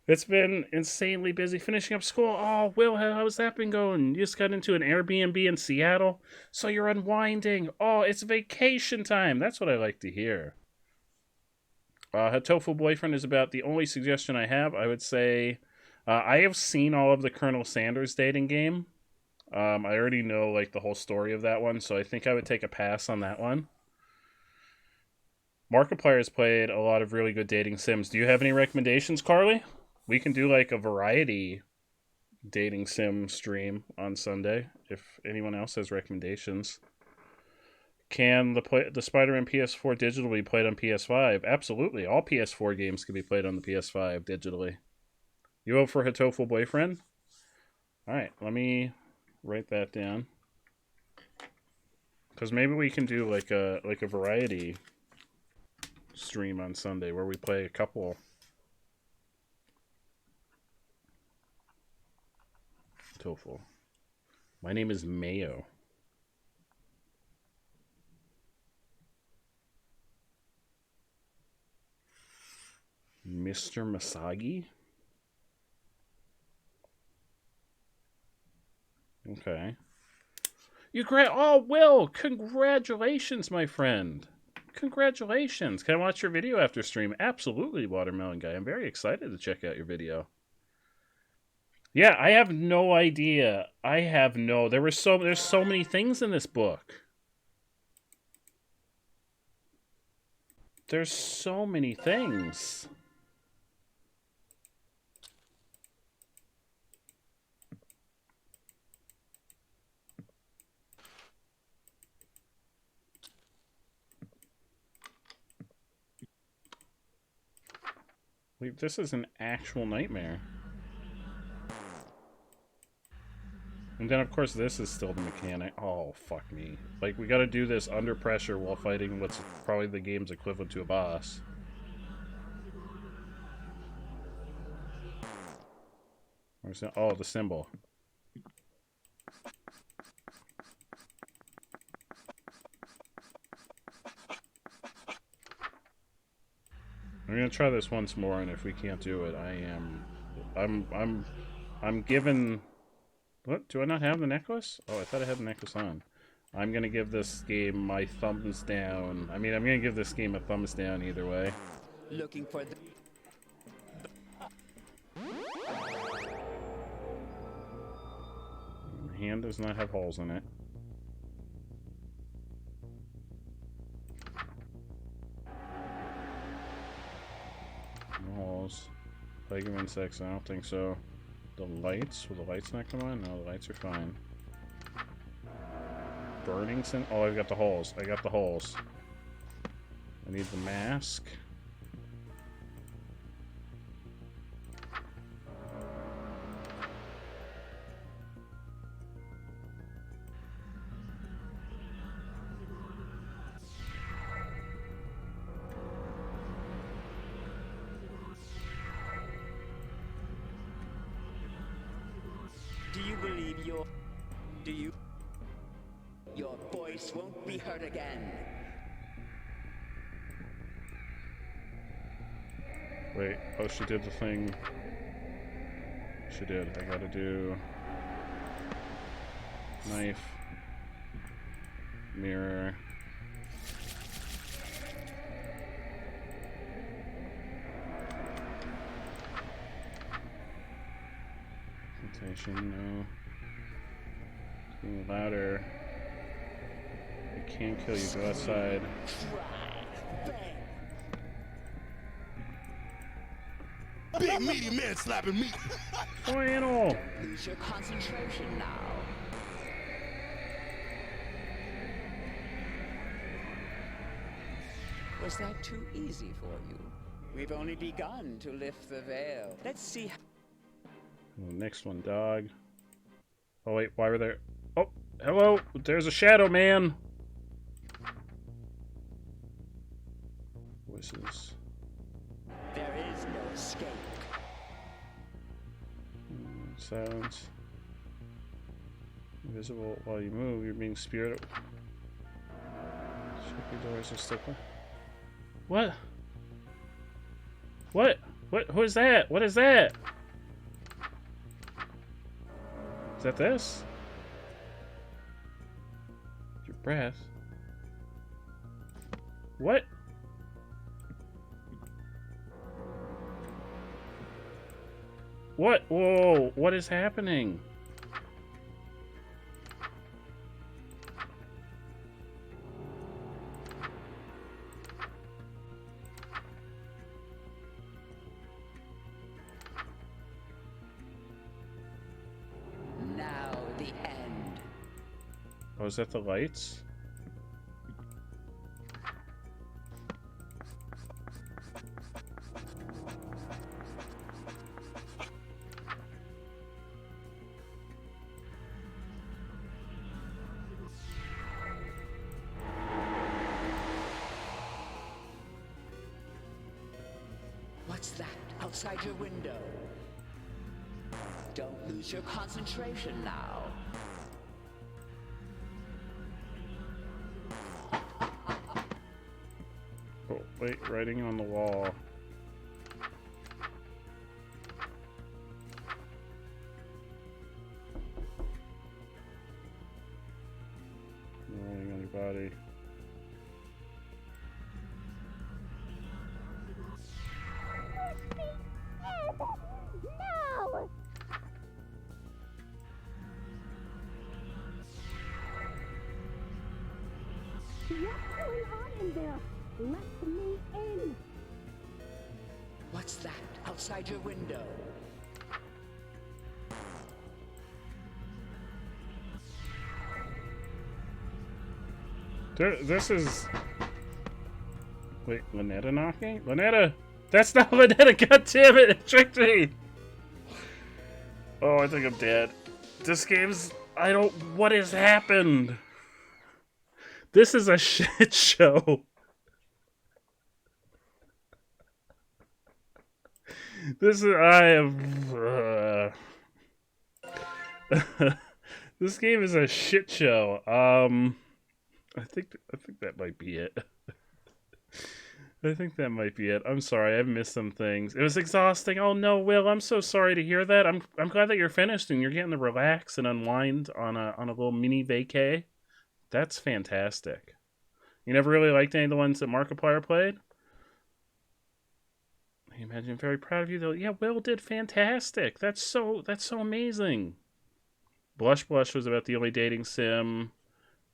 It's been insanely busy finishing up school. Oh, Will, how's that been going? You just got into an Airbnb in Seattle, so you're unwinding. Oh, it's vacation time. That's what I like to hear. Hatoful Boyfriend is about the only suggestion I have. I would say I have seen all of the Colonel Sanders dating game. I already know like the whole story of that one, so I think I would take a pass on that one. Markiplier has played a lot of really good dating sims. Do you have any recommendations, Carly? We can do like a variety dating sim stream on Sunday if anyone else has recommendations. Can the Spider-Man PS4 digital be played on PS5? Absolutely. All PS4 games can be played on the PS5 digitally. You vote for Hatoful Boyfriend? Alright, let me write that down. Because maybe we can do like a variety stream on Sunday where we play a couple. Tofu. My name is Mayo. Mr. Masagi? Okay. Oh, Will! Congratulations, my friend! Congratulations! Can I watch your video after stream? Absolutely, Watermelon Guy. I'm very excited to check out your video. Yeah, I have no idea. There's so many things in this book. There's so many things. Wait, this is an actual nightmare. And then, of course, this is still the mechanic. Oh, fuck me. Like, we gotta do this under pressure while fighting what's probably the game's equivalent to a boss. Where's that? Oh, the symbol. I'm gonna try this once more, and if we can't do it, I'm given... What? Do I not have the necklace? Oh, I thought I had the necklace on. I'm gonna give this game my thumbs down. I mean, I'm gonna give this game a thumbs down either way. Looking for the... The hand does not have holes in it. No holes. Plague of insects, I don't think so. The lights? Will the lights not come on? No, the lights are fine. Burning sin? Oh, I've got the holes. I got the holes. I need the mask. Do you believe your... Do you... Your voice won't be heard again. Wait, oh, she did the thing. She did. I gotta do... Knife. Mirror. No. Being louder. I can't kill you. Go outside. Big meaty man slapping me. Flannel. Lose your concentration now. Was that too easy for you? We've only begun to lift the veil. Let's see. Next one, dog. Oh wait, why were there? Oh, hello. There's a shadow man. Voices. There is no escape. Silence. Invisible while you move. You're being speared. Check your doors are still closed. What? What? What? Who is that? What is that? Is that this? Your breath. What? What? Whoa! What is happening? Now the end. Oh, is that the lights? What's that outside your window? Don't lose your concentration now. Oh, wait, writing on the wall. Writing on your body. No! What's going on in there? Let me in. What's that outside your window? This is... Wait, Lynetta knocking? Lynetta! That's not Lynetta! God damn it! It tricked me! Oh, I think I'm dead. This game's... I don't... What has happened? This is a shit show. This is... I am... This game is a shit show. I think that might be it. I think that might be it. I'm sorry, I've missed some things. It was exhausting. Oh no, Will, I'm so sorry to hear that. I'm glad that you're finished and you're getting to relax and unwind on a little mini vacay. That's fantastic. You never really liked any of the ones that Markiplier played? I imagine I'm very proud of you, though. Yeah, Will did fantastic. That's so amazing. Blush Blush was about the only dating sim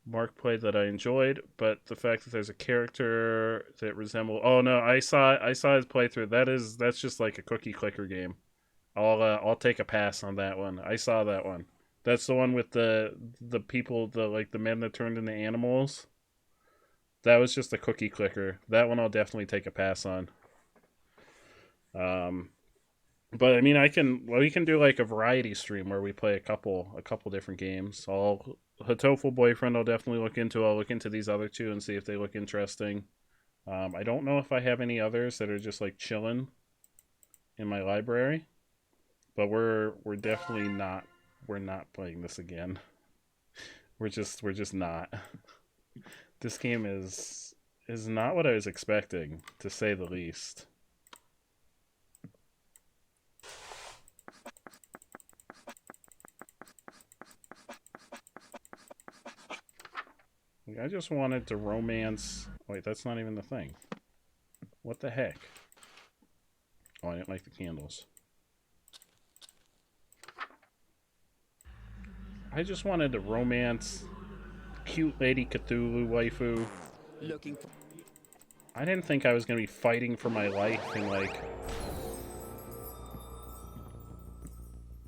Mark played that I enjoyed, but the fact that there's a character that resembles... Oh no, I saw his playthrough. That's just like a cookie clicker game. I'll take a pass on that one. I saw that one. That's the one with the people, the men that turned into animals. That was just a cookie clicker. That one I'll definitely take a pass on. But I mean, we can do like a variety stream where we play a couple different games. Hatoful Boyfriend I'll definitely look into. I'll look into these other two and see if they look interesting. I don't know if I have any others that are just like chilling in my library, but we're definitely not. We're not playing this again. We're just not. This game is not what I was expecting, to say the least. I just wanted to romance... Wait, that's not even the thing. What the heck? Oh, I didn't like the candles. I just wanted to romance cute Lady Cthulhu waifu. I didn't think I was going to be fighting for my life and like...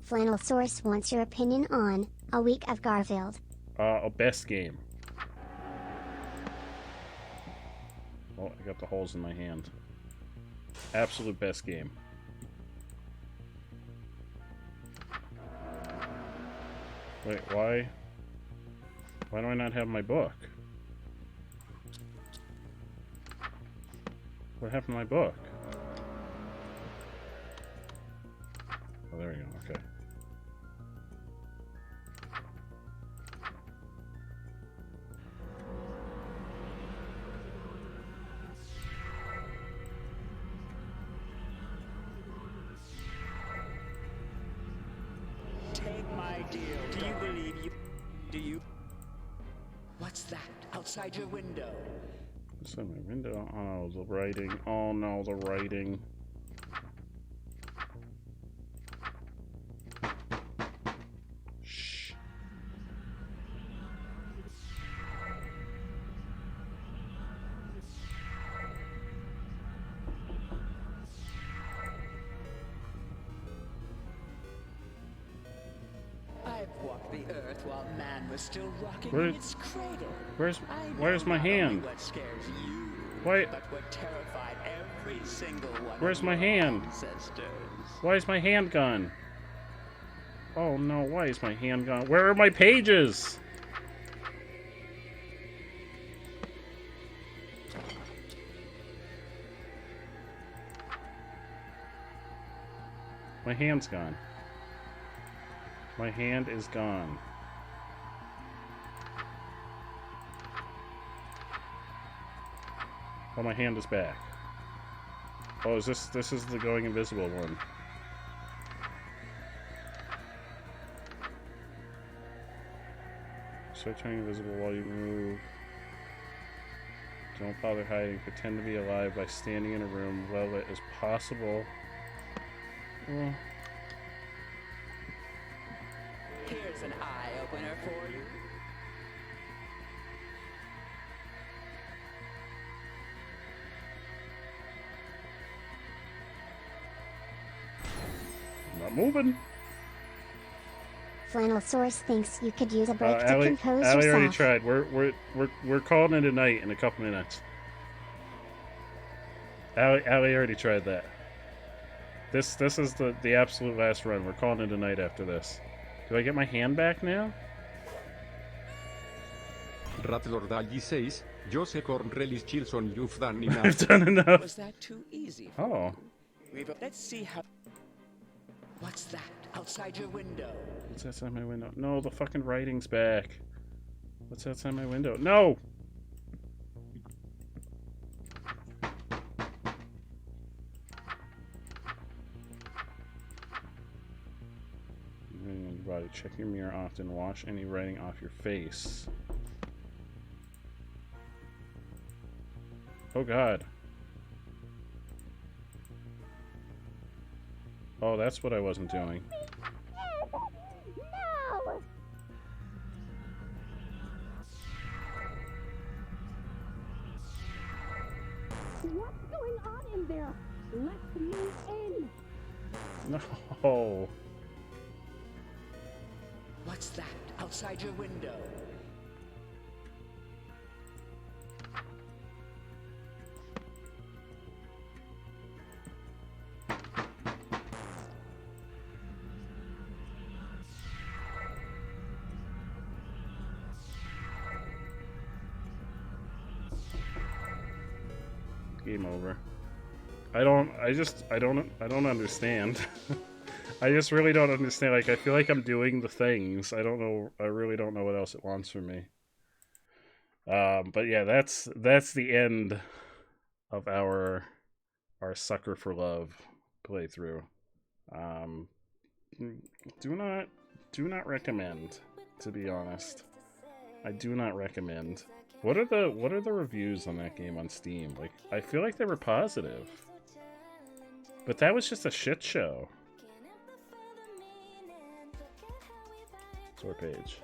Flannel Source wants your opinion on A Week of Garfield. A best game. Oh, I got the holes in my hand. Absolute best game. Wait, why? Why do I not have my book? What happened to my book? Oh, there we go. Okay. Take my deal. Do you believe you? Do you? What's that outside your window? Outside my window? Oh, the writing. Oh no, the writing. Shh. I've walked the earth while man was still rocking Where- in its cradle. Where's my hand? What scares you? Why? But what terrified every single one. Where's of my your hand? ancestors. Why is my hand gone? Oh no, why is my hand gone? Where are my pages? My hand's gone. My hand is gone. Oh, my hand is back. Oh, is this is the going invisible one. Start turning invisible while you move. Don't bother hiding. Pretend to be alive by standing in a room well lit as possible. Well, Here's an eye-opener for you. not moving. Flannel Source thinks you could use a break to Allie compose already yourself. tried. We're calling it a night in a couple minutes. Allie already tried that. This is the absolute last run. We're calling it a night after this. Do I get my hand back now? Ratlord agli 6, Jose con Relis Chilson, you've done enough. I've done enough. Was that too easy? Oh. Let's see how. What's that outside your window? What's outside my window? No, the fucking writing's back. What's outside my window? No! Body. Check your mirror often. Wash any writing off your face. Oh god. Oh, that's what I wasn't doing. No! What's going on in there? Let me in! No. What's that outside your window? Game over. I don't understand. I just really don't understand. Like, I feel like I'm doing the things. I really don't know what else it wants from me. But yeah, that's the end of our Sucker for Love playthrough. Do not recommend, to be honest. I do not recommend. What are the reviews on that game on Steam? Like, I feel like they were positive. But that was just a shit show. Tour page.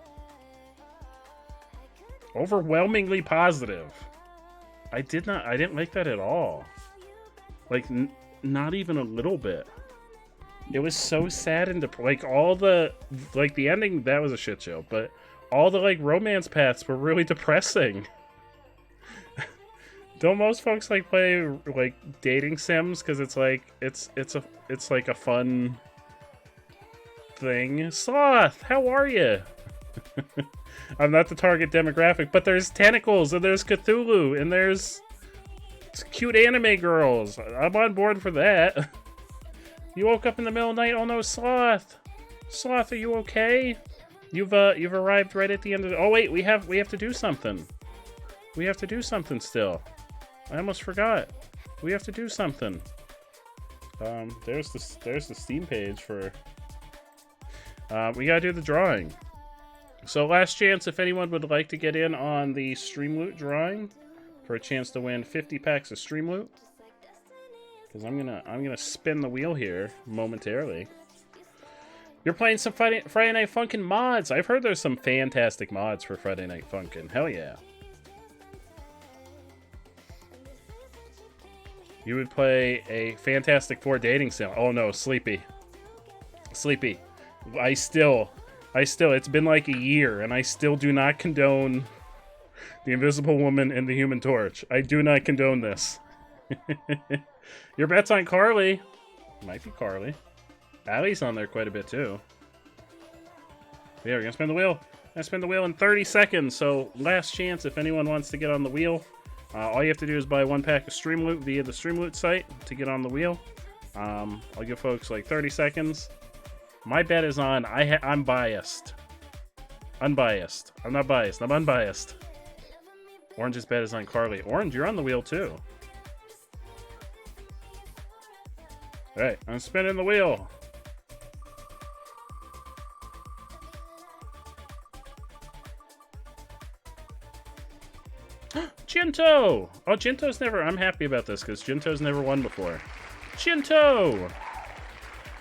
Overwhelmingly positive. I didn't like that at all. Like, not even a little bit. It was so sad and like all the the ending, that was a shit show, but all the like romance paths were really depressing. Don't most folks like play like dating sims because it's like it's like a fun thing? Sloth, how are you? I'm not the target demographic, but there's tentacles and there's Cthulhu and there's cute anime girls. I'm on board for that. You woke up in the middle of the night. Oh no, Sloth! Sloth, are you okay? You've arrived right at the end of the... Oh wait, we have to do something. We have to do something still. I almost forgot. We have to do something. There's the Steam page for... we gotta do the drawing. So last chance, if anyone would like to get in on the Stream Loot drawing for a chance to win 50 packs of Stream Loot. Because I'm gonna spin the wheel here momentarily. You're playing some Friday Night Funkin' mods. I've heard there's some fantastic mods for Friday Night Funkin'. Hell yeah. You would play a Fantastic Four dating sim. Oh no, Sleepy. Sleepy. I still, it's been like a year and I still do not condone the Invisible Woman and the Human Torch. I do not condone this. Your bet's on Carly. Might be Carly. Allie's on there quite a bit too. Yeah, we're gonna spin the wheel. I'm gonna spin the wheel in 30 seconds. So last chance if anyone wants to get on the wheel. All you have to do is buy one pack of Stream Loot via the Stream Loot site to get on the wheel. I'll give folks like 30 seconds. My bet is on. I'm biased. Unbiased. I'm not biased. I'm unbiased. Orange's bet is on Carly. Orange, you're on the wheel too. Alright, I'm spinning the wheel. Jinto! Oh, Jinto's never... I'm happy about this, because Jinto's never won before. Jinto!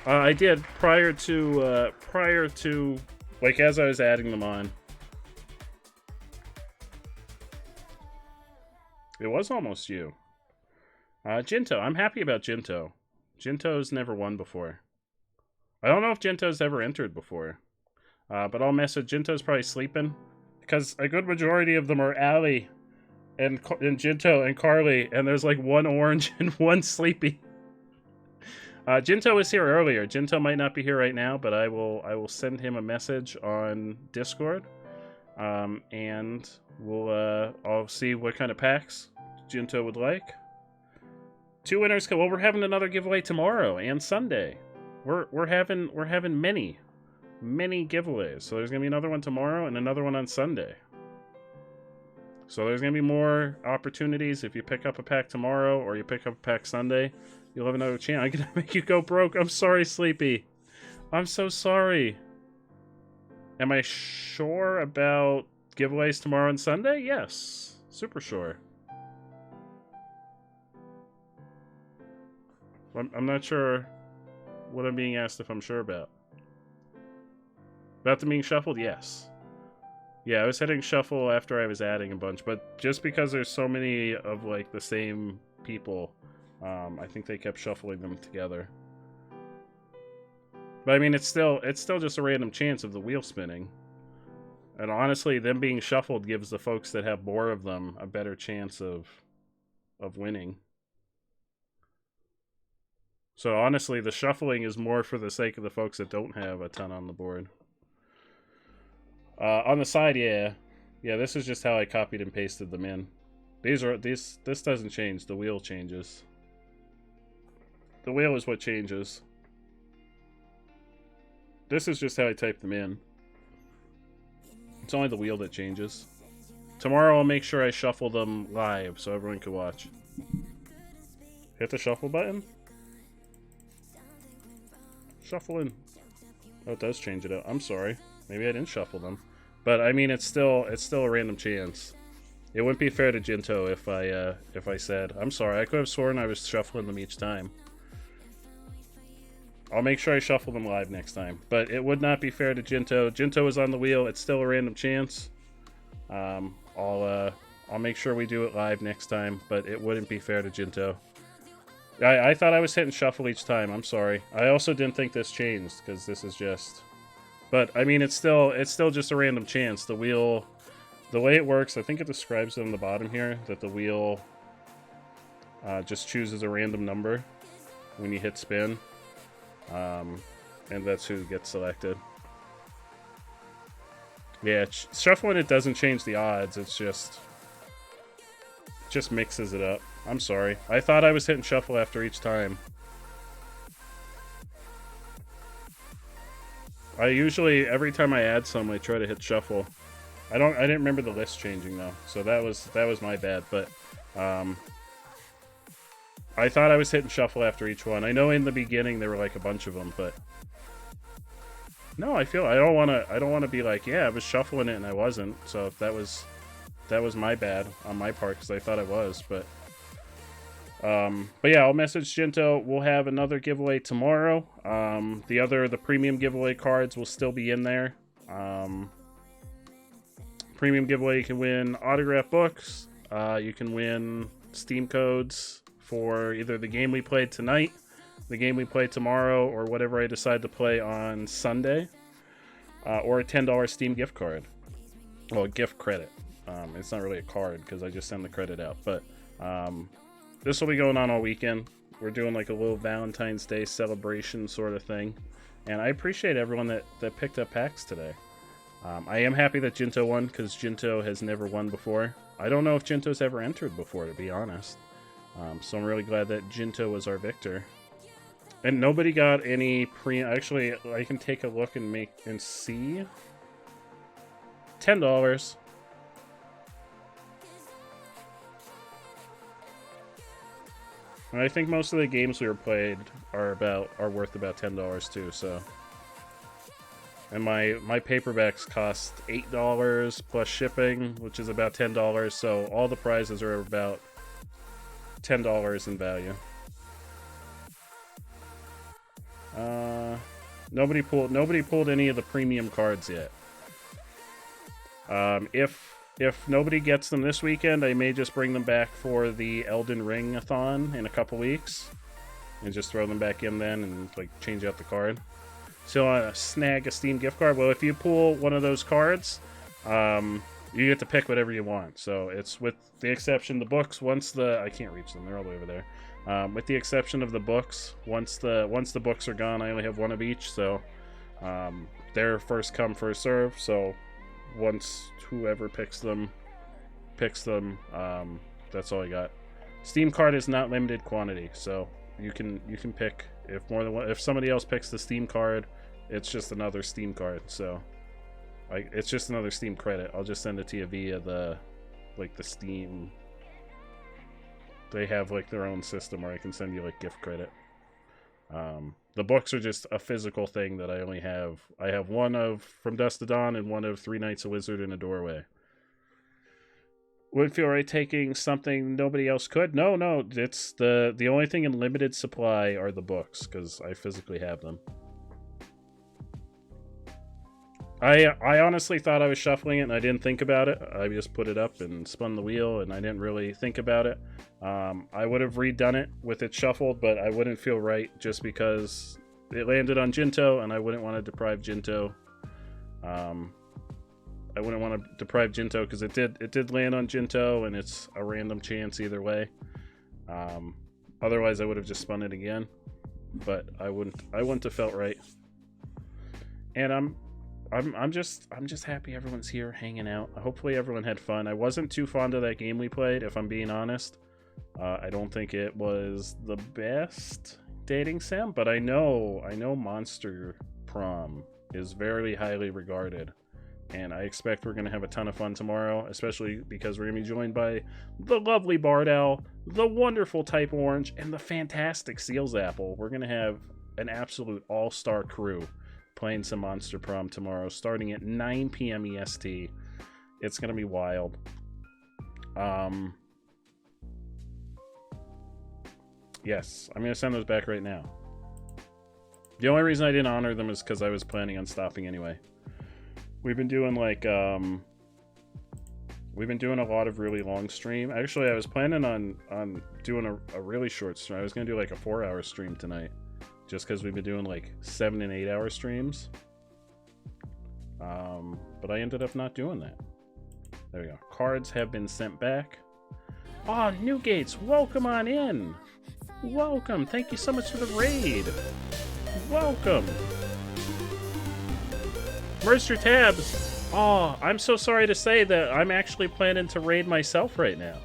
I did, prior to... Like, as I was adding them on. It was almost you. Jinto, I'm happy about Jinto. Jinto's never won before. I don't know if Jinto's ever entered before. But I'll message. Jinto's probably sleeping. Because a good majority of them are Allie and Jinto and Carly. And there's like one orange and one sleepy. Jinto was here earlier. Jinto might not be here right now, but I will send him a message on Discord. And I'll see what kind of packs Jinto would like. 2 winners come. Well, we're having another giveaway tomorrow and Sunday. We're having many giveaways. So there's gonna be another one tomorrow and another one on Sunday. So there's gonna be more opportunities. If you pick up a pack tomorrow or you pick up a pack Sunday, you'll have another chance. I'm gonna make you go broke. I'm sorry, Sleepy. I'm so sorry. Am I sure about giveaways tomorrow and Sunday? Yes, super sure. I'm not sure what I'm being asked if I'm sure about. About them being shuffled? Yes. Yeah, I was hitting shuffle after I was adding a bunch, but just because there's so many of, like, the same people, I think they kept shuffling them together. But I mean, it's still just a random chance of the wheel spinning. And honestly, them being shuffled gives the folks that have more of them a better chance of winning. So honestly, the shuffling is more for the sake of the folks that don't have a ton on the board. On the side, yeah, this is just how I copied and pasted them in. This doesn't change. The wheel changes. The wheel is what changes. This is just how I type them in. It's only the wheel that changes. Tomorrow I'll make sure I shuffle them live so everyone can watch. Hit the shuffle button. Shuffle in. Oh, it does change it out. I'm sorry. Maybe I didn't shuffle them. But I mean, it's still a random chance. It wouldn't be fair to Jinto if I said, I'm sorry, I could have sworn I was shuffling them each time. I'll make sure I shuffle them live next time. But it would not be fair to Jinto. Jinto is on the wheel. It's still a random chance. I'll make sure we do it live next time, but it wouldn't be fair to Jinto. I thought I was hitting shuffle each time. I'm sorry. I also didn't think this changed, because this is just... But, I mean, it's still just a random chance. The wheel... The way it works, I think it describes it on the bottom here, that the wheel just chooses a random number when you hit spin. And that's who gets selected. Yeah, shuffling it doesn't change the odds. It's just mixes it up. I'm sorry. I thought I was hitting shuffle after each time. I usually, every time I add some, I try to hit shuffle. I didn't remember the list changing though, so that was my bad. But I thought I was hitting shuffle after each one. I know in the beginning there were like a bunch of them, but no, I don't want to be like, yeah, I was shuffling it and I wasn't. So that was my bad on my part because I thought I was, but yeah, I'll message Jinto. We'll have another giveaway tomorrow. The premium giveaway cards will still be in there. Premium giveaway, you can win autograph books. You can win Steam codes for either the game we played tonight, the game we play tomorrow, or whatever I decide to play on Sunday, or a $10 Steam gift card. Well, a gift credit. It's not really a card because I just send the credit out, but this will be going on all weekend. We're doing like a little Valentine's Day celebration sort of thing, and I appreciate everyone that picked up packs today. I am happy that Jinto won because Jinto has never won before. I don't know if Jinto's ever entered before, to be honest. So I'm really glad that Jinto was our victor. And nobody got any Actually, I can take a look and see. $10. And I think most of the games we were played are worth about $10 too. So, and my paperbacks cost $8 plus shipping, which is about $10. So all the prizes are about $10 in value. Nobody pulled any of the premium cards yet. If nobody gets them this weekend, I may just bring them back for the Elden Ring-a-thon in a couple weeks, and just throw them back in then and like change out the card. So snag a Steam gift card. Well, if you pull one of those cards, you get to pick whatever you want. So it's with the exception the books. I can't reach them; they're all the way over there. With the exception of the books, once the books are gone, I only have one of each. So they're first come first serve. So once whoever picks them, that's all I got. Steam card is not limited quantity, so you can pick if more than one. If somebody else picks the Steam card, it's just another Steam card. So it's just another Steam credit. I'll just send it to you via the Steam. They have like their own system where I can send you like gift credit. The books are just a physical thing that I only have. I have one of From Dusk to Dawn and one of 3 Nights a Wizard in a Doorway. Would feel right taking something nobody else could. No, it's the only thing in limited supply are the books, because I physically have them. I honestly thought I was shuffling it and I didn't think about it. I just put it up and spun the wheel and I didn't really think about it. I would have redone it with it shuffled, but I wouldn't feel right just because it landed on Jinto and I wouldn't want to deprive Jinto. I wouldn't want to deprive Jinto because it did land on Jinto and it's a random chance either way. Otherwise I would have just spun it again, but I wouldn't have felt right. And I'm just happy everyone's here hanging out. Hopefully everyone had fun. I wasn't too fond of that game we played, if I'm being honest. I don't think it was the best dating sim, but I know Monster Prom is very highly regarded. And I expect we're going to have a ton of fun tomorrow, especially because we're going to be joined by the lovely Bardell, the wonderful Type Orange, and the fantastic Seals Apple. We're going to have an absolute all-star crew playing some Monster Prom tomorrow, starting at 9 p.m. EST. It's going to be wild. Yes, I'm going to send those back right now. The only reason I didn't honor them is because I was planning on stopping anyway. We've been doing we've been doing a lot of really long stream. Actually, I was planning on doing a really short stream. I was going to do like a 4-hour stream tonight, just because we've been doing like 7 and 8 hour streams. But I ended up not doing that. There we go. Cards have been sent back. Oh, Newgates, welcome on in. Welcome. Thank you so much for the raid. Welcome. Merge your tabs. Oh, I'm so sorry to say that I'm actually planning to raid myself right now.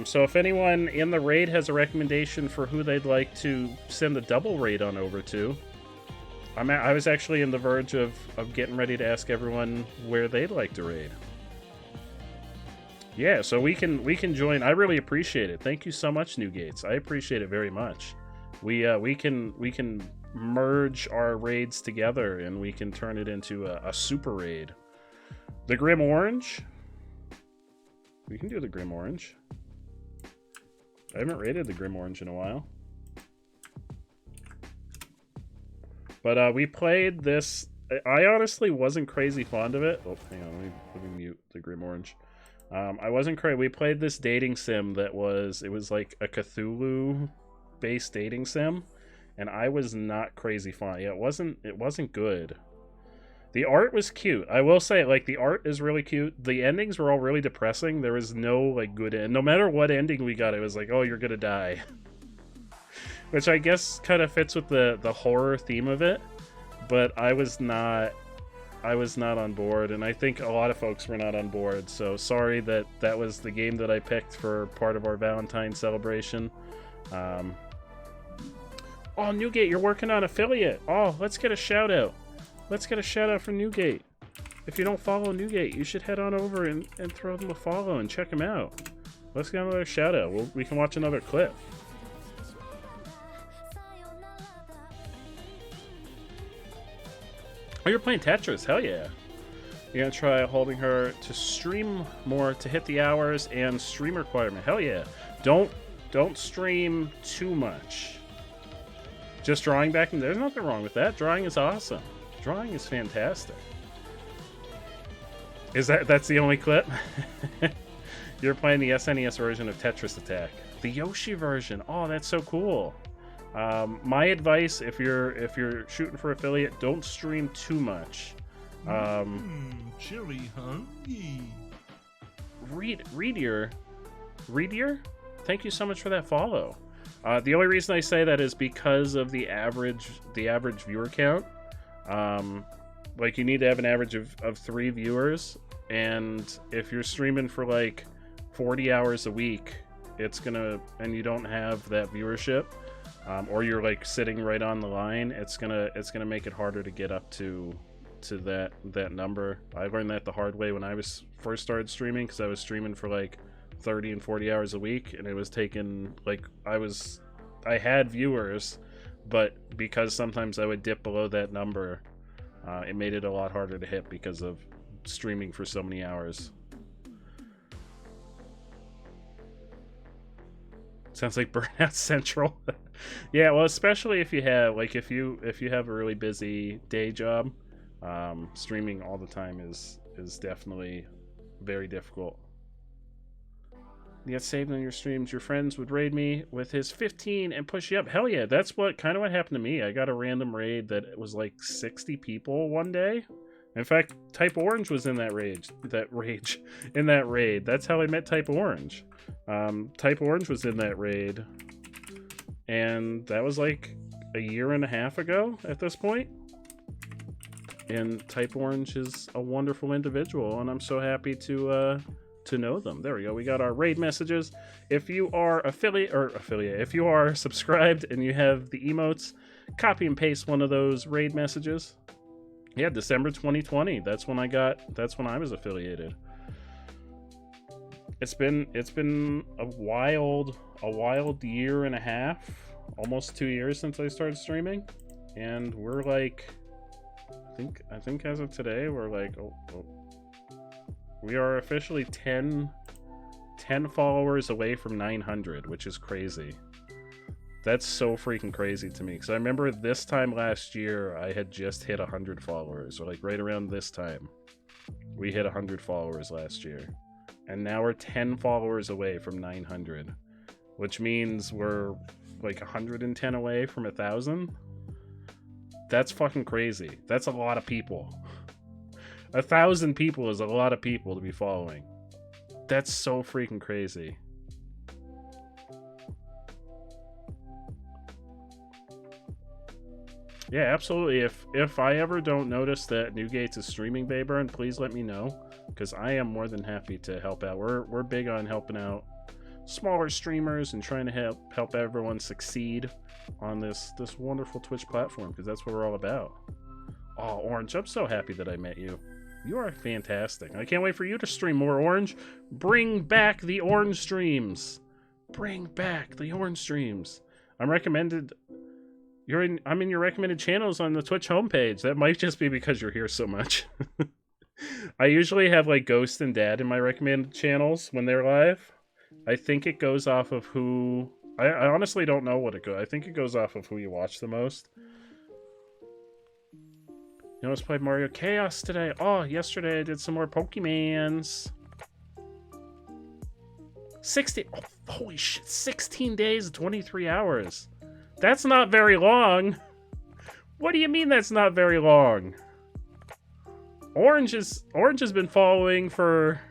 So if anyone in the raid has a recommendation for who they'd like to send a double raid on over to, I was actually in the verge of getting ready to ask everyone where they'd like to raid. Yeah, so we can join. I really appreciate it. Thank you so much, Newgates. I appreciate it very much. We can merge our raids together and we can turn it into a super raid. The Grim Orange. We can do the Grim Orange. I haven't raided the Grim Orange in a while. But we played this. I honestly wasn't crazy fond of it. Oh, hang on. Let me mute the Grim Orange. I wasn't crazy. We played this dating sim it was like a Cthulhu-based dating sim, and I was not crazy fond. Yeah, it wasn't good. The art was cute. I will say, like, the art is really cute. The endings were all really depressing. There was no, like, good end. No matter what ending we got, it was like, oh, you're gonna die. Which I guess kind of fits with the horror theme of it. But I was not on board, and I think a lot of folks were not on board. So sorry that was the game that I picked for part of our Valentine celebration. Oh, Newgate, you're working on affiliate. Oh, let's get a shout out. Let's get a shout out for Newgate. If you don't follow Newgate, you should head on over and throw them a follow and check them out. Let's get another shout out. We can watch another clip. Oh, you're playing Tetris. Hell yeah. You're going to try holding her to stream more to hit the hours and stream requirement. Hell yeah. Don't stream too much. Just drawing back in. There's nothing wrong with that. Drawing is awesome. Drawing is fantastic. That's the only clip? You're playing the SNES version of Tetris Attack. The Yoshi version. Oh, that's so cool. My advice, if you're shooting for affiliate, don't stream too much. Chili hungry. Reedier, thank you so much for that follow. The only reason I say that is because of the average viewer count. Like, you need to have an average of 3 viewers, and if you're streaming for like 40 hours a week, and you don't have that viewership, or you're like sitting right on the line, it's gonna make it harder to get up to that number. I learned that the hard way when I was first started streaming, because I was streaming for like 30 and 40 hours a week, and it was taking like I had viewers, but because sometimes I would dip below that number, it made it a lot harder to hit because of streaming for so many hours. Sounds like Burnout Central. Yeah, well, especially if you have if you have a really busy day job, streaming all the time is definitely very difficult. You get saved on your streams. Your friends would raid me with his 15 and push you up. Hell yeah, that's what happened to me. I got a random raid that was like 60 people one day. In fact, Type Orange was in that raid. That's how I met Type Orange. Type Orange was in that raid, and that was like a year and a half ago at this point. And Type Orange is a wonderful individual, and I'm so happy to know them. There we go. We got our raid messages. If you are if you are subscribed and you have the emotes, copy and paste one of those raid messages. Yeah, December 2020. That's when I was affiliated. It's been a wild year and a half, almost 2 years since I started streaming, and we're like, I think as of today, we're like, we are officially 10 followers away from 900, which is crazy. That's so freaking crazy to me, because I remember this time last year, I had just hit 100 followers, or like right around this time. We hit 100 followers last year. And now we're 10 followers away from 900, which means we're like 110 away from 1,000. That's fucking crazy. That's a lot of people. 1,000 people is a lot of people to be following. That's so freaking crazy. Yeah, absolutely. If I ever don't notice that Newgates is streaming Bayburn, please let me know, because I am more than happy to help out. We're big on helping out smaller streamers and trying to help everyone succeed on this wonderful Twitch platform, because that's what we're all about. Oh, Orange, I'm so happy that I met you. You are fantastic. I can't wait for you to stream more, Orange. Bring back the Orange streams. Bring back the Orange streams. I'm in your recommended channels on the Twitch homepage. That might just be because you're here so much. I usually have like Ghost and Dad in my recommended channels when they're live. I think it goes off of who... I honestly don't know what it goes. I think it goes off of who you watch the most. You almost played Mario Chaos today. Oh, yesterday I did some more Pokemans. 60... Oh, holy shit. 16 days, 23 hours. That's not very long. What do you mean that's not very long? Orange has been following for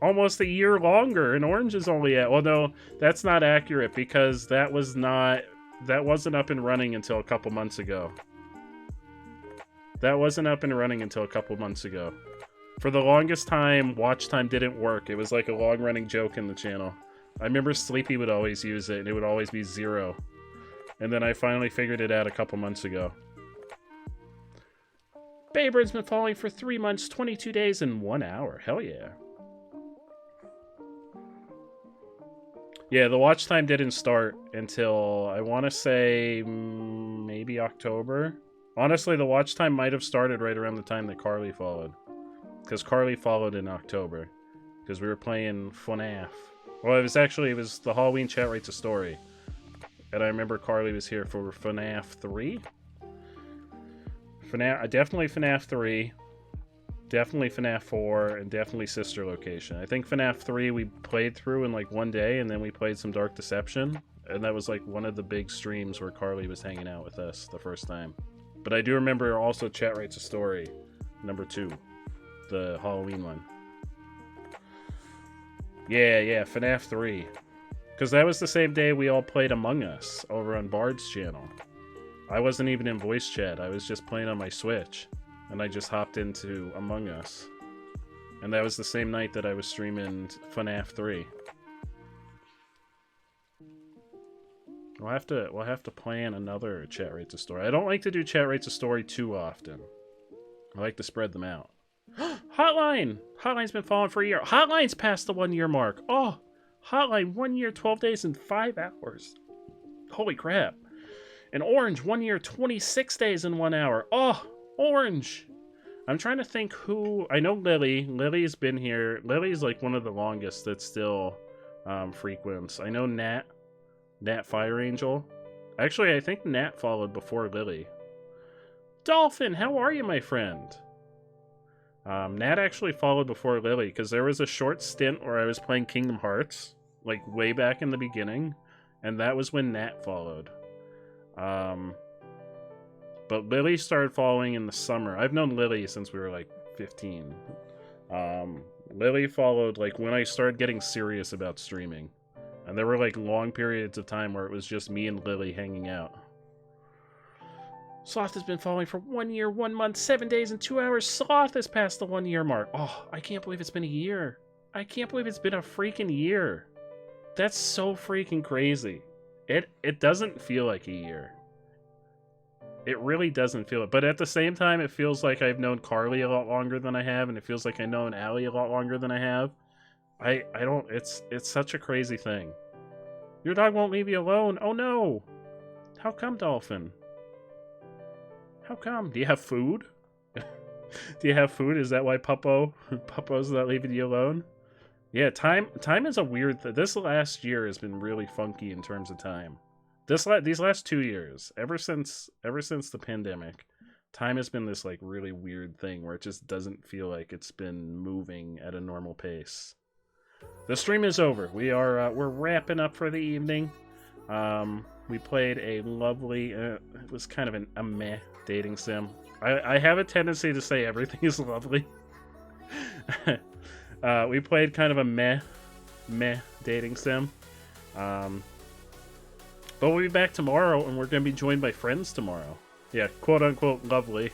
almost a year longer, and Orange is only at... Well, no, that's not accurate, because that wasn't up and running until a couple months ago. That wasn't up and running until a couple months ago. For the longest time, watch time didn't work. It was like a long-running joke in the channel. I remember Sleepy would always use it, and it would always be 0. And then I finally figured it out a couple months ago. Bayburn's been following for 3 months, 22 days, and 1 hour. Hell yeah. Yeah, the watch time didn't start until, I want to say, maybe October. Honestly, the watch time might have started right around the time that Carly followed. Because Carly followed in October. Because we were playing FNAF. Well, it was the Halloween Chat Rates a Story. And I remember Carly was here for FNAF 3. Definitely FNAF 3. Definitely FNAF 4. And definitely Sister Location. I think FNAF 3 we played through in like one day. And then we played some Dark Deception. And that was like one of the big streams where Carly was hanging out with us the first time. But I do remember also Chat Rates a Story. Number 2. The Halloween one. Yeah, FNAF 3. Because that was the same day we all played Among Us over on Bard's channel. I wasn't even in voice chat. I was just playing on my Switch. And I just hopped into Among Us. And that was the same night that I was streaming FNAF 3. We'll have to plan another Chat Rates a Story. I don't like to do Chat Rates a Story too often. I like to spread them out. Hotline! Hotline's been following for a year. Hotline's past the 1 year mark. Oh! Hotline, 1 year, 12 days, and 5 hours. Holy crap. And Orange, 1 year, 26 days, and 1 hour. Oh! Orange! I'm trying to think who... I know Lily. Lily's been here. Lily's like one of the longest that still frequents. I know Nat Nat Fire Angel. Actually, I think Nat followed before Lily. Dolphin, how are you, my friend? Nat actually followed before Lily, because there was a short stint where I was playing Kingdom Hearts, like way back in the beginning, and that was when Nat followed. But Lily started following in the summer. I've known Lily since we were like 15. Lily followed like when I started getting serious about streaming. And there were like long periods of time where it was just me and Lily hanging out. Sloth has been following for 1 year, 1 month, 7 days, and 2 hours. Sloth has passed the 1 year mark. Oh, I can't believe it's been a year. I can't believe it's been a freaking year. That's so freaking crazy. It doesn't feel like a year. It really doesn't feel it. But at the same time, it feels like I've known Carly a lot longer than I have, and it feels like I've known Allie a lot longer than I have. I don't... It's such a crazy thing. Your dog won't leave you alone. Oh, no. How come, Dolphin? How come? Do you have food? Do you have food? Is that why Puppo's not leaving you alone? Yeah, time is a weird thing. This last year has been really funky in terms of time. These last 2 years, ever since the pandemic, time has been this like really weird thing where it just doesn't feel like it's been moving at a normal pace. The stream is over. We're wrapping up for the evening. We played a lovely, it was kind of a meh dating sim. I have a tendency to say everything is lovely. We played kind of a meh dating sim. But we'll be back tomorrow, and we're going to be joined by friends tomorrow. Yeah, quote-unquote lovely.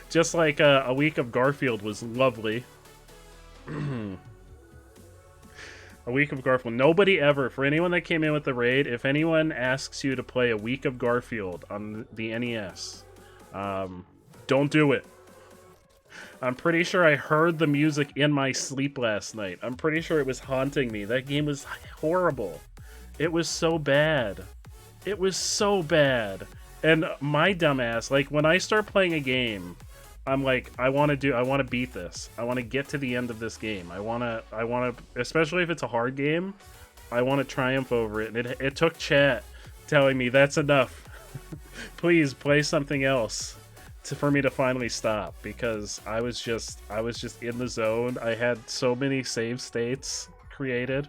Just like a week of Garfield was lovely. A week of Garfield. Nobody ever, for anyone that came in with the raid, if anyone asks you to play a week of Garfield on the NES, don't do it. I'm pretty sure I heard the music in my sleep last night. I'm pretty sure it was haunting me. That game was horrible. It was so bad. It was so bad. And my dumbass, like, when I start playing a game, I'm like, I want to beat this. I want to get to the end of this game. I want to, especially if it's a hard game, I want to triumph over it. And it took chat telling me, that's enough. Please play something else for me to finally stop, because I was just in the zone. I had so many save states created.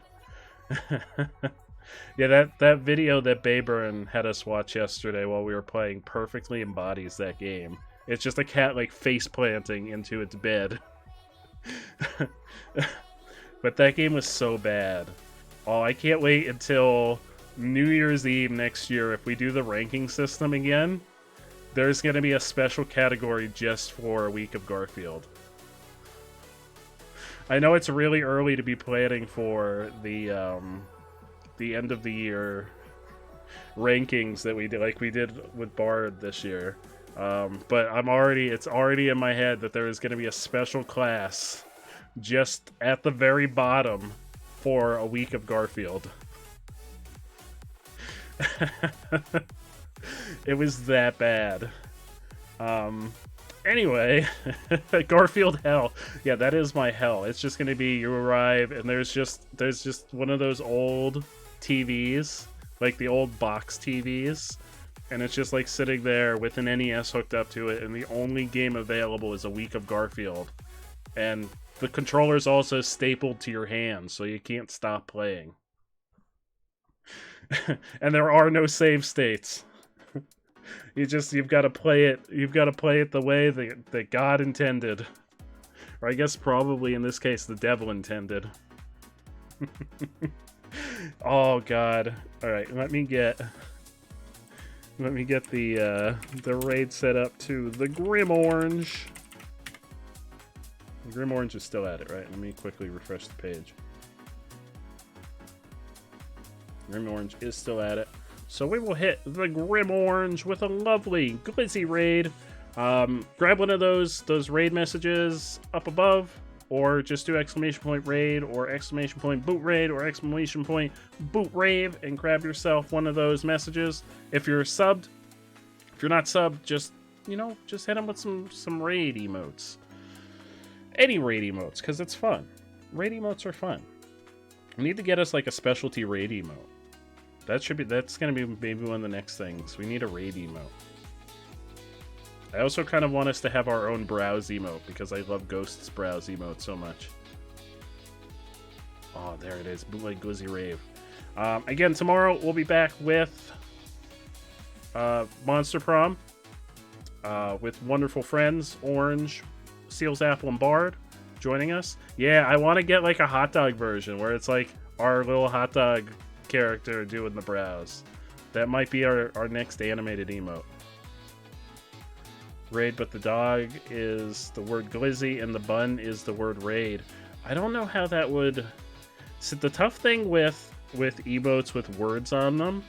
Yeah, that video that Bayburn had us watch yesterday while we were playing perfectly embodies that game. It's just a cat, like, face planting into its bed. But that game was so bad. Oh, I can't wait until New Year's Eve next year. If we do the ranking system again, there's going to be a special category just for a week of Garfield. I know it's really early to be planning for the end of the year rankings that we did, like we did with Bard this year. But it's already in my head that there is going to be a special class just at the very bottom for a week of Garfield. It was that bad. Anyway, Garfield hell. Yeah, that is my hell. It's just going to be, you arrive and there's just one of those old TVs, like the old box TVs, and it's just like sitting there with an NES hooked up to it, and the only game available is a week of Garfield, and the controller's also stapled to your hand, so you can't stop playing. And there are no save states. You've got to play it the way that God intended, or I guess probably in this case the devil intended. Oh God! All right, let me get the raid set up to the Grim Orange. The Grim Orange is still at it, right? Let me quickly refresh the page. Grim Orange is still at it, so we will hit the Grim Orange with a lovely glizzy raid. Grab one of those raid messages up above, or just do !raid or !boot raid or !boot rave and grab yourself one of those messages. If you're subbed, if you're not subbed, just hit them with some raid emotes. Any raid emotes, because it's fun. Raid emotes are fun. We need to get us like a specialty raid emote. That's gonna be maybe one of the next things. We need a raid emote. I also kind of want us to have our own browse emote because I love Ghost's browse emote so much. Oh, there it is. Bootleg Glizzy Rave. Again, tomorrow we'll be back with Monster Prom with wonderful friends, Orange, Seals Apple, and Bard joining us. Yeah, I want to get like a hot dog version where it's like our little hot dog character doing the browse. That might be our next animated emote. Raid, but the dog is the word glizzy and the bun is the word raid. I don't know how that would... So the tough thing with emotes with words on them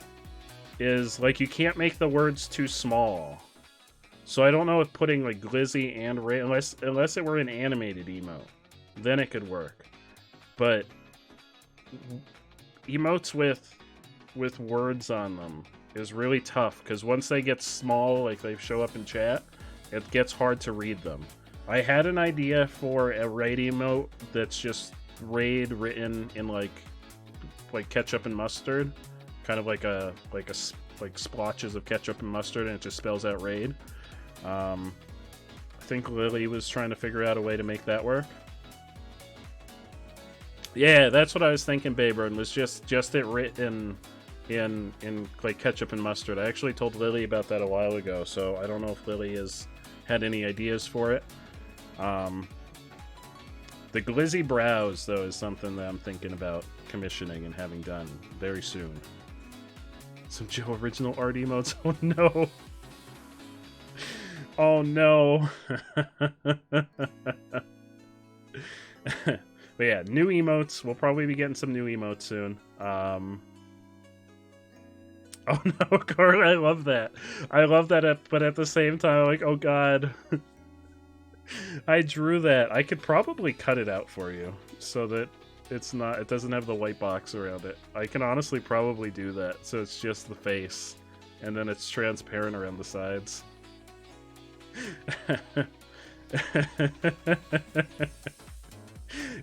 is like you can't make the words too small. So I don't know if putting like glizzy and raid, unless it were an animated emote, then it could work. But emotes with words on them is really tough because once they get small, like they show up in chat, it gets hard to read them. I had an idea for a raid emote that's just raid written in like ketchup and mustard, kind of like splotches of ketchup and mustard, and it just spells out raid. I think Lily was trying to figure out a way to make that work. Yeah, that's what I was thinking, Baybird, was just it written in like ketchup and mustard. I actually told Lily about that a while ago, so I don't know if Lily has had any ideas for it. The Glizzy Browse, though, is something that I'm thinking about commissioning and having done very soon. Some Joe original art emotes. Oh no. Oh no. But yeah, new emotes. We'll probably be getting some new emotes soon. Oh no, Carl, I love that. I love that, but at the same time, I'm like, oh god. I drew that. I could probably cut it out for you so that it doesn't have the white box around it. I can honestly probably do that, so it's just the face, and then it's transparent around the sides.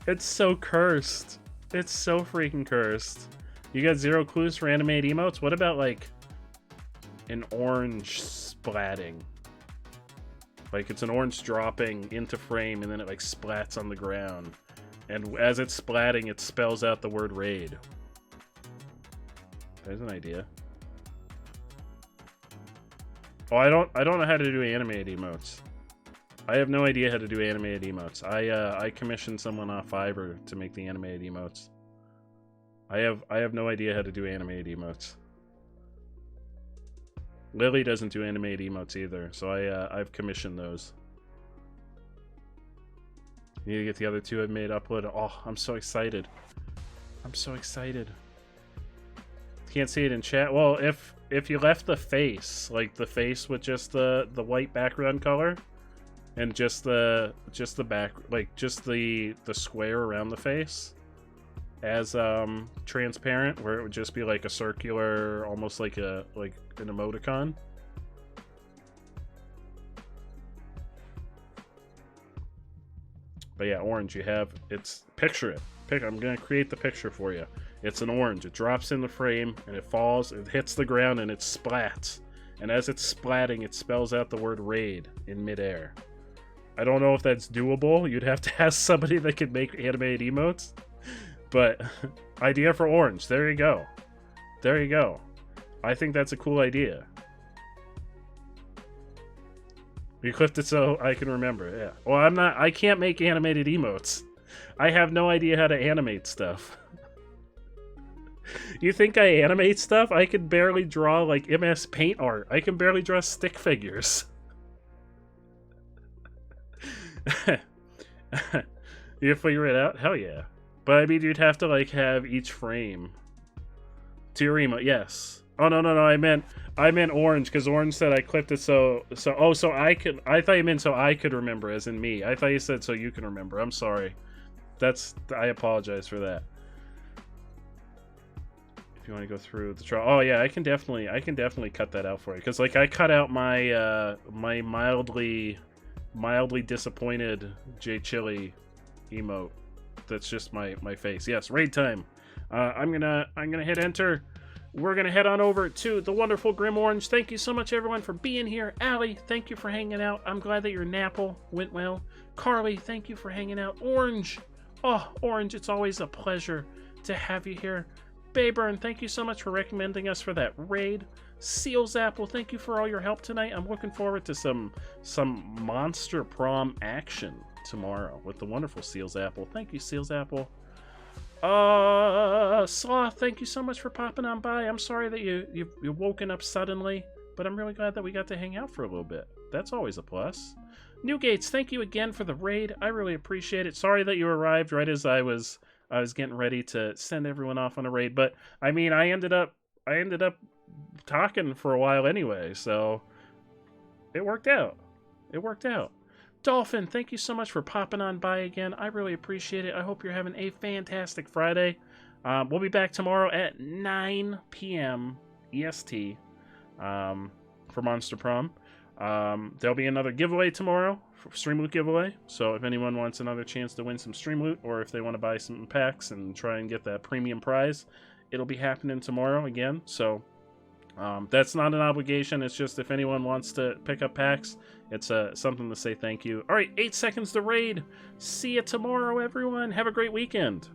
It's so cursed. It's so freaking cursed. You got 0 clues for animated emotes? What about, like, an orange splatting? Like, it's an orange dropping into frame, and then it, like, splats on the ground. And as it's splatting, it spells out the word raid. There's an idea. Oh, I don't know how to do animated emotes. I have no idea how to do animated emotes. I commissioned someone off Fiverr to make the animated emotes. I have no idea how to do animated emotes. Lily doesn't do animated emotes either, so I've commissioned those. You need to get the other two I've made upload. Oh, I'm so excited. I'm so excited. Can't see it in chat. Well, if you left the face, like the face with just the white background color, and just the back, like just the square around the face as transparent, where it would just be like a circular, almost like an emoticon. But yeah, orange, you have, it's, picture it. I'm gonna create the picture for you. It's an orange. It drops in the frame, and it falls, it hits the ground, and it splats. And as it's splatting, it spells out the word raid in midair. I don't know if that's doable. You'd have to ask somebody that could make animated emotes. But, idea for orange. There you go. There you go. I think that's a cool idea. You clipped it so I can remember, yeah. Well, I can't make animated emotes. I have no idea how to animate stuff. You think I animate stuff? I can barely draw, like, MS Paint art. I can barely draw stick figures. You figure it out? Hell yeah. But I mean, you'd have to, like, have each frame. To your emote, yes. Oh, no, I meant orange, because orange said I clipped it so I thought you meant so I could remember, as in me. I thought you said so you can remember. I'm sorry. I apologize for that. If you want to go through the trial. Oh yeah, I can definitely cut that out for you. Because, like, I cut out my, my mildly disappointed J Chili emote. That's just my face. Yes, raid time. I'm gonna hit enter. we're going to head on over to the wonderful Grim Orange. Thank you so much, everyone, for being here. Allie, thank you for hanging out. I'm glad that your Napple went well. Carly, thank you for hanging out. Orange, oh, Orange, it's always a pleasure to have you here. Bayburn, thank you so much for recommending us for that raid. Seals Apple, thank you for all your help tonight. I'm looking forward to some Monster Prom action tomorrow with the wonderful Seals Apple. Thank you, Seals Apple. Sloth, thank you so much for popping on by. I'm sorry that you've woken up suddenly, but I'm really glad that we got to hang out for a little bit. That's always a plus. Newgates, thank you again for the raid. I really appreciate it. Sorry that you arrived right as I was getting ready to send everyone off on a raid, but I mean, I ended up talking for a while anyway, so it worked out. It worked out. Dolphin, thank you so much for popping on by again. I really appreciate it. I hope you're having a fantastic Friday. We'll be back tomorrow at 9 p.m. EST for Monster Prom. There'll be another giveaway tomorrow, Stream Loot giveaway. So if anyone wants another chance to win some Stream Loot, or if they want to buy some packs and try and get that premium prize, it'll be happening tomorrow again. So that's not an obligation. It's just if anyone wants to pick up packs, it's something to say thank you. All right, 8 seconds to raid. See you tomorrow, everyone. Have a great weekend.